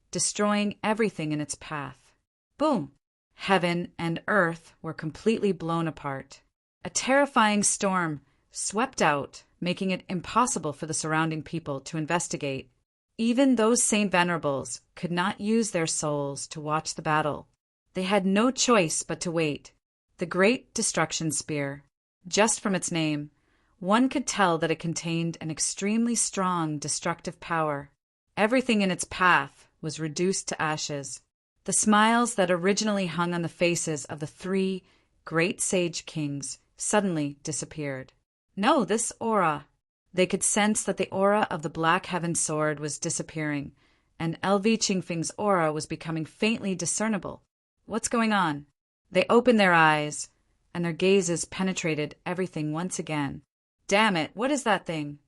Speaker 1: destroying everything in its path. Boom! Heaven and earth were completely blown apart. A terrifying storm swept out, making it impossible for the surrounding people to investigate. Even those same venerables could not use their souls to watch the battle. They had no choice but to wait. The Great Destruction Spear. Just from its name, one could tell that it contained an extremely strong destructive power. Everything in its path was reduced to ashes. The smiles that originally hung on the faces of the three great sage kings suddenly disappeared. No, this aura. They could sense that the aura of the Black Heaven Sword was disappearing, and LV Qingfeng's aura was becoming faintly discernible. What's going on? They opened their eyes, and their gazes penetrated everything once again. Damn it, what is that thing?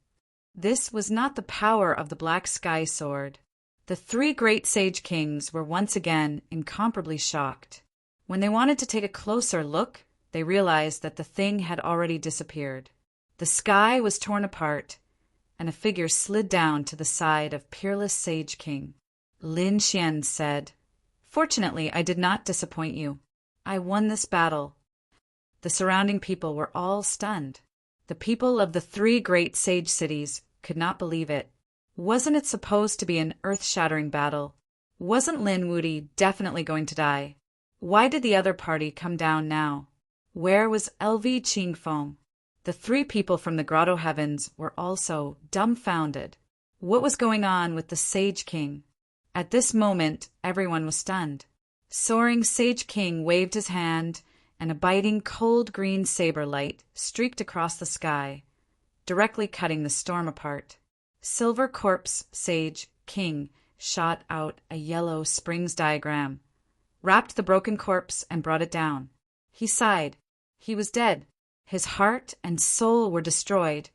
Speaker 1: This was not the power of the Black Sky Sword. The three great sage kings were once again incomparably shocked. When they wanted to take a closer look, they realized that the thing had already disappeared. The sky was torn apart, and a figure slid down to the side of Peerless Sage King. Lin Xian said, "Fortunately, I did not disappoint you. I won this battle." The surrounding people were all stunned. The people of the three great sage cities could not believe it. Wasn't it supposed to be an earth-shattering battle? Wasn't Lin Wudi definitely going to die? Why did the other party come down now? Where was LV Qingfeng? The three people from the Grotto Heavens were also dumbfounded. What was going on with the Sage King? At this moment, everyone was stunned. Soaring Sage King waved his hand, and a biting cold green saber light streaked across the sky, directly cutting the storm apart. Silver Corpse Sage King shot out a yellow springs diagram, wrapped the broken corpse and brought it down. He sighed. He was dead. His heart and soul were destroyed,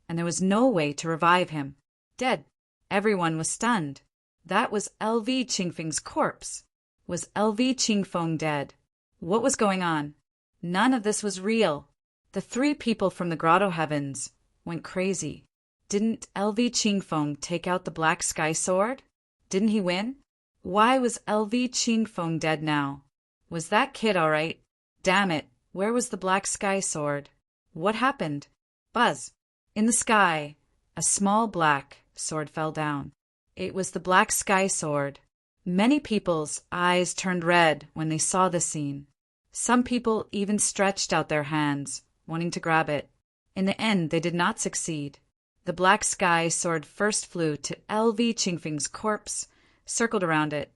Speaker 1: and there was no way to revive him. Dead. Everyone was stunned. That was LV Qingfeng's corpse. Was LV Qingfeng dead? What was going on? None of this was real. The three people from the Grotto Heavens went crazy. Didn't LV Qingfeng take out the Black Sky Sword? Didn't he win? Why was LV Qingfeng dead now? Was that kid all right? Damn it, where was the Black Sky Sword? What happened? Buzz. In the sky, a small black sword fell down. It was the Black Sky Sword. Many people's eyes turned red when they saw the scene. Some people even stretched out their hands, wanting to grab it. In the end, they did not succeed. The Black Sky Sword first flew to LV Qingfeng's corpse, circled around it,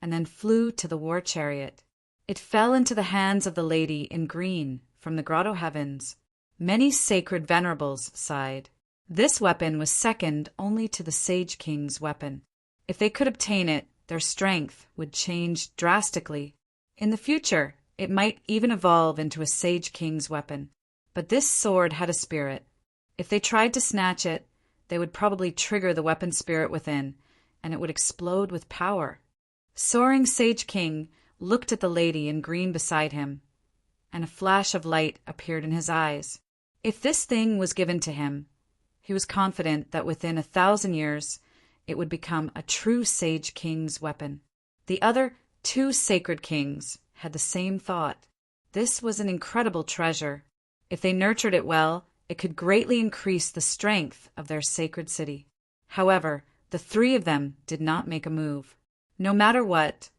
Speaker 1: and then flew to the war chariot. It fell into the hands of the lady in green from the Grotto Heavens. Many sacred venerables sighed. This weapon was second only to the Sage King's weapon. If they could obtain it, their strength would change drastically. In the future, it might even evolve into a Sage King's weapon. But this sword had a spirit. If they tried to snatch it, they would probably trigger the weapon spirit within, and it would explode with power. Soaring Sage King looked at the lady in green beside him, and a flash of light appeared in his eyes. If this thing was given to him, he was confident that within 1,000 years it would become a true Sage King's weapon. The other two sacred kings had the same thought. This was an incredible treasure. If they nurtured it well, it could greatly increase the strength of their sacred city. However, the three of them did not make a move. No matter what,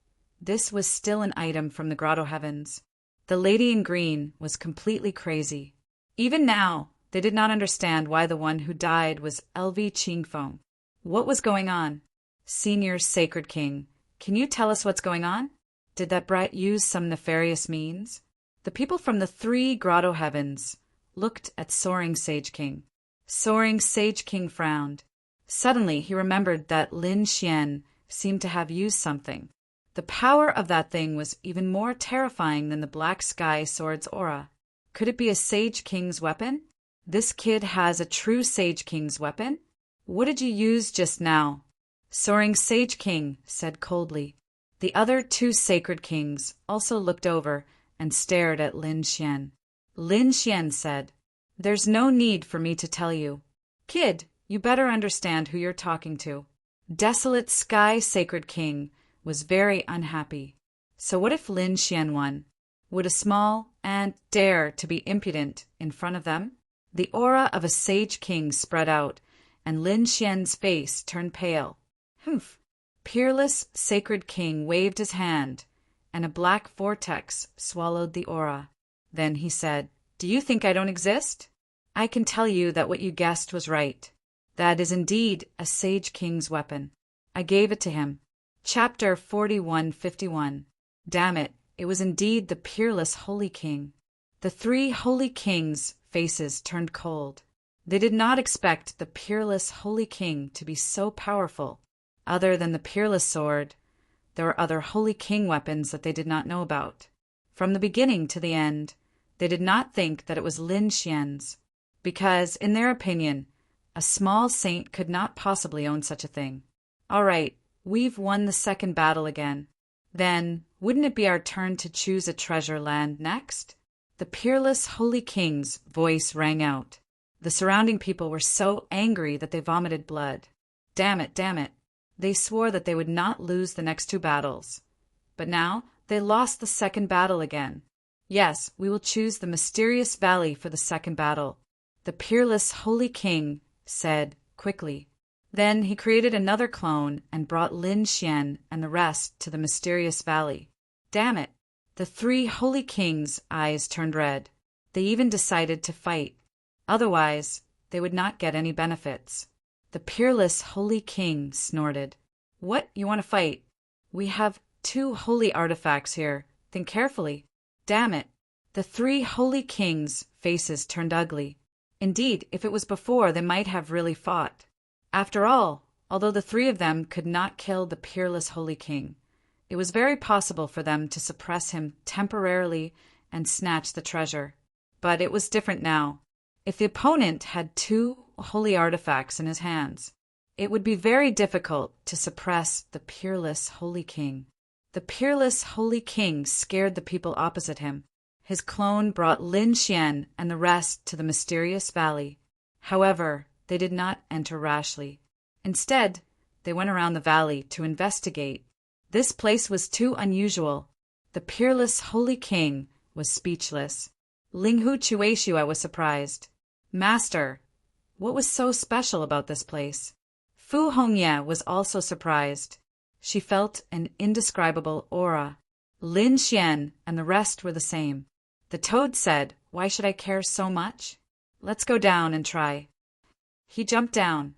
Speaker 1: this was still an item from the Grotto Heavens. The lady in green was completely crazy. Even now, they did not understand why the one who died was LV Qingfeng. What was going on? Senior Sacred King, can you tell us what's going on? Did that brat use some nefarious means? The people from the three Grotto Heavens looked at Soaring Sage King. Soaring Sage King frowned. Suddenly he remembered that Lin Xian seemed to have used something. The power of that thing was even more terrifying than the black sky sword's aura. Could it be a Sage King's weapon? This kid has a true Sage King's weapon? What did you use just now? Soaring Sage King said coldly. The other two sacred kings also looked over and stared at Lin Xian. Lin Xian said, "There's no need for me to tell you. Kid, you better understand who you're talking to." Desolate Sky Sacred King was very unhappy. So what if Lin Xian won? Would a small ant dare to be impudent in front of them? The aura of a Sage King spread out, and Lin Xian's face turned pale. Humph! Peerless Sacred King waved his hand, and a black vortex swallowed the aura. Then he said, "Do you think I don't exist? I can tell you that what you guessed was right. That is indeed a Sage King's weapon. I gave it to him." Chapter 4151. Damn it, it was indeed the peerless Holy King. The three Holy Kings' faces turned cold. They did not expect the peerless Holy King to be so powerful. Other than the peerless sword, there were other Holy King weapons that they did not know about. From the beginning to the end, they did not think that it was Lin Xian's, because, in their opinion, a small saint could not possibly own such a thing. All right, we've won the second battle again. Then, wouldn't it be our turn to choose a treasure land next? The peerless Holy King's voice rang out. The surrounding people were so angry that they vomited blood. Damn it, damn it. They swore that they would not lose the next two battles. But now they lost the second battle again. Yes, we will choose the mysterious valley for the second battle, the peerless Holy King said quickly. Then he created another clone and brought Lin Xian and the rest to the mysterious valley. Damn it! The three Holy Kings' eyes turned red. They even decided to fight. Otherwise, they would not get any benefits. The peerless Holy King snorted. "What, you want to fight? We have two holy artifacts here. Think carefully." Damn it! The three Holy Kings' faces turned ugly. Indeed, if it was before, they might have really fought. After all, although the three of them could not kill the peerless Holy King, it was very possible for them to suppress him temporarily and snatch the treasure. But it was different now. If the opponent had two holy artifacts in his hands, it would be very difficult to suppress the peerless Holy King. The peerless Holy King scared the people opposite him. His clone brought Lin Xian and the rest to the mysterious valley. However, they did not enter rashly. Instead, they went around the valley to investigate. This place was too unusual. The peerless Holy King was speechless. Linghu Chueshua was surprised. "Master, what was so special about this place?" Fu Hongye was also surprised. She felt an indescribable aura. Lin Xian and the rest were the same. The toad said, "Why should I care so much? Let's go down and try." He jumped down.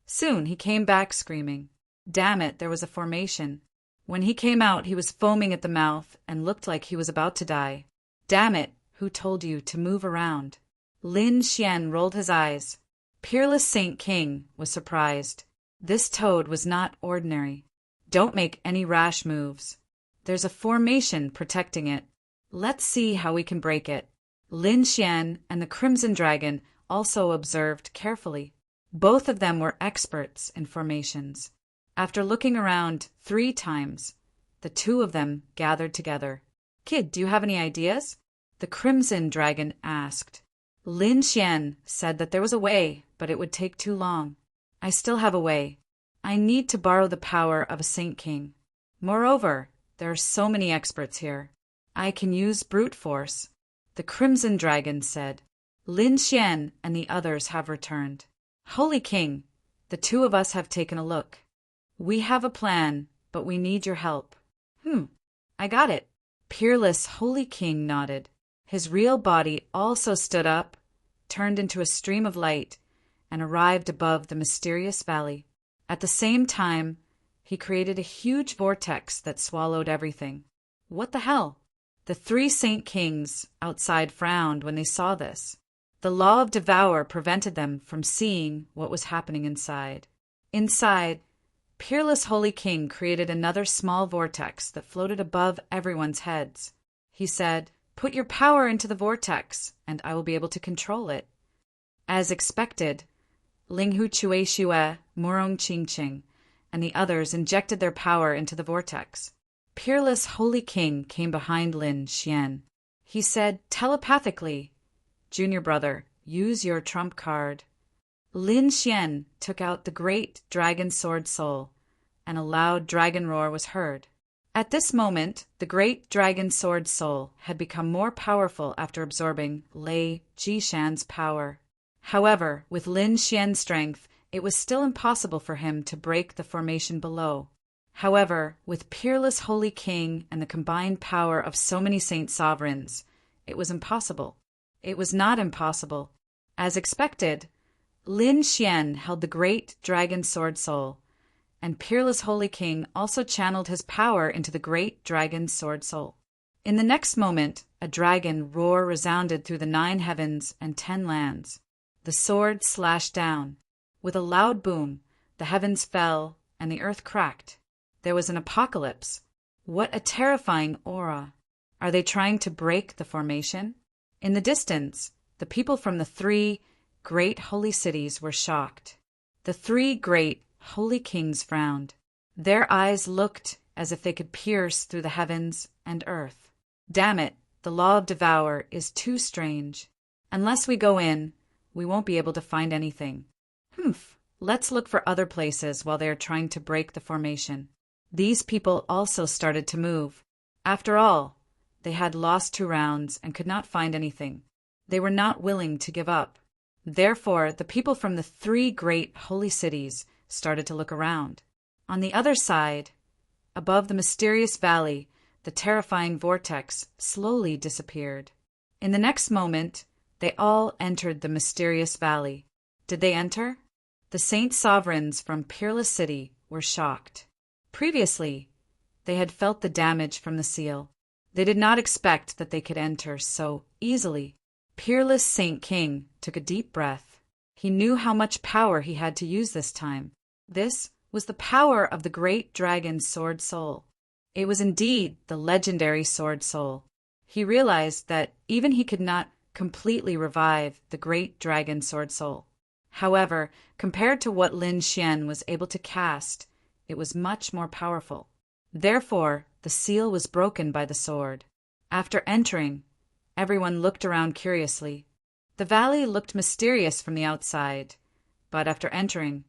Speaker 1: Soon he came back screaming. Damn it, there was a formation. When he came out, he was foaming at the mouth and looked like he was about to die. Damn it, who told you to move around? Lin Xian rolled his eyes. Peerless Saint King was surprised. This toad was not ordinary. Don't make any rash moves. There's a formation protecting it. Let's see how we can break it. Lin Xian and the Crimson Dragon also observed carefully. Both of them were experts in formations. After looking around 3 times, the two of them gathered together. "Kid, do you have any ideas?" the Crimson Dragon asked. Lin Xian said that there was a way, but it would take too long. "I still have a way. I need to borrow the power of a Saint King. Moreover, there are so many experts here. I can use brute force," the Crimson Dragon said. Lin Xian and the others have returned. "Holy King, the two of us have taken a look. We have a plan, but we need your help." I got it." Peerless Holy King nodded. His real body also stood up, turned into a stream of light, and arrived above the mysterious valley. At the same time, he created a huge vortex that swallowed everything. What the hell? The 3 Saint Kings outside frowned when they saw this. The law of Devour prevented them from seeing what was happening inside. Inside, Peerless Holy King created another small vortex that floated above everyone's heads. He said, "Put your power into the vortex, and I will be able to control it." As expected, Ling Hu Chue Shue, Murong Qing Qing, and the others injected their power into the vortex. Peerless Holy King came behind Lin Xian. He said telepathically, "Junior brother, use your trump card." Lin Xian took out the great dragon sword soul, and a loud dragon roar was heard. At this moment, the great dragon sword soul had become more powerful after absorbing Lei Jishan's power. However, with Lin Xian's strength, it was still impossible for him to break the formation below. However, with Peerless Holy King and the combined power of so many saint sovereigns, it was impossible. It was not impossible. As expected, Lin Xian held the great dragon sword soul, and Peerless Holy King also channeled his power into the great dragon sword soul. In the next moment, a dragon roar resounded through the 9 heavens and 10 lands. The sword slashed down. With a loud boom, the heavens fell and the earth cracked. There was an apocalypse. What a terrifying aura! Are they trying to break the formation? In the distance, the people from the 3 great holy cities were shocked. The 3 great holy kings frowned. Their eyes looked as if they could pierce through the heavens and earth. Damn it, the law of devour is too strange. Unless we go in, we won't be able to find anything. Let's look for other places while they are trying to break the formation. These people also started to move. After all, they had lost 2 rounds and could not find anything. They were not willing to give up. Therefore, the people from the 3 great holy cities started to look around. On the other side, above the mysterious valley, the terrifying vortex slowly disappeared. In the next moment, they all entered the mysterious valley. Did they enter? The saint sovereigns from Peerless City were shocked. Previously, they had felt the damage from the seal. They did not expect that they could enter so easily. Peerless Saint King took a deep breath. He knew how much power he had to use this time. This was the power of the great dragon's sword soul. It was indeed the legendary sword soul. He realized that even he could not completely revive the great dragon sword soul. However, compared to what Lin Xian was able to cast, it was much more powerful. Therefore, the seal was broken by the sword. After entering, everyone looked around curiously. The valley looked mysterious from the outside, but after entering,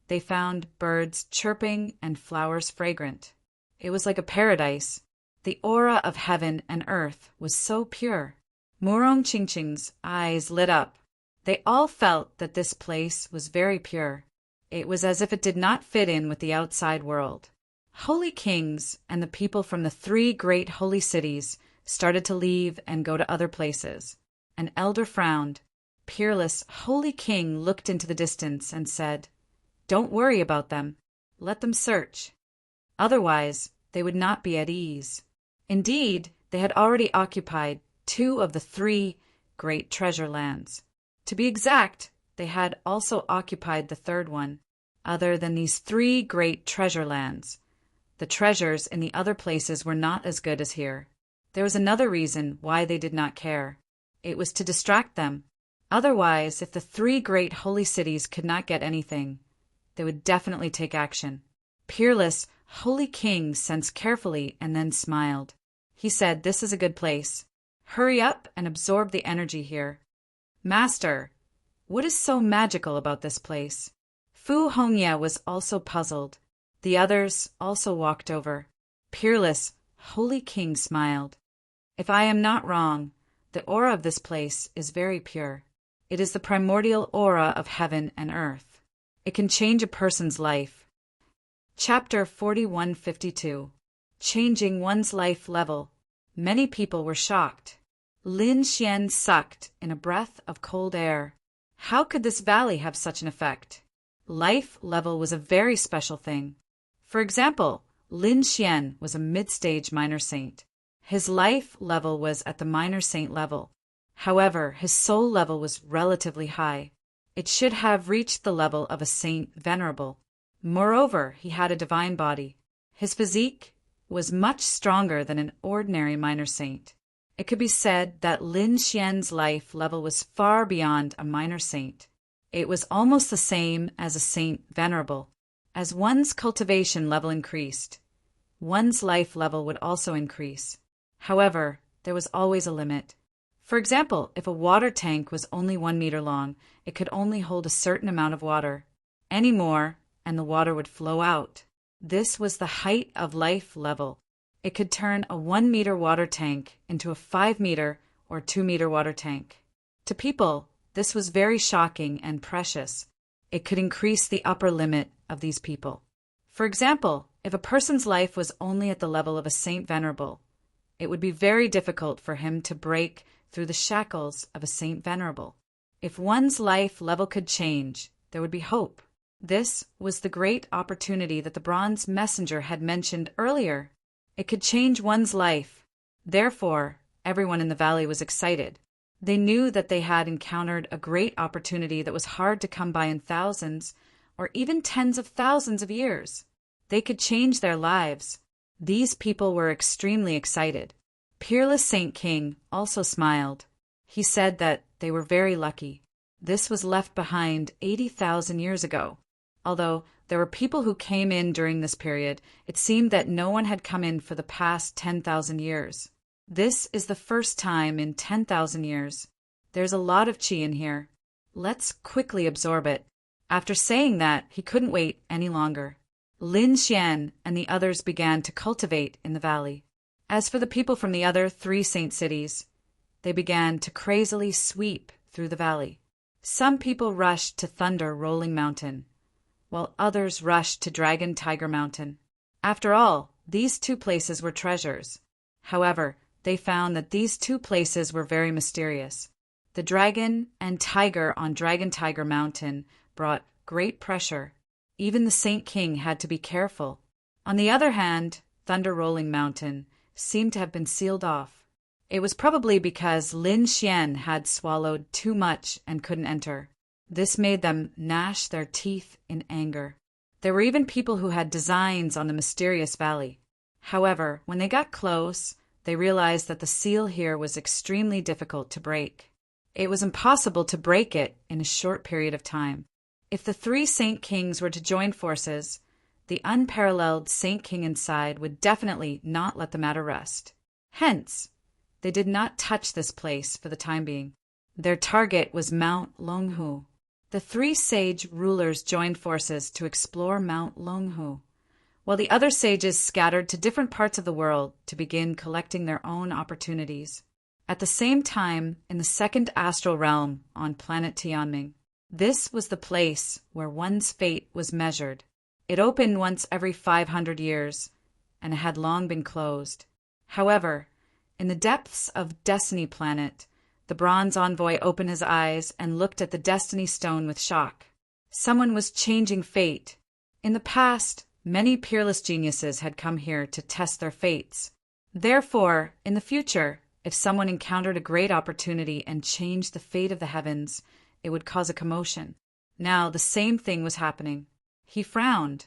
Speaker 1: they found birds chirping and flowers fragrant. It was like a paradise. The aura of heaven and earth was so pure. Murong Qingqing's eyes lit up. They all felt that this place was very pure. It was as if it did not fit in with the outside world. Holy kings and the people from the 3 great holy cities started to leave and go to other places. An elder frowned. Peerless Holy King looked into the distance and said, "Don't worry about them. Let them search. Otherwise, they would not be at ease." Indeed, they had already occupied 2 of the 3 great treasure lands. To be exact, they had also occupied the 3rd one. Other than these 3 great treasure lands, the treasures in the other places were not as good as here. There was another reason why they did not care. It was to distract them. Otherwise, if the 3 great holy cities could not get anything, they would definitely take action. Peerless Holy King sensed carefully and then smiled. He said, "This is a good place. Hurry up and absorb the energy here." "Master, what is so magical about this place?" Fu Hongya was also puzzled. The others also walked over. Peerless Holy King smiled. "If I am not wrong, the aura of this place is very pure. It is the primordial aura of heaven and earth. It can change a person's life." Chapter 4152. Changing one's life level. Many people were shocked. Lin Xian sucked in a breath of cold air. How could this valley have such an effect? Life level was a very special thing. For example, Lin Xian was a mid-stage minor saint. His life level was at the minor saint level. However, his soul level was relatively high. It should have reached the level of a saint venerable. Moreover, he had a divine body. His physique was much stronger than an ordinary minor saint. It could be said that Lin Xian's life level was far beyond a minor saint. It was almost the same as a saint venerable. As one's cultivation level increased, one's life level would also increase. However, there was always a limit. For example, if a water tank was only 1 meter long, it could only hold a certain amount of water. Any more, and the water would flow out. This was the height of life level. It could turn a 1 meter water tank into a 5 meter or 2 meter water tank. To people, this was very shocking and precious. It could increase the upper limit of these people. For example, if a person's life was only at the level of a Saint Venerable, it would be very difficult for him to break through the shackles of a Saint Venerable. If one's life level could change, there would be hope. This was the great opportunity that the bronze messenger had mentioned earlier. It could change one's life. Therefore, everyone in the valley was excited. They knew that they had encountered a great opportunity that was hard to come by in thousands or even tens of thousands of years. They could change their lives. These people were extremely excited. Peerless Saint King also smiled. He said that they were very lucky. This was left behind 80,000 years ago. Although there were people who came in during this period, it seemed that no one had come in for the past 10,000 years. This is the first time in 10,000 years. There's a lot of chi in here. Let's quickly absorb it. After saying that, he couldn't wait any longer. Lin Xian and the others began to cultivate in the valley. As for the people from the other 3 saint cities, they began to crazily sweep through the valley. Some people rushed to Thunder Rolling Mountain, while others rushed to Dragon Tiger Mountain. After all, these 2 places were treasures. However, they found that these 2 places were very mysterious. The dragon and tiger on Dragon Tiger Mountain brought great pressure. Even the Saint King had to be careful. On the other hand, Thunder Rolling Mountain seemed to have been sealed off. It was probably because Lin Xian had swallowed too much and couldn't enter. This made them gnash their teeth in anger. There were even people who had designs on the mysterious valley. However, when they got close, they realized that the seal here was extremely difficult to break. It was impossible to break it in a short period of time. If the 3 Saint Kings were to join forces, the unparalleled Saint King inside would definitely not let the matter rest. Hence, they did not touch this place for the time being. Their target was Mount Longhu. The 3 sage rulers joined forces to explore Mount Longhu, while the other sages scattered to different parts of the world to begin collecting their own opportunities. At the same time, in the 2nd astral realm on planet Tianming, this was the place where one's fate was measured. It opened once every 500 years, and it had long been closed. However, in the depths of Destiny Planet, the bronze envoy opened his eyes and looked at the Destiny Stone with shock. Someone was changing fate. In the past, many peerless geniuses had come here to test their fates. Therefore, in the future, if someone encountered a great opportunity and changed the fate of the heavens, it would cause a commotion. Now the same thing was happening. He frowned,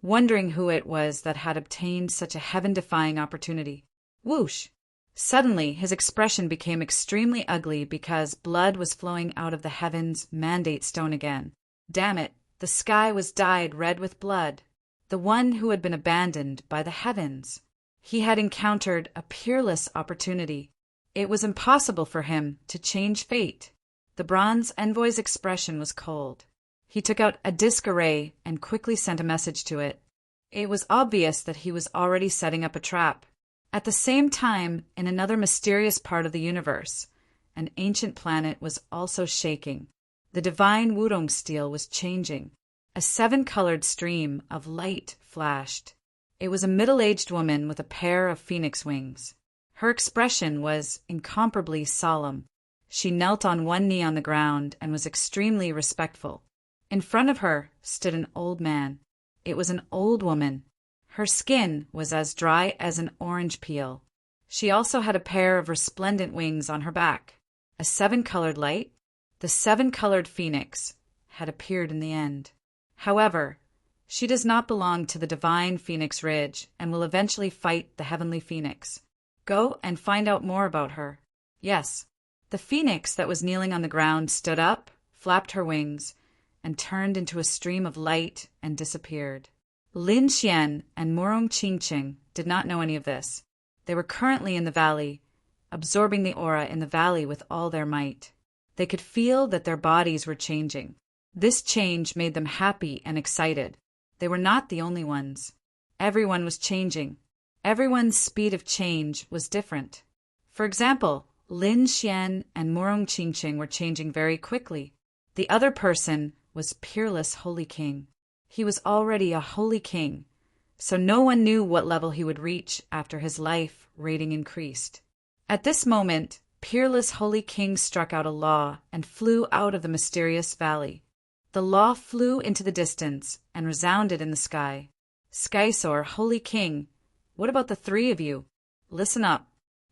Speaker 1: wondering who it was that had obtained such a heaven-defying opportunity. Whoosh! Suddenly, his expression became extremely ugly because blood was flowing out of the heavens' mandate stone again. Damn it, the sky was dyed red with blood. The one who had been abandoned by the heavens. He had encountered a peerless opportunity. It was impossible for him to change fate. The bronze envoy's expression was cold. He took out a disc array and quickly sent a message to it. It was obvious that he was already setting up a trap. At the same time, in another mysterious part of the universe, an ancient planet was also shaking. The divine Wudong steel was changing. A 7-colored stream of light flashed. It was a middle-aged woman with a pair of phoenix wings. Her expression was incomparably solemn. She knelt on one knee on the ground and was extremely respectful. In front of her stood an old man. It was an old woman. Her skin was as dry as an orange peel. She also had a pair of resplendent wings on her back. A 7-colored light, the 7-colored phoenix, had appeared in the end. However, She does not belong to the divine Phoenix Ridge and will eventually fight the heavenly phoenix. Go and find out more about her. Yes. The phoenix that was kneeling on the ground stood up, flapped her wings, and turned into a stream of light and disappeared. Lin Xian and Murong Qingqing did not know any of this. They were currently in the valley, absorbing the aura in the valley with all their might. They could feel that their bodies were changing. This change made them happy and excited. They were not the only ones. Everyone was changing. Everyone's speed of change was different. For example, Lin Xian and Murong Qingqing were changing very quickly. The other person was Peerless Holy King. He was already a holy king, so no one knew what level he would reach after his life rating increased. At this moment, Peerless Holy King struck out a law and flew out of the mysterious valley. The law flew into the distance and resounded in the sky. Skysoar, Holy King, what about the three of you? Listen up.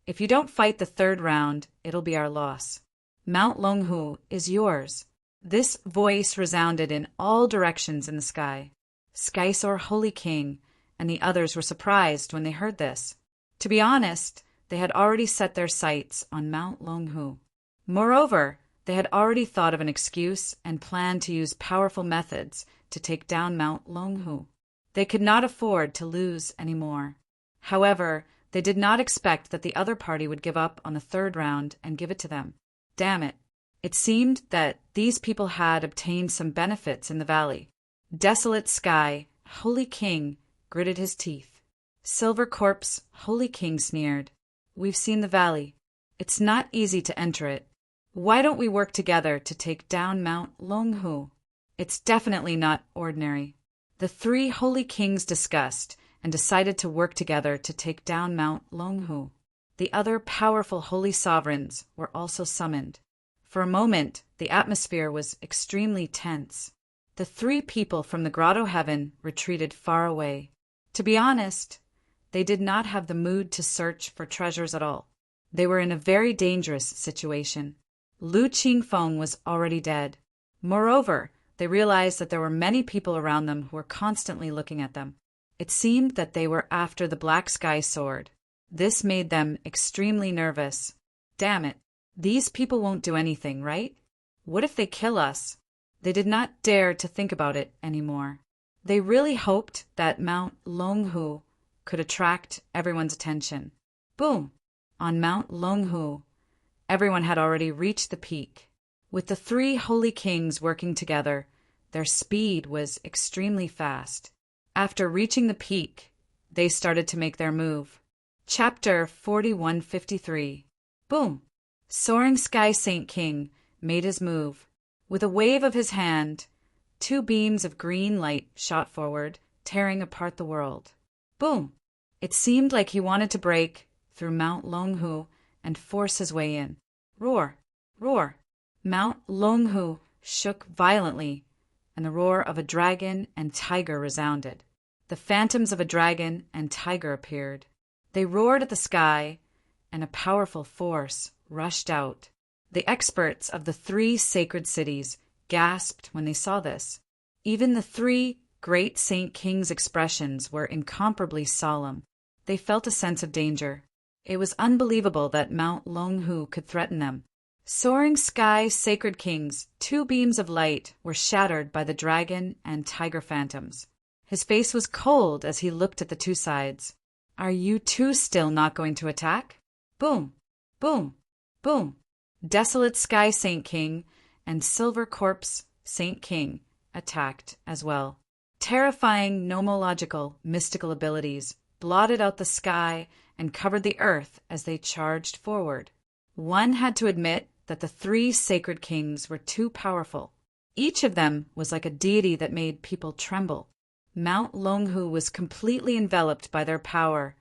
Speaker 1: If you don't fight the third round, it'll be our loss. Mount Longhu is yours. This voice resounded in all directions in the sky. Skysoar, Holy King, and the others were surprised when they heard this. To be honest, they had already set their sights on Mount Longhu. Moreover, they had already thought of an excuse and planned to use powerful methods to take down Mount Longhu. They could not afford to lose any more. However, they did not expect that the other party would give up on the third round and give it to them. Damn it. It seemed that these people had obtained some benefits in the valley. Desolate Sky, Holy King, gritted his teeth. Silver Corpse, Holy King sneered. We've seen the valley. It's not easy to enter it. Why don't we work together to take down Mount Longhu? It's definitely not ordinary. The three Holy Kings discussed and decided to work together to take down Mount Longhu. The other powerful holy sovereigns were also summoned. For a moment, the atmosphere was extremely tense. The three people from the Grotto Heaven retreated far away. To be honest, they did not have the mood to search for treasures at all. They were in a very dangerous situation. Lu Qingfeng was already dead. Moreover, they realized that there were many people around them who were constantly looking at them. It seemed that they were after the Black Sky Sword. This made them extremely nervous. Damn it. These people won't do anything, right? What if they kill us? They did not dare to think about it anymore. They really hoped that Mount Longhu could attract everyone's attention. Boom! On Mount Longhu, everyone had already reached the peak. With the three holy kings working together, their speed was extremely fast. After reaching the peak, they started to make their move. Chapter 4153. Boom! Soaring Sky Saint King made his move. With a wave of his hand, two beams of green light shot forward, tearing apart the world. Boom! It seemed like he wanted to break through Mount Longhu and force his way in. Roar! Roar! Mount Longhu shook violently, and the roar of a dragon and tiger resounded. The phantoms of a dragon and tiger appeared. They roared at the sky, and a powerful force rushed out. The experts of the three sacred cities gasped when they saw this. Even the three great Saint Kings' expressions were incomparably solemn. They felt a sense of danger. It was unbelievable that Mount Longhu could threaten them. Soaring Sky Sacred Kings, two beams of light were shattered by the dragon and tiger phantoms. His face was cold as he looked at the two sides. Are you two still not going to attack? Boom! Boom! Boom! Desolate Sky Saint King and Silver Corpse Saint King attacked as well. Terrifying nomological mystical abilities blotted out the sky and covered the earth as they charged forward. One had to admit that the three sacred kings were too powerful. Each of them was like a deity that made people tremble. Mount Longhu was completely enveloped by their power,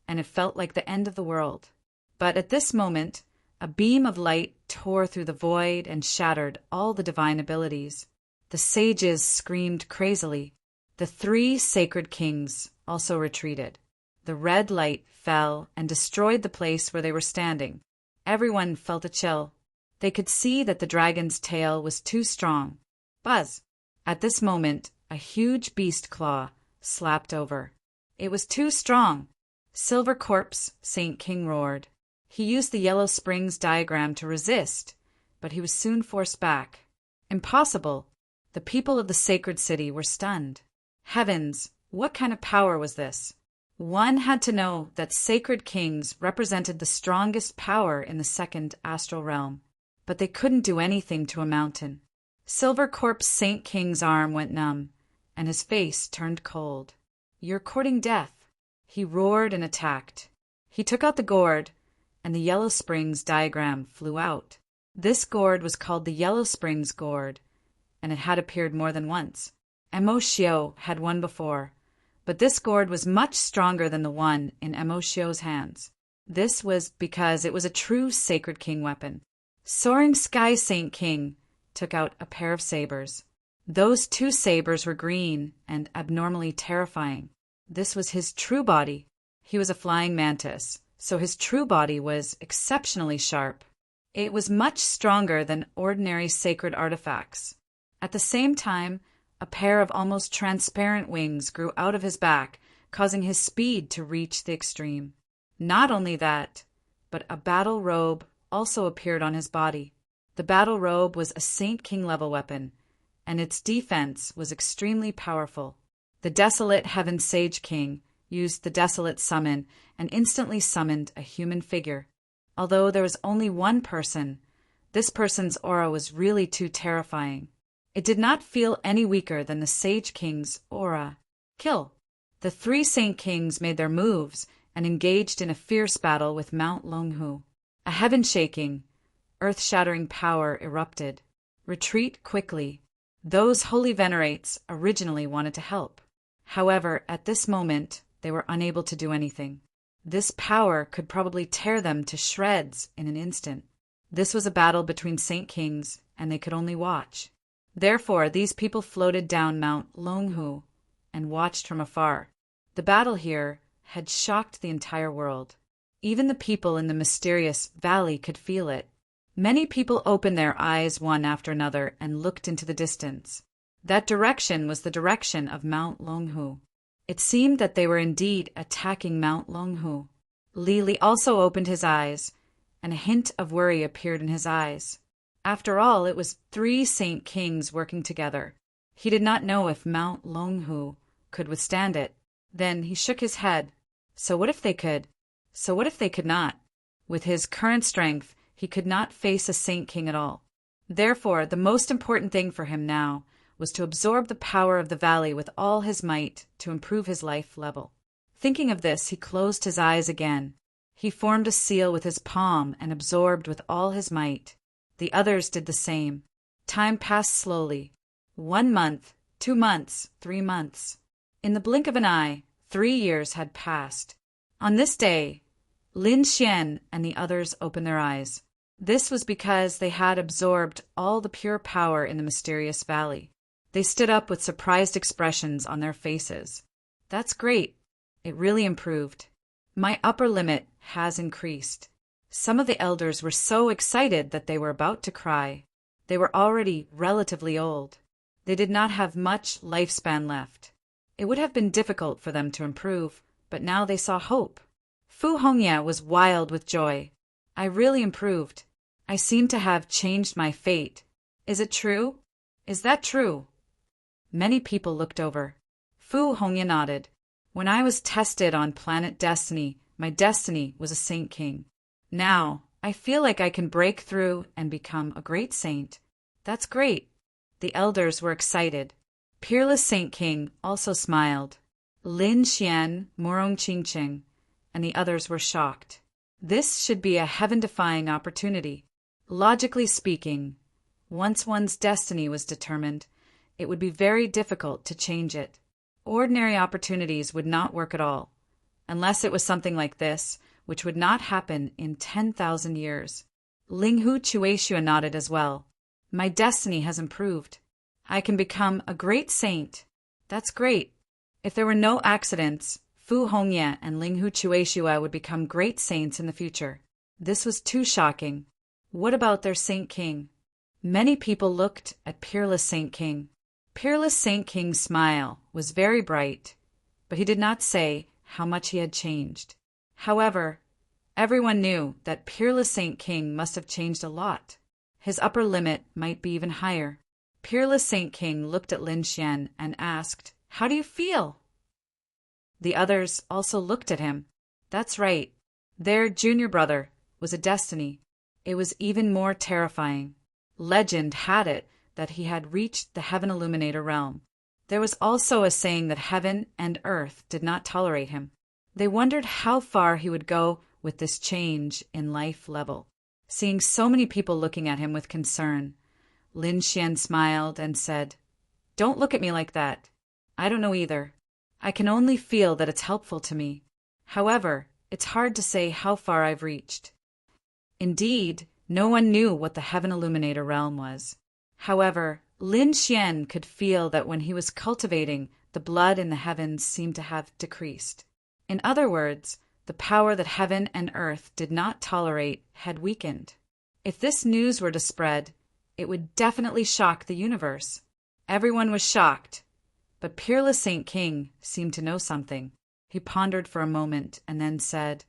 Speaker 1: and it felt like the end of the world. But at this moment, a beam of light tore through the void and shattered all the divine abilities. The sages screamed crazily. The three sacred kings also retreated. The red light fell and destroyed the place where they were standing. Everyone felt a chill. They could see that the dragon's tail was too strong. Buzz! At this moment, a huge beast claw slapped over. It was too strong. Silver corpse, Saint King roared. He used the Yellow Springs diagram to resist, but he was soon forced back. Impossible. The people of the sacred city were stunned. Heavens, what kind of power was this? One had to know that sacred kings represented the strongest power in the second astral realm, but they couldn't do anything to a mountain. Silver Corpse Saint King's arm went numb, and his face turned cold. "You're courting death," he roared and attacked. He took out the gourd, and the Yellow Springs diagram flew out. This gourd was called the Yellow Springs gourd, and it had appeared more than once. Emoshio had one before, but this gourd was much stronger than the one in Emoshio's hands. This was because it was a true Sacred King weapon. Soaring Sky Saint King took out a pair of sabers. Those two sabers were green and abnormally terrifying. This was his true body. He was a flying mantis, so his true body was exceptionally sharp. It was much stronger than ordinary sacred artifacts. At the same time, a pair of almost transparent wings grew out of his back, causing his speed to reach the extreme. Not only that, but a battle robe also appeared on his body. The battle robe was a Saint King level weapon, and its defense was extremely powerful. The Desolate Heaven Sage King used the Desolate Summon and instantly summoned a human figure. Although there was only one person, this person's aura was really too terrifying. It did not feel any weaker than the Sage King's aura. Kill. The three Saint Kings made their moves and engaged in a fierce battle with Mount Longhu. A heaven-shaking, earth-shattering power erupted. Retreat quickly. Those holy venerates originally wanted to help. However, at this moment, they were unable to do anything. This power could probably tear them to shreds in an instant. This was a battle between Saint Kings, and they could only watch. Therefore, these people floated down Mount Longhu and watched from afar. The battle here had shocked the entire world. Even the people in the mysterious valley could feel it. Many people opened their eyes one after another and looked into the distance. That direction was the direction of Mount Longhu. It seemed that they were indeed attacking Mount Longhu. Lili also opened his eyes, and a hint of worry appeared in his eyes. After all, it was three Saint Kings working together. He did not know if Mount Longhu could withstand it. Then he shook his head. So what if they could? So what if they could not? With his current strength, he could not face a Saint King at all. Therefore, the most important thing for him now was to absorb the power of the valley with all his might to improve his life level. Thinking of this, he closed his eyes again. He formed a seal with his palm and absorbed with all his might. The others did the same. Time passed slowly. 1 month, 2 months, 3 months. In the blink of an eye, 3 years had passed. On this day, Lin Xian and the others opened their eyes. This was because they had absorbed all the pure power in the mysterious valley. They stood up with surprised expressions on their faces. That's great. It really improved. My upper limit has increased. Some of the elders were so excited that they were about to cry. They were already relatively old. They did not have much lifespan left. It would have been difficult for them to improve, but now they saw hope. Fu Hongya was wild with joy. I really improved. I seem to have changed my fate. Is it true? Is that true? Many people looked over. Fu Hongya nodded. When I was tested on planet Destiny, my destiny was a Saint King. Now, I feel like I can break through and become a great saint. That's great. The elders were excited. Peerless Saint King also smiled. Lin Xian, Morong Qingqing, and the others were shocked. This should be a heaven-defying opportunity. Logically speaking, once one's destiny was determined, it would be very difficult to change it. Ordinary opportunities would not work at all, unless it was something like this, which would not happen in 10,000 years. Linghu Chueshua nodded as well. My destiny has improved. I can become a great saint. That's great. If there were no accidents, Fu Hongya and Linghu Chueshua would become great saints in the future. This was too shocking. What about their Saint King? Many people looked at Peerless Saint King. Peerless Saint King's smile was very bright, but he did not say how much he had changed. However, everyone knew that Peerless Saint King must have changed a lot. His upper limit might be even higher. Peerless Saint King looked at Lin Xian and asked, "How do you feel?" The others also looked at him. That's right. Their junior brother was a destiny. It was even more terrifying. Legend had it that he had reached the Heaven Illuminator realm. There was also a saying that heaven and earth did not tolerate him. They wondered how far he would go with this change in life level. Seeing so many people looking at him with concern, Lin Xian smiled and said, "Don't look at me like that. I don't know either. I can only feel that it's helpful to me. However, it's hard to say how far I've reached." Indeed, no one knew what the Heaven Illuminator realm was. However, Lin Xian could feel that when he was cultivating, the blood in the heavens seemed to have decreased. In other words, the power that heaven and earth did not tolerate had weakened. If this news were to spread, it would definitely shock the universe. Everyone was shocked, but Peerless Saint King seemed to know something. He pondered for a moment and then said,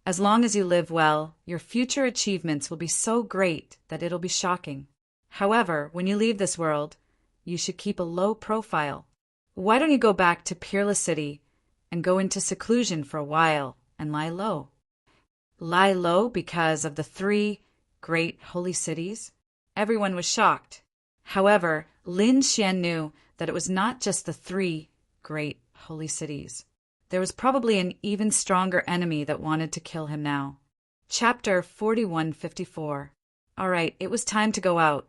Speaker 1: "As long as you live well, your future achievements will be so great that it'll be shocking. However, when you leave this world, you should keep a low profile. Why don't you go back to Peerless City and go into seclusion for a while and lie low?" Lie low because of the 3 great holy cities? Everyone was shocked. However, Lin Xian knew that it was not just the 3 great holy cities. There was probably an even stronger enemy that wanted to kill him now. Chapter 4154. All right, it was time to go out.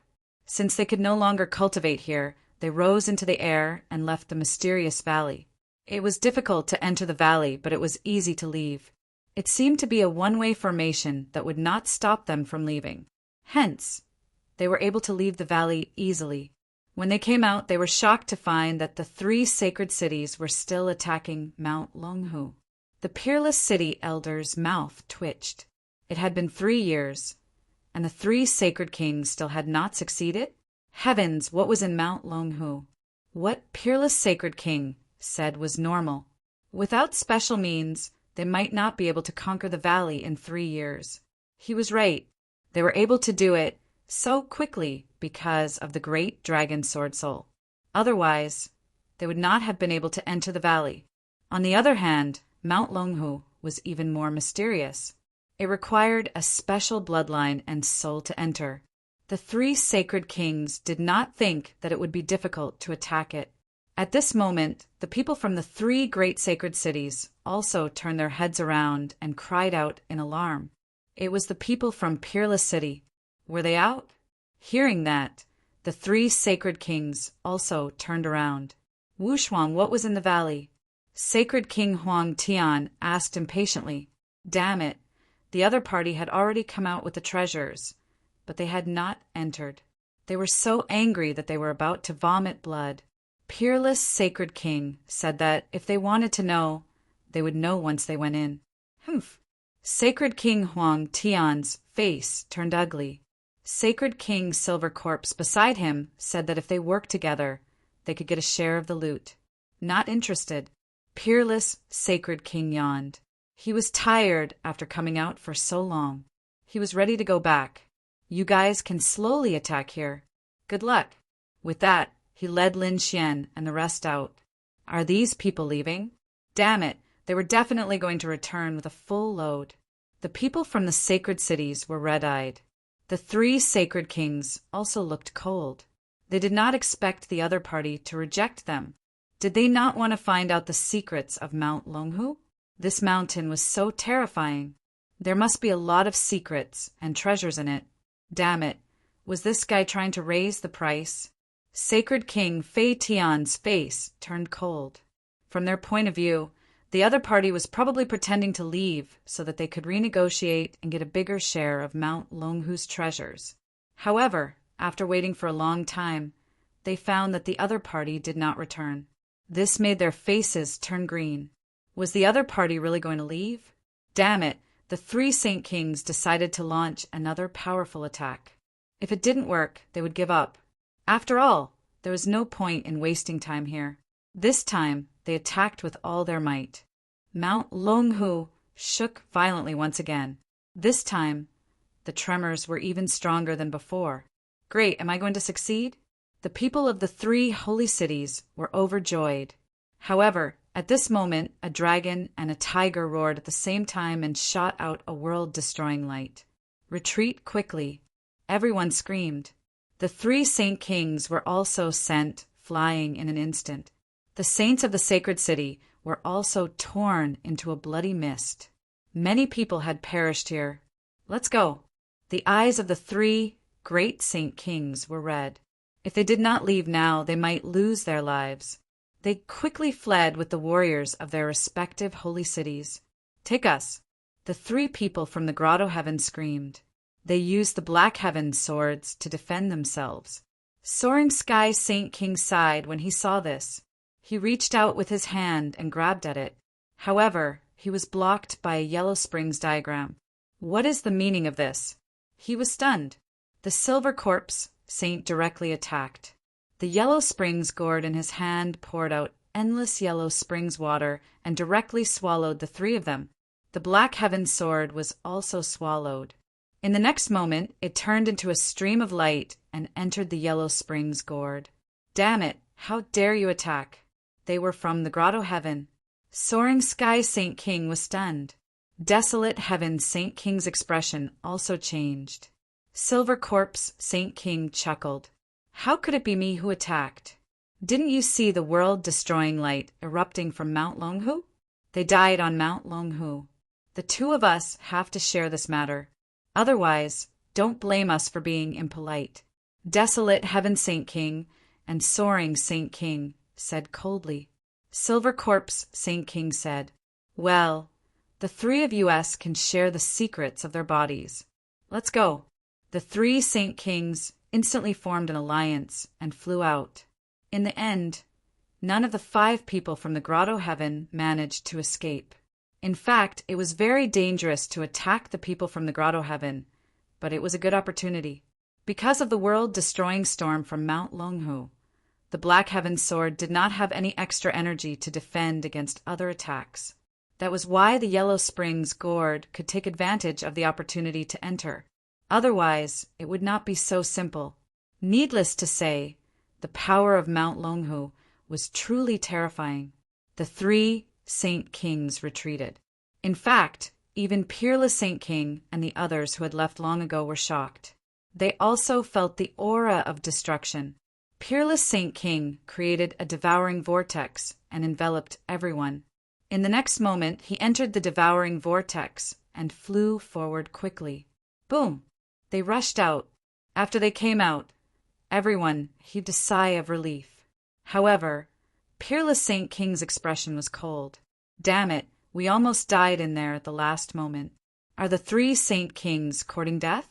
Speaker 1: Since they could no longer cultivate here, they rose into the air and left the mysterious valley. It was difficult to enter the valley, but it was easy to leave. It seemed to be a one-way formation that would not stop them from leaving. Hence, they were able to leave the valley easily. When they came out, they were shocked to find that the 3 sacred cities were still attacking Mount Longhu. The Peerless City elder's mouth twitched. It had been 3 years, and the 3 sacred kings still had not succeeded? Heavens, what was in Mount Longhu? What Peerless Sacred King said was normal. Without special means, they might not be able to conquer the valley in 3 years. He was right. They were able to do it so quickly because of the great dragon sword soul. Otherwise, they would not have been able to enter the valley. On the other hand, Mount Longhu was even more mysterious. It required a special bloodline and soul to enter. The 3 sacred kings did not think that it would be difficult to attack it. At this moment, the people from the 3 great sacred cities also turned their heads around and cried out in alarm. It was the people from Peerless City. Were they out? Hearing that, the 3 sacred kings also turned around. Wushuang, what was in the valley? Sacred King Huang Tian asked impatiently. Damn it. The other party had already come out with the treasures, but they had not entered. They were so angry that they were about to vomit blood. Peerless Sacred King said that if they wanted to know, they would know once they went in. Humph. Sacred King Huang Tian's face turned ugly. Sacred King Silver Corpse beside him said that if they worked together, they could get a share of the loot. Not interested. Peerless Sacred King yawned. He was tired after coming out for so long. He was ready to go back. You guys can slowly attack here. Good luck. With that, he led Lin Xian and the rest out. Are these people leaving? Damn it, they were definitely going to return with a full load. The people from the sacred cities were red-eyed. The 3 sacred kings also looked cold. They did not expect the other party to reject them. Did they not want to find out the secrets of Mount Longhu? This mountain was so terrifying. There must be a lot of secrets and treasures in it. Damn it, was this guy trying to raise the price? Sacred King Fei Tian's face turned cold. From their point of view, the other party was probably pretending to leave so that they could renegotiate and get a bigger share of Mount Longhu's treasures. However, after waiting for a long time, they found that the other party did not return. This made their faces turn green. Was the other party really going to leave? Damn it, the 3 Saint Kings decided to launch another powerful attack. If it didn't work, they would give up. After all, There was no point in wasting time here. This time, they attacked with all their might. Mount Longhu shook violently once again. This time, the tremors were even stronger than before. Great, am I going to succeed? The people of the 3 holy cities were overjoyed. However, at this moment, a dragon and a tiger roared at the same time and shot out a world-destroying light. Retreat quickly. Everyone screamed. The 3 saint kings were also sent flying in an instant. The saints of the sacred city were also torn into a bloody mist. Many people had perished here. Let's go. The eyes of the 3 great saint kings were red. If they did not leave now, they might lose their lives. They quickly fled with the warriors of their respective holy cities. Take us. The 3 people from the grotto heaven screamed. They used the black heaven swords to defend themselves. Soaring Sky Saint King sighed when he saw this. He reached out with his hand and grabbed at it. However, he was blocked by a Yellow Springs diagram. What is the meaning of this? He was stunned. The Silver Corpse Saint directly attacked. The Yellow Springs gourd in his hand poured out endless Yellow Springs water and directly swallowed the 3 of them. The Black Heaven sword was also swallowed. In the next moment, it turned into a stream of light and entered the Yellow Springs gourd. Damn it, how dare you attack? They were from the grotto heaven. Soaring Sky Saint King was stunned. Desolate Heaven Saint King's expression also changed. Silver Corpse Saint King chuckled. How could it be me who attacked? Didn't you see the world-destroying light erupting from Mount Longhu? They died on Mount Longhu. The 2 of us have to share this matter. Otherwise, don't blame us for being impolite. Desolate Heaven Saint King and Soaring Saint King said coldly. Silver Corpse Saint King said, well, the 3 of us can share the secrets of their bodies. Let's go. The 3 Saint Kings instantly formed an alliance and flew out. In the end, none of the 5 people from the grotto heaven managed to escape. In fact, it was very dangerous to attack the people from the grotto heaven, but it was a good opportunity. Because of the world-destroying storm from Mount Longhu, the Black Heaven sword did not have any extra energy to defend against other attacks. That was why the Yellow Springs gourd could take advantage of the opportunity to enter. Otherwise, it would not be so simple. Needless to say, the power of Mount Longhu was truly terrifying. The 3 Saint Kings retreated. In fact, even Peerless Saint King and the others who had left long ago were shocked. They also felt the aura of destruction. Peerless Saint King created a devouring vortex and enveloped everyone. In the next moment, he entered the devouring vortex and flew forward quickly. Boom! They rushed out. After they came out, everyone heaved a sigh of relief. However, Peerless Saint King's expression was cold. Damn it, we almost died in there at the last moment. Are the 3 Saint Kings courting death?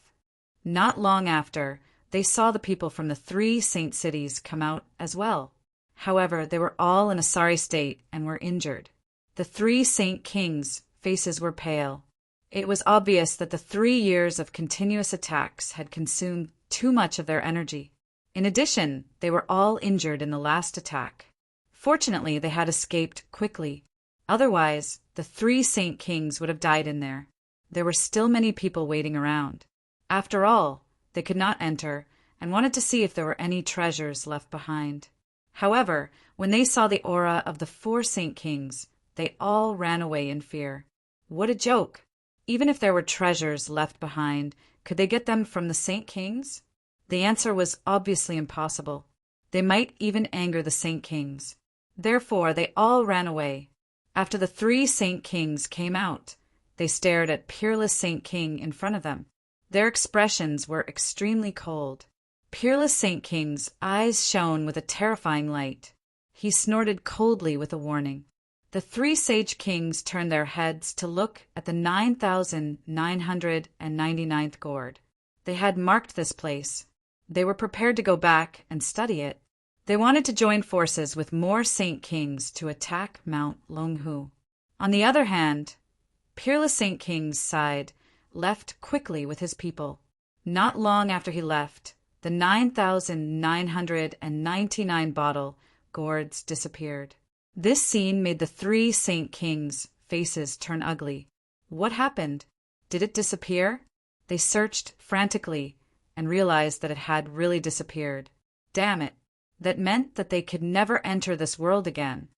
Speaker 1: Not long after, they saw the people from the 3 saint cities come out as well. However, they were all in a sorry state and were injured. The 3 Saint Kings' faces were pale. It was obvious that the 3 years of continuous attacks had consumed too much of their energy. In addition, they were all injured in the last attack. Fortunately, they had escaped quickly. Otherwise, the 3 Saint Kings would have died in there. There were still many people waiting around. After all, they could not enter and wanted to see if there were any treasures left behind. However, when they saw the aura of the 4 Saint Kings, they all ran away in fear. What a joke! Even if there were treasures left behind, could they get them from the Saint Kings? The answer was obviously impossible. They might even anger the Saint Kings. Therefore, they all ran away. After the 3 Saint Kings came out, they stared at Peerless Saint King in front of them. Their expressions were extremely cold. Peerless Saint King's eyes shone with a terrifying light. He snorted coldly with a warning. The 3 Sage Kings turned their heads to look at the 9,999th gourd. They had marked this place. They were prepared to go back and study it. They wanted to join forces with more Saint Kings to attack Mount Longhu. On the other hand, Peerless Saint King's side left quickly with his people. Not long after he left, The 9,999 bottle gourds disappeared. This scene made the three Saint Kings' faces turn ugly. What happened? Did it disappear? They searched frantically and realized that it had really disappeared. Damn it. That meant that they could never enter this world again.